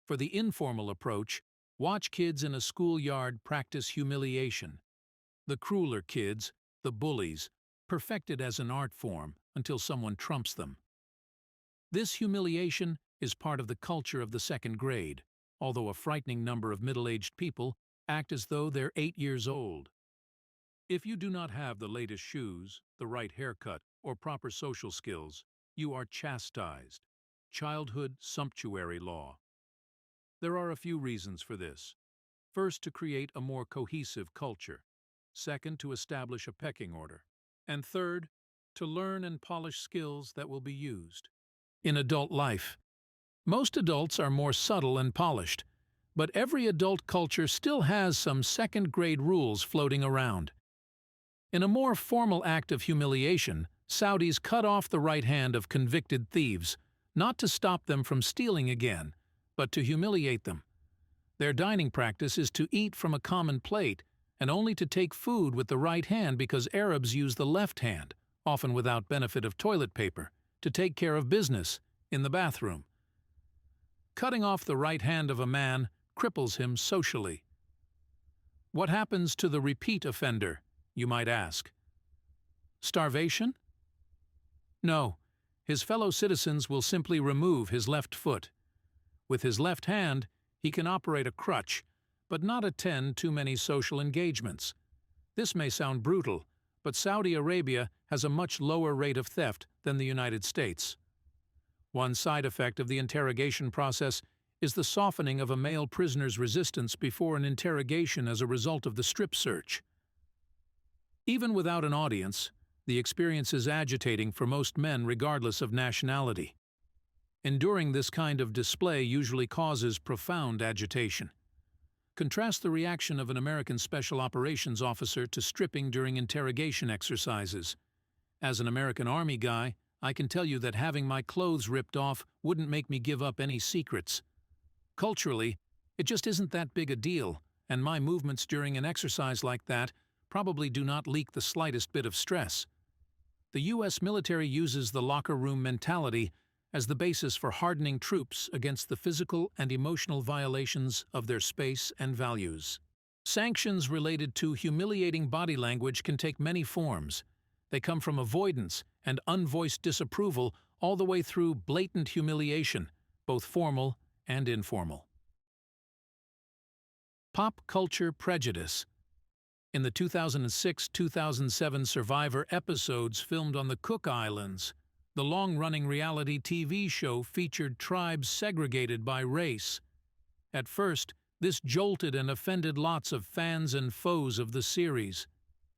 For the informal approach, watch kids in a schoolyard practice humiliation. The crueler kids, the bullies, perfect it as an art form until someone trumps them. This humiliation is part of the culture of the second grade, although a frightening number of middle-aged people act as though they're 8 years old. If you do not have the latest shoes, the right haircut, or proper social skills, you are chastised. Childhood sumptuary law. There are a few reasons for this. First, to create a more cohesive culture. Second, to establish a pecking order. And third, to learn and polish skills that will be used in adult life. Most adults are more subtle and polished, but every adult culture still has some second-grade rules floating around. In a more formal act of humiliation, Saudis cut off the right hand of convicted thieves, not to stop them from stealing again, but to humiliate them. Their dining practice is to eat from a common plate and only to take food with the right hand because Arabs use the left hand, often without benefit of toilet paper, to take care of business in the bathroom. Cutting off the right hand of a man cripples him socially. What happens to the repeat offender, you might ask? Starvation? No, his fellow citizens will simply remove his left foot. With his left hand, he can operate a crutch, but not attend too many social engagements. This may sound brutal, but Saudi Arabia has a much lower rate of theft than the United States. One side effect of the interrogation process is the softening of a male prisoner's resistance before an interrogation as a result of the strip search. Even without an audience, the experience is agitating for most men regardless of nationality. Enduring this kind of display usually causes profound agitation. Contrast the reaction of an American Special Operations officer to stripping during interrogation exercises. As an American Army guy, I can tell you that having my clothes ripped off wouldn't make me give up any secrets. Culturally, it just isn't that big a deal, and my movements during an exercise like that probably do not leak the slightest bit of stress. The U.S. military uses the locker room mentality as the basis for hardening troops against the physical and emotional violations of their space and values. Sanctions related to humiliating body language can take many forms. They come from avoidance and unvoiced disapproval all the way through blatant humiliation, both formal and informal. Pop culture prejudice. In the 2006-2007 Survivor episodes filmed on the Cook Islands, the long-running reality TV show featured tribes segregated by race. At first, this jolted and offended lots of fans and foes of the series.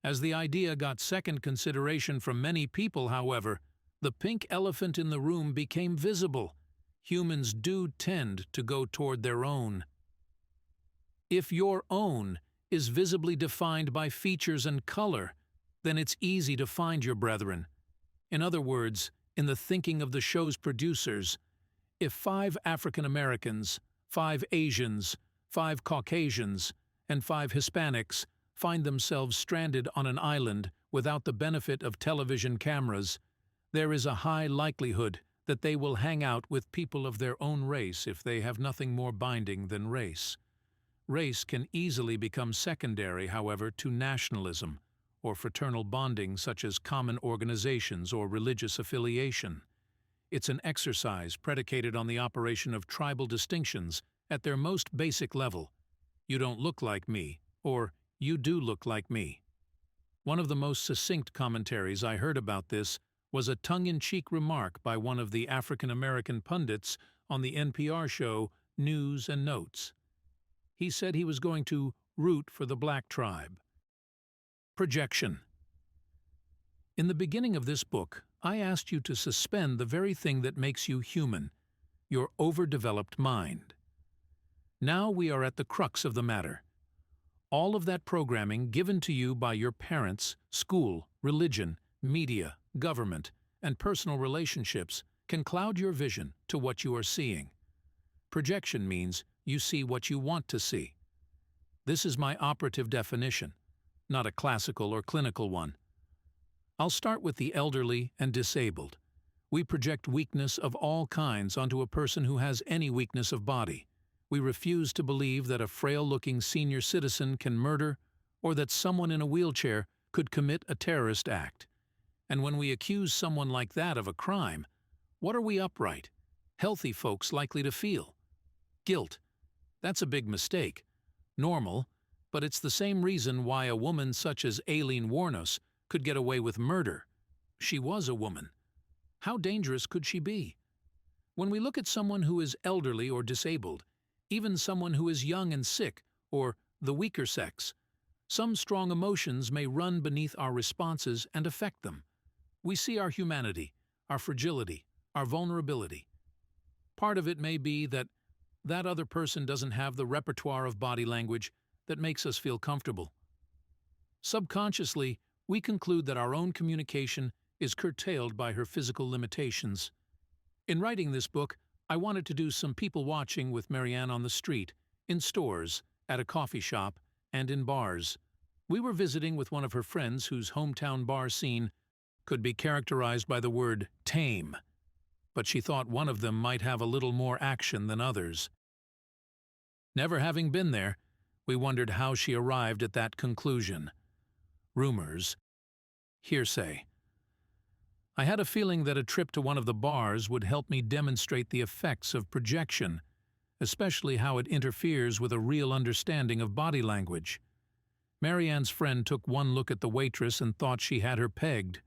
As the idea got second consideration from many people, however, the pink elephant in the room became visible. Humans do tend to go toward their own. If your own is visibly defined by features and color, then it's easy to find your brethren. In other words, in the thinking of the show's producers, if 5 African Americans, 5 Asians, 5 Caucasians, and 5 Hispanics find themselves stranded on an island without the benefit of television cameras, there is a high likelihood that they will hang out with people of their own race if they have nothing more binding than race. Race can easily become secondary, however, to nationalism or fraternal bonding such as common organizations or religious affiliation. It's an exercise predicated on the operation of tribal distinctions at their most basic level. You don't look like me, or you do look like me. One of the most succinct commentaries I heard about this was a tongue-in-cheek remark by one of the African American pundits on the NPR show News and Notes. He said he was going to root for the black tribe. Projection. In the beginning of this book, I asked you to suspend the very thing that makes you human, your overdeveloped mind. Now we are at the crux of the matter. All of that programming given to you by your parents, school, religion, media, government, and personal relationships can cloud your vision to what you are seeing. Projection means you see what you want to see. This is my operative definition, not a classical or clinical one. I'll start with the elderly and disabled. We project weakness of all kinds onto a person who has any weakness of body. We refuse to believe that a frail-looking senior citizen can murder or that someone in a wheelchair could commit a terrorist act. And when we accuse someone like that of a crime, what are we upright, healthy folks likely to feel? Guilt. That's a big mistake. Normal, but it's the same reason why a woman such as Aileen Wuornos could get away with murder. She was a woman. How dangerous could she be? When we look at someone who is elderly or disabled, even someone who is young and sick, or the weaker sex, some strong emotions may run beneath our responses and affect them. We see our humanity, our fragility, our vulnerability. Part of it may be that other person doesn't have the repertoire of body language that makes us feel comfortable. Subconsciously, we conclude that our own communication is curtailed by her physical limitations. In writing this book, I wanted to do some people watching with Marianne on the street, in stores, at a coffee shop, and in bars. We were visiting with one of her friends whose hometown bar scene could be characterized by the word tame, but she thought one of them might have a little more action than others. Never having been there, we wondered how she arrived at that conclusion. Rumors. Hearsay. I had a feeling that a trip to one of the bars would help me demonstrate the effects of projection, especially how it interferes with a real understanding of body language. Marianne's friend took one look at the waitress and thought she had her pegged.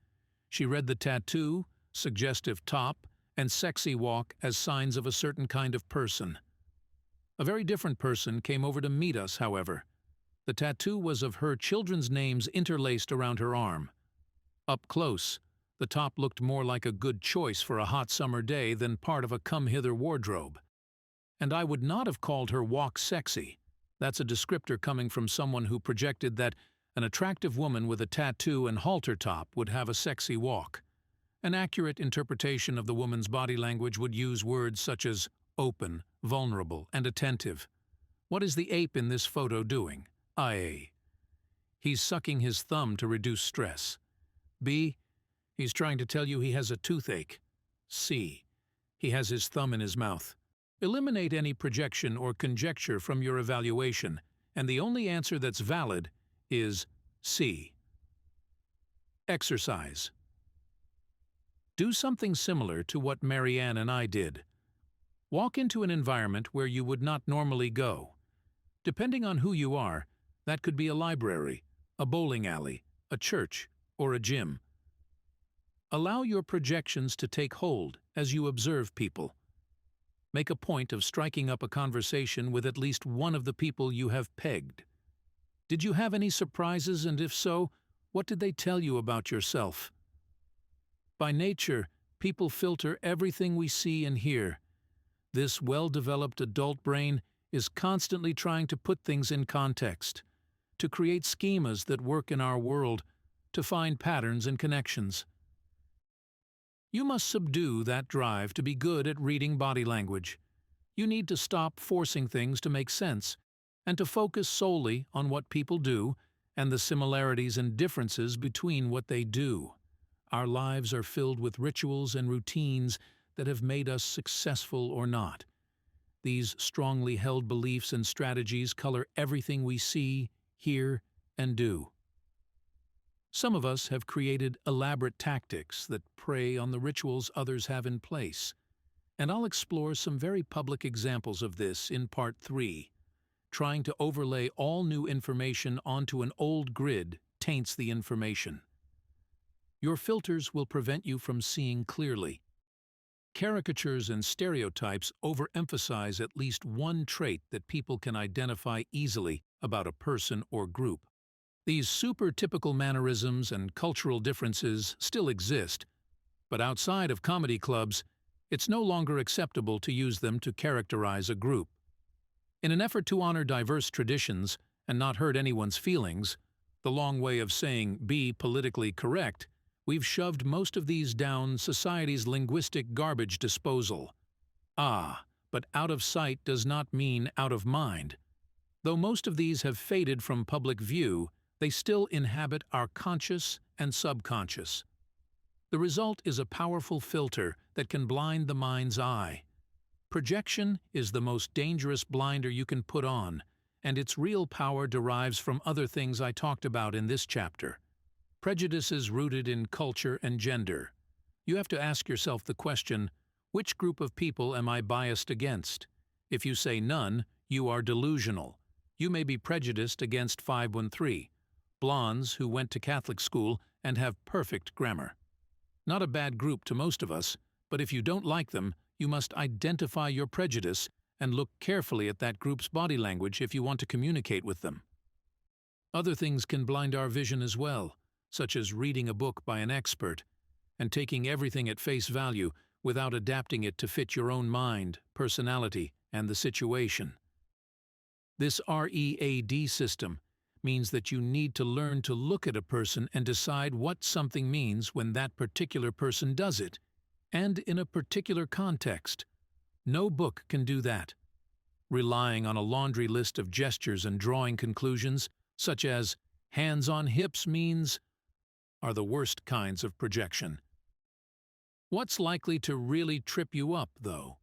She read the tattoo, suggestive top, and sexy walk as signs of a certain kind of person. A very different person came over to meet us, however. The tattoo was of her children's names interlaced around her arm. Up close, the top looked more like a good choice for a hot summer day than part of a come-hither wardrobe. And I would not have called her walk sexy. That's a descriptor coming from someone who projected that an attractive woman with a tattoo and halter top would have a sexy walk. An accurate interpretation of the woman's body language would use words such as open, vulnerable, and attentive. What is the ape in this photo doing? A. He's sucking his thumb to reduce stress. B. He's trying to tell you he has a toothache. C. He has his thumb in his mouth. Eliminate any projection or conjecture from your evaluation, and the only answer that's valid is C. Exercise. Do something similar to what Marianne and I did. Walk into an environment where you would not normally go. Depending on who you are, that could be a library, a bowling alley, a church, or a gym. Allow your projections to take hold as you observe people. Make a point of striking up a conversation with at least one of the people you have pegged. Did you have any surprises, and if so, what did they tell you about yourself? By nature, people filter everything we see and hear. This well-developed adult brain is constantly trying to put things in context, to create schemas that work in our world, to find patterns and connections. You must subdue that drive to be good at reading body language. You need to stop forcing things to make sense, and to focus solely on what people do and the similarities and differences between what they do. Our lives are filled with rituals and routines that have made us successful or not. These strongly held beliefs and strategies color everything we see, hear, and do. Some of us have created elaborate tactics that prey on the rituals others have in place, and I'll explore some very public examples of this in Part 3. Trying to overlay all new information onto an old grid taints the information. Your filters will prevent you from seeing clearly. Caricatures and stereotypes overemphasize at least one trait that people can identify easily about a person or group. These super-typical mannerisms and cultural differences still exist, but outside of comedy clubs, it's no longer acceptable to use them to characterize a group. In an effort to honor diverse traditions and not hurt anyone's feelings, the long way of saying be politically correct, we've shoved most of these down society's linguistic garbage disposal. But out of sight does not mean out of mind. Though most of these have faded from public view, they still inhabit our conscious and subconscious. The result is a powerful filter that can blind the mind's eye. Projection is the most dangerous blinder you can put on, and its real power derives from other things I talked about in this chapter. Prejudices rooted in culture and gender. You have to ask yourself the question, which group of people am I biased against? If you say none, you are delusional. You may be prejudiced against 513, blondes who went to Catholic school and have perfect grammar. Not a bad group to most of us, but if you don't like them, you must identify your prejudice and look carefully at that group's body language if you want to communicate with them. Other things can blind our vision as well, such as reading a book by an expert and taking everything at face value without adapting it to fit your own mind, personality, and the situation. This R.E.A.D system means that you need to learn to look at a person and decide what something means when that particular person does it, and in a particular context. No book can do that. Relying on a laundry list of gestures and drawing conclusions, such as hands on hips means, are the worst kinds of projection. What's likely to really trip you up, though?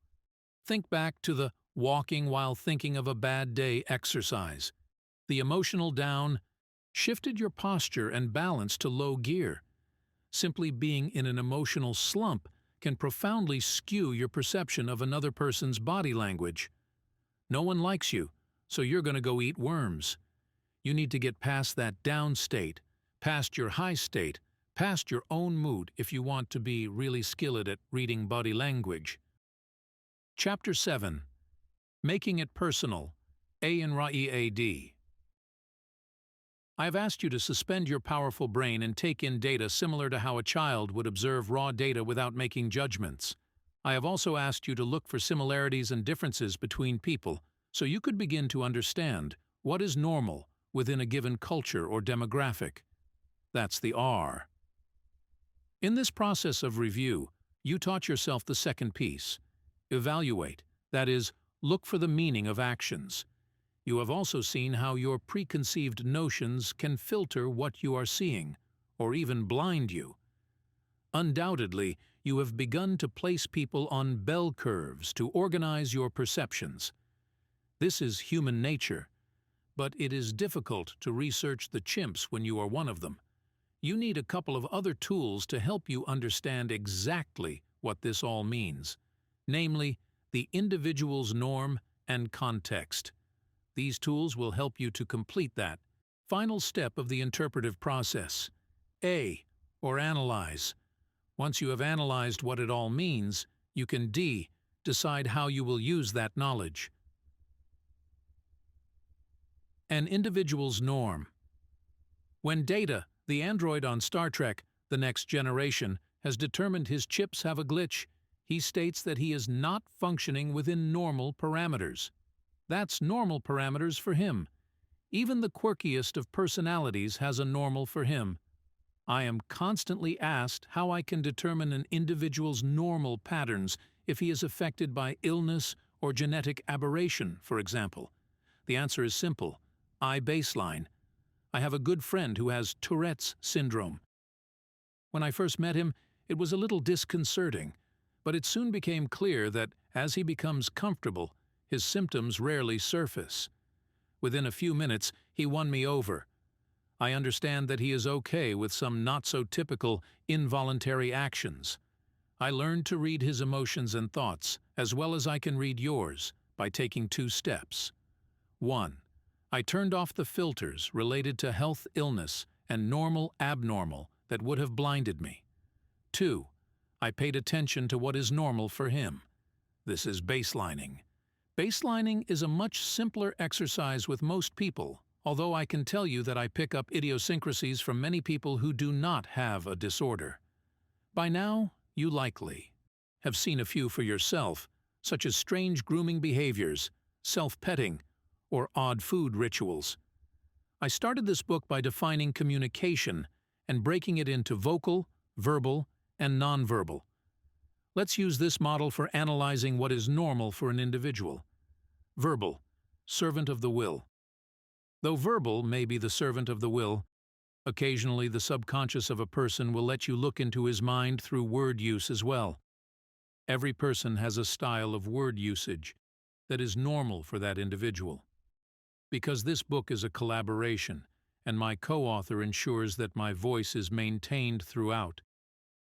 Think back to the walking while thinking of a bad day exercise. The emotional down shifted your posture and balance to low gear. Simply being in an emotional slump can profoundly skew your perception of another person's body language. No one likes you, so you're going to go eat worms. You need to get past that down state, past your high state, past your own mood if you want to be really skilled at reading body language. Chapter 7. Making it Personal. R.E.A.D. I have asked you to suspend your powerful brain and take in data similar to how a child would observe raw data without making judgments. I have also asked you to look for similarities and differences between people so you could begin to understand what is normal within a given culture or demographic. That's the R. In this process of review, you taught yourself the second piece. Evaluate, that is, look for the meaning of actions. You have also seen how your preconceived notions can filter what you are seeing, or even blind you. Undoubtedly, you have begun to place people on bell curves to organize your perceptions. This is human nature, but it is difficult to research the chimps when you are one of them. You need a couple of other tools to help you understand exactly what this all means, namely, the individual's norm and context. These tools will help you to complete that final step of the interpretive process. A, or analyze. Once you have analyzed what it all means, you can D, decide how you will use that knowledge. An individual's norm. When Data, the android on Star Trek, The Next Generation, has determined his chips have a glitch, he states that he is not functioning within normal parameters. That's normal parameters for him. Even the quirkiest of personalities has a normal for him. I am constantly asked how I can determine an individual's normal patterns if he is affected by illness or genetic aberration, for example. The answer is simple. I baseline. I have a good friend who has Tourette's syndrome. When I first met him, it was a little disconcerting, but it soon became clear that as he becomes comfortable, his symptoms rarely surface. Within a few minutes, he won me over. I understand that he is okay with some not-so-typical, involuntary actions. I learned to read his emotions and thoughts, as well as I can read yours, by taking 2 steps. 1. I turned off the filters related to health, illness, and normal, abnormal that would have blinded me. 2. I paid attention to what is normal for him. This is baselining. Baselining is a much simpler exercise with most people, although I can tell you that I pick up idiosyncrasies from many people who do not have a disorder. By now, you likely have seen a few for yourself, such as strange grooming behaviors, self-petting, or odd food rituals. I started this book by defining communication and breaking it into vocal, verbal, and nonverbal. Let's use this model for analyzing what is normal for an individual. Verbal, servant of the will. Though verbal may be the servant of the will, occasionally the subconscious of a person will let you look into his mind through word use as well. Every person has a style of word usage that is normal for that individual. Because this book is a collaboration, and my co-author ensures that my voice is maintained throughout,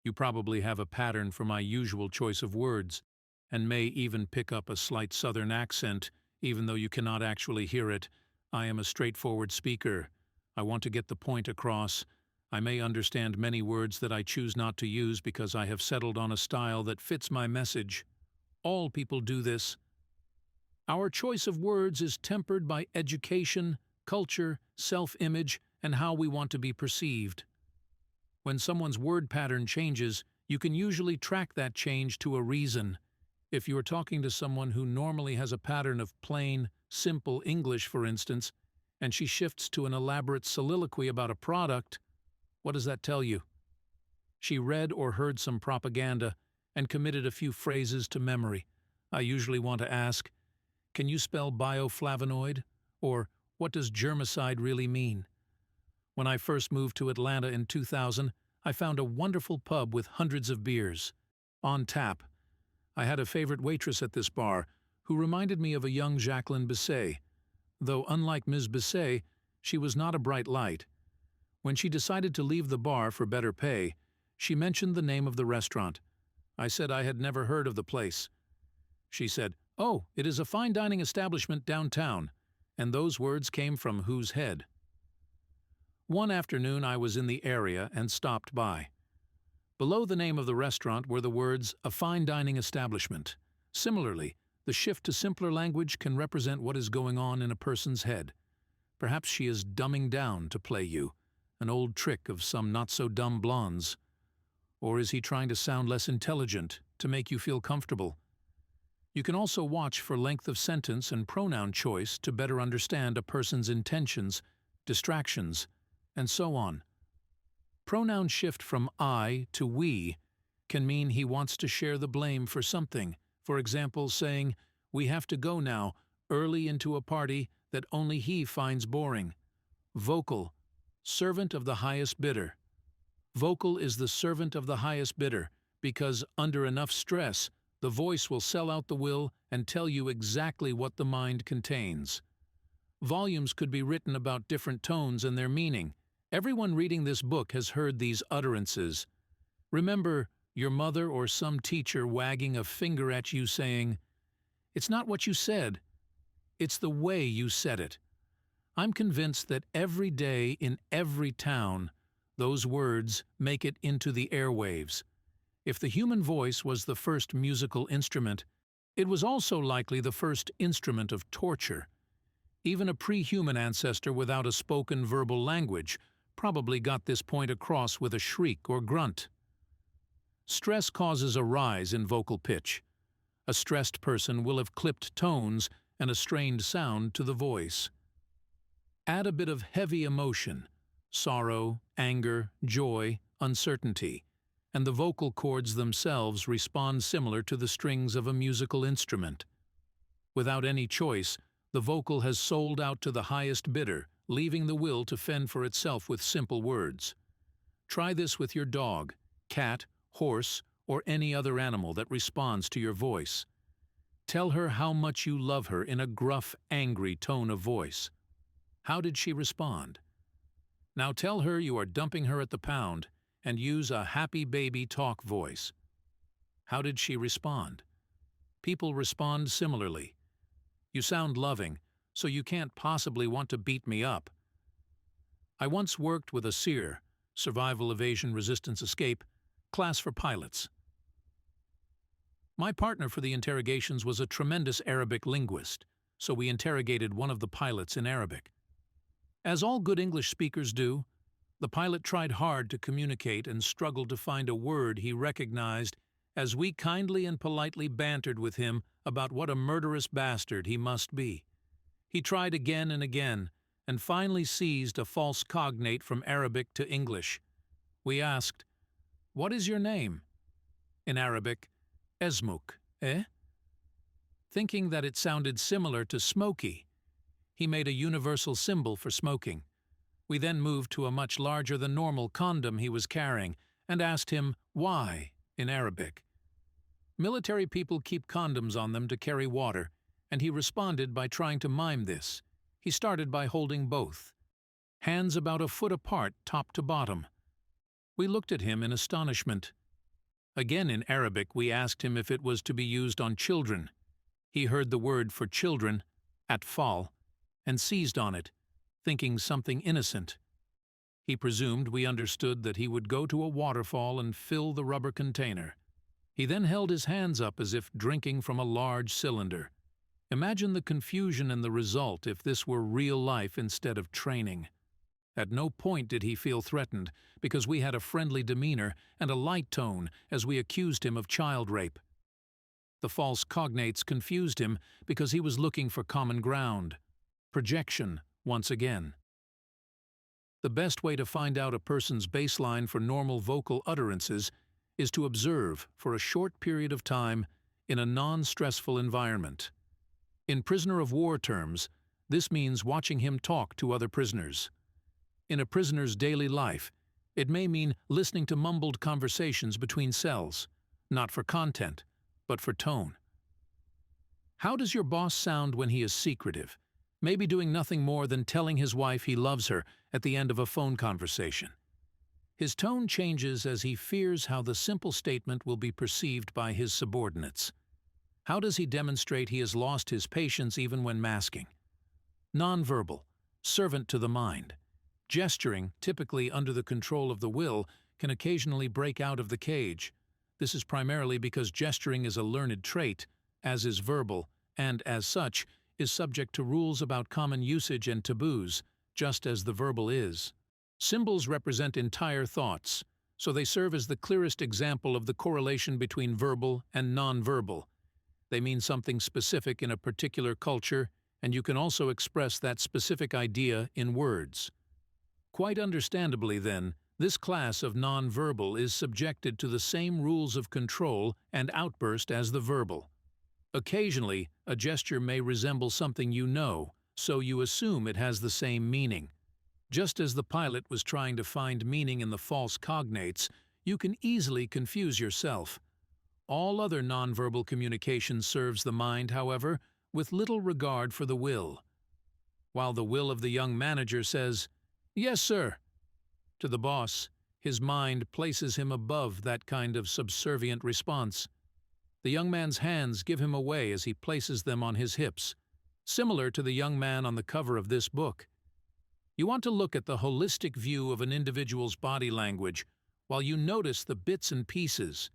you probably have a pattern for my usual choice of words, and may even pick up a slight southern accent, even though you cannot actually hear it. I am a straightforward speaker. I want to get the point across. I may understand many words that I choose not to use because I have settled on a style that fits my message. All people do this. Our choice of words is tempered by education, culture, self-image, and how we want to be perceived. When someone's word pattern changes, you can usually track that change to a reason. If you are talking to someone who normally has a pattern of plain, simple English, for instance, and she shifts to an elaborate soliloquy about a product, what does that tell you? She read or heard some propaganda and committed a few phrases to memory. I usually want to ask, can you spell bioflavonoid? Or what does germicide really mean? When I first moved to Atlanta in 2000, I found a wonderful pub with hundreds of beers. On tap. I had a favorite waitress at this bar who reminded me of a young Jacqueline Bisset, though unlike Ms. Bisset, she was not a bright light. When she decided to leave the bar for better pay, she mentioned the name of the restaurant. I said I had never heard of the place. She said, "Oh, it is a fine dining establishment downtown," and those words came from whose head? One afternoon I was in the area and stopped by. Below the name of the restaurant were the words, "A fine dining establishment." Similarly, the shift to simpler language can represent what is going on in a person's head. Perhaps she is dumbing down to play you, an old trick of some not-so-dumb blondes. Or is he trying to sound less intelligent to make you feel comfortable? You can also watch for length of sentence and pronoun choice to better understand a person's intentions, distractions, and so on. Pronoun shift from I to we can mean he wants to share the blame for something. For example, saying, "We have to go now, early into a party that only he finds boring." Vocal, servant of the highest bidder. Vocal is the servant of the highest bidder because, under enough stress, the voice will sell out the will and tell you exactly what the mind contains. Volumes could be written about different tones and their meaning. Everyone reading this book has heard these utterances. Remember your mother or some teacher wagging a finger at you saying, "It's not what you said, it's the way you said it." I'm convinced that every day in every town, those words make it into the airwaves. If the human voice was the first musical instrument, it was also likely the first instrument of torture. Even a pre-human ancestor without a spoken verbal language probably got this point across with a shriek or grunt. Stress causes a rise in vocal pitch. A stressed person will have clipped tones and a strained sound to the voice. Add a bit of heavy emotion, sorrow, anger, joy, uncertainty, and the vocal cords themselves respond similar to the strings of a musical instrument. Without any choice, the vocal has sold out to the highest bidder, leaving the will to fend for itself with simple words. Try this with your dog, cat, horse, or any other animal that responds to your voice. Tell her how much you love her in a gruff, angry tone of voice. How did she respond? Now tell her you are dumping her at the pound and use a happy baby talk voice. How did she respond? People respond similarly. You sound loving, so you can't possibly want to beat me up. I once worked with a SEER, Survival Evasion Resistance Escape, class for pilots. My partner for the interrogations was a tremendous Arabic linguist, so we interrogated one of the pilots in Arabic. As all good English speakers do, the pilot tried hard to communicate and struggled to find a word he recognized as we kindly and politely bantered with him about what a murderous bastard he must be. He tried again and again, and finally seized a false cognate from Arabic to English. We asked, "What is your name?" In Arabic, "Esmuk, eh?" Thinking that it sounded similar to smoky, he made a universal symbol for smoking. We then moved to a much larger than normal condom he was carrying and asked him why in Arabic. Military people keep condoms on them to carry water, and he responded by trying to mime this. He started by holding both, hands about a foot apart, top to bottom. We looked at him in astonishment. Again in Arabic we asked him if it was to be used on children. He heard the word for children, atfal, and seized on it, thinking something innocent. He presumed we understood that he would go to a waterfall and fill the rubber container. He then held his hands up as if drinking from a large cylinder. Imagine the confusion and the result if this were real life instead of training. At no point did he feel threatened, because we had a friendly demeanor and a light tone as we accused him of child rape. The false cognates confused him because he was looking for common ground. Projection, once again. The best way to find out a person's baseline for normal vocal utterances is to observe for a short period of time in a non-stressful environment. In prisoner of war terms, this means watching him talk to other prisoners. In a prisoner's daily life, it may mean listening to mumbled conversations between cells, not for content, but for tone. How does your boss sound when he is secretive, maybe doing nothing more than telling his wife he loves her at the end of a phone conversation? His tone changes as he fears how the simple statement will be perceived by his subordinates. How does he demonstrate he has lost his patience even when masking? Nonverbal, servant to the mind. Gesturing, typically under the control of the will, can occasionally break out of the cage. This is primarily because gesturing is a learned trait, as is verbal, and as such, is subject to rules about common usage and taboos, just as the verbal is. Symbols represent entire thoughts, so they serve as the clearest example of the correlation between verbal and nonverbal. They mean something specific in a particular culture, and you can also express that specific idea in words. Quite understandably, then, this class of nonverbal is subjected to the same rules of control and outburst as the verbal. Occasionally, a gesture may resemble something you know, so you assume it has the same meaning. Just as the pilot was trying to find meaning in the false cognates, you can easily confuse yourself. All other nonverbal communication serves the mind, however, with little regard for the will. While the will of the young manager says, "Yes, sir," to the boss, his mind places him above that kind of subservient response. The young man's hands give him away as he places them on his hips, similar to the young man on the cover of this book. You want to look at the holistic view of an individual's body language while you notice the bits and pieces.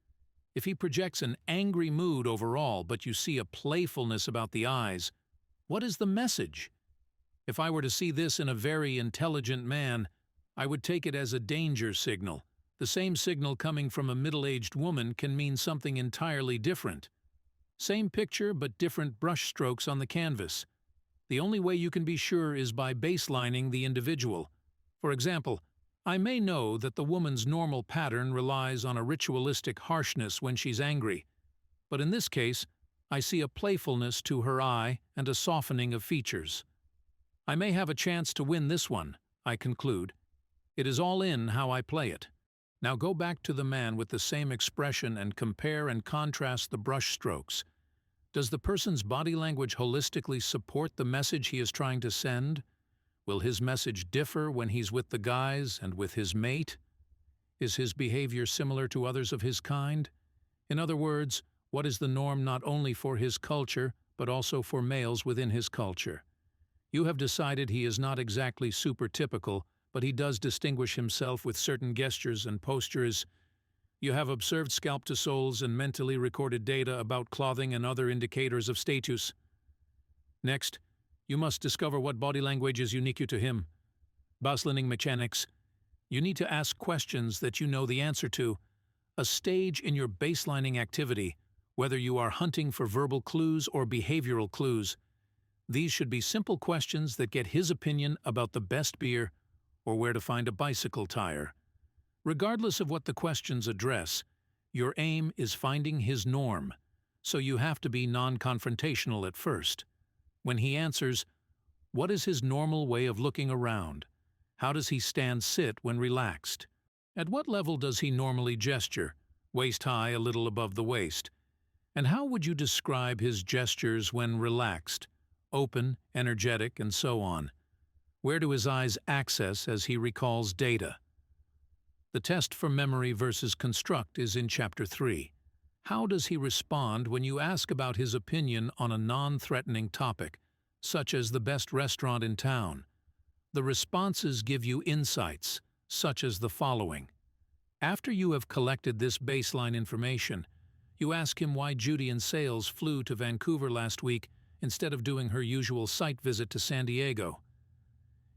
If he projects an angry mood overall, but you see a playfulness about the eyes, what is the message? If I were to see this in a very intelligent man, I would take it as a danger signal. The same signal coming from a middle-aged woman can mean something entirely different. Same picture, but different brush strokes on the canvas. The only way you can be sure is by baselining the individual. For example, I may know that the woman's normal pattern relies on a ritualistic harshness when she's angry, but in this case, I see a playfulness to her eye and a softening of features. I may have a chance to win this one, I conclude. It is all in how I play it. Now go back to the man with the same expression and compare and contrast the brush strokes. Does the person's body language holistically support the message he is trying to send? Will his message differ when he's with the guys and with his mate? Is his behavior similar to others of his kind? In other words, what is the norm not only for his culture, but also for males within his culture? You have decided he is not exactly super typical, but he does distinguish himself with certain gestures and postures. You have observed scalp to soles and mentally recorded data about clothing and other indicators of status. Next, you must discover what body language is unique to him. Baselining mechanics. You need to ask questions that you know the answer to. A stage in your baselining activity, whether you are hunting for verbal clues or behavioral clues. These should be simple questions that get his opinion about the best beer or where to find a bicycle tire. Regardless of what the questions address, your aim is finding his norm, so you have to be non-confrontational at first. When he answers, what is his normal way of looking around? How does he stand-sit when relaxed? At what level does he normally gesture, waist high, a little above the waist? And how would you describe his gestures when relaxed, open, energetic, and so on? Where do his eyes access as he recalls data? The test for memory versus construct is in Chapter 3. How does he respond when you ask about his opinion on a non-threatening topic, such as the best restaurant in town? The responses give you insights, such as the following. After you have collected this baseline information, you ask him why Judy in sales flew to Vancouver last week instead of doing her usual site visit to San Diego.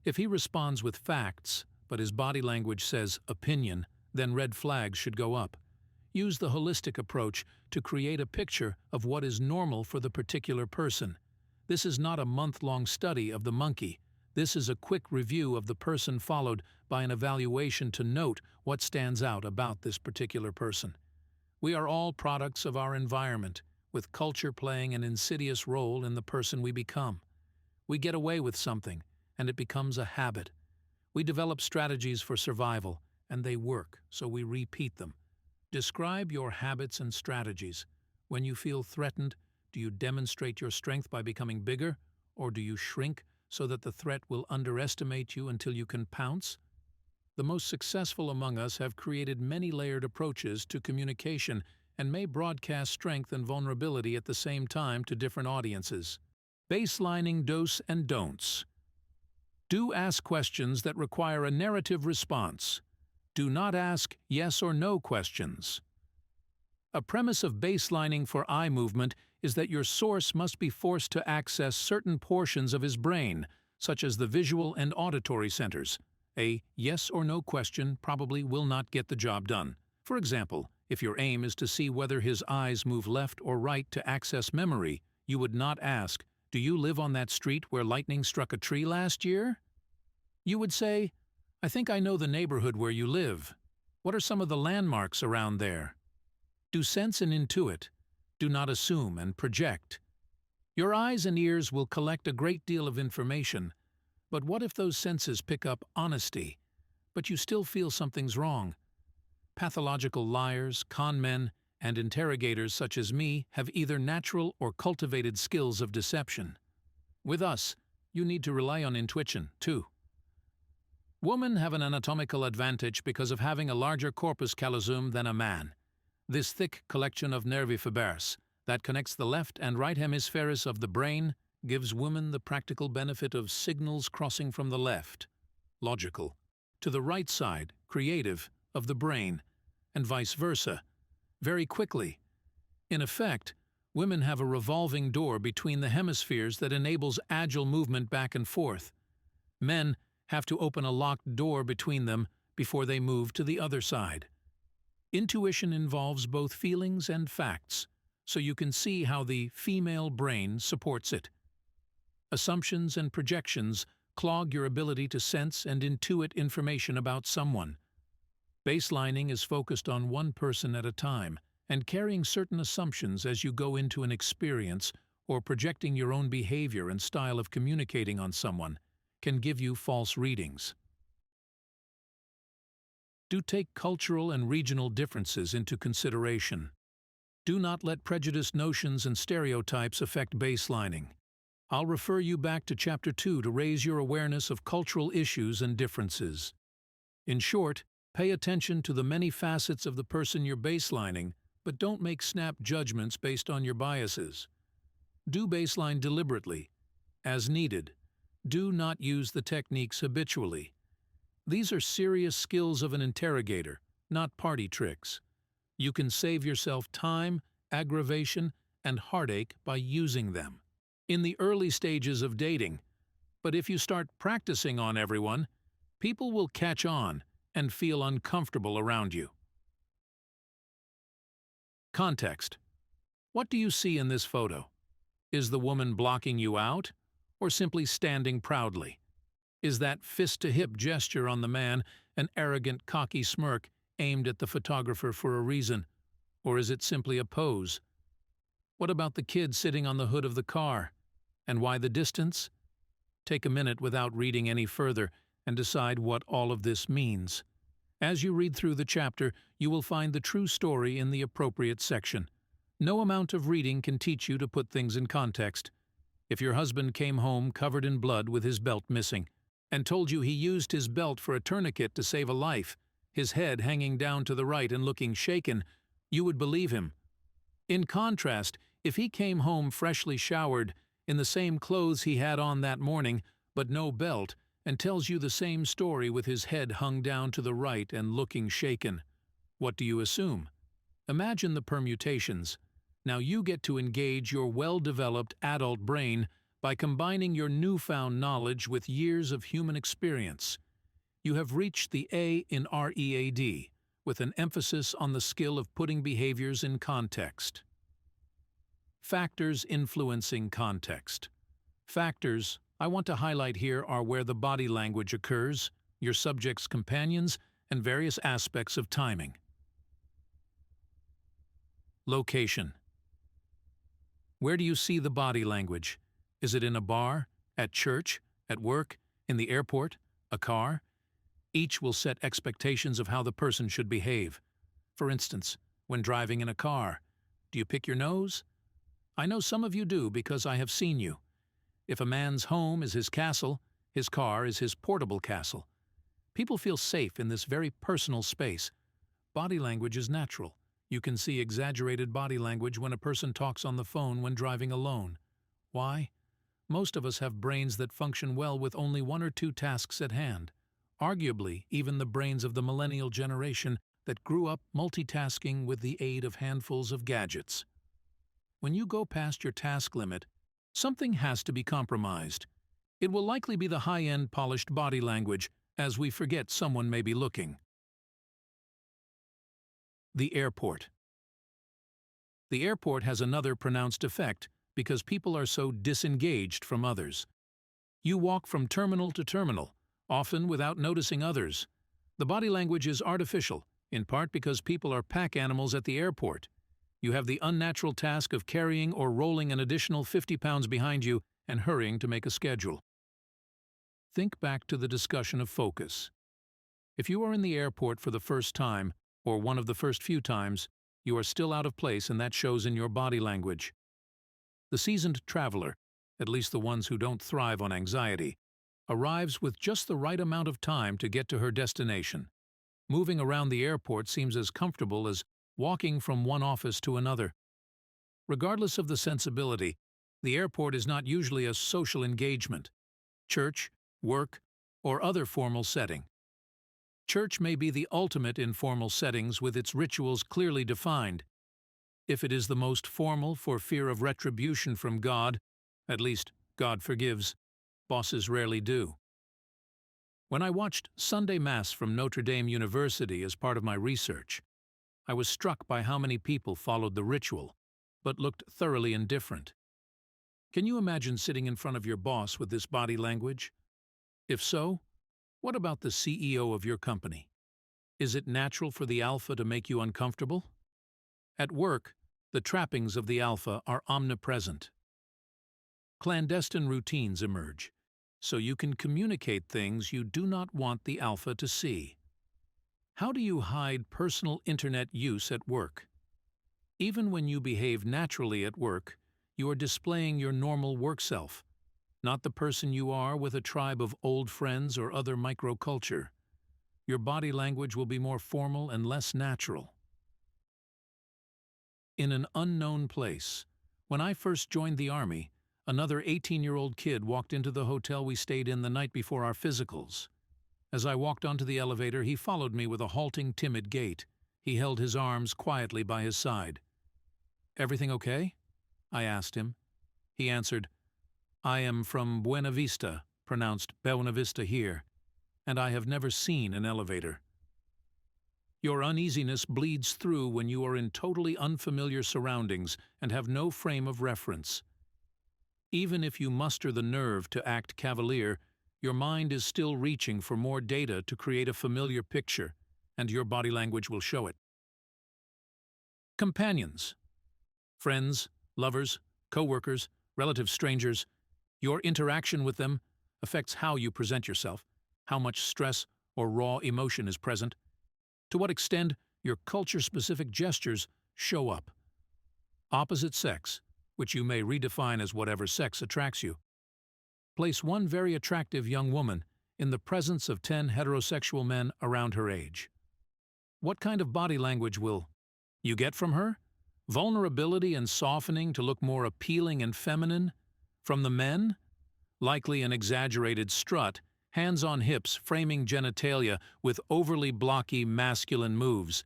If he responds with facts, but his body language says opinion, then red flags should go up. Use the holistic approach to create a picture of what is normal for the particular person. This is not a month-long study of the monkey. This is a quick review of the person followed by an evaluation to note what stands out about this particular person. We are all products of our environment, with culture playing an insidious role in the person we become. We get away with something, and it becomes a habit. We develop strategies for survival, and they work, so we repeat them. Describe your habits and strategies. When you feel threatened, do you demonstrate your strength by becoming bigger, or do you shrink so that the threat will underestimate you until you can pounce? The most successful among us have created many layered approaches to communication and may broadcast strength and vulnerability at the same time to different audiences. Baselining do's and don'ts. Do ask questions that require a narrative response. Do not ask yes or no questions. A premise of baselining for eye movement is that your source must be forced to access certain portions of his brain, such as the visual and auditory centers. A yes or no question probably will not get the job done. For example, if your aim is to see whether his eyes move left or right to access memory, you would not ask, "Do you live on that street where lightning struck a tree last year?" You would say, "I think I know the neighborhood where you live. What are some of the landmarks around there?" Do sense and intuit. Do not assume and project. Your eyes and ears will collect a great deal of information, but what if those senses pick up honesty, but you still feel something's wrong? Pathological liars, con men, and interrogators such as me have either natural or cultivated skills of deception. With us, you need to rely on intuition, too. Women have an anatomical advantage because of having a larger corpus callosum than a man. This thick collection of nervi fibers that connects the left and right hemispheres of the brain gives women the practical benefit of signals crossing from the left, logical, to the right side, creative, of the brain, and vice versa, very quickly. In effect, women have a revolving door between the hemispheres that enables agile movement back and forth. Men have to open a locked door between them before they move to the other side. Intuition involves both feelings and facts, so you can see how the female brain supports it. Assumptions and projections clog your ability to sense and intuit information about someone. Baselining is focused on one person at a time and carrying certain assumptions as you go into an experience or projecting your own behavior and style of communicating on someone can give you false readings. Do take cultural and regional differences into consideration. Do not let prejudiced notions and stereotypes affect baselining. I'll refer you back to Chapter 2 to raise your awareness of cultural issues and differences. In short, pay attention to the many facets of the person you're baselining, but don't make snap judgments based on your biases. Do baseline deliberately, as needed. Do not use the techniques habitually. These are serious skills of an interrogator, not party tricks. You can save yourself time, aggravation, and heartache by using them in the early stages of dating. But if you start practicing on everyone, people will catch on and feel uncomfortable around you. Context. What do you see in this photo? Is the woman blocking you out, or simply standing proudly? Is that fist-to-hip gesture on the man an arrogant, cocky smirk aimed at the photographer for a reason, or is it simply a pose? What about the kid sitting on the hood of the car? And why the distance? Take a minute without reading any further and decide what all of this means. As you read through the chapter, you will find the true story in the appropriate section. No amount of reading can teach you to put things in context. If your husband came home covered in blood with his belt missing, and told you he used his belt for a tourniquet to save a life, his head hanging down to the right and looking shaken, you would believe him. In contrast, if he came home freshly showered, in the same clothes he had on that morning, but no belt, and tells you the same story with his head hung down to the right and looking shaken, what do you assume? Imagine the permutations. Now you get to engage your well-developed adult brain by combining your newfound knowledge with years of human experience. You have reached the A in R.E.A.D, with an emphasis on the skill of putting behaviors in context. Factors influencing context. Factors I want to highlight here are where the body language occurs, your subject's companions, and various aspects of timing. Location. Where do you see the body language? Is it in a bar, at church, at work, in the airport, a car? Each will set expectations of how the person should behave. For instance, when driving in a car, do you pick your nose? I know some of you do because I have seen you. If a man's home is his castle, his car is his portable castle. People feel safe in this very personal space. Body language is natural. You can see exaggerated body language when a person talks on the phone when driving alone. Why? Most of us have brains that function well with only one or two tasks at hand. Arguably, even the brains of the millennial generation that grew up multitasking with the aid of handfuls of gadgets. When you go past your task limit, something has to be compromised. It will likely be the high-end polished body language, as we forget someone may be looking. The airport. The airport has another pronounced effect because people are so disengaged from others. You walk from terminal to terminal, often without noticing others. The body language is artificial, in part because people are pack animals at the airport. You have the unnatural task of carrying or rolling an additional 50 pounds behind you and hurrying to make a schedule. Think back to the discussion of focus. If you are in the airport for the first time, or one of the first few times, you are still out of place, and that shows in your body language. The seasoned traveler, at least the ones who don't thrive on anxiety, arrives with just the right amount of time to get to her destination. Moving around the airport seems as comfortable as walking from one office to another. Regardless of the sensibility, the airport is not usually a social engagement. Church, work, or other formal setting. Church may be the ultimate in formal settings with its rituals clearly defined. If it is the most formal for fear of retribution from God, at least God forgives, bosses rarely do. When I watched Sunday Mass from Notre Dame University as part of my research, I was struck by how many people followed the ritual, but looked thoroughly indifferent. Can you imagine sitting in front of your boss with this body language? If so, what about the CEO of your company? Is it natural for the alpha to make you uncomfortable? At work, the trappings of the alpha are omnipresent. Clandestine routines emerge, so you can communicate things you do not want the alpha to see. How do you hide personal internet use at work? Even when you behave naturally at work, you are displaying your normal work self, not the person you are with a tribe of old friends or other microculture. Your body language will be more formal and less natural. In an unknown place. When I first joined the Army, another 18-year-old kid walked into the hotel we stayed in the night before our physicals. As I walked onto the elevator, he followed me with a halting, timid gait. He held his arms quietly by his side. "Everything okay?" I asked him. He answered, "I am from Buena Vista," pronounced Buena Vista here, "and I have never seen an elevator." Your uneasiness bleeds through when you are in totally unfamiliar surroundings and have no frame of reference. Even if you muster the nerve to act cavalier, your mind is still reaching for more data to create a familiar picture, and your body language will show it. Companions. Friends, lovers, co-workers, relative strangers. Your interaction with them affects how you present yourself, how much stress or raw emotion is present, to what extent your culture-specific gestures show up. Opposite sex, which you may redefine as whatever sex attracts you. Place one very attractive young woman in the presence of 10 heterosexual men around her age. What kind of body language will you get from her? Vulnerability and softening to look more appealing and feminine? From the men? Likely an exaggerated strut, hands on hips framing genitalia with overly blocky masculine moves.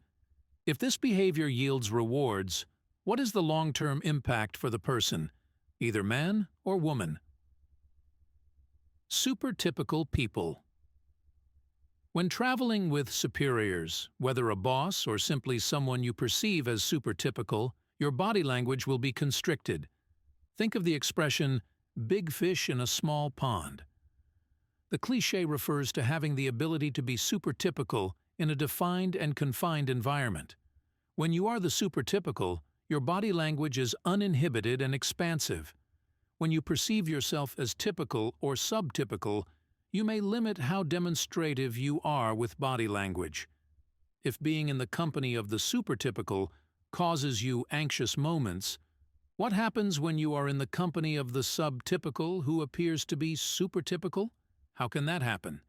If this behavior yields rewards, what is the long-term impact for the person, either man or woman? Supertypical people. When traveling with superiors, whether a boss or simply someone you perceive as supertypical, your body language will be constricted. Think of the expression, "big fish in a small pond." The cliché refers to having the ability to be supertypical in a defined and confined environment. When you are the supertypical, your body language is uninhibited and expansive. When you perceive yourself as typical or subtypical, you may limit how demonstrative you are with body language. If being in the company of the supertypical causes you anxious moments, what happens when you are in the company of the subtypical who appears to be supertypical? How can that happen?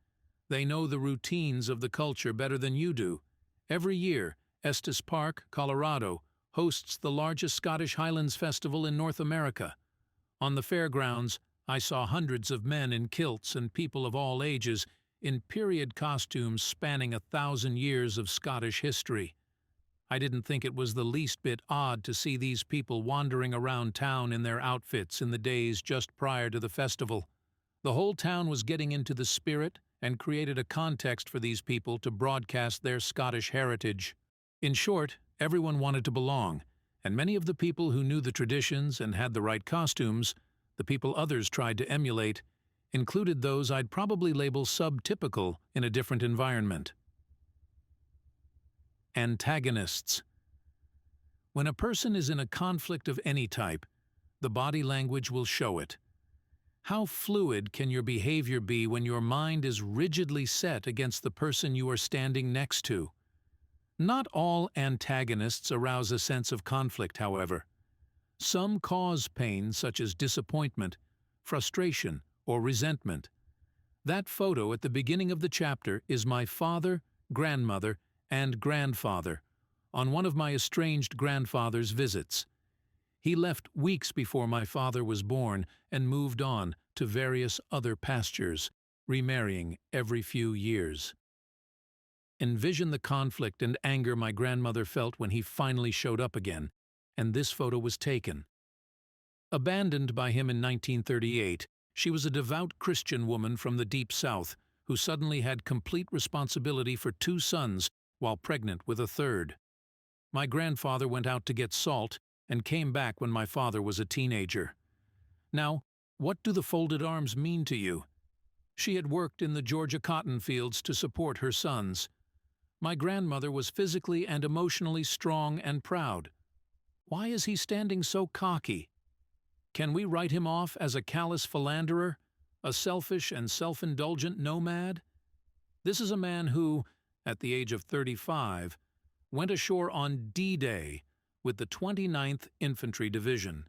They know the routines of the culture better than you do. Every year, Estes Park, Colorado, hosts the largest Scottish Highlands Festival in North America. On the fairgrounds, I saw hundreds of men in kilts and people of all ages in period costumes spanning 1,000 years of Scottish history. I didn't think it was the least bit odd to see these people wandering around town in their outfits in the days just prior to the festival. The whole town was getting into the spirit and created a context for these people to broadcast their Scottish heritage. In short, everyone wanted to belong, and many of the people who knew the traditions and had the right costumes, the people others tried to emulate, included those I'd probably label subtypical in a different environment. Antagonists. When a person is in a conflict of any type, the body language will show it. How fluid can your behavior be when your mind is rigidly set against the person you are standing next to? Not all antagonists arouse a sense of conflict, however. Some cause pain such as disappointment, frustration, or resentment. That photo at the beginning of the chapter is my father, grandmother, and grandfather on one of my estranged grandfather's visits. He left weeks before my father was born and moved on to various other pastures, remarrying every few years. Envision the conflict and anger my grandmother felt when he finally showed up again, and this photo was taken. Abandoned by him in 1938, she was a devout Christian woman from the Deep South who suddenly had complete responsibility for 2 sons while pregnant with a third. My grandfather went out to get salt and came back when my father was a teenager. Now, what do the folded arms mean to you? She had worked in the Georgia cotton fields to support her sons. My grandmother was physically and emotionally strong and proud. Why is he standing so cocky? Can we write him off as a callous philanderer, a selfish and self-indulgent nomad? This is a man who, at the age of 35, went ashore on D-Day with the 29th Infantry Division.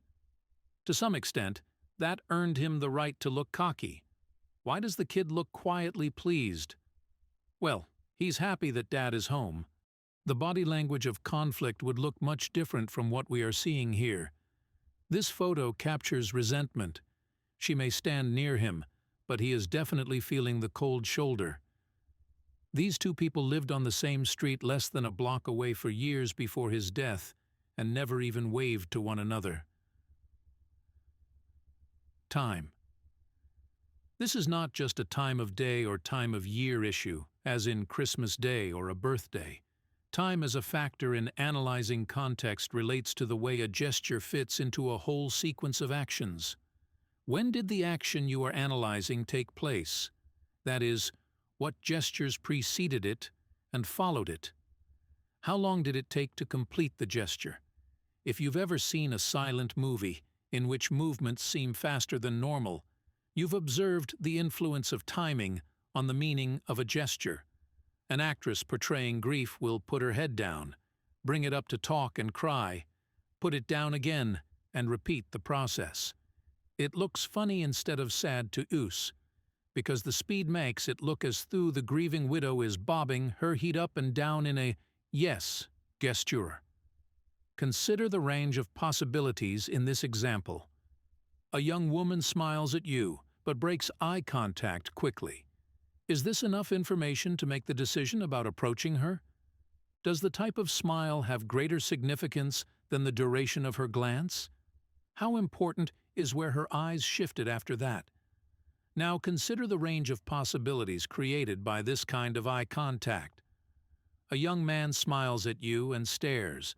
To some extent, that earned him the right to look cocky. Why does the kid look quietly pleased? Well, he's happy that Dad is home. The body language of conflict would look much different from what we are seeing here. This photo captures resentment. She may stand near him, but he is definitely feeling the cold shoulder. These 2 people lived on the same street less than a block away for years before his death and never even waved to one another. Time. This is not just a time of day or time of year issue, as in Christmas Day or a birthday. Time as a factor in analyzing context relates to the way a gesture fits into a whole sequence of actions. When did the action you are analyzing take place? That is, what gestures preceded it and followed it? How long did it take to complete the gesture? If you've ever seen a silent movie in which movements seem faster than normal, you've observed the influence of timing on the meaning of a gesture. An actress portraying grief will put her head down, bring it up to talk and cry, put it down again, and repeat the process. It looks funny instead of sad to us, because the speed makes it look as though the grieving widow is bobbing her head up and down in a yes gesture. Consider the range of possibilities in this example. A young woman smiles at you, but breaks eye contact quickly. Is this enough information to make the decision about approaching her? Does the type of smile have greater significance than the duration of her glance? How important is where her eyes shifted after that? Now consider the range of possibilities created by this kind of eye contact. A young man smiles at you and stares.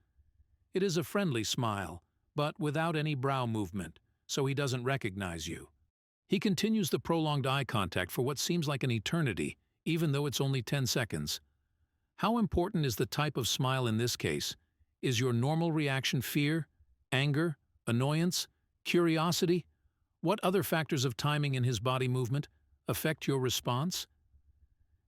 It is a friendly smile, but without any brow movement, so he doesn't recognize you. He continues the prolonged eye contact for what seems like an eternity, even though it's only 10 seconds. How important is the type of smile in this case? Is your normal reaction fear, anger, annoyance, curiosity? What other factors of timing in his body movement affect your response?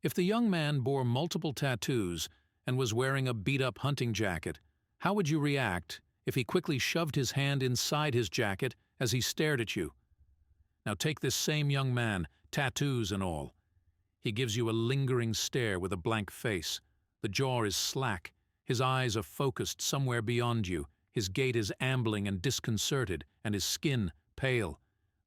If the young man bore multiple tattoos and was wearing a beat-up hunting jacket, how would you react if he quickly shoved his hand inside his jacket as he stared at you? Now take this same young man, tattoos and all. He gives you a lingering stare with a blank face. The jaw is slack, His eyes are focused somewhere beyond you, his gait is ambling and disconcerted, and his skin pale.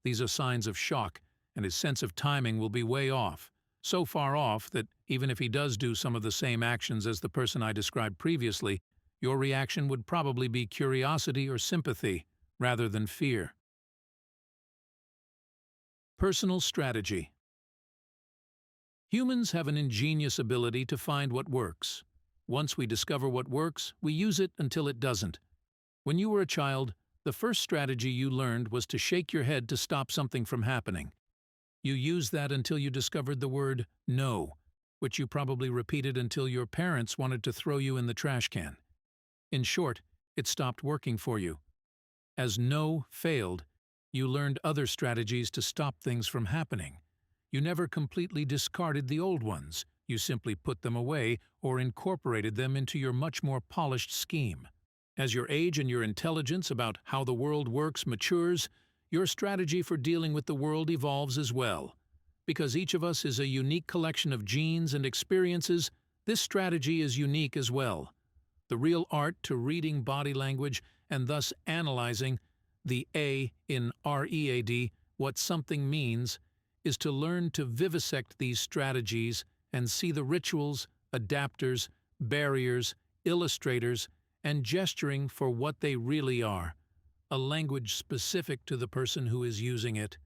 These are signs of shock, and his sense of timing will be way off. So far off that even if he does do some of the same actions as the person I described previously, your reaction would probably be curiosity or sympathy, rather than fear. Personal strategy. Humans have an ingenious ability to find what works. Once we discover what works, we use it until it doesn't. When you were a child, the first strategy you learned was to shake your head to stop something from happening. You used that until you discovered the word no, which you probably repeated until your parents wanted to throw you in the trash can. In short, it stopped working for you. As no failed, you learned other strategies to stop things from happening. You never completely discarded the old ones. You simply put them away or incorporated them into your much more polished scheme. As your age and your intelligence about how the world works matures, your strategy for dealing with the world evolves as well. Because each of us is a unique collection of genes and experiences, this strategy is unique as well. The real art to reading body language and thus analyzing the A in R.E.A.D, what something means, is to learn to vivisect these strategies and see the rituals, adapters, barriers, illustrators, and gesturing for what they really are. A language specific to the person who is using it.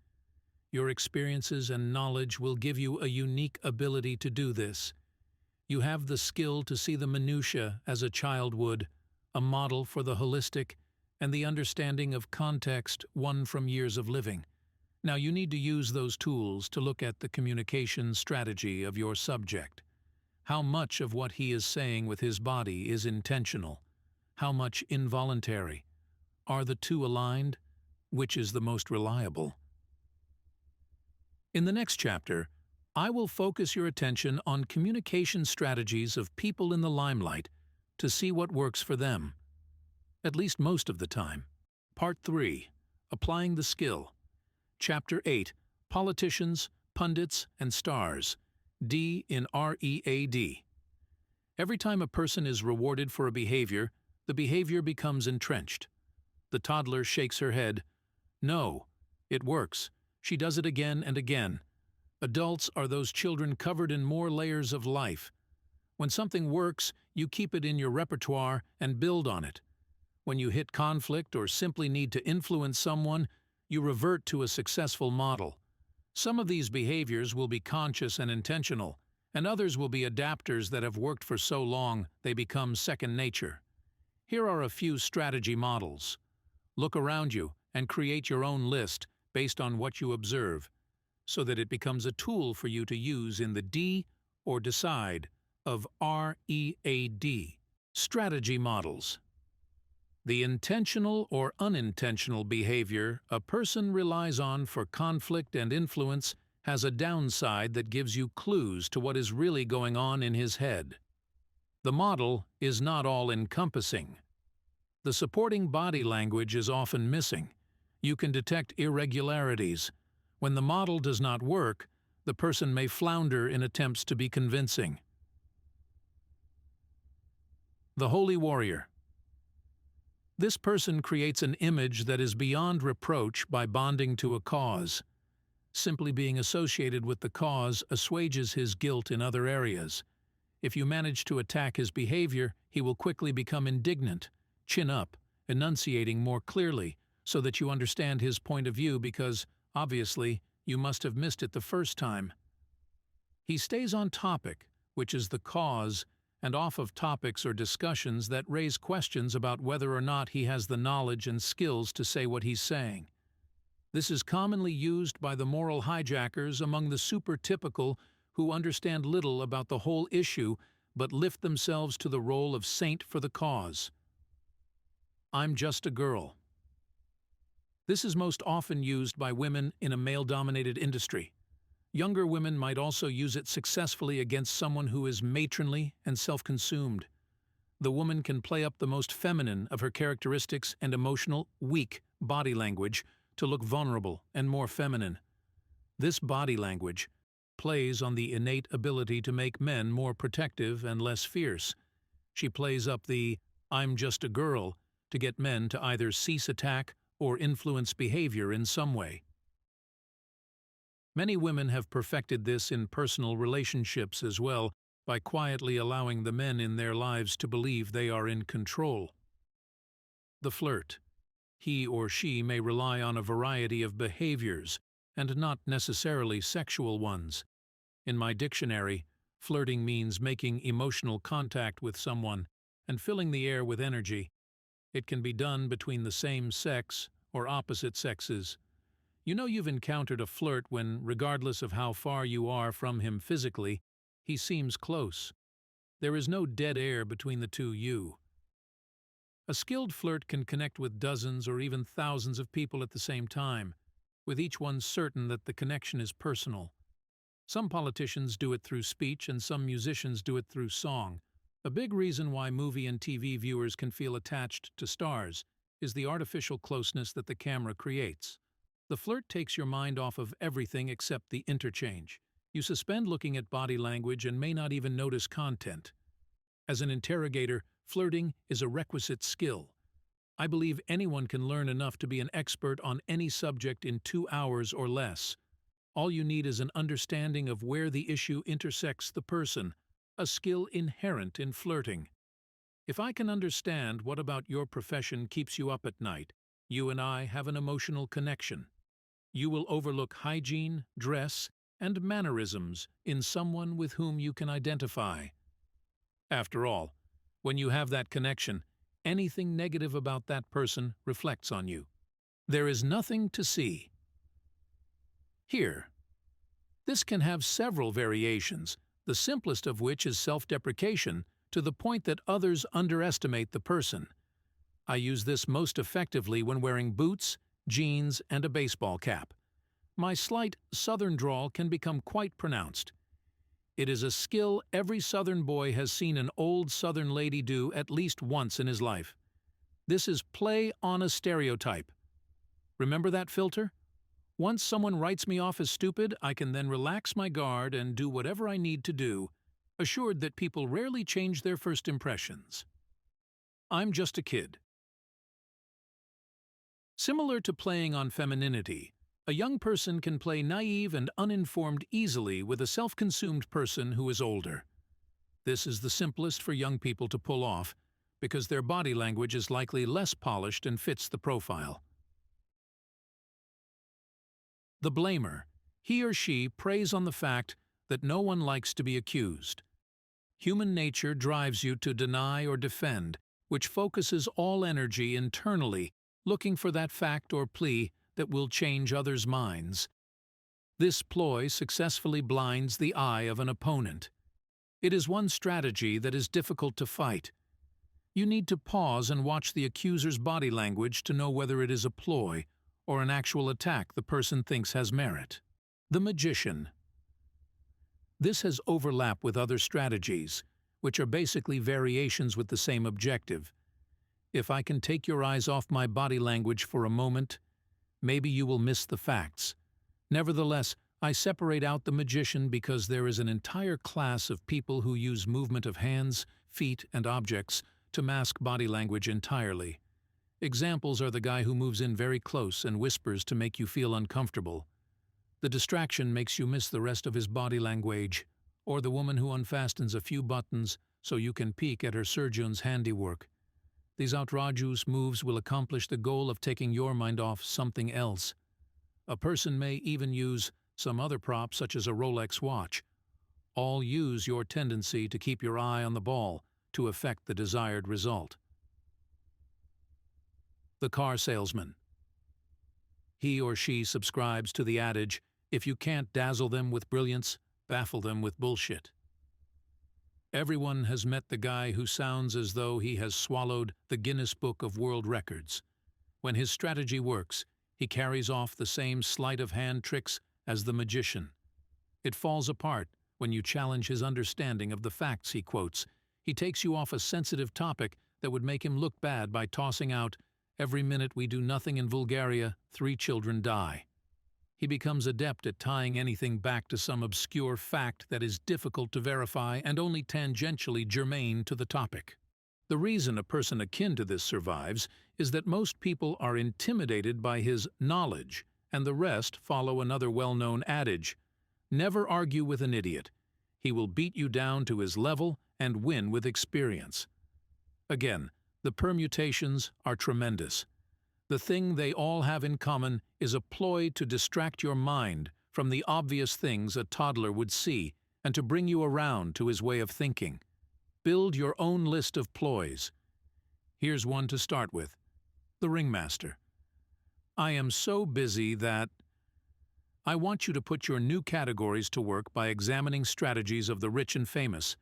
Your experiences and knowledge will give you a unique ability to do this. You have the skill to see the minutiae as a child would, a model for the holistic, and the understanding of context won from years of living. Now you need to use those tools to look at the communication strategy of your subject. How much of what he is saying with his body is intentional? How much involuntary? Are the two aligned? Which is the most reliable? In the next chapter, I will focus your attention on communication strategies of people in the limelight to see what works for them. At least most of the time. Part 3. Applying the skill. Chapter 8. Politicians, Pundits, and Stars. D in R.E.A.D. Every time a person is rewarded for a behavior, the behavior becomes entrenched. The toddler shakes her head. No, it works. She does it again and again. Adults are those children covered in more layers of life. When something works, you keep it in your repertoire and build on it. When you hit conflict or simply need to influence someone, you revert to a successful model. Some of these behaviors will be conscious and intentional, and others will be adapters that have worked for so long they become second nature. Here are a few strategy models. Look around you and create your own list based on what you observe, so that it becomes a tool for you to use in the D or decide of R.E.A.D. Strategy models. The intentional or unintentional behavior a person relies on for conflict and influence has a downside that gives you clues to what is really going on in his head. The model is not all-encompassing. The supporting body language is often missing. You can detect irregularities. When the model does not work, the person may flounder in attempts to be convincing. The Holy Warrior. This person creates an image that is beyond reproach by bonding to a cause. Simply being associated with the cause assuages his guilt in other areas. If you manage to attack his behavior, he will quickly become indignant, chin up, enunciating more clearly so that you understand his point of view because, obviously, you must have missed it the first time. He stays on topic, which is the cause, and off of topics or discussions that raise questions about whether or not he has the knowledge and skills to say what he's saying. This is commonly used by the moral hijackers among the super-typical who understand little about the whole issue but lift themselves to the role of saint for the cause. I'm just a girl. This is most often used by women in a male-dominated industry. Younger women might also use it successfully against someone who is matronly and self-consumed. The woman can play up the most feminine of her characteristics and emotional, weak body language to look vulnerable and more feminine. This body language plays on the innate ability to make men more protective and less fierce. She plays up the "I'm just a girl" to get men to either cease attack or influence behavior in some way. Many women have perfected this in personal relationships as well, by quietly allowing the men in their lives to believe they are in control. The flirt. He or she may rely on a variety of behaviors, and not necessarily sexual ones. In my dictionary, flirting means making emotional contact with someone and filling the air with energy. It can be done between the same sex or opposite sexes. You know you've encountered a flirt when, regardless of how far you are from him physically, he seems close. There is no dead air between the two you. A skilled flirt can connect with dozens or even thousands of people at the same time, with each one certain that the connection is personal. Some politicians do it through speech and some musicians do it through song. A big reason why movie and TV viewers can feel attached to stars is the artificial closeness that the camera creates. The flirt takes your mind off of everything except the interchange. You suspend looking at body language and may not even notice content. As an interrogator, flirting is a requisite skill. I believe anyone can learn enough to be an expert on any subject in 2 hours or less. All you need is an understanding of where the issue intersects the person, a skill inherent in flirting. If I can understand what about your profession keeps you up at night, you and I have an emotional connection. You will overlook hygiene, dress, and mannerisms in someone with whom you can identify. After all, when you have that connection, anything negative about that person reflects on you. There is nothing to see. Here. This can have several variations, the simplest of which is self-deprecation, to the point that others underestimate the person. I use this most effectively when wearing boots, jeans, and a baseball cap. My slight southern drawl can become quite pronounced. It is a skill every southern boy has seen an old southern lady do at least once in his life. This is play on a stereotype. Remember that filter? Once someone writes me off as stupid, I can then relax my guard and do whatever I need to do, assured that people rarely change their first impressions. I'm just a kid. Similar to playing on femininity, a young person can play naive and uninformed easily with a self-consumed person who is older. This is the simplest for young people to pull off, because their body language is likely less polished and fits the profile. The blamer. He or she preys on the fact that no one likes to be accused. Human nature drives you to deny or defend, which focuses all energy internally, looking for that fact or plea that will change others' minds. This ploy successfully blinds the eye of an opponent. It is one strategy that is difficult to fight. You need to pause and watch the accuser's body language to know whether it is a ploy or an actual attack the person thinks has merit. The magician. This has overlap with other strategies, which are basically variations with the same objective. If I can take your eyes off my body language for a moment, maybe you will miss the facts. Nevertheless, I separate out the magician because there is an entire class of people who use movement of hands, feet, and objects to mask body language entirely. Examples are the guy who moves in very close and whispers to make you feel uncomfortable. The distraction makes you miss the rest of his body language, or the woman who unfastens a few buttons so you can peek at her surgeon's handiwork. These outrageous moves will accomplish the goal of taking your mind off something else. A person may even use some other prop such as a Rolex watch. All use your tendency to keep your eye on the ball to effect the desired result. The car salesman. He or she subscribes to the adage, if you can't dazzle them with brilliance, baffle them with bullshit. Everyone has met the guy who sounds as though he has swallowed the Guinness Book of World Records. When his strategy works, he carries off the same sleight-of-hand tricks as the magician. It falls apart when you challenge his understanding of the facts he quotes. He takes you off a sensitive topic that would make him look bad by tossing out, every minute we do nothing in Bulgaria, 3 children die. He becomes adept at tying anything back to some obscure fact that is difficult to verify and only tangentially germane to the topic. The reason a person akin to this survives is that most people are intimidated by his knowledge, and the rest follow another well-known adage: never argue with an idiot. He will beat you down to his level and win with experience. Again, the permutations are tremendous. The thing they all have in common is a ploy to distract your mind from the obvious things a toddler would see and to bring you around to his way of thinking. Build your own list of ploys. Here's one to start with. The ringmaster. I am so busy that... I want you to put your new categories to work by examining strategies of the rich and famous,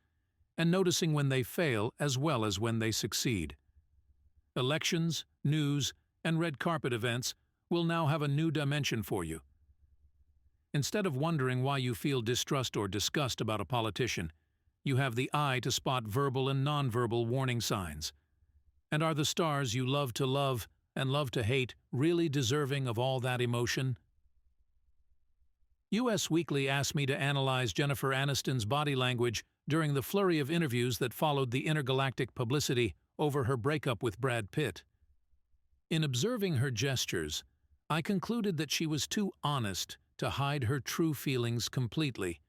and noticing when they fail as well as when they succeed. Elections, news, and red carpet events will now have a new dimension for you. Instead of wondering why you feel distrust or disgust about a politician, you have the eye to spot verbal and nonverbal warning signs. And are the stars you love and love to hate really deserving of all that emotion? US Weekly asked me to analyze Jennifer Aniston's body language during the flurry of interviews that followed the intergalactic publicity over her breakup with Brad Pitt. In observing her gestures, I concluded that she was too honest to hide her true feelings completely,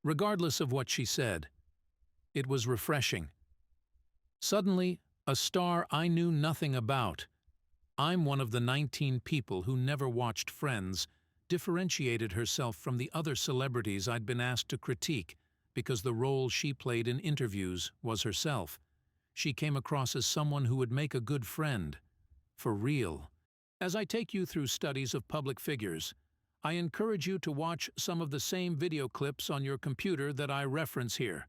regardless of what she said. It was refreshing. Suddenly, a star I knew nothing about. I'm one of the 19 people who never watched Friends, differentiated herself from the other celebrities I'd been asked to critique because the role she played in interviews was herself. She came across as someone who would make a good friend. For real. As I take you through studies of public figures, I encourage you to watch some of the same video clips on your computer that I reference here.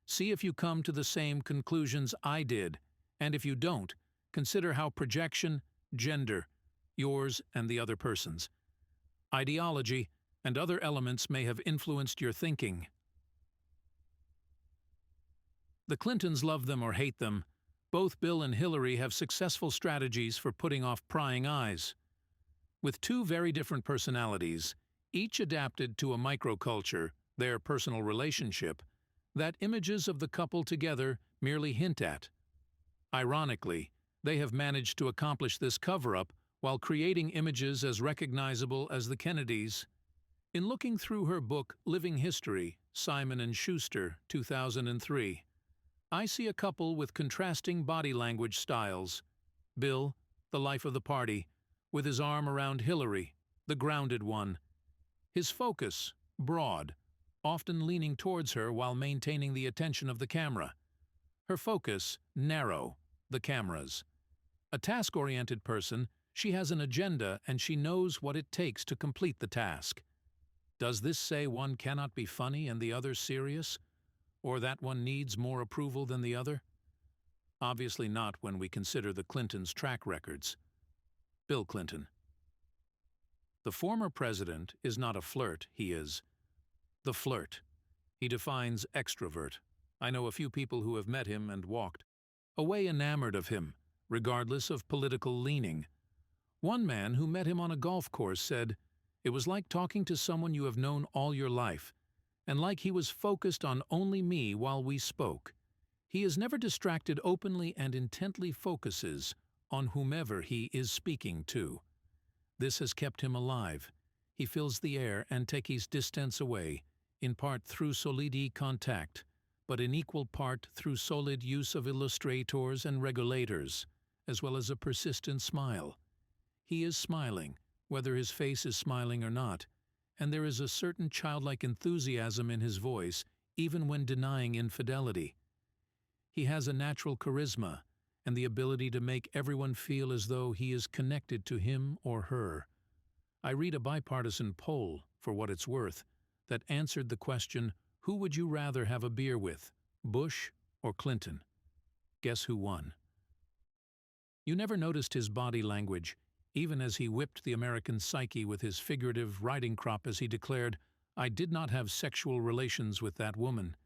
See if you come to the same conclusions I did, and if you don't, consider how projection, gender, yours and the other person's, ideology, and other elements may have influenced your thinking. The Clintons love them or hate them. Both Bill and Hillary have successful strategies for putting off prying eyes. With two very different personalities, each adapted to a microculture, their personal relationship, that images of the couple together merely hint at. Ironically, they have managed to accomplish this cover-up while creating images as recognizable as the Kennedys. In looking through her book Living History, Simon & Schuster, 2003, I see a couple with contrasting body language styles. Bill, the life of the party, with his arm around Hillary, the grounded one. His focus, broad, often leaning towards her while maintaining the attention of the camera. Her focus, narrow, the camera's. A task-oriented person, she has an agenda and she knows what it takes to complete the task. Does this say one cannot be funny and the other serious? Or that one needs more approval than the other? Obviously not when we consider the Clintons' track records. Bill Clinton. The former president is not a flirt, he is the flirt. He defines extrovert. I know a few people who have met him and walked away enamored of him, regardless of political leaning. One man who met him on a golf course said, "It was like talking to someone you have known all your life, and like he was focused on only me while we spoke. He is never distracted, openly and intently focuses on whomever he is speaking to. This has kept him alive. He fills the air and takes his distance away, in part through solid contact, but in equal part through solid use of illustrators and regulators, as well as a persistent smile. He is smiling, whether his face is smiling or not, and there is a certain childlike enthusiasm in his voice, even when denying infidelity. He has a natural charisma and the ability to make everyone feel as though he is connected to him or her. I read a bipartisan poll, for what it's worth, that answered the question, who would you rather have a beer with, Bush or Clinton? Guess who won? You never noticed his body language, even as he whipped the American psyche with his figurative riding crop as he declared, "I did not have sexual relations with that woman."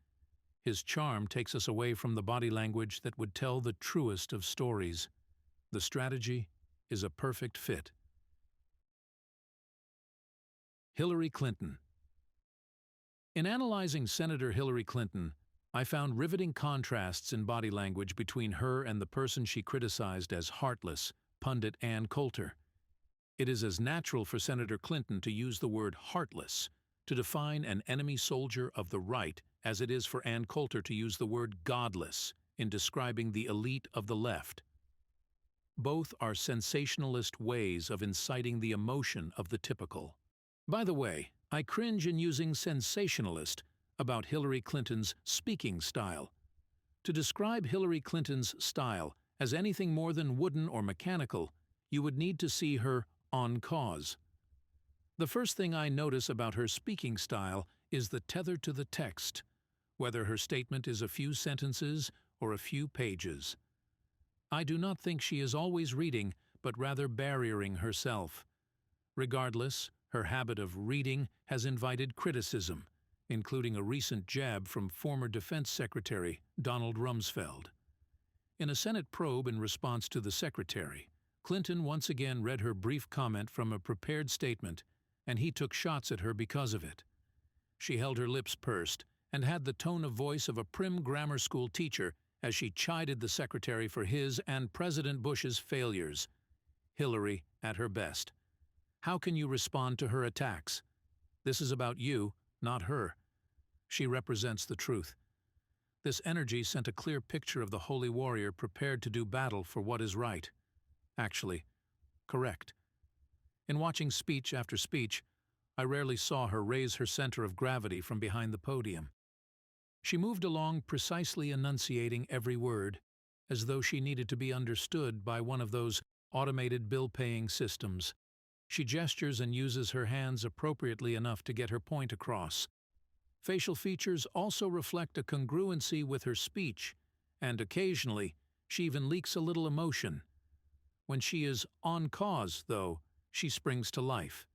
His charm takes us away from the body language that would tell the truest of stories. The strategy is a perfect fit. Hillary Clinton. In analyzing Senator Hillary Clinton, I found riveting contrasts in body language between her and the person she criticized as heartless, pundit Ann Coulter. It is as natural for Senator Clinton to use the word heartless to define an enemy soldier of the right as it is for Ann Coulter to use the word godless in describing the elite of the left. Both are sensationalist ways of inciting the emotion of the typical. By the way, I cringe in using sensationalist about Hillary Clinton's speaking style. To describe Hillary Clinton's style as anything more than wooden or mechanical, you would need to see her on cause. The first thing I notice about her speaking style is the tether to the text, whether her statement is a few sentences or a few pages. I do not think she is always reading, but rather barriering herself. Regardless, her habit of reading has invited criticism, including a recent jab from former Defense Secretary Donald Rumsfeld. In a Senate probe in response to the Secretary, Clinton once again read her brief comment from a prepared statement, and he took shots at her because of it. She held her lips pursed and had the tone of voice of a prim grammar school teacher as she chided the Secretary for his and President Bush's failures. Hillary at her best. How can you respond to her attacks? This is about you, not her. She represents the truth. This energy sent a clear picture of the holy warrior prepared to do battle for what is right. Actually, correct. In watching speech after speech, I rarely saw her raise her center of gravity from behind the podium. She moved along precisely enunciating every word, as though she needed to be understood by one of those automated bill-paying systems. She gestures and uses her hands appropriately enough to get her point across. Facial features also reflect a congruency with her speech, and occasionally, she even leaks a little emotion. When she is on cause, though, she springs to life.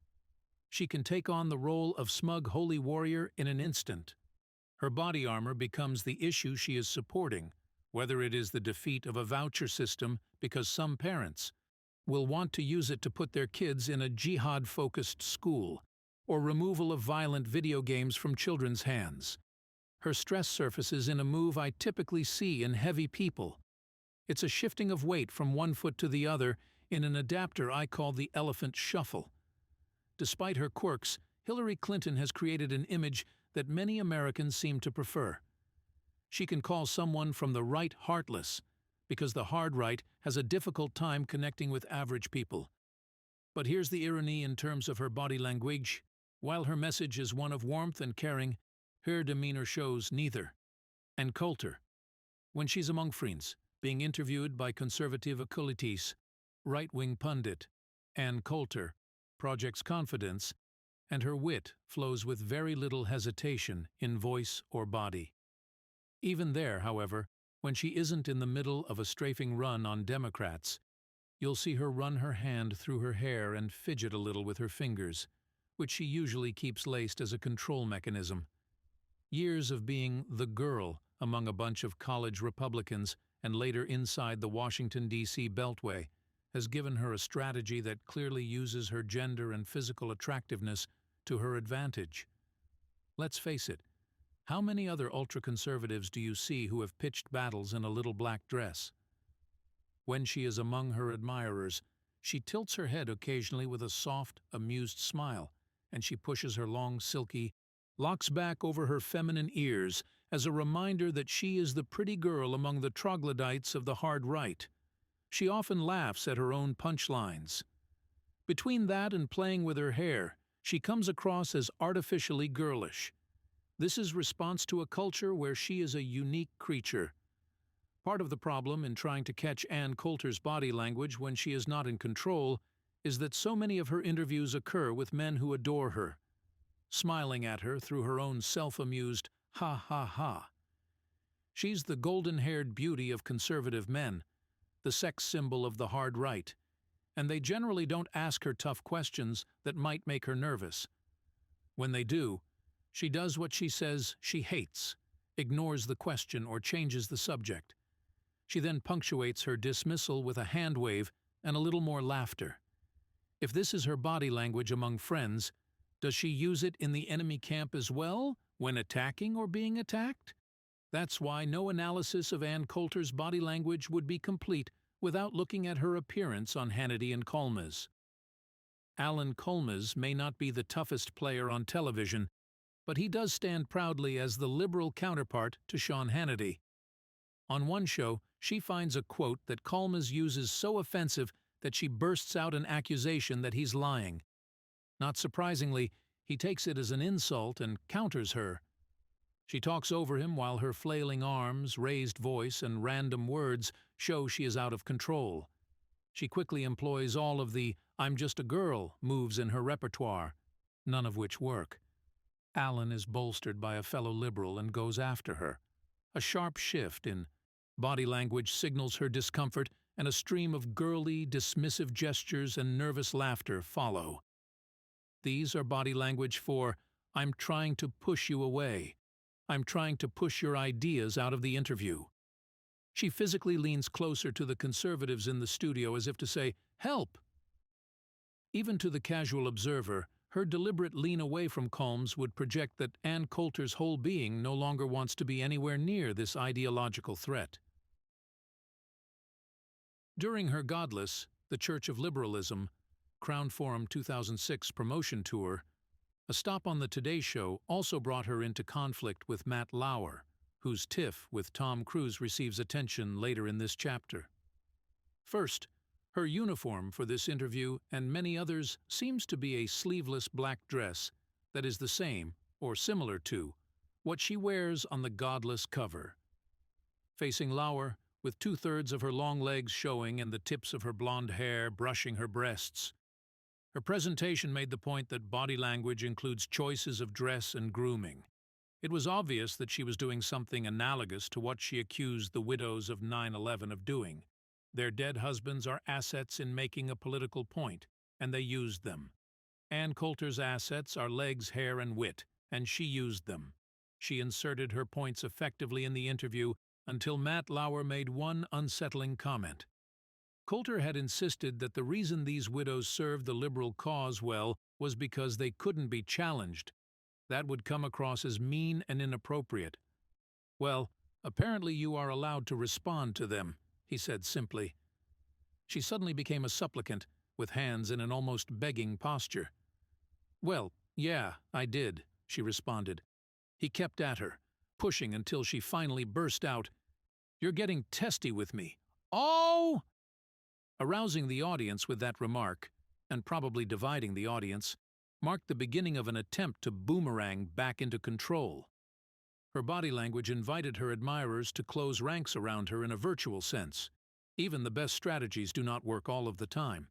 She can take on the role of smug holy warrior in an instant. Her body armor becomes the issue she is supporting, whether it is the defeat of a voucher system because some parents will want to use it to put their kids in a jihad-focused school, or removal of violent video games from children's hands. Her stress surfaces in a move I typically see in heavy people. It's a shifting of weight from one foot to the other in an adapter I call the elephant shuffle. Despite her quirks, Hillary Clinton has created an image that many Americans seem to prefer. She can call someone from the right heartless, because the hard right has a difficult time connecting with average people. But here's the irony in terms of her body language. While her message is one of warmth and caring, her demeanor shows neither. And Coulter, when she's among friends, being interviewed by conservative occultists, right-wing pundit, Ann Coulter, projects confidence, and her wit flows with very little hesitation in voice or body. Even there, however, when she isn't in the middle of a strafing run on Democrats, you'll see her run her hand through her hair and fidget a little with her fingers, which she usually keeps laced as a control mechanism. Years of being the girl among a bunch of college Republicans and later inside the Washington, D.C. Beltway has given her a strategy that clearly uses her gender and physical attractiveness to her advantage. Let's face it, how many other ultra-conservatives do you see who have pitched battles in a little black dress? When she is among her admirers, she tilts her head occasionally with a soft, amused smile, and she pushes her long, silky locks back over her feminine ears as a reminder that she is the pretty girl among the troglodytes of the hard right. She often laughs at her own punchlines. Between that and playing with her hair, she comes across as artificially girlish. This is response to a culture where she is a unique creature. Part of the problem in trying to catch Ann Coulter's body language when she is not in control is that so many of her interviews occur with men who adore her, smiling at her through her own self-amused ha ha ha. She's the golden-haired beauty of conservative men, the sex symbol of the hard right, and they generally don't ask her tough questions that might make her nervous. When they do, she does what she says she hates, ignores the question or changes the subject. She then punctuates her dismissal with a hand wave and a little more laughter. If this is her body language among friends, does she use it in the enemy camp as well, when attacking or being attacked? That's why no analysis of Ann Coulter's body language would be complete without looking at her appearance on Hannity and Kolmes. Alan Kolmes may not be the toughest player on television, but he does stand proudly as the liberal counterpart to Sean Hannity. On one show, she finds a quote that Kolmes uses so offensive that she bursts out an accusation that he's lying. Not surprisingly, he takes it as an insult and counters her. She talks over him while her flailing arms, raised voice, and random words show she is out of control. She quickly employs all of the "I'm just a girl" moves in her repertoire, none of which work. Alan is bolstered by a fellow liberal and goes after her. A sharp shift in body language signals her discomfort, and a stream of girly, dismissive gestures and nervous laughter follow. These are body language for "I'm trying to push you away. I'm trying to push your ideas out of the interview." She physically leans closer to the conservatives in the studio as if to say, "Help!" Even to the casual observer, her deliberate lean away from Kolmes would project that Ann Coulter's whole being no longer wants to be anywhere near this ideological threat. During her Godless, the Church of Liberalism, Crown Forum 2006 promotion tour, a stop on the Today Show also brought her into conflict with Matt Lauer, whose tiff with Tom Cruise receives attention later in this chapter. First, her uniform for this interview and many others seems to be a sleeveless black dress that is the same, or similar to, what she wears on the Godless cover. Facing Lauer, with 2/3 of her long legs showing and the tips of her blonde hair brushing her breasts, her presentation made the point that body language includes choices of dress and grooming. It was obvious that she was doing something analogous to what she accused the widows of 9/11 of doing. Their dead husbands are assets in making a political point, and they used them. Ann Coulter's assets are legs, hair, and wit, and she used them. She inserted her points effectively in the interview until Matt Lauer made one unsettling comment. Coulter had insisted that the reason these widows served the liberal cause well was because they couldn't be challenged. That would come across as mean and inappropriate. "Well, apparently you are allowed to respond to them," he said simply. She suddenly became a supplicant, with hands in an almost begging posture. "Well, yeah, I did," she responded. He kept at her, pushing until she finally burst out, "You're getting testy with me." "Oh!" Arousing the audience with that remark, and probably dividing the audience, marked the beginning of an attempt to boomerang back into control. Her body language invited her admirers to close ranks around her in a virtual sense. Even the best strategies do not work all of the time.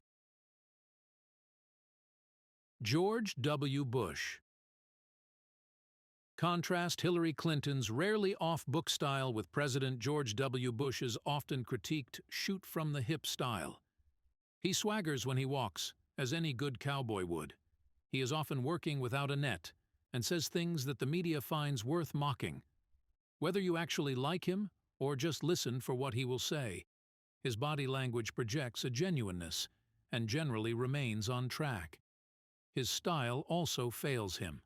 George W. Bush. Contrast Hillary Clinton's rarely off-book style with President George W. Bush's often critiqued shoot-from-the-hip style. He swaggers when he walks, as any good cowboy would. He is often working without a net, and says things that the media finds worth mocking. Whether you actually like him, or just listen for what he will say, his body language projects a genuineness, and generally remains on track. His style also fails him.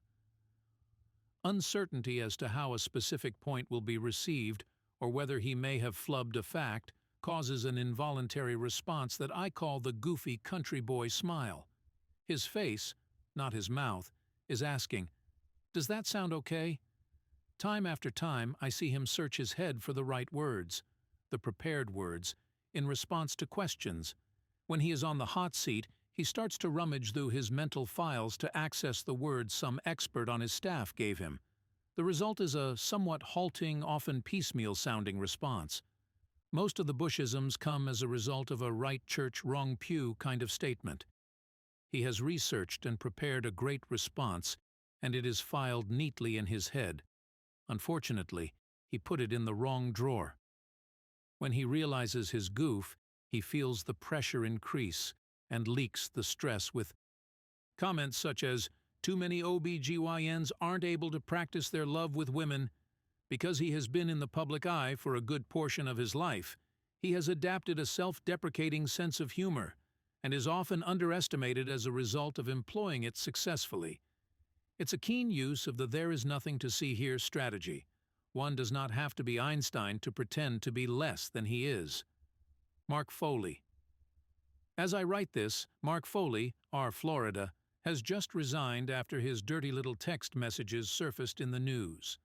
Uncertainty as to how a specific point will be received, or whether he may have flubbed a fact, causes an involuntary response that I call the goofy country boy smile. His face, not his mouth, is asking, "Does that sound okay?" Time after time, I see him search his head for the right words, the prepared words, in response to questions. When he is on the hot seat, he starts to rummage through his mental files to access the words some expert on his staff gave him. The result is a somewhat halting, often piecemeal-sounding response. Most of the Bushisms come as a result of a right church, wrong pew kind of statement. He has researched and prepared a great response, and it is filed neatly in his head. Unfortunately, he put it in the wrong drawer. When he realizes his goof, he feels the pressure increase and leaks the stress with comments such as, "Too many OBGYNs aren't able to practice their love with women." Because he has been in the public eye for a good portion of his life, he has adapted a self-deprecating sense of humor, and is often underestimated as a result of employing it successfully. It's a keen use of the "there is nothing to see here" strategy, One does not have to be Einstein to pretend to be less than he is. Mark Foley. As I write this, Mark Foley, R. Florida, has just resigned after his dirty little text messages surfaced in the news.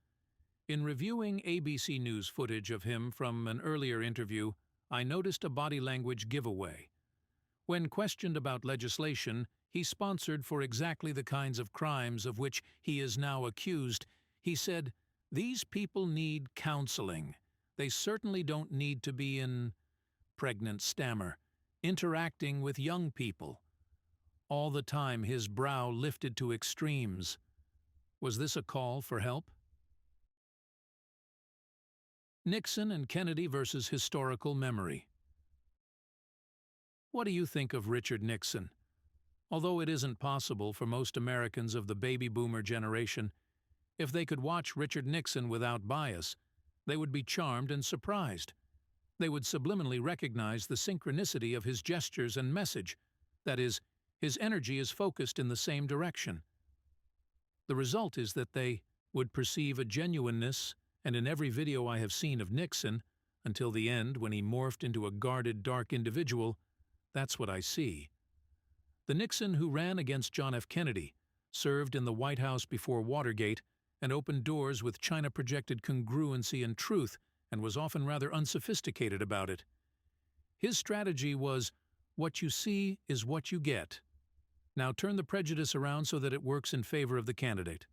In reviewing ABC News footage of him from an earlier interview, I noticed a body language giveaway. When questioned about legislation he sponsored for exactly the kinds of crimes of which he is now accused, he said, "These people need counseling. They certainly don't need to be in," pregnant stammer, "interacting with young people." All the time his brow lifted to extremes. Was this a call for help? Nixon and Kennedy versus historical memory. What do you think of Richard Nixon? Although it isn't possible for most Americans of the baby boomer generation, if they could watch Richard Nixon without bias, they would be charmed and surprised. They would subliminally recognize the synchronicity of his gestures and message. That is, his energy is focused in the same direction. The result is that they would perceive a genuineness, and in every video I have seen of Nixon, until the end when he morphed into a guarded, dark individual, that's what I see. The Nixon who ran against John F. Kennedy, served in the White House before Watergate, and opened doors with China-projected congruency and truth, and was often rather unsophisticated about it. His strategy was, what you see is what you get. Now turn the prejudice around so that it works in favor of the candidate.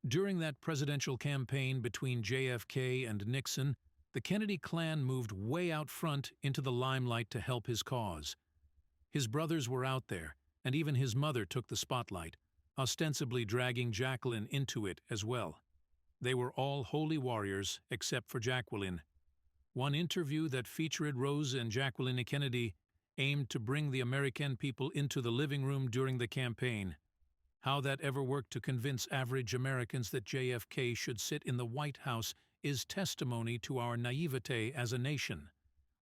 During that presidential campaign between JFK and Nixon, the Kennedy clan moved way out front into the limelight to help his cause. His brothers were out there, and even his mother took the spotlight, ostensibly dragging Jacqueline into it as well. They were all holy warriors except for Jacqueline. One interview that featured Rose and Jacqueline Kennedy aimed to bring the American people into the living room during the campaign. How that ever worked to convince average Americans that JFK should sit in the White House is testimony to our naivete as a nation.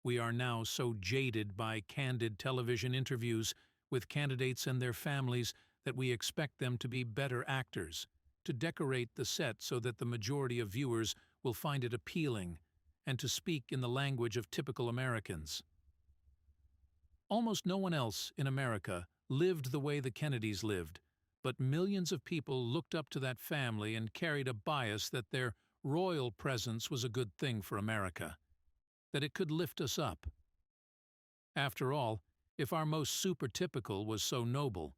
We are now so jaded by candid television interviews with candidates and their families that we expect them to be better actors, to decorate the set so that the majority of viewers will find it appealing, and to speak in the language of typical Americans. Almost no one else in America lived the way the Kennedys lived, but millions of people looked up to that family and carried a bias that their royal presence was a good thing for America, that it could lift us up. After all, if our most super-typical was so noble,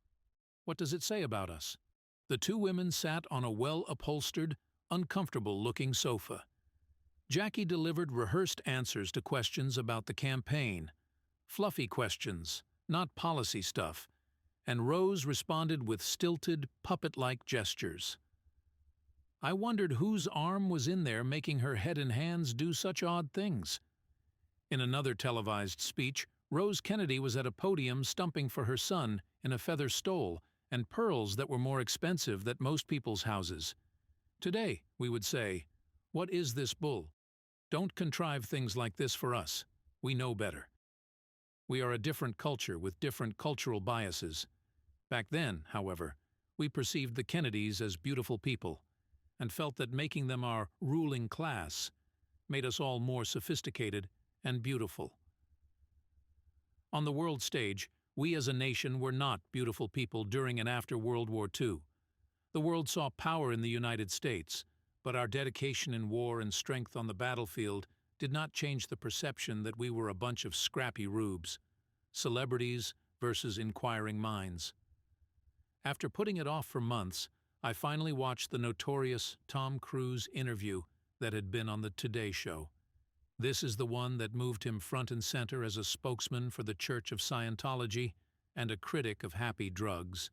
what does it say about us? The two women sat on a well-upholstered, uncomfortable-looking sofa. Jackie delivered rehearsed answers to questions about the campaign, fluffy questions, not policy stuff, and Rose responded with stilted, puppet-like gestures. I wondered whose arm was in there making her head and hands do such odd things. In another televised speech, Rose Kennedy was at a podium stumping for her son in a feather stole and pearls that were more expensive than most people's houses. Today, we would say, "What is this bull? Don't contrive things like this for us. We know better." We are a different culture with different cultural biases. Back then, however, we perceived the Kennedys as beautiful people and felt that making them our ruling class made us all more sophisticated and beautiful. On the world stage, we as a nation were not beautiful people during and after World War II. The world saw power in the United States, but our dedication in war and strength on the battlefield did not change the perception that we were a bunch of scrappy rubes, celebrities versus inquiring minds. After putting it off for months, I finally watched the notorious Tom Cruise interview that had been on the Today Show. This is the one that moved him front and center as a spokesman for the Church of Scientology and a critic of happy drugs.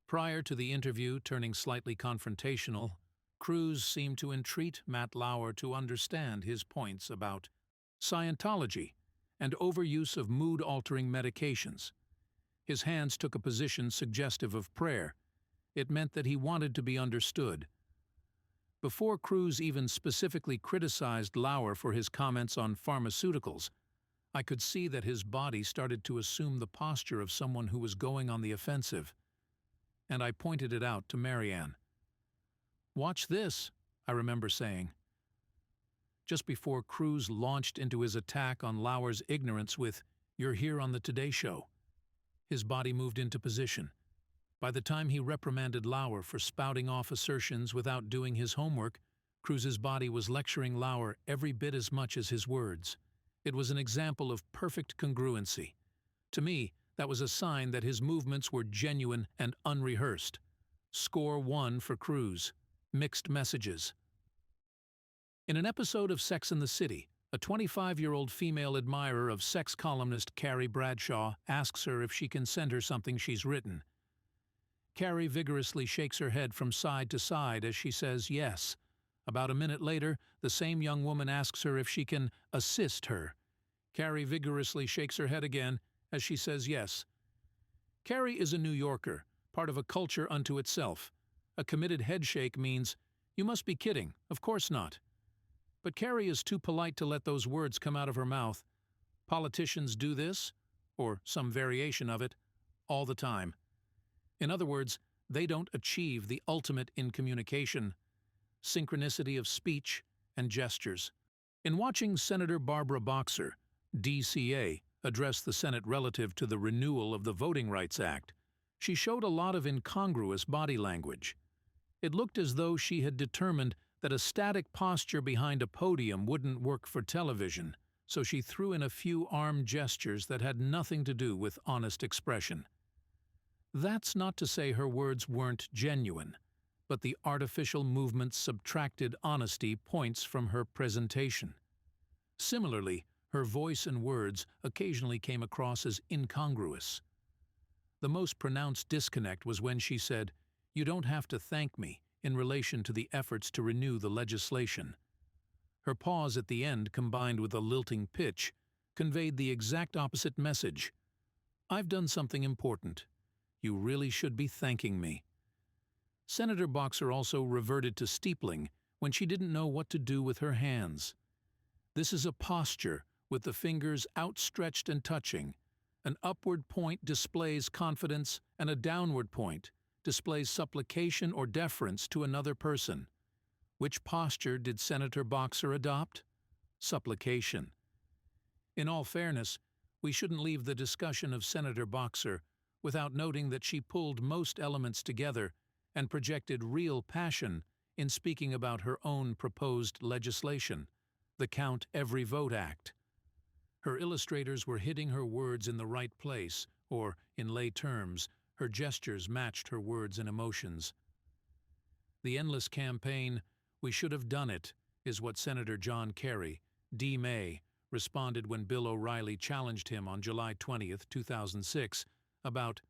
Prior to the interview turning slightly confrontational, Cruise seemed to entreat Matt Lauer to understand his points about Scientology and overuse of mood-altering medications. His hands took a position suggestive of prayer. It meant that he wanted to be understood. Before Cruise even specifically criticized Lauer for his comments on pharmaceuticals, I could see that his body started to assume the posture of someone who was going on the offensive. And I pointed it out to Marianne. "Watch this," I remember saying. Just before Cruz launched into his attack on Lauer's ignorance with, "You're here on the Today Show," his body moved into position. By the time he reprimanded Lauer for spouting off assertions without doing his homework, Cruz's body was lecturing Lauer every bit as much as his words. It was an example of perfect congruency. To me, that was a sign that his movements were genuine and unrehearsed. Score 1 for Cruz. Mixed messages. In an episode of Sex and the City, a 25-year-old female admirer of sex columnist Carrie Bradshaw asks her if she can send her something she's written. Carrie vigorously shakes her head from side to side as she says yes. About a minute later, the same young woman asks her if she can assist her. Carrie vigorously shakes her head again as she says yes. Carrie is a New Yorker, part of a culture unto itself. A committed headshake means, "You must be kidding, of course not." But Carrie is too polite to let those words come out of her mouth. Politicians do this, or some variation of it, all the time. In other words, they don't achieve the ultimate in communication: synchronicity of speech and gestures. In watching Senator Barbara Boxer, DCA, address the Senate relative to the renewal of the Voting Rights Act, she showed a lot of incongruous body language. It looked as though she had determined that a static posture behind a podium wouldn't work for television, so she threw in a few arm gestures that had nothing to do with honest expression. That's not to say her words weren't genuine, but the artificial movement subtracted honesty points from her presentation. Similarly, her voice and words occasionally came across as incongruous. The most pronounced disconnect was when she said, "You don't have to thank me," in relation to the efforts to renew the legislation. Her pause at the end, combined with a lilting pitch, conveyed the exact opposite message. "I've done something important. You really should be thanking me." Senator Boxer also reverted to steepling when she didn't know what to do with her hands. This is a posture with the fingers outstretched and touching. An upward point displays confidence, and a downward point displays supplication or deference to another person. Which posture did Senator Boxer adopt? Supplication. In all fairness, we shouldn't leave the discussion of Senator Boxer without noting that she pulled most elements together and projected real passion in speaking about her own proposed legislation, the Count Every Vote Act. Her illustrators were hitting her words in the right place, or, in lay terms, her gestures matched her words and emotions. The endless campaign, "We should have done it," is what Senator John Kerry, D. May, responded when Bill O'Reilly challenged him on July 20, 2006, about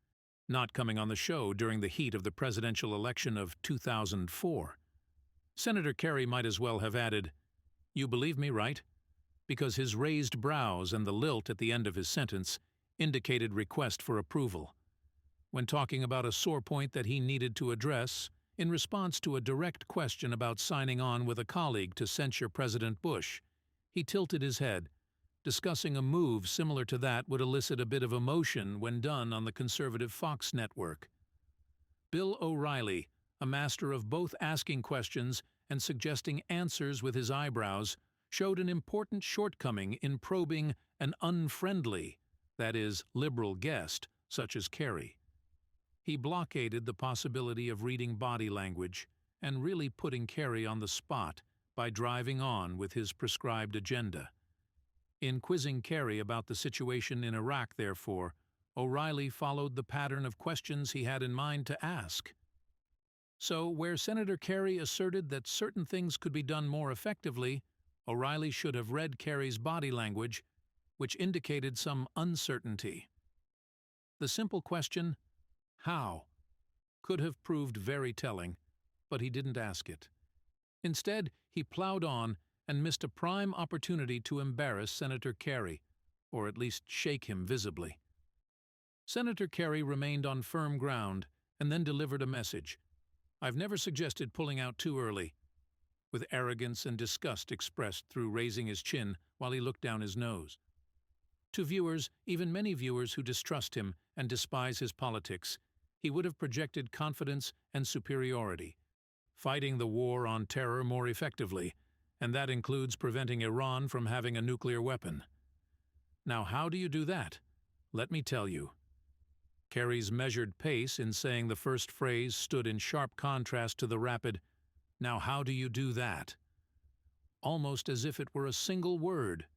not coming on the show during the heat of the presidential election of 2004. Senator Kerry might as well have added, "You believe me, right?" because his raised brows and the lilt at the end of his sentence indicated request for approval. When talking about a sore point that he needed to address, in response to a direct question about signing on with a colleague to censure President Bush, he tilted his head. Discussing a move similar to that would elicit a bit of emotion when done on the conservative Fox network. Bill O'Reilly, a master of both asking questions and suggesting answers with his eyebrows, showed an important shortcoming in probing an unfriendly, that is, liberal guest, such as Kerry. He blockaded the possibility of reading body language and really putting Kerry on the spot by driving on with his prescribed agenda. In quizzing Kerry about the situation in Iraq, therefore, O'Reilly followed the pattern of questions he had in mind to ask. So, where Senator Kerry asserted that certain things could be done more effectively, O'Reilly should have read Kerry's body language, which indicated some uncertainty. The simple question, "How?" could have proved very telling, but he didn't ask it. Instead, he plowed on and missed a prime opportunity to embarrass Senator Kerry, or at least shake him visibly. Senator Kerry remained on firm ground and then delivered a message. "I've never suggested pulling out too early," with arrogance and disgust expressed through raising his chin while he looked down his nose. To viewers, even many viewers who distrust him and despise his politics, he would have projected confidence and superiority. fighting the war on terror more effectively, and that includes preventing Iran from having a nuclear weapon. Now, how do you do that? Let me tell you. Carey's measured pace in saying the first phrase stood in sharp contrast to the rapid, "Now how do you do that?" almost as if it were a single word.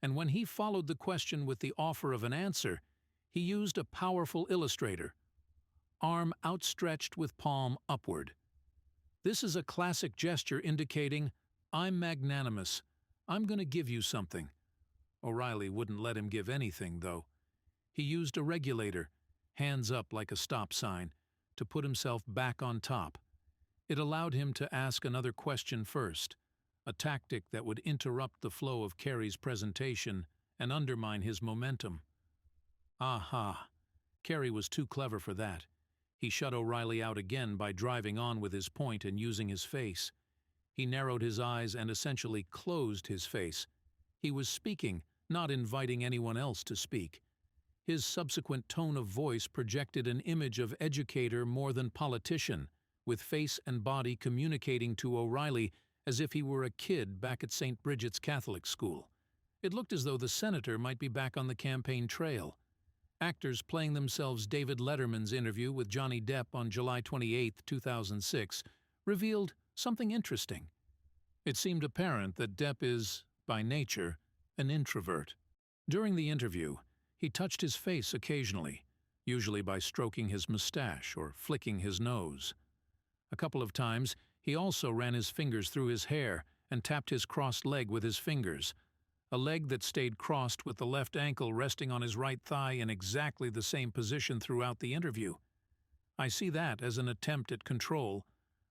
And when he followed the question with the offer of an answer, he used a powerful illustrator, arm outstretched with palm upward. This is a classic gesture indicating, "I'm magnanimous. I'm going to give you something." O'Reilly wouldn't let him give anything, though. He used a regulator, hands up like a stop sign, to put himself back on top. It allowed him to ask another question first, a tactic that would interrupt the flow of Carey's presentation and undermine his momentum. Aha! Carey was too clever for that. He shut O'Reilly out again by driving on with his point and using his face. He narrowed his eyes and essentially closed his face. He was speaking, not inviting anyone else to speak. His subsequent tone of voice projected an image of educator more than politician, with face and body communicating to O'Reilly as if he were a kid back at St. Bridget's Catholic School. It looked as though the senator might be back on the campaign trail. Actors playing themselves David Letterman's interview with Johnny Depp on July 28, 2006, revealed something interesting. It seemed apparent that Depp is, by nature, an introvert. During the interview, he touched his face occasionally, usually by stroking his mustache or flicking his nose. A couple of times, he also ran his fingers through his hair and tapped his crossed leg with his fingers, a leg that stayed crossed with the left ankle resting on his right thigh in exactly the same position throughout the interview. I see that as an attempt at control,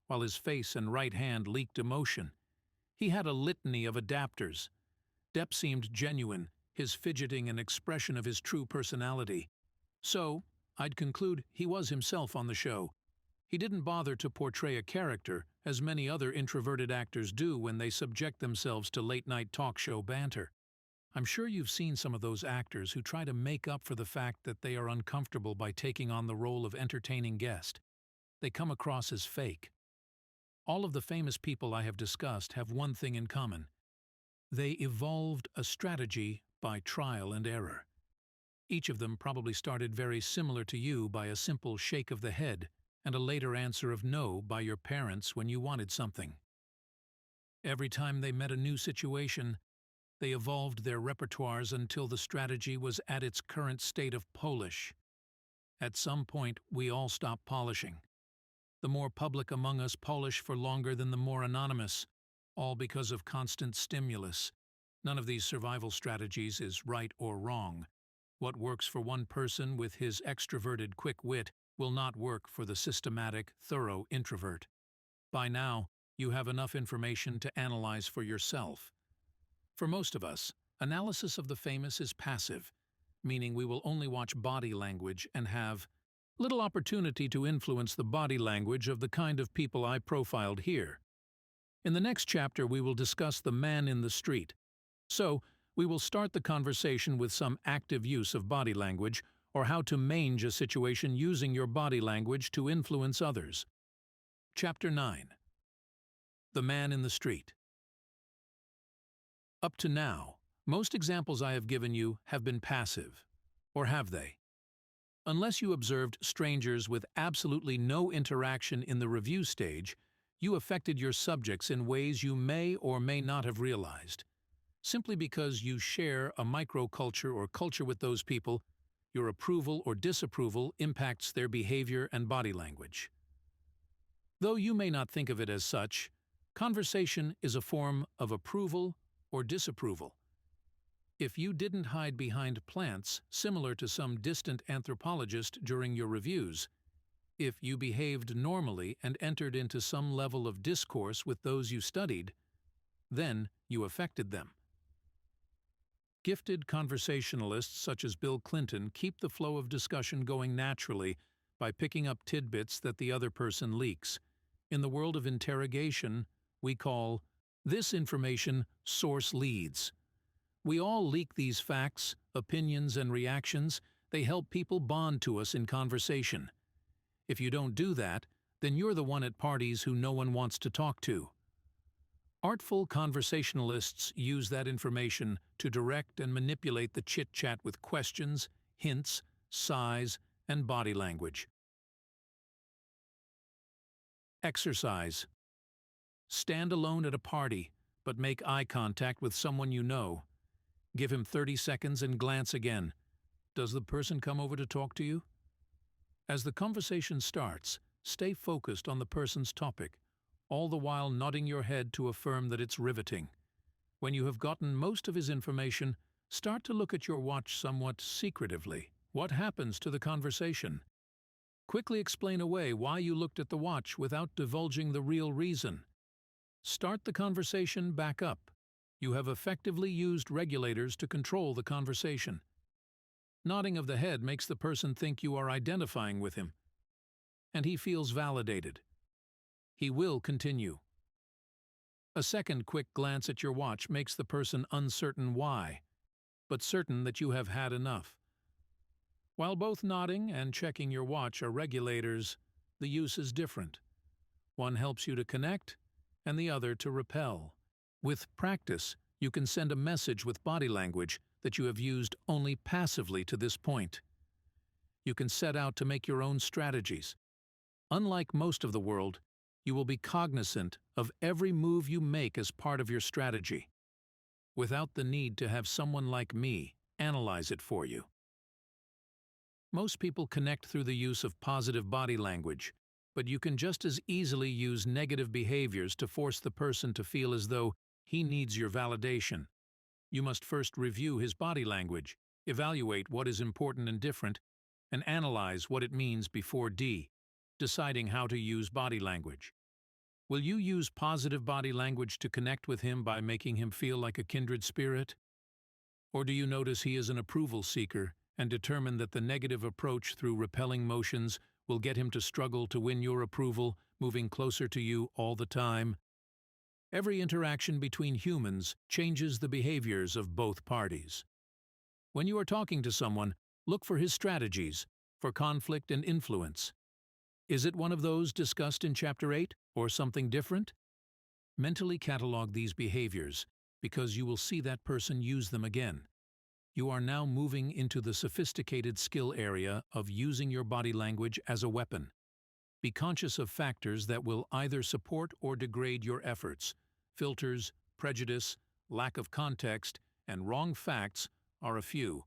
while his face and right hand leaked emotion. He had a litany of adapters. Depp seemed genuine, his fidgeting an expression of his true personality. So, I'd conclude he was himself on the show. He didn't bother to portray a character, as many other introverted actors do when they subject themselves to late-night talk show banter. I'm sure you've seen some of those actors who try to make up for the fact that they are uncomfortable by taking on the role of entertaining guest. They come across as fake. All of the famous people I have discussed have one thing in common. They evolved a strategy by trial and error. Each of them probably started very similar to you by a simple shake of the head and a later answer of no by your parents when you wanted something. Every time they met a new situation, they evolved their repertoires until the strategy was at its current state of polish. At some point, we all stop polishing. The more public among us polish for longer than the more anonymous, all because of constant stimulus. None of these survival strategies is right or wrong. What works for one person with his extroverted quick wit will not work for the systematic, thorough introvert. By now, you have enough information to analyze for yourself. For most of us, analysis of the famous is passive, meaning we will only watch body language and have little opportunity to influence the body language of the kind of people I profiled here. In the next chapter, we will discuss the man in the street. So, we will start the conversation with some active use of body language, or how to mange a situation using your body language to influence others. Chapter 9. The Man in the Street. Up to now, most examples I have given you have been passive. Or have they? Unless you observed strangers with absolutely no interaction in the review stage, you affected your subjects in ways you may or may not have realized. Simply because you share a microculture or culture with those people, your approval or disapproval impacts their behavior and body language. Though you may not think of it as such, conversation is a form of approval or disapproval. If you didn't hide behind plants, similar to some distant anthropologist during your reviews, if you behaved normally and entered into some level of discourse with those you studied, then you affected them. Gifted conversationalists such as Bill Clinton keep the flow of discussion going naturally by picking up tidbits that the other person leaks. In the world of interrogation, we call this information source leads. We all leak these facts, opinions, and reactions. They help people bond to us in conversation. If you don't do that, then you're the one at parties who no one wants to talk to. Artful conversationalists use that information to direct and manipulate the chit-chat with questions, hints, sighs, and body language. Exercise. Stand alone at a party, but make eye contact with someone you know. Give him 30 seconds and glance again. Does the person come over to talk to you? As the conversation starts, stay focused on the person's topic, all the while nodding your head to affirm that it's riveting. When you have gotten most of his information, start to look at your watch somewhat secretively. What happens to the conversation? Quickly explain away why you looked at the watch without divulging the real reason. Start the conversation back up. You have effectively used regulators to control the conversation. Nodding of the head makes the person think you are identifying with him, and he feels validated. He will continue. A second quick glance at your watch makes the person uncertain why, but certain that you have had enough. While both nodding and checking your watch are regulators, the use is different. One helps you to connect, and the other to repel. With practice, you can send a message with body language that you have used only passively to this point. You can set out to make your own strategies. Unlike most of the world, you will be cognizant of every move you make as part of your strategy, without the need to have someone like me analyze it for you. Most people connect through the use of positive body language, but you can just as easily use negative behaviors to force the person to feel as though he needs your validation. You must first review his body language, evaluate what is important and different, and analyze what it means before D, deciding how to use body language. Will you use positive body language to connect with him by making him feel like a kindred spirit? Or do you notice he is an approval seeker and determine that the negative approach through repelling motions will get him to struggle to win your approval, moving closer to you all the time? Every interaction between humans changes the behaviors of both parties. When you are talking to someone, look for his strategies for conflict and influence. Is it one of those discussed in Chapter 8 or something different? Mentally catalog these behaviors because you will see that person use them again. You are now moving into the sophisticated skill area of using your body language as a weapon. Be conscious of factors that will either support or degrade your efforts. Filters, prejudice, lack of context, and wrong facts are a few.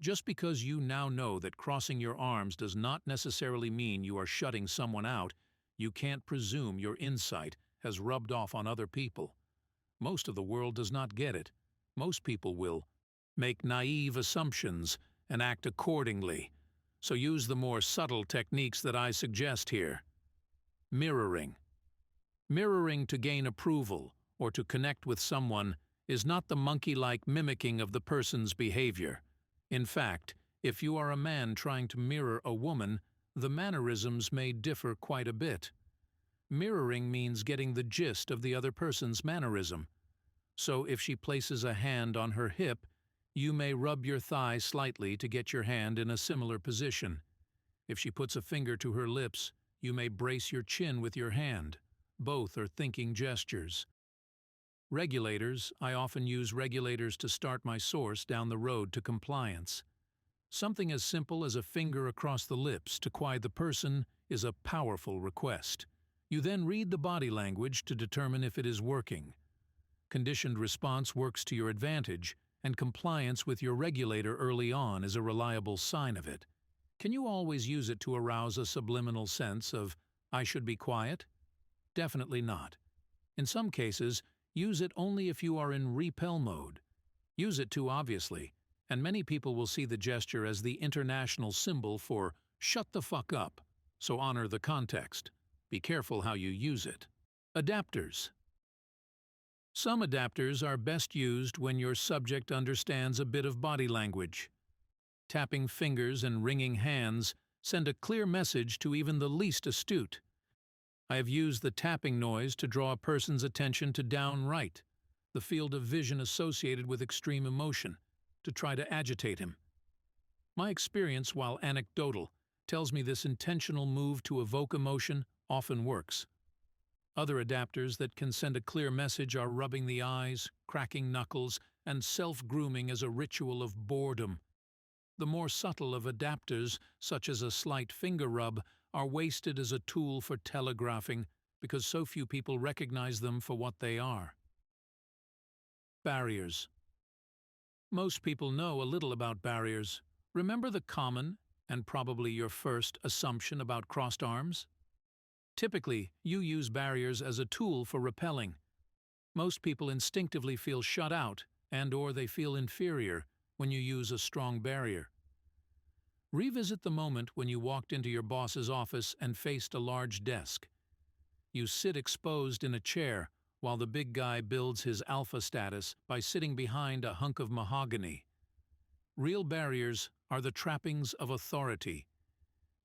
Just because you now know that crossing your arms does not necessarily mean you are shutting someone out, you can't presume your insight has rubbed off on other people. Most of the world does not get it. Most people will make naive assumptions and act accordingly. So use the more subtle techniques that I suggest here. Mirroring. Mirroring to gain approval or to connect with someone is not the monkey-like mimicking of the person's behavior. In fact, if you are a man trying to mirror a woman, the mannerisms may differ quite a bit. Mirroring means getting the gist of the other person's mannerism. So if she places a hand on her hip, you may rub your thigh slightly to get your hand in a similar position. If she puts a finger to her lips, you may brace your chin with your hand. Both are thinking gestures. Regulators. I often use regulators to start my source down the road to compliance. Something as simple as a finger across the lips to quiet the person is a powerful request. You then read the body language to determine if it is working. Conditioned response works to your advantage, and compliance with your regulator early on is a reliable sign of it. Can you always use it to arouse a subliminal sense of, I should be quiet? Definitely not. In some cases, use it only if you are in repel mode. Use it too obviously, and many people will see the gesture as the international symbol for shut the fuck up, so honor the context. Be careful how you use it. Adapters. Some adapters are best used when your subject understands a bit of body language. Tapping fingers and wringing hands send a clear message to even the least astute. I have used the tapping noise to draw a person's attention to down right, the field of vision associated with extreme emotion, to try to agitate him. My experience, while anecdotal, tells me this intentional move to evoke emotion often works. Other adapters that can send a clear message are rubbing the eyes, cracking knuckles, and self-grooming as a ritual of boredom. The more subtle of adapters, such as a slight finger rub, are wasted as a tool for telegraphing because so few people recognize them for what they are. Barriers. Most people know a little about barriers. Remember the common, and probably your first, assumption about crossed arms? Typically, you use barriers as a tool for repelling. Most people instinctively feel shut out and/or they feel inferior when you use a strong barrier. Revisit the moment when you walked into your boss's office and faced a large desk. You sit exposed in a chair while the big guy builds his alpha status by sitting behind a hunk of mahogany. Real barriers are the trappings of authority.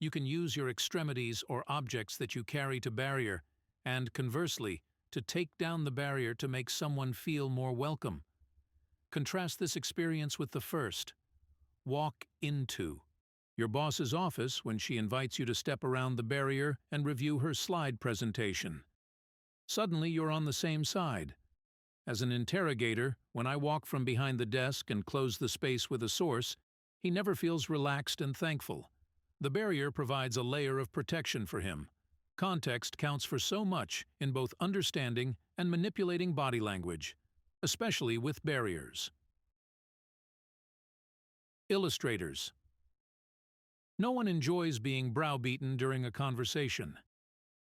You can use your extremities or objects that you carry to barrier, and conversely, to take down the barrier to make someone feel more welcome. Contrast this experience with the first. Walk into your boss's office when she invites you to step around the barrier and review her slide presentation. Suddenly you're on the same side. As an interrogator, when I walk from behind the desk and close the space with a source, he never feels relaxed and thankful. The barrier provides a layer of protection for him. Context counts for so much in both understanding and manipulating body language, especially with barriers. Illustrators. No one enjoys being browbeaten during a conversation.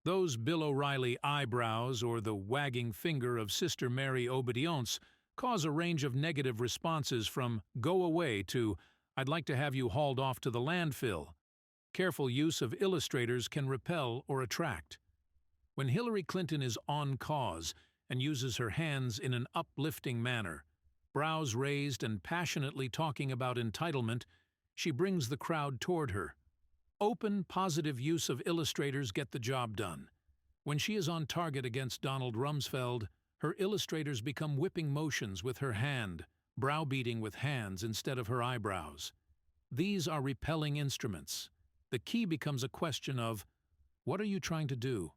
Those Bill O'Reilly eyebrows or the wagging finger of Sister Mary Obedience cause a range of negative responses from "go away" to "I'd like to have you hauled off to the landfill." Careful use of illustrators can repel or attract. When Hillary Clinton is on cause and uses her hands in an uplifting manner, brows raised and passionately talking about entitlement, she brings the crowd toward her. Open, positive use of illustrators get the job done. When she is on target against Donald Rumsfeld, her illustrators become whipping motions with her hand, browbeating with hands instead of her eyebrows. These are repelling instruments. The key becomes a question of, what are you trying to do?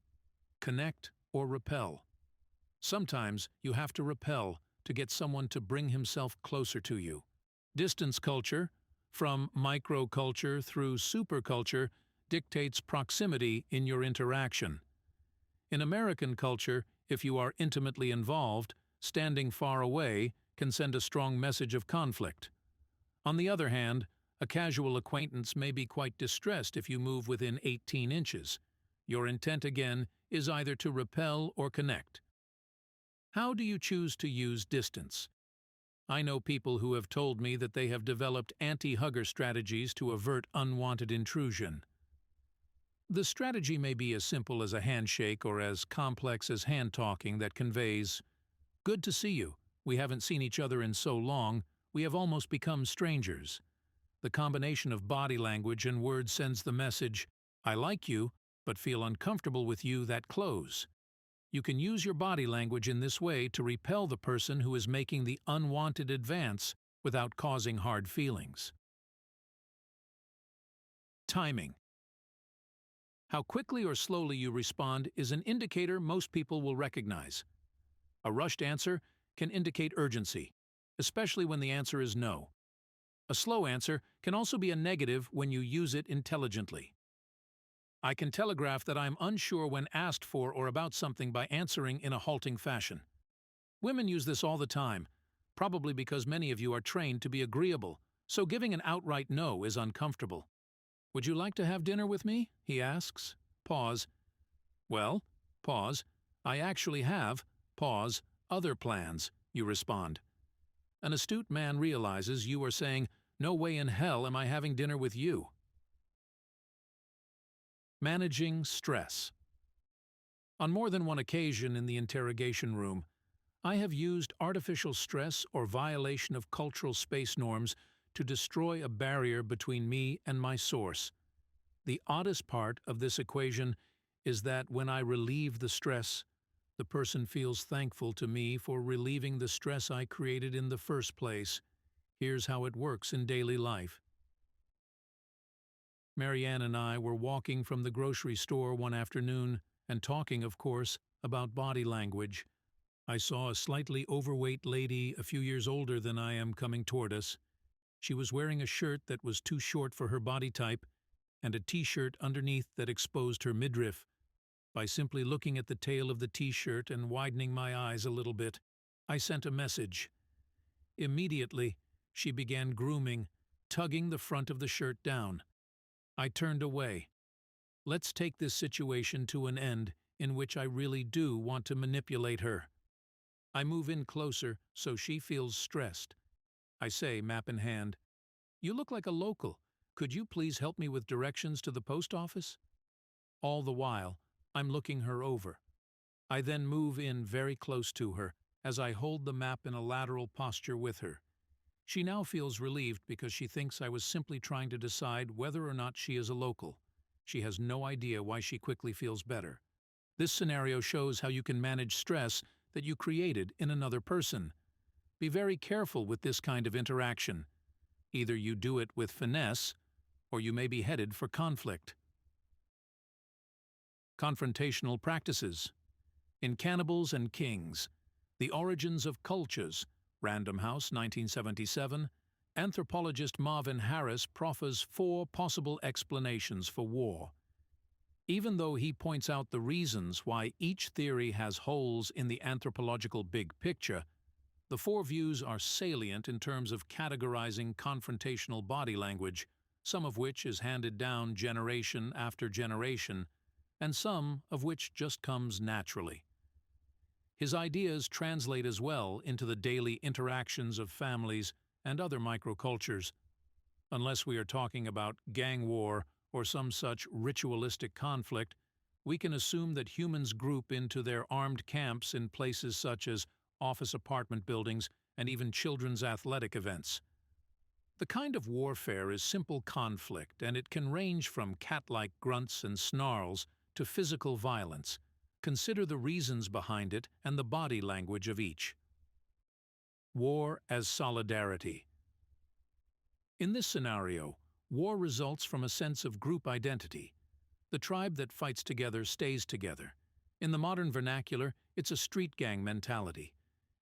Connect or repel? Sometimes you have to repel to get someone to bring himself closer to you. Distance culture, from microculture through superculture, dictates proximity in your interaction. In American culture, if you are intimately involved, standing far away can send a strong message of conflict. On the other hand, a casual acquaintance may be quite distressed if you move within 18 inches. Your intent, again, is either to repel or connect. How do you choose to use distance? I know people who have told me that they have developed anti-hugger strategies to avert unwanted intrusion. The strategy may be as simple as a handshake or as complex as hand-talking that conveys, "Good to see you. We haven't seen each other in so long, we have almost become strangers." The combination of body language and words sends the message, "I like you, but feel uncomfortable with you that close." You can use your body language in this way to repel the person who is making the unwanted advance without causing hard feelings. Timing. How quickly or slowly you respond is an indicator most people will recognize. A rushed answer can indicate urgency, especially when the answer is no. A slow answer can also be a negative when you use it intelligently. I can telegraph that I'm unsure when asked for or about something by answering in a halting fashion. Women use this all the time, probably because many of you are trained to be agreeable, so giving an outright no is uncomfortable. "Would you like to have dinner with me?" he asks. Pause. "Well," pause, "I actually have," pause, "other plans," you respond. An astute man realizes you are saying, "No way in hell am I having dinner with you." Managing stress. On more than one occasion in the interrogation room, I have used artificial stress or violation of cultural space norms to destroy a barrier between me and my source. The oddest part of this equation is that when I relieve the stress, the person feels thankful to me for relieving the stress I created in the first place. Here's how it works in daily life. Marianne and I were walking from the grocery store one afternoon and talking, of course, about body language. I saw a slightly overweight lady a few years older than I am coming toward us. She was wearing a shirt that was too short for her body type and a t-shirt underneath that exposed her midriff. By simply looking at the tail of the t-shirt and widening my eyes a little bit, I sent a message. Immediately, she began grooming, tugging the front of the shirt down. I turned away. Let's take this situation to an end in which I really do want to manipulate her. I move in closer so she feels stressed. I say, map in hand, "You look like a local. Could you please help me with directions to the post office?" All the while, I'm looking her over. I then move in very close to her as I hold the map in a lateral posture with her. She now feels relieved because she thinks I was simply trying to decide whether or not she is a local. She has no idea why she quickly feels better. This scenario shows how you can manage stress that you created in another person. Be very careful with this kind of interaction. Either you do it with finesse, or you may be headed for conflict. Confrontational practices. In Cannibals and Kings, The Origins of Cultures, Random House, 1977, anthropologist Marvin Harris proffers 4 possible explanations for war. Even though he points out the reasons why each theory has holes in the anthropological big picture, the 4 views are salient in terms of categorizing confrontational body language, some of which is handed down generation after generation, and some of which just comes naturally. His ideas translate as well into the daily interactions of families and other microcultures. Unless we are talking about gang war or some such ritualistic conflict, we can assume that humans group into their armed camps in places such as office apartment buildings and even children's athletic events. The kind of warfare is simple conflict, and it can range from cat-like grunts and snarls to physical violence. Consider the reasons behind it and the body language of each. War as solidarity. In this scenario, war results from a sense of group identity. The tribe that fights together stays together. In the modern vernacular, it's a street gang mentality.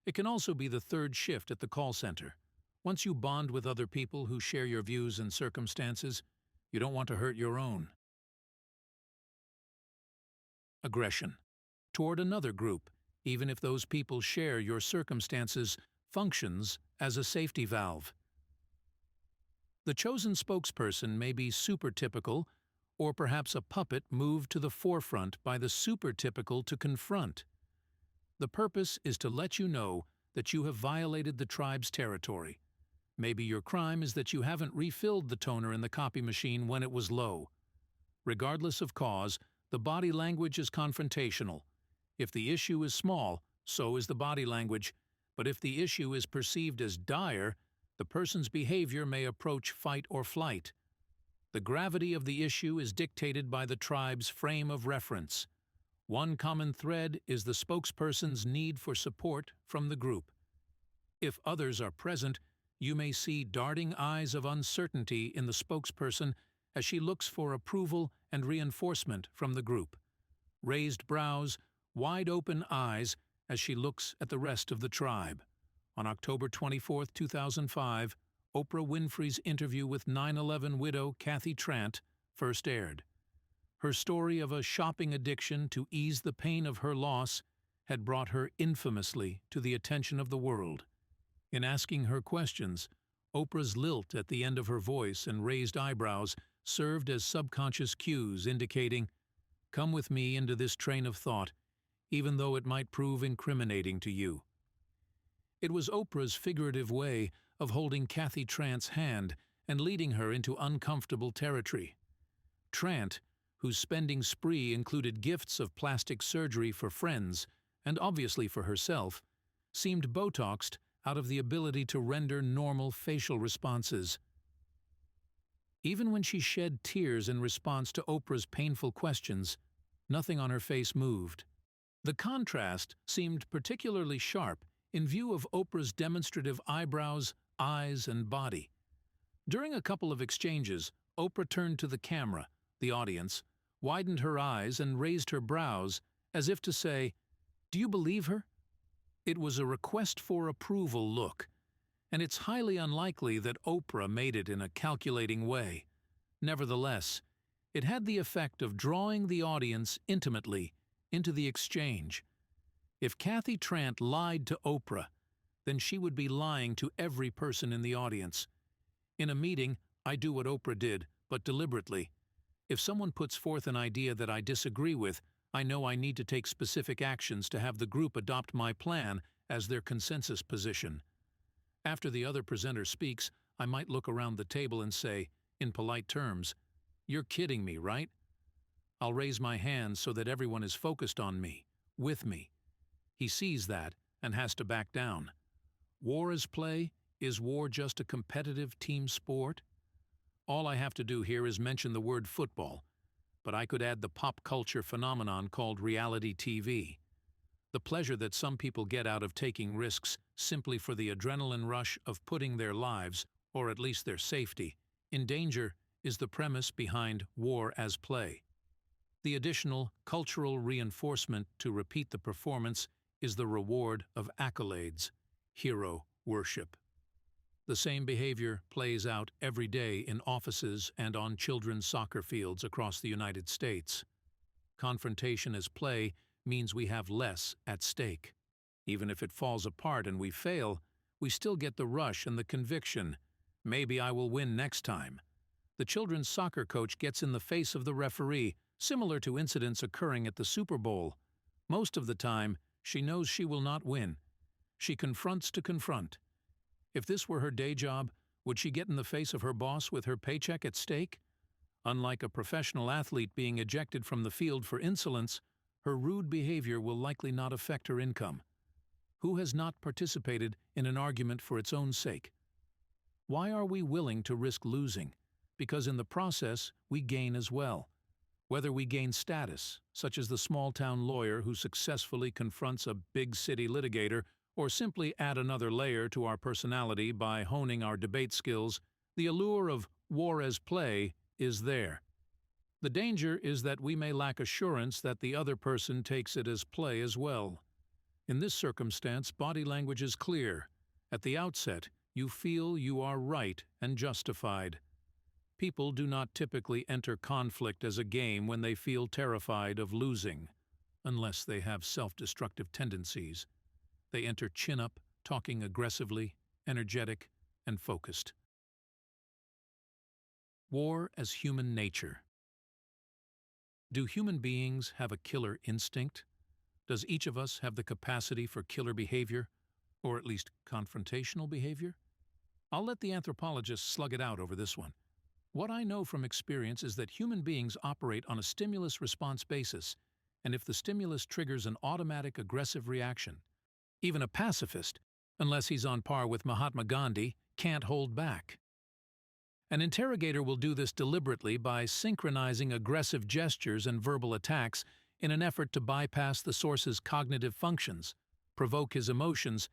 It can also be the third shift at the call center. Once you bond with other people who share your views and circumstances, you don't want to hurt your own. Aggression. Toward another group, even if those people share your circumstances, functions as a safety valve. The chosen spokesperson may be supertypical, or perhaps a puppet moved to the forefront by the supertypical to confront. The purpose is to let you know that you have violated the tribe's territory. Maybe your crime is that you haven't refilled the toner in the copy machine when it was low. Regardless of cause, the body language is confrontational. If the issue is small, so is the body language. But if the issue is perceived as dire, the person's behavior may approach fight or flight. The gravity of the issue is dictated by the tribe's frame of reference. One common thread is the spokesperson's need for support from the group. If others are present, you may see darting eyes of uncertainty in the spokesperson as she looks for approval and reinforcement from the group. Raised brows, wide-open eyes as she looks at the rest of the tribe. On October 24, 2005, Oprah Winfrey's interview with 9/11 widow Kathy Trant first aired. Her story of a shopping addiction to ease the pain of her loss had brought her infamously to the attention of the world. In asking her questions, Oprah's lilt at the end of her voice and raised eyebrows served as subconscious cues indicating, "Come with me into this train of thought, even though it might prove incriminating to you." It was Oprah's figurative way of holding Kathy Trant's hand and leading her into uncomfortable territory. Trant, whose spending spree included gifts of plastic surgery for friends, and obviously for herself, seemed Botoxed out of the ability to render normal facial responses. Even when she shed tears in response to Oprah's painful questions, nothing on her face moved. The contrast seemed particularly sharp in view of Oprah's demonstrative eyebrows, eyes, and body. During a couple of exchanges, Oprah turned to the camera, the audience, widened her eyes and raised her brows as if to say, "Do you believe her?" It was a request for approval look, and it's highly unlikely that Oprah made it in a calculating way. Nevertheless, it had the effect of drawing the audience intimately into the exchange. If Kathy Trant lied to Oprah, then she would be lying to every person in the audience. In a meeting, I do what Oprah did, but deliberately. If someone puts forth an idea that I disagree with, I know I need to take specific actions to have the group adopt my plan as their consensus position. After the other presenter speaks, I might look around the table and say, in polite terms, "You're kidding me, right?" I'll raise my hand so that everyone is focused on me, with me. He sees that and has to back down. War is play? Is war just a competitive team sport? All I have to do here is mention the word football, but I could add the pop culture phenomenon called reality TV. The pleasure that some people get out of taking risks simply for the adrenaline rush of putting their lives, or at least their safety, in danger is the premise behind war as play. The additional cultural reinforcement to repeat the performance is the reward of accolades, hero worship. The same behavior plays out every day in offices and on children's soccer fields across the United States. Confrontation as play means we have less at stake. Even if it falls apart and we fail, we still get the rush and the conviction, maybe I will win next time. The children's soccer coach gets in the face of the referee, similar to incidents occurring at the Super Bowl. Most of the time, she knows she will not win. She confronts to confront. If this were her day job, would she get in the face of her boss with her paycheck at stake? Unlike a professional athlete being ejected from the field for insolence, her rude behavior will likely not affect her income. Who has not participated in an argument for its own sake? Why are we willing to risk losing? Because in the process, we gain as well. Whether we gain status, such as the small-town lawyer who successfully confronts a big-city litigator, or simply add another layer to our personality by honing our debate skills, the allure of war as play is there. The danger is that we may lack assurance that the other person takes it as play as well. In this circumstance, body language is clear. At the outset, you feel you are right and justified. People do not typically enter conflict as a game when they feel terrified of losing, unless they have self-destructive tendencies. They enter chin up, talking aggressively, energetic, and focused. War as human nature. Do human beings have a killer instinct? Does each of us have the capacity for killer behavior, or at least confrontational behavior? I'll let the anthropologists slug it out over this one. What I know from experience is that human beings operate on a stimulus-response basis, and if the stimulus triggers an automatic aggressive reaction, even a pacifist, unless he's on par with Mahatma Gandhi, can't hold back. An interrogator will do this deliberately by synchronizing aggressive gestures and verbal attacks in an effort to bypass the source's cognitive functions, provoke his emotions,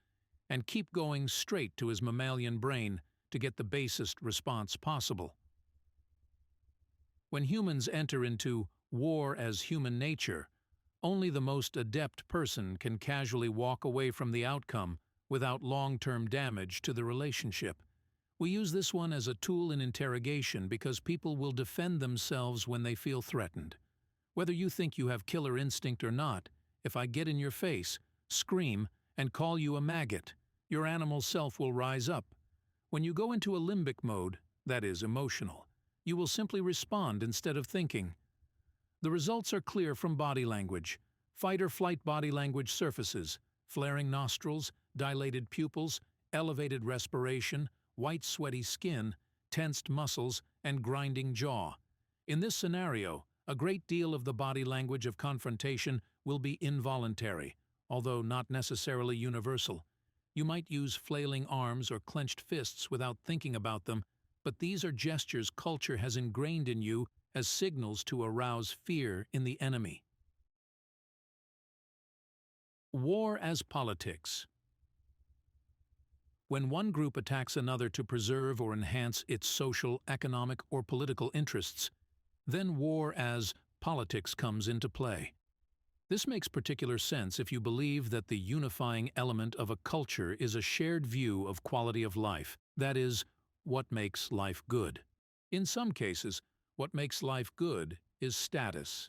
and keep going straight to his mammalian brain to get the basest response possible. When humans enter into war as human nature, only the most adept person can casually walk away from the outcome without long-term damage to the relationship. We use this one as a tool in interrogation because people will defend themselves when they feel threatened. Whether you think you have killer instinct or not, if I get in your face, scream, and call you a maggot, your animal self will rise up. When you go into a limbic mode, that is, emotional, you will simply respond instead of thinking. The results are clear from body language. Fight or flight body language surfaces, flaring nostrils, dilated pupils, elevated respiration, white sweaty skin, tensed muscles, and grinding jaw. In this scenario, a great deal of the body language of confrontation will be involuntary, although not necessarily universal. You might use flailing arms or clenched fists without thinking about them, but these are gestures culture has ingrained in you as signals to arouse fear in the enemy. War as politics. When one group attacks another to preserve or enhance its social, economic, or political interests, then war as politics comes into play. This makes particular sense if you believe that the unifying element of a culture is a shared view of quality of life, that is, what makes life good. In some cases, what makes life good is status.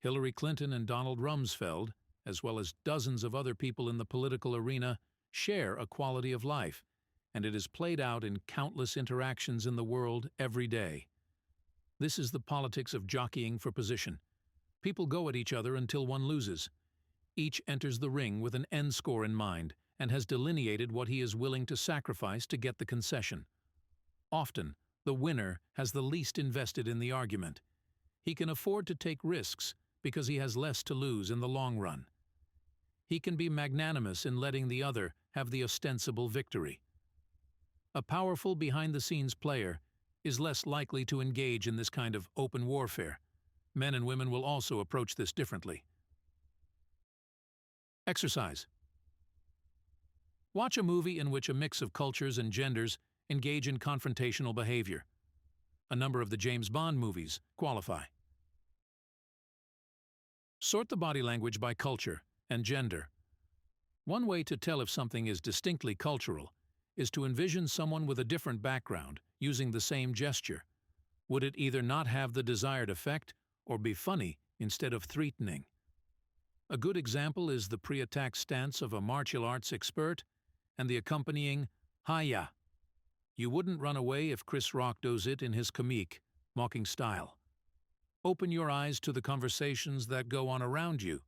Hillary Clinton and Donald Rumsfeld, as well as dozens of other people in the political arena, share a quality of life, and it is played out in countless interactions in the world every day. This is the politics of jockeying for position. People go at each other until one loses. Each enters the ring with an end score in mind and has delineated what he is willing to sacrifice to get the concession. Often, the winner has the least invested in the argument. He can afford to take risks because he has less to lose in the long run. He can be magnanimous in letting the other have the ostensible victory. A powerful behind-the-scenes player is less likely to engage in this kind of open warfare. Men and women will also approach this differently. Exercise. Watch a movie in which a mix of cultures and genders engage in confrontational behavior. A number of the James Bond movies qualify. Sort the body language by culture and gender. One way to tell if something is distinctly cultural is to envision someone with a different background using the same gesture. Would it either not have the desired effect or be funny instead of threatening? A good example is the pre-attack stance of a martial arts expert and the accompanying "Hiya." You wouldn't run away if Chris Rock does it in his comique, mocking style. Open your eyes to the conversations that go on around you,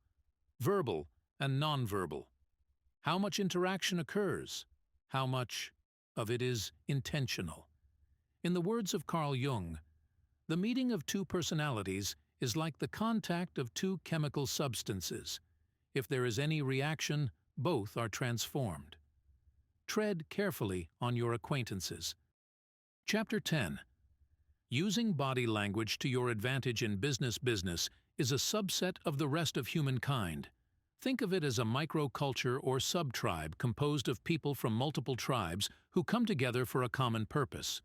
verbal and non-verbal. How much interaction occurs? How much of it is intentional? In the words of Carl Jung, the meeting of two personalities is like the contact of two chemical substances. If there is any reaction, both are transformed. Tread carefully on your acquaintances. Chapter 10. Using body language to your advantage in business is a subset of the rest of humankind. Think of it as a microculture or sub-tribe composed of people from multiple tribes who come together for a common purpose.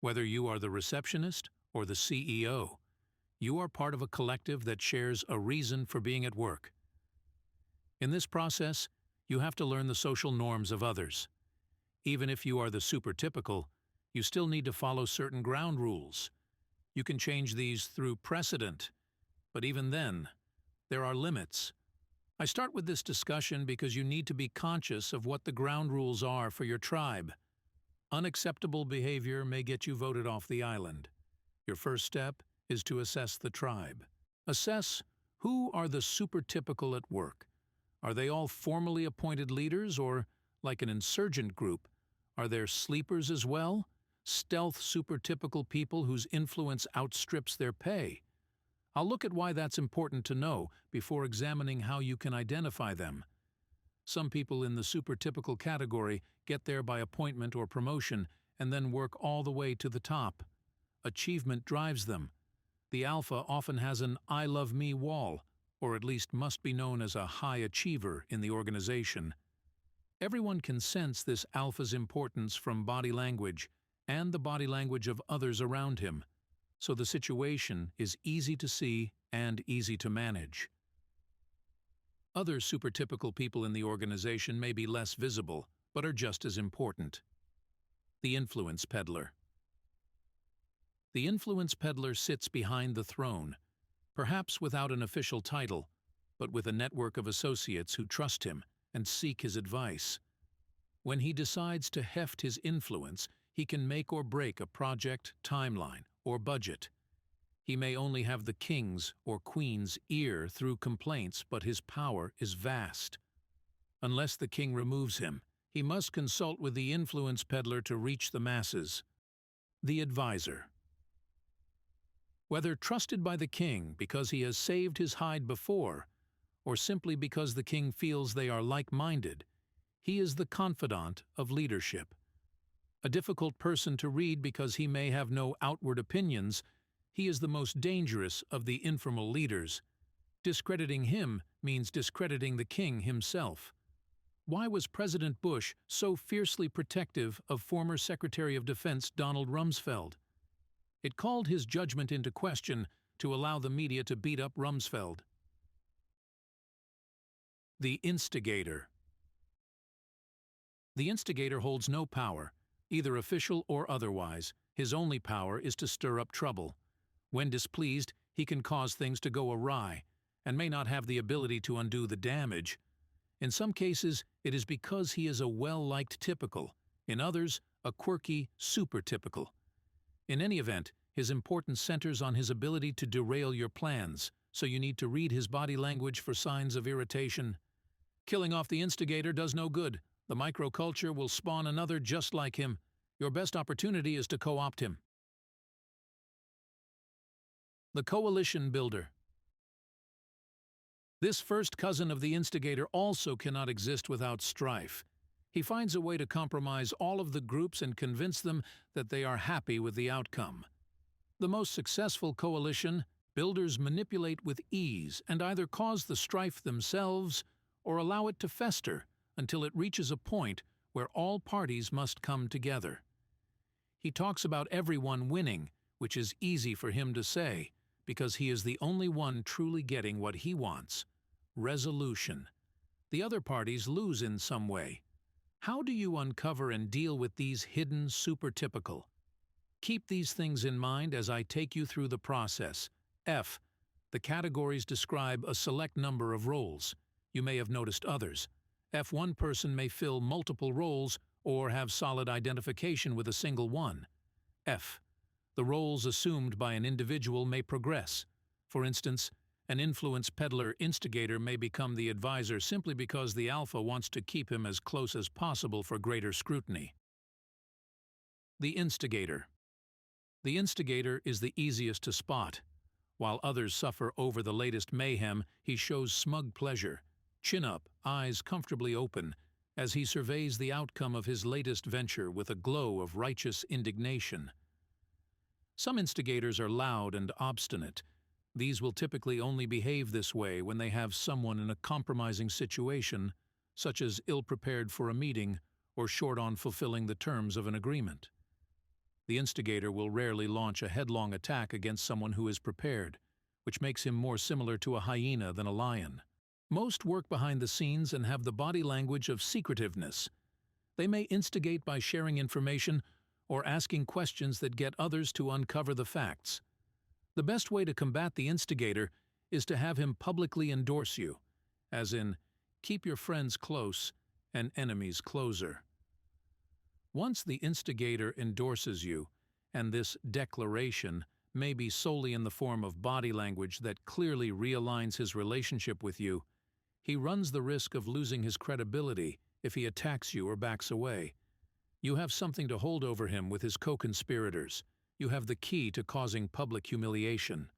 Whether you are the receptionist or the CEO, you are part of a collective that shares a reason for being at work. In this process, you have to learn the social norms of others. Even if you are the super-typical, you still need to follow certain ground rules. You can change these through precedent, but even then, there are limits. I start with this discussion because you need to be conscious of what the ground rules are for your tribe. Unacceptable behavior may get you voted off the island. Your first step is to assess the tribe. Assess who are the super-typical at work. Are they all formally appointed leaders, or, like an insurgent group, are there sleepers as well? Stealth super-typical people whose influence outstrips their pay? I'll look at why that's important to know before examining how you can identify them. Some people in the super-typical category get there by appointment or promotion and then work all the way to the top. Achievement drives them. The alpha often has an "I love me" wall, or at least must be known as a high achiever in the organization. Everyone can sense this alpha's importance from body language and the body language of others around him, so the situation is easy to see and easy to manage. Other supertypical people in the organization may be less visible, but are just as important. The influence peddler. The influence peddler sits behind the throne, perhaps without an official title, but with a network of associates who trust him and seek his advice. When he decides to heft his influence, he can make or break a project, timeline, or budget. He may only have the king's or queen's ear through complaints, but his power is vast. Unless the king removes him, he must consult with the influence peddler to reach the masses. The advisor. Whether trusted by the king because he has saved his hide before, or simply because the king feels they are like-minded, he is the confidant of leadership. A difficult person to read because he may have no outward opinions, he is the most dangerous of the informal leaders. Discrediting him means discrediting the king himself. Why was President Bush so fiercely protective of former Secretary of Defense Donald Rumsfeld? It called his judgment into question to allow the media to beat up Rumsfeld. The instigator. The instigator holds no power, either official or otherwise. His only power is to stir up trouble. When displeased, he can cause things to go awry, and may not have the ability to undo the damage. In some cases, it is because he is a well-liked typical. In others, a quirky super-typical. In any event, his importance centers on his ability to derail your plans, so you need to read his body language for signs of irritation. Killing off the instigator does no good. The microculture will spawn another just like him. Your best opportunity is to co-opt him. The coalition builder. This first cousin of the instigator also cannot exist without strife. He finds a way to compromise all of the groups and convince them that they are happy with the outcome. The most successful coalition builders manipulate with ease and either cause the strife themselves or allow it to fester until it reaches a point where all parties must come together. He talks about everyone winning, which is easy for him to say, because he is the only one truly getting what he wants: resolution. The other parties lose in some way. How do you uncover and deal with these hidden super-typical? Keep these things in mind as I take you through the process. F. The categories describe a select number of roles. You may have noticed others. F1 person may fill multiple roles or have solid identification with a single one. F. The roles assumed by an individual may progress. For instance, an influence peddler instigator may become the advisor simply because the alpha wants to keep him as close as possible for greater scrutiny. The instigator. The instigator is the easiest to spot. While others suffer over the latest mayhem, he shows smug pleasure, chin up, eyes comfortably open, as he surveys the outcome of his latest venture with a glow of righteous indignation. Some instigators are loud and obstinate. These will typically only behave this way when they have someone in a compromising situation, such as ill-prepared for a meeting or short on fulfilling the terms of an agreement. The instigator will rarely launch a headlong attack against someone who is prepared, which makes him more similar to a hyena than a lion. Most work behind the scenes and have the body language of secretiveness. They may instigate by sharing information or asking questions that get others to uncover the facts. The best way to combat the instigator is to have him publicly endorse you, as in, keep your friends close and enemies closer. Once the instigator endorses you, and this declaration may be solely in the form of body language that clearly realigns his relationship with you, he runs the risk of losing his credibility if he attacks you or backs away. You have something to hold over him with his co-conspirators. You have the key to causing public humiliation.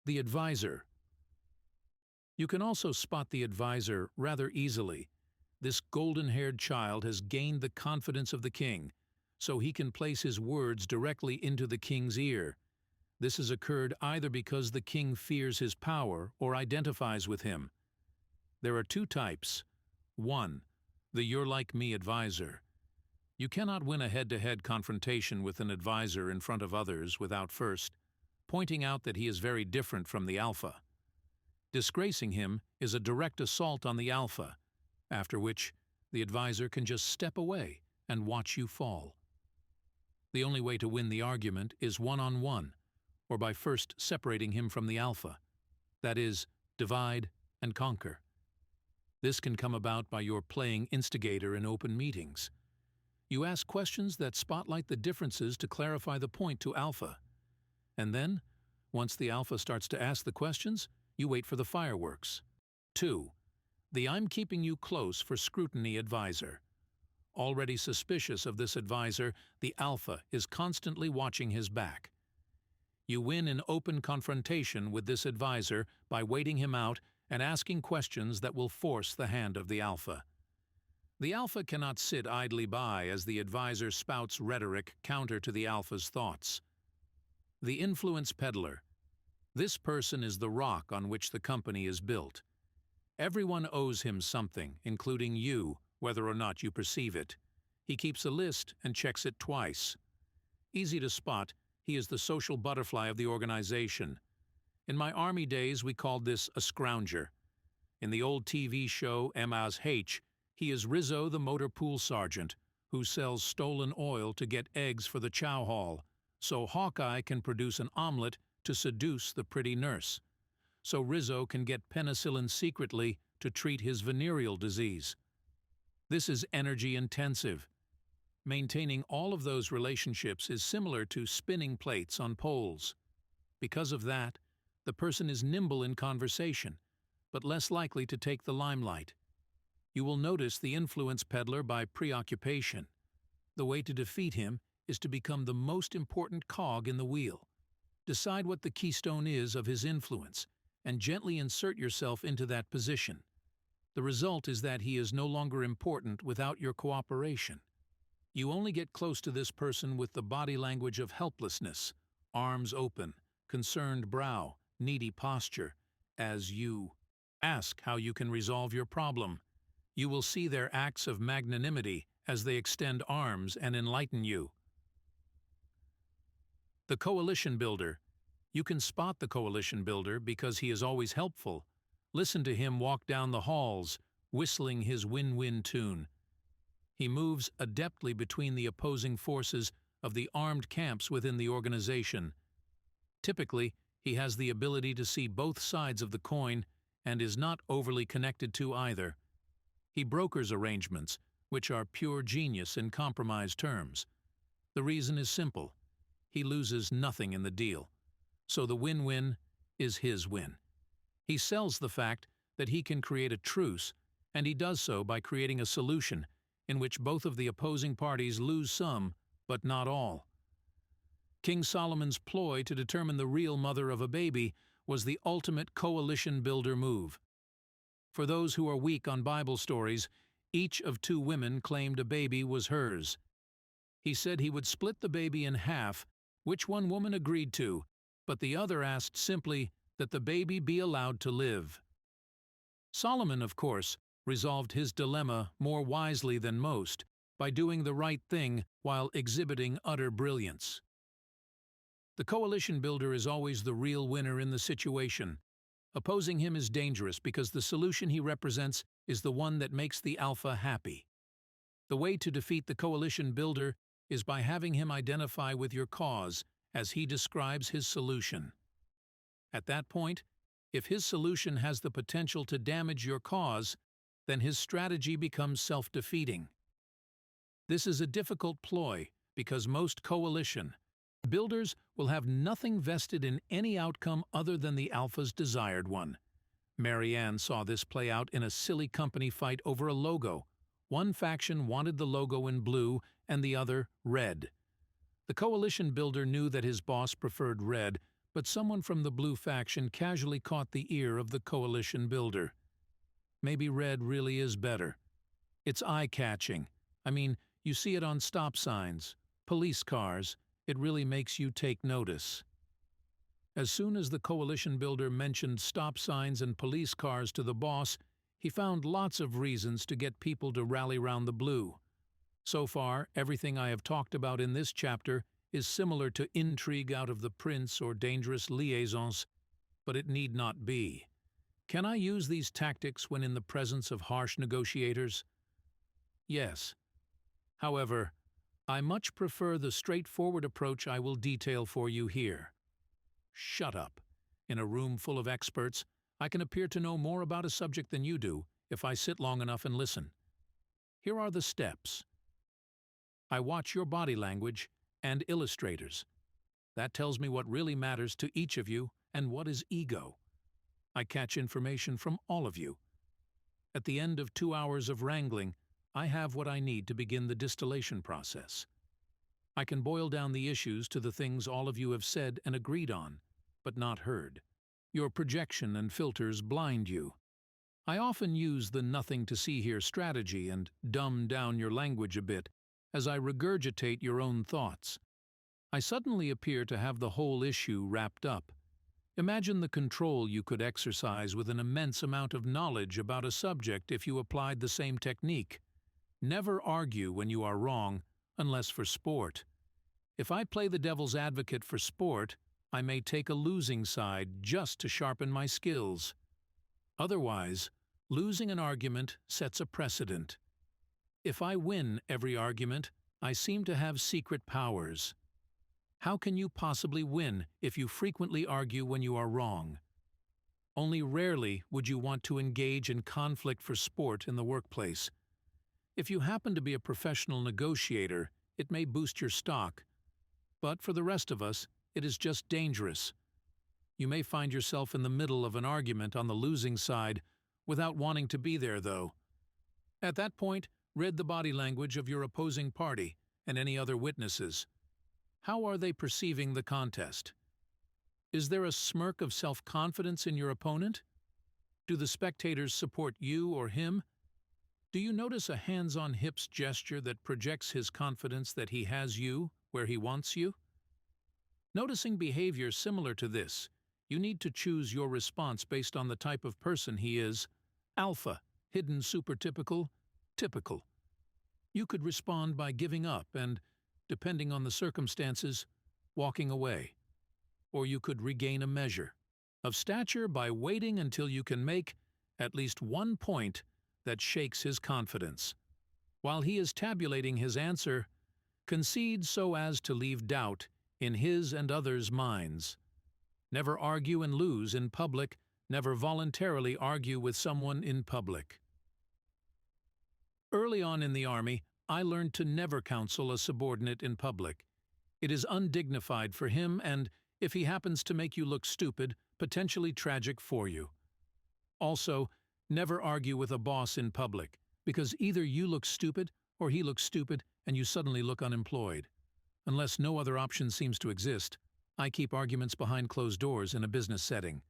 The advisor. You can also spot the advisor rather easily. This golden-haired child has gained the confidence of the king, so he can place his words directly into the king's ear. This has occurred either because the king fears his power or identifies with him. There are two types. 1. The you're-like-me advisor. You cannot win a head-to-head confrontation with an advisor in front of others without first pointing out that he is very different from the alpha. Disgracing him is a direct assault on the alpha, after which the advisor can just step away and watch you fall. The only way to win the argument is one-on-one, or by first separating him from the alpha. That is, divide and conquer. This can come about by your playing instigator in open meetings. You ask questions that spotlight the differences to clarify the point to alpha. And then, once the alpha starts to ask the questions, you wait for the fireworks. 2. The I'm keeping you close for scrutiny advisor. Already suspicious of this advisor, the alpha is constantly watching his back. You win in open confrontation with this advisor by waiting him out and asking questions that will force the hand of the alpha. The alpha cannot sit idly by as the advisor spouts rhetoric counter to the alpha's thoughts. The influence peddler. This person is the rock on which the company is built. Everyone owes him something, including you, whether or not you perceive it. He keeps a list and checks it twice. Easy to spot, he is the social butterfly of the organization. In my Army days, we called this a scrounger. In the old TV show M.A.S.H., he is Rizzo the motor pool sergeant, who sells stolen oil to get eggs for the chow hall, so Hawkeye can produce an omelet to seduce the pretty nurse, so Rizzo can get penicillin secretly to treat his venereal disease. This is energy intensive. Maintaining all of those relationships is similar to spinning plates on poles. Because of that, the person is nimble in conversation, but less likely to take the limelight. You will notice the influence peddler by preoccupation. The way to defeat him is to become the most important cog in the wheel. Decide what the keystone is of his influence, and gently insert yourself into that position. The result is that he is no longer important without your cooperation. You only get close to this person with the body language of helplessness, arms open, concerned brow, needy posture, as you ask how you can resolve your problem. You will see their acts of magnanimity as they extend arms and enlighten you. The coalition builder. You can spot the coalition builder because he is always helpful. Listen to him walk down the halls, whistling his win-win tune. He moves adeptly between the opposing forces of the armed camps within the organization. Typically, he has the ability to see both sides of the coin and is not overly connected to either. He brokers arrangements, which are pure genius in compromise terms. The reason is simple. He loses nothing in the deal, so the win-win is his win. He sells the fact that he can create a truce, and he does so by creating a solution in which both of the opposing parties lose some, but not all. King Solomon's ploy to determine the real mother of a baby was the ultimate coalition builder move. For those who are weak on Bible stories, each of two women claimed a baby was hers. He said he would split the baby in half, which one woman agreed to, but the other asked simply that the baby be allowed to live. Solomon, of course, resolved his dilemma more wisely than most, by doing the right thing while exhibiting utter brilliance. The coalition builder is always the real winner in the situation. Opposing him is dangerous because the solution he represents is the one that makes the alpha happy. The way to defeat the coalition builder is by having him identify with your cause as he describes his solution. At that point, if his solution has the potential to damage your cause, then his strategy becomes self-defeating. This is a difficult ploy because most coalition builders will have nothing vested in any outcome other than the alpha's desired one. Marianne saw this play out in a silly company fight over a logo. One faction wanted the logo in blue and the other red. The coalition builder knew that his boss preferred red, but someone from the blue faction casually caught the ear of the coalition builder. Maybe red really is better. It's eye-catching. I mean, you see it on stop signs, police cars. It really makes you take notice. As soon as the coalition builder mentioned stop signs and police cars to the boss, he found lots of reasons to get people to rally round the blue. So far, everything I have talked about in this chapter is similar to intrigue out of the prince or dangerous liaisons, but it need not be. Can I use these tactics when in the presence of harsh negotiators? Yes. However, I much prefer the straightforward approach I will detail for you here. Shut up. In a room full of experts, I can appear to know more about a subject than you do if I sit long enough and listen. Here are the steps. I watch your body language and illustrators. That tells me what really matters to each of you and what is ego. I catch information from all of you. At the end of 2 hours of wrangling, I have what I need to begin the distillation process. I can boil down the issues to the things all of you have said and agreed on, but not heard. Your projection and filters blind you. I often use the nothing to see here strategy and dumb down your language a bit as I regurgitate your own thoughts. I suddenly appear to have the whole issue wrapped up. Imagine the control you could exercise with an immense amount of knowledge about a subject if you applied the same technique. Never argue when you are wrong, unless for sport. If I play the devil's advocate for sport, I may take a losing side just to sharpen my skills. Otherwise, losing an argument sets a precedent. If I win every argument, I seem to have secret powers. How can you possibly win if you frequently argue when you are wrong? Only rarely would you want to engage in conflict for sport in the workplace. If you happen to be a professional negotiator, it may boost your stock. But for the rest of us, it is just dangerous. You may find yourself in the middle of an argument on the losing side without wanting to be there, though. At that point, read the body language of your opposing party and any other witnesses. How are they perceiving the contest? Is there a smirk of self-confidence in your opponent? Do the spectators support you or him? Do you notice a hands-on-hips gesture that projects his confidence that he has you where he wants you? Noticing behavior similar to this, you need to choose your response based on the type of person he is: alpha, hidden supertypical, typical. You could respond by giving up and, depending on the circumstances, walking away. Or you could regain a measure of stature by waiting until you can make at least one point that shakes his confidence. While he is tabulating his answer, concede so as to leave doubt in his and others' minds. Never argue and lose in public. Never voluntarily argue with someone in public. Early on in the Army, I learned to never counsel a subordinate in public. It is undignified for him and, if he happens to make you look stupid, potentially tragic for you. Also, never argue with a boss in public, because either you look stupid or he looks stupid and you suddenly look unemployed. Unless no other option seems to exist, I keep arguments behind closed doors in a business setting.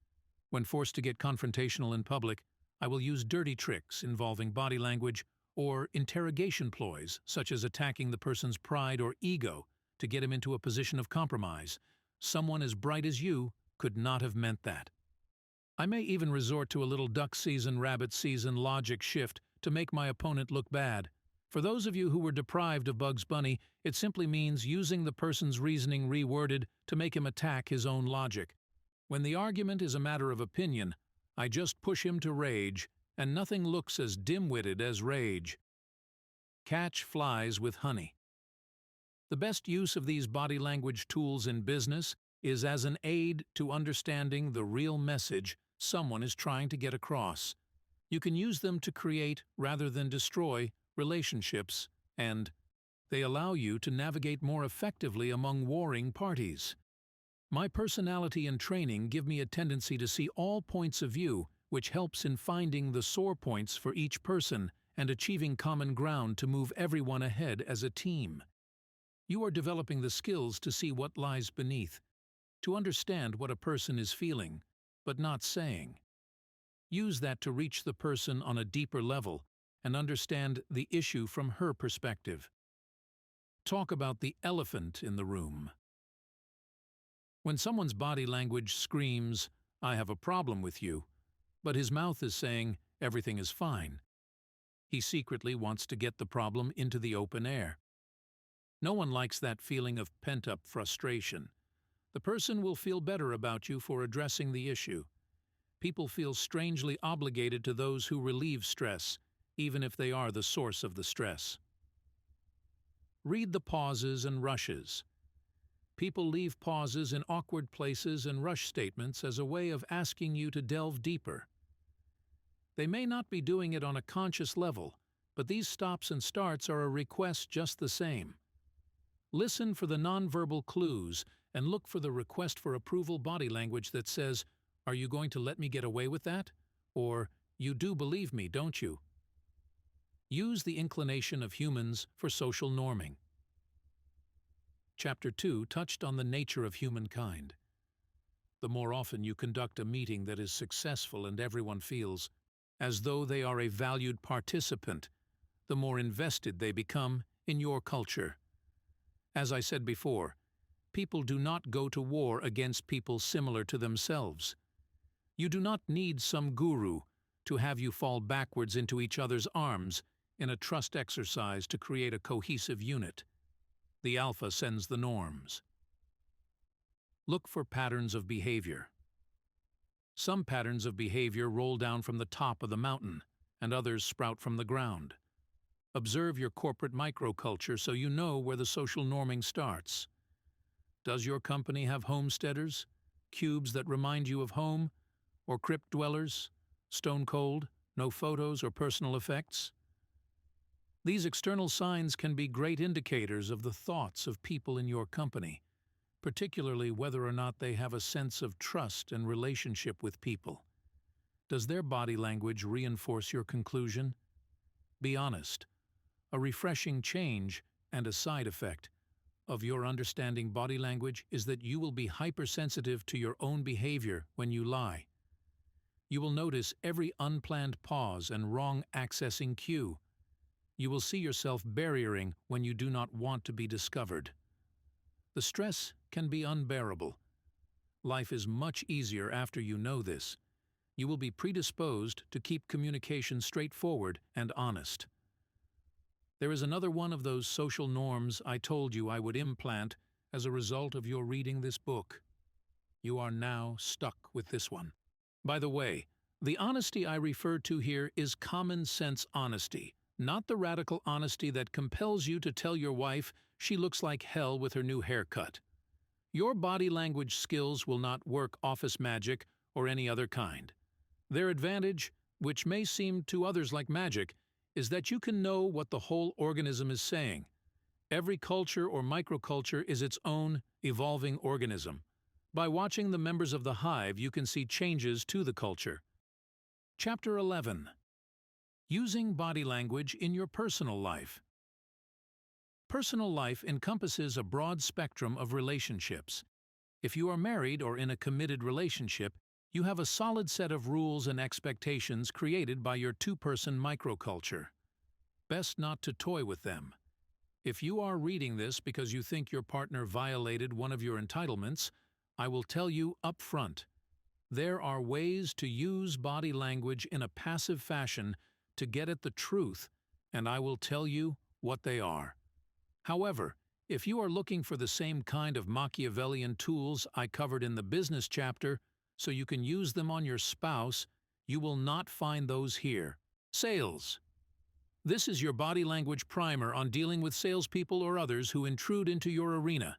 When forced to get confrontational in public, I will use dirty tricks involving body language or interrogation ploys, such as attacking the person's pride or ego to get him into a position of compromise. Someone as bright as you could not have meant that. I may even resort to a little duck season, rabbit season logic shift to make my opponent look bad. For those of you who were deprived of Bugs Bunny, it simply means using the person's reasoning reworded to make him attack his own logic. When the argument is a matter of opinion, I just push him to rage, and nothing looks as dim-witted as rage. Catch flies with honey. The best use of these body language tools in business is as an aid to understanding the real message someone is trying to get across. You can use them to create, rather than destroy, relationships, and they allow you to navigate more effectively among warring parties. My personality and training give me a tendency to see all points of view, which helps in finding the sore points for each person and achieving common ground to move everyone ahead as a team. You are developing the skills to see what lies beneath, to understand what a person is feeling, but not saying. Use that to reach the person on a deeper level and understand the issue from her perspective. Talk about the elephant in the room. When someone's body language screams, "I have a problem with you," but his mouth is saying, "Everything is fine," he secretly wants to get the problem into the open air. No one likes that feeling of pent-up frustration. The person will feel better about you for addressing the issue. People feel strangely obligated to those who relieve stress, even if they are the source of the stress. Read the pauses and rushes. People leave pauses in awkward places and rush statements as a way of asking you to delve deeper. They may not be doing it on a conscious level, but these stops and starts are a request just the same. Listen for the nonverbal clues and look for the request for approval body language that says, "Are you going to let me get away with that?" Or, "You do believe me, don't you?" Use the inclination of humans for social norming. Chapter 2 touched on the nature of humankind. The more often you conduct a meeting that is successful and everyone feels as though they are a valued participant, the more invested they become in your culture. As I said before, People do not go to war against people similar to themselves. You do not need some guru to have you fall backwards into each other's arms in a trust exercise to create a cohesive unit. The alpha sends the norms. Look for patterns of behavior. Some patterns of behavior roll down from the top of the mountain, and others sprout from the ground. Observe your corporate microculture so you know where the social norming starts. Does your company have homesteaders, cubes that remind you of home, or crypt dwellers, stone cold, no photos or personal effects? These external signs can be great indicators of the thoughts of people in your company, particularly whether or not they have a sense of trust and relationship with people. Does their body language reinforce your conclusion? Be honest. A refreshing change and a side effect of your understanding body language is that you will be hypersensitive to your own behavior when you lie. You will notice every unplanned pause and wrong accessing cue. You will see yourself barriering when you do not want to be discovered. The stress can be unbearable. Life is much easier after you know this. You will be predisposed to keep communication straightforward and honest. There is another one of those social norms I told you I would implant as a result of your reading this book. You are now stuck with this one. By the way, the honesty I refer to here is common sense honesty, not the radical honesty that compels you to tell your wife she looks like hell with her new haircut. Your body language skills will not work office magic or any other kind. Their advantage, which may seem to others like magic, is that you can know what the whole organism is saying. Every culture or microculture is its own evolving organism. By watching the members of the hive, you can see changes to the culture. Chapter 11. Using body language in your personal life. Personal life encompasses a broad spectrum of relationships. If you are married or in a committed relationship, you have a solid set of rules and expectations created by your two-person microculture. Best not to toy with them. If you are reading this because you think your partner violated one of your entitlements, I will tell you up front. There are ways to use body language in a passive fashion to get at the truth, and I will tell you what they are. However, if you are looking for the same kind of Machiavellian tools I covered in the business chapter, so you can use them on your spouse, you will not find those here. Sales. This is your body language primer on dealing with salespeople or others who intrude into your arena.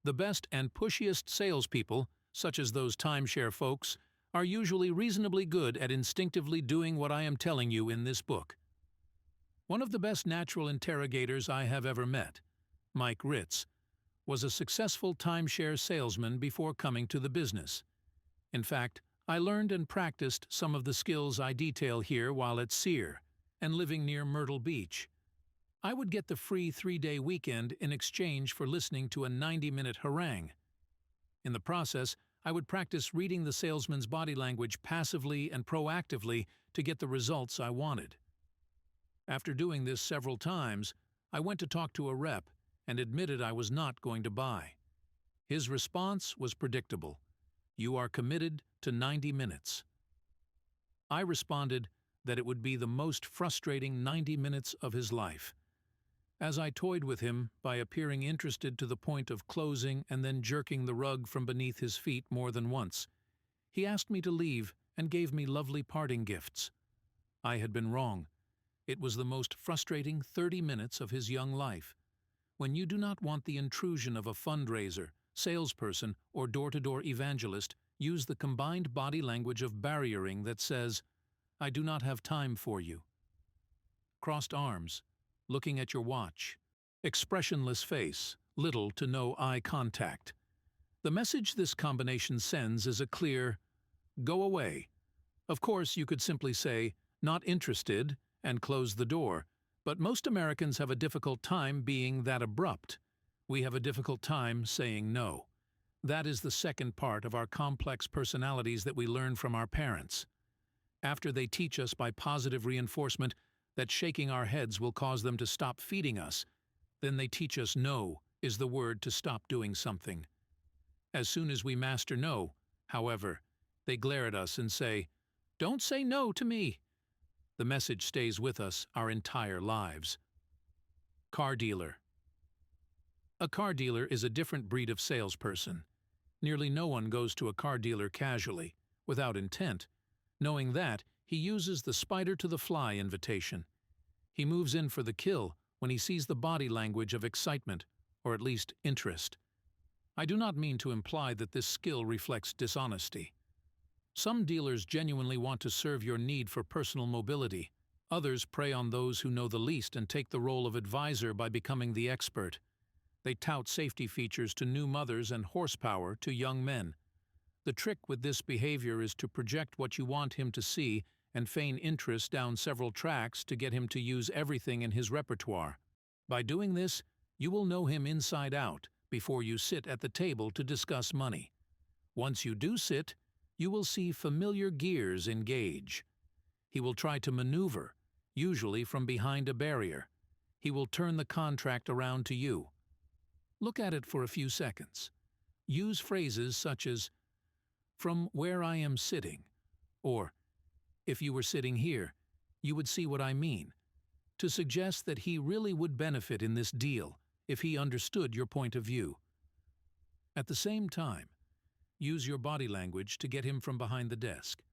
The best and pushiest salespeople, such as those timeshare folks, are usually reasonably good at instinctively doing what I am telling you in this book. One of the best natural interrogators I have ever met, Mike Ritz, was a successful timeshare salesman before coming to the business. In fact, I learned and practiced some of the skills I detail here while at SEER and living near Myrtle Beach. I would get the free 3-day weekend in exchange for listening to a 90-minute harangue. In the process, I would practice reading the salesman's body language passively and proactively to get the results I wanted. After doing this several times, I went to talk to a rep and admitted I was not going to buy. His response was predictable. You are committed to 90 minutes. I responded that it would be the most frustrating 90 minutes of his life. As I toyed with him by appearing interested to the point of closing and then jerking the rug from beneath his feet more than once, he asked me to leave and gave me lovely parting gifts. I had been wrong. It was the most frustrating 30 minutes of his young life. When you do not want the intrusion of a fundraiser, salesperson, or door-to-door evangelist, use the combined body language of barriering that says, "I do not have time for you." Crossed arms, looking at your watch, expressionless face, little to no eye contact. The message this combination sends is a clear, "Go away." Of course, you could simply say, "Not interested," and close the door, but most Americans have a difficult time being that abrupt. We have a difficult time saying no. That is the second part of our complex personalities that we learn from our parents. After they teach us by positive reinforcement that shaking our heads will cause them to stop feeding us, then they teach us no is the word to stop doing something. As soon as we master no, however, they glare at us and say, "Don't say no to me." The message stays with us our entire lives. Car dealer. A car dealer is a different breed of salesperson. Nearly no one goes to a car dealer casually, without intent. Knowing that, he uses the spider to the fly invitation. He moves in for the kill when he sees the body language of excitement, or at least interest. I do not mean to imply that this skill reflects dishonesty. Some dealers genuinely want to serve your need for personal mobility. Others prey on those who know the least and take the role of advisor by becoming the expert. They tout safety features to new mothers and horsepower to young men. The trick with this behavior is to project what you want him to see and feign interest down several tracks to get him to use everything in his repertoire. By doing this, you will know him inside out before you sit at the table to discuss money. Once you do sit, you will see familiar gears engage. He will try to maneuver, usually from behind a barrier. He will turn the contract around to you. Look at it for a few seconds. Use phrases such as, "From where I am sitting," or, "If you were sitting here, you would see what I mean," to suggest that he really would benefit in this deal if he understood your point of view. At the same time, use your body language to get him from behind the desk.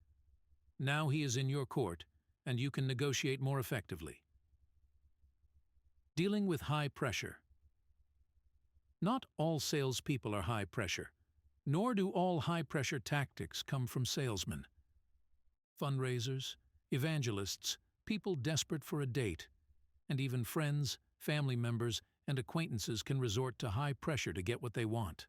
Now he is in your court, and you can negotiate more effectively. Dealing with high pressure. Not all salespeople are high pressure, nor do all high-pressure tactics come from salesmen. Fundraisers, evangelists, people desperate for a date, and even friends, family members, and acquaintances can resort to high pressure to get what they want.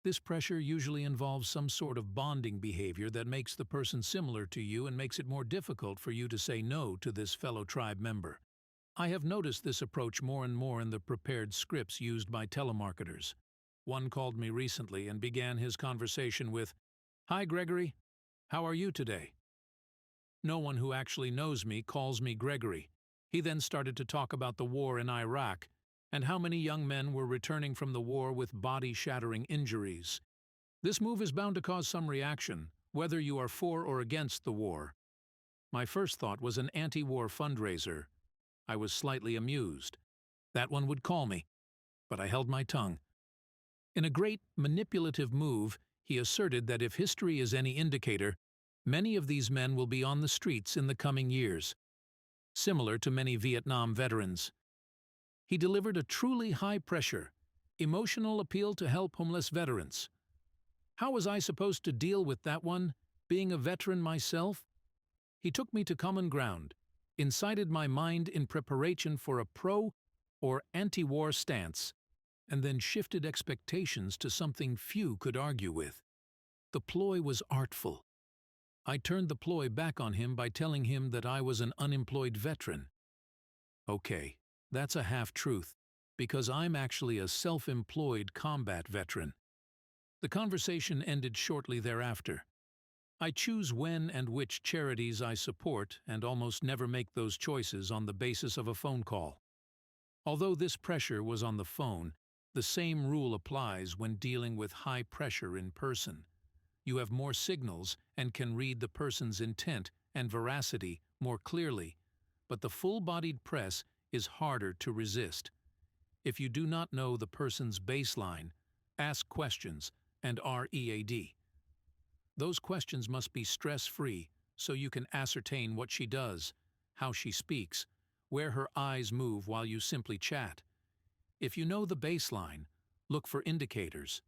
This pressure usually involves some sort of bonding behavior that makes the person similar to you and makes it more difficult for you to say no to this fellow tribe member. I have noticed this approach more and more in the prepared scripts used by telemarketers. One called me recently and began his conversation with, "Hi, Gregory. How are you today?" No one who actually knows me calls me Gregory. He then started to talk about the war in Iraq and how many young men were returning from the war with body-shattering injuries. This move is bound to cause some reaction, whether you are for or against the war. My first thought was an anti-war fundraiser. I was slightly amused. That one would call me, but I held my tongue. In a great manipulative move, he asserted that if history is any indicator, many of these men will be on the streets in the coming years, similar to many Vietnam veterans. He delivered a truly high-pressure, emotional appeal to help homeless veterans. How was I supposed to deal with that one, being a veteran myself? He took me to common ground, incited my mind in preparation for a pro- or anti-war stance, and then shifted expectations to something few could argue with. The ploy was artful. I turned the ploy back on him by telling him that I was an unemployed veteran. Okay, that's a half-truth, because I'm actually a self-employed combat veteran. The conversation ended shortly thereafter. I choose when and which charities I support and almost never make those choices on the basis of a phone call. Although this pressure was on the phone, the same rule applies when dealing with high pressure in person. You have more signals and can read the person's intent and veracity more clearly, but the full-bodied press is harder to resist. If you do not know the person's baseline, ask questions and R.E.A.D. Those questions must be stress-free so you can ascertain what she does, how she speaks, where her eyes move while you simply chat. If you know the baseline, look for indicators.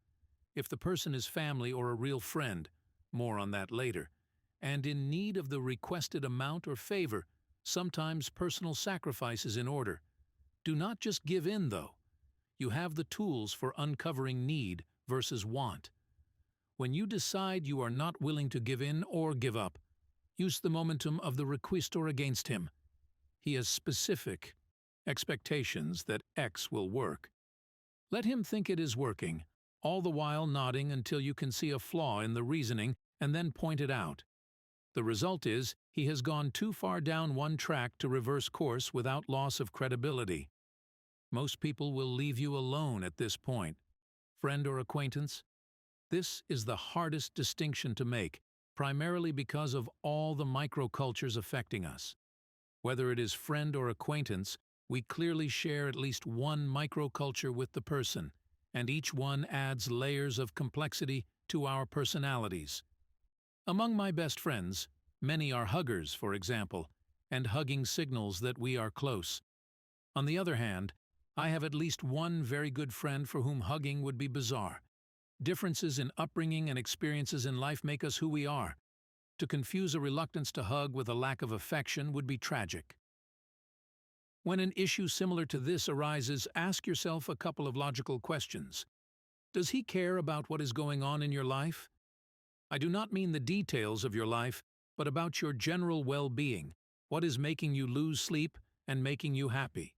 If the person is family or a real friend, more on that later, and in need of the requested amount or favor, sometimes personal sacrifice is in order. Do not just give in, though. You have the tools for uncovering need versus want. When you decide you are not willing to give in or give up, use the momentum of the requestor against him. He has specific expectations that X will work. Let him think it is working, all the while nodding until you can see a flaw in the reasoning and then point it out. The result is he has gone too far down one track to reverse course without loss of credibility. Most people will leave you alone at this point. Friend or acquaintance? This is the hardest distinction to make, primarily because of all the microcultures affecting us. Whether it is friend or acquaintance, we clearly share at least one microculture with the person, and each one adds layers of complexity to our personalities. Among my best friends, many are huggers, for example, and hugging signals that we are close. On the other hand, I have at least one very good friend for whom hugging would be bizarre. Differences in upbringing and experiences in life make us who we are. To confuse a reluctance to hug with a lack of affection would be tragic. When an issue similar to this arises, ask yourself a couple of logical questions. Does he care about what is going on in your life? I do not mean the details of your life, but about your general well-being. What is making you lose sleep and making you happy?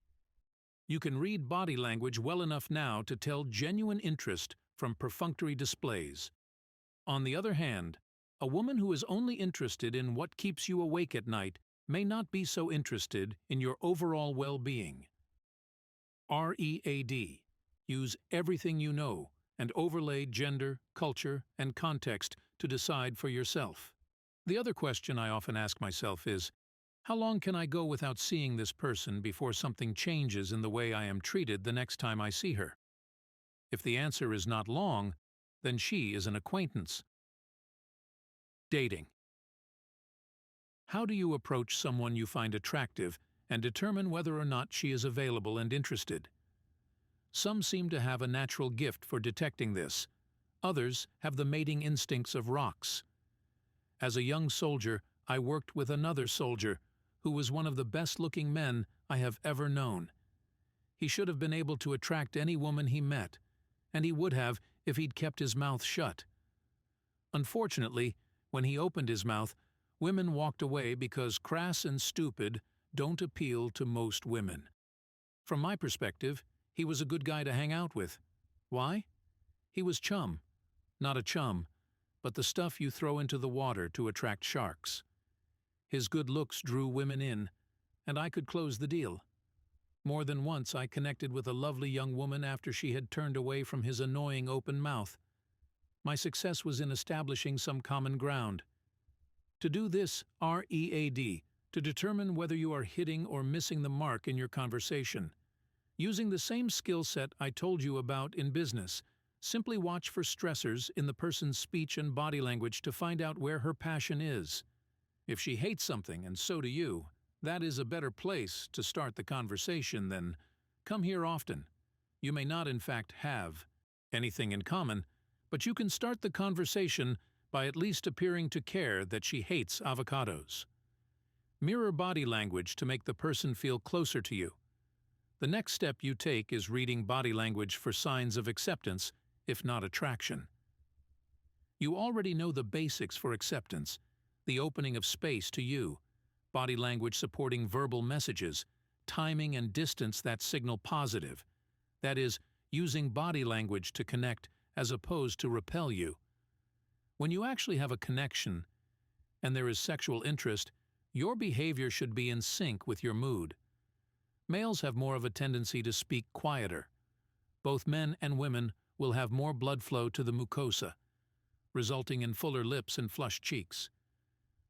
You can read body language well enough now to tell genuine interest from perfunctory displays. On the other hand, a woman who is only interested in what keeps you awake at night may not be so interested in your overall well-being. R.E.A.D. Use everything you know and overlay gender, culture, and context to decide for yourself. The other question I often ask myself is, how long can I go without seeing this person before something changes in the way I am treated the next time I see her? If the answer is not long, then she is an acquaintance. Dating. How do you approach someone you find attractive and determine whether or not she is available and interested? Some seem to have a natural gift for detecting this. Others have the mating instincts of rocks. As a young soldier, I worked with another soldier who was one of the best-looking men I have ever known. He should have been able to attract any woman he met, and he would have if he'd kept his mouth shut. Unfortunately, when he opened his mouth, women walked away because crass and stupid don't appeal to most women. From my perspective, he was a good guy to hang out with. Why? He was chum. Not a chum, but the stuff you throw into the water to attract sharks. His good looks drew women in, and I could close the deal. More than once I connected with a lovely young woman after she had turned away from his annoying open mouth. My success was in establishing some common ground. To do this, R.E.A.D, to determine whether you are hitting or missing the mark in your conversation. Using the same skill set I told you about in business, simply watch for stressors in the person's speech and body language to find out where her passion is. If she hates something and so do you, that is a better place to start the conversation than, "Come here often." You may not in fact have anything in common, but you can start the conversation by at least appearing to care that she hates avocados. Mirror body language to make the person feel closer to you. The next step you take is reading body language for signs of acceptance, if not attraction. You already know the basics for acceptance, the opening of space to you, body language supporting verbal messages, timing and distance that signal positive. That is, using body language to connect as opposed to repel you. When you actually have a connection and there is sexual interest, your behavior should be in sync with your mood. Males have more of a tendency to speak quieter. Both men and women will have more blood flow to the mucosa, resulting in fuller lips and flushed cheeks.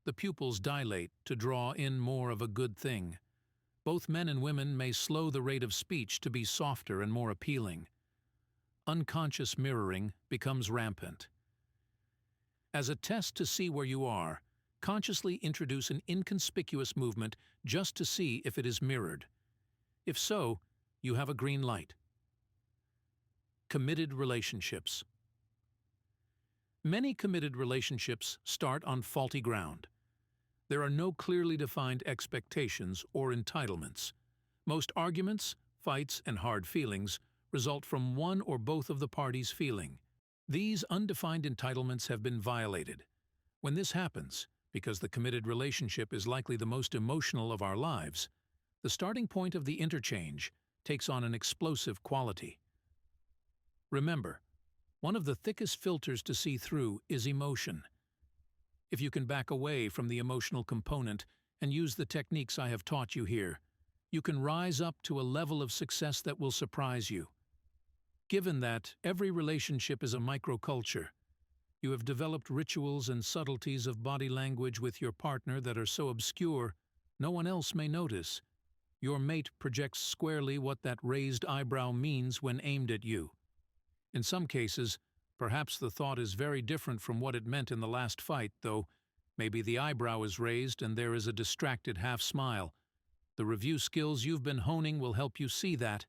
The pupils dilate to draw in more of a good thing. Both men and women may slow the rate of speech to be softer and more appealing. Unconscious mirroring becomes rampant. As a test to see where you are, consciously introduce an inconspicuous movement just to see if it is mirrored. If so, you have a green light. Committed relationships. Many committed relationships start on faulty ground. There are no clearly defined expectations or entitlements. Most arguments, fights, and hard feelings result from one or both of the parties feeling. These undefined entitlements have been violated. When this happens, because the committed relationship is likely the most emotional of our lives, the starting point of the interchange takes on an explosive quality. Remember, one of the thickest filters to see through is emotion. If you can back away from the emotional component and use the techniques I have taught you here, you can rise up to a level of success that will surprise you. Given that every relationship is a microculture, you have developed rituals and subtleties of body language with your partner that are so obscure no one else may notice. Your mate projects squarely what that raised eyebrow means when aimed at you. In some cases, perhaps the thought is very different from what it meant in the last fight, though maybe the eyebrow is raised and there is a distracted half-smile. The review skills you've been honing will help you see that.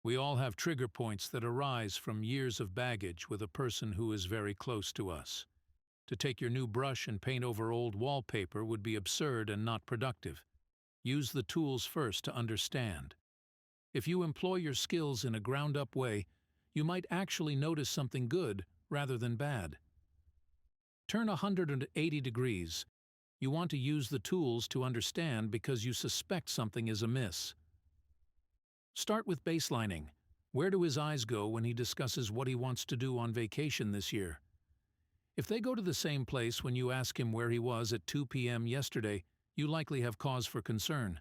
We all have trigger points that arise from years of baggage with a person who is very close to us. To take your new brush and paint over old wallpaper would be absurd and not productive. Use the tools first to understand. If you employ your skills in a ground-up way, you might actually notice something good rather than bad. Turn 180 degrees. You want to use the tools to understand because you suspect something is amiss. Start with baselining. Where do his eyes go when he discusses what he wants to do on vacation this year? If they go to the same place when you ask him where he was at 2 p.m. yesterday, you likely have cause for concern.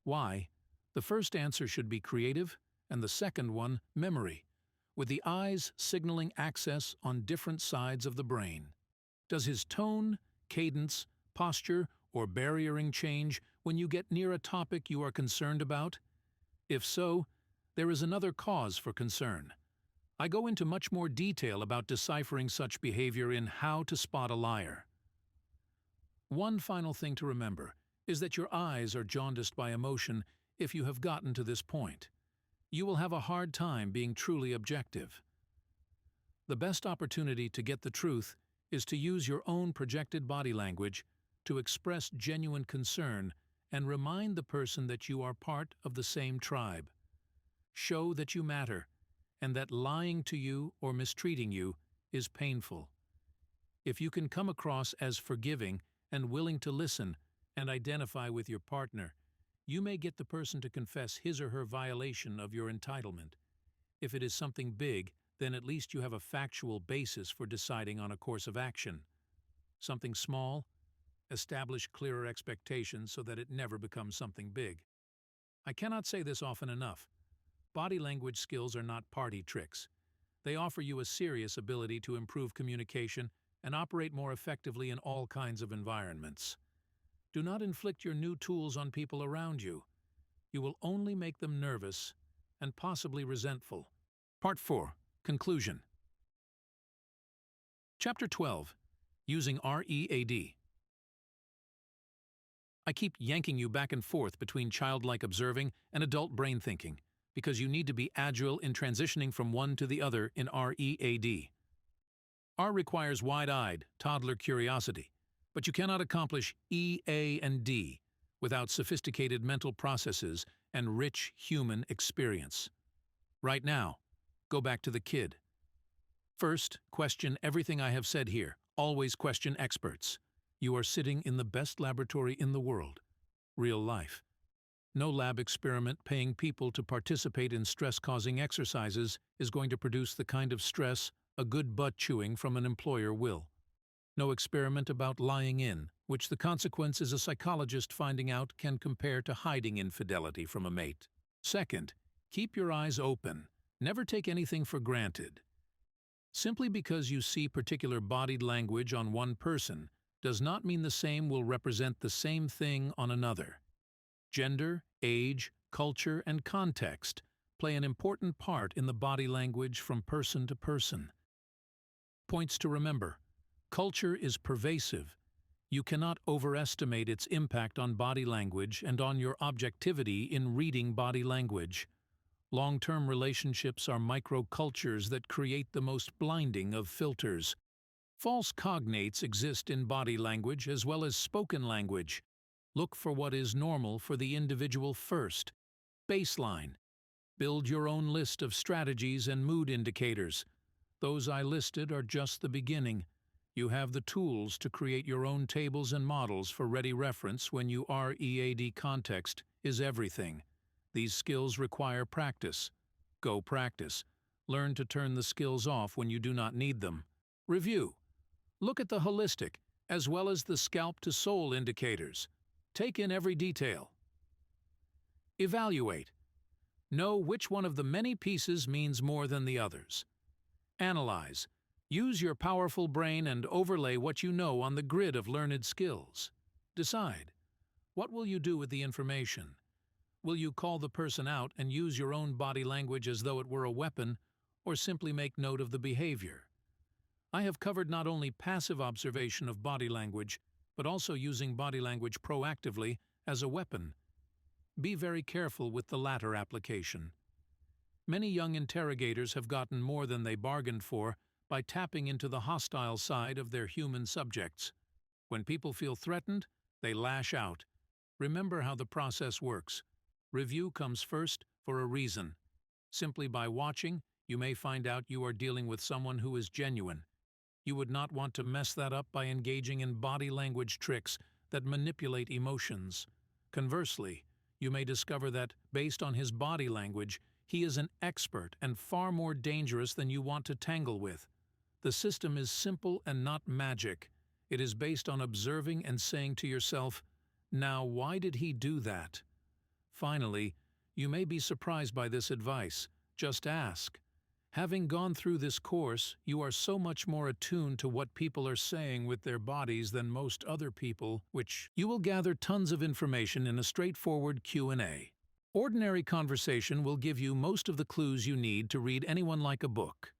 Why? The first answer should be creative, and the second one, memory, with the eyes signaling access on different sides of the brain. Does his tone, cadence, posture, or barriering change when you get near a topic you are concerned about? If so, there is another cause for concern. I go into much more detail about deciphering such behavior in How to Spot a Liar. One final thing to remember is that your eyes are jaundiced by emotion if you have gotten to this point. You will have a hard time being truly objective. The best opportunity to get the truth is to use your own projected body language to express genuine concern and remind the person that you are part of the same tribe. Show that you matter, and that lying to you or mistreating you is painful. If you can come across as forgiving and willing to listen and identify with your partner, you may get the person to confess his or her violation of your entitlement. If it is something big, then at least you have a factual basis for deciding on a course of action. Something small, establish clearer expectations so that it never becomes something big. I cannot say this often enough. Body language skills are not party tricks. They offer you a serious ability to improve communication and operate more effectively in all kinds of environments. Do not inflict your new tools on people around you. You will only make them nervous and possibly resentful. Part 4. Conclusion. Chapter 12. Using R.E.A.D. I keep yanking you back and forth between childlike observing and adult brain thinking, because you need to be agile in transitioning from one to the other in R.E.A.D. R requires wide-eyed, toddler curiosity, but you cannot accomplish E, A, and D without sophisticated mental processes and rich human experience. Right now, go back to the kid. First, question everything I have said here. Always question experts. You are sitting in the best laboratory in the world. Real life. No lab experiment paying people to participate in stress-causing exercises is going to produce the kind of stress a good butt chewing from an employer will. No experiment about lying in, which the consequence is a psychologist finding out can compare to hiding infidelity from a mate. Second, keep your eyes open. Never take anything for granted. Simply because you see particular body language on one person does not mean the same will represent the same thing on another. Gender, age, culture, and context play an important part in the body language from person to person. Points to remember. Culture is pervasive. You cannot overestimate its impact on body language and on your objectivity in reading body language. Long-term relationships are microcultures that create the most blinding of filters. False cognates exist in body language as well as spoken language. Look for what is normal for the individual first. Baseline. Build your own list of strategies and mood indicators. Those I listed are just the beginning. You have the tools to create your own tables and models for ready reference when your R.E.A.D. context is everything. These skills require practice. Go practice. Learn to turn the skills off when you do not need them. Review. Look at the holistic, as well as the scalp to soul indicators. Take in every detail. Evaluate. Know which one of the many pieces means more than the others. Analyze. Use your powerful brain and overlay what you know on the grid of learned skills. Decide. What will you do with the information? Will you call the person out and use your own body language as though it were a weapon, or simply make note of the behavior? I have covered not only passive observation of body language, but also using body language proactively as a weapon. Be very careful with the latter application. Many young interrogators have gotten more than they bargained for by tapping into the hostile side of their human subjects. When people feel threatened, they lash out. Remember how the process works. Review comes first for a reason. Simply by watching, you may find out you are dealing with someone who is genuine. You would not want to mess that up by engaging in body language tricks that manipulate emotions. Conversely, you may discover that, based on his body language, he is an expert and far more dangerous than you want to tangle with. The system is simple and not magic. It is based on observing and saying to yourself, "Now, why did he do that?" Finally, you may be surprised by this advice. Just ask. Having gone through this course, you are so much more attuned to what people are saying with their bodies than most other people, which you will gather tons of information in a straightforward Q&A. Ordinary conversation will give you most of the clues you need to read anyone like a book.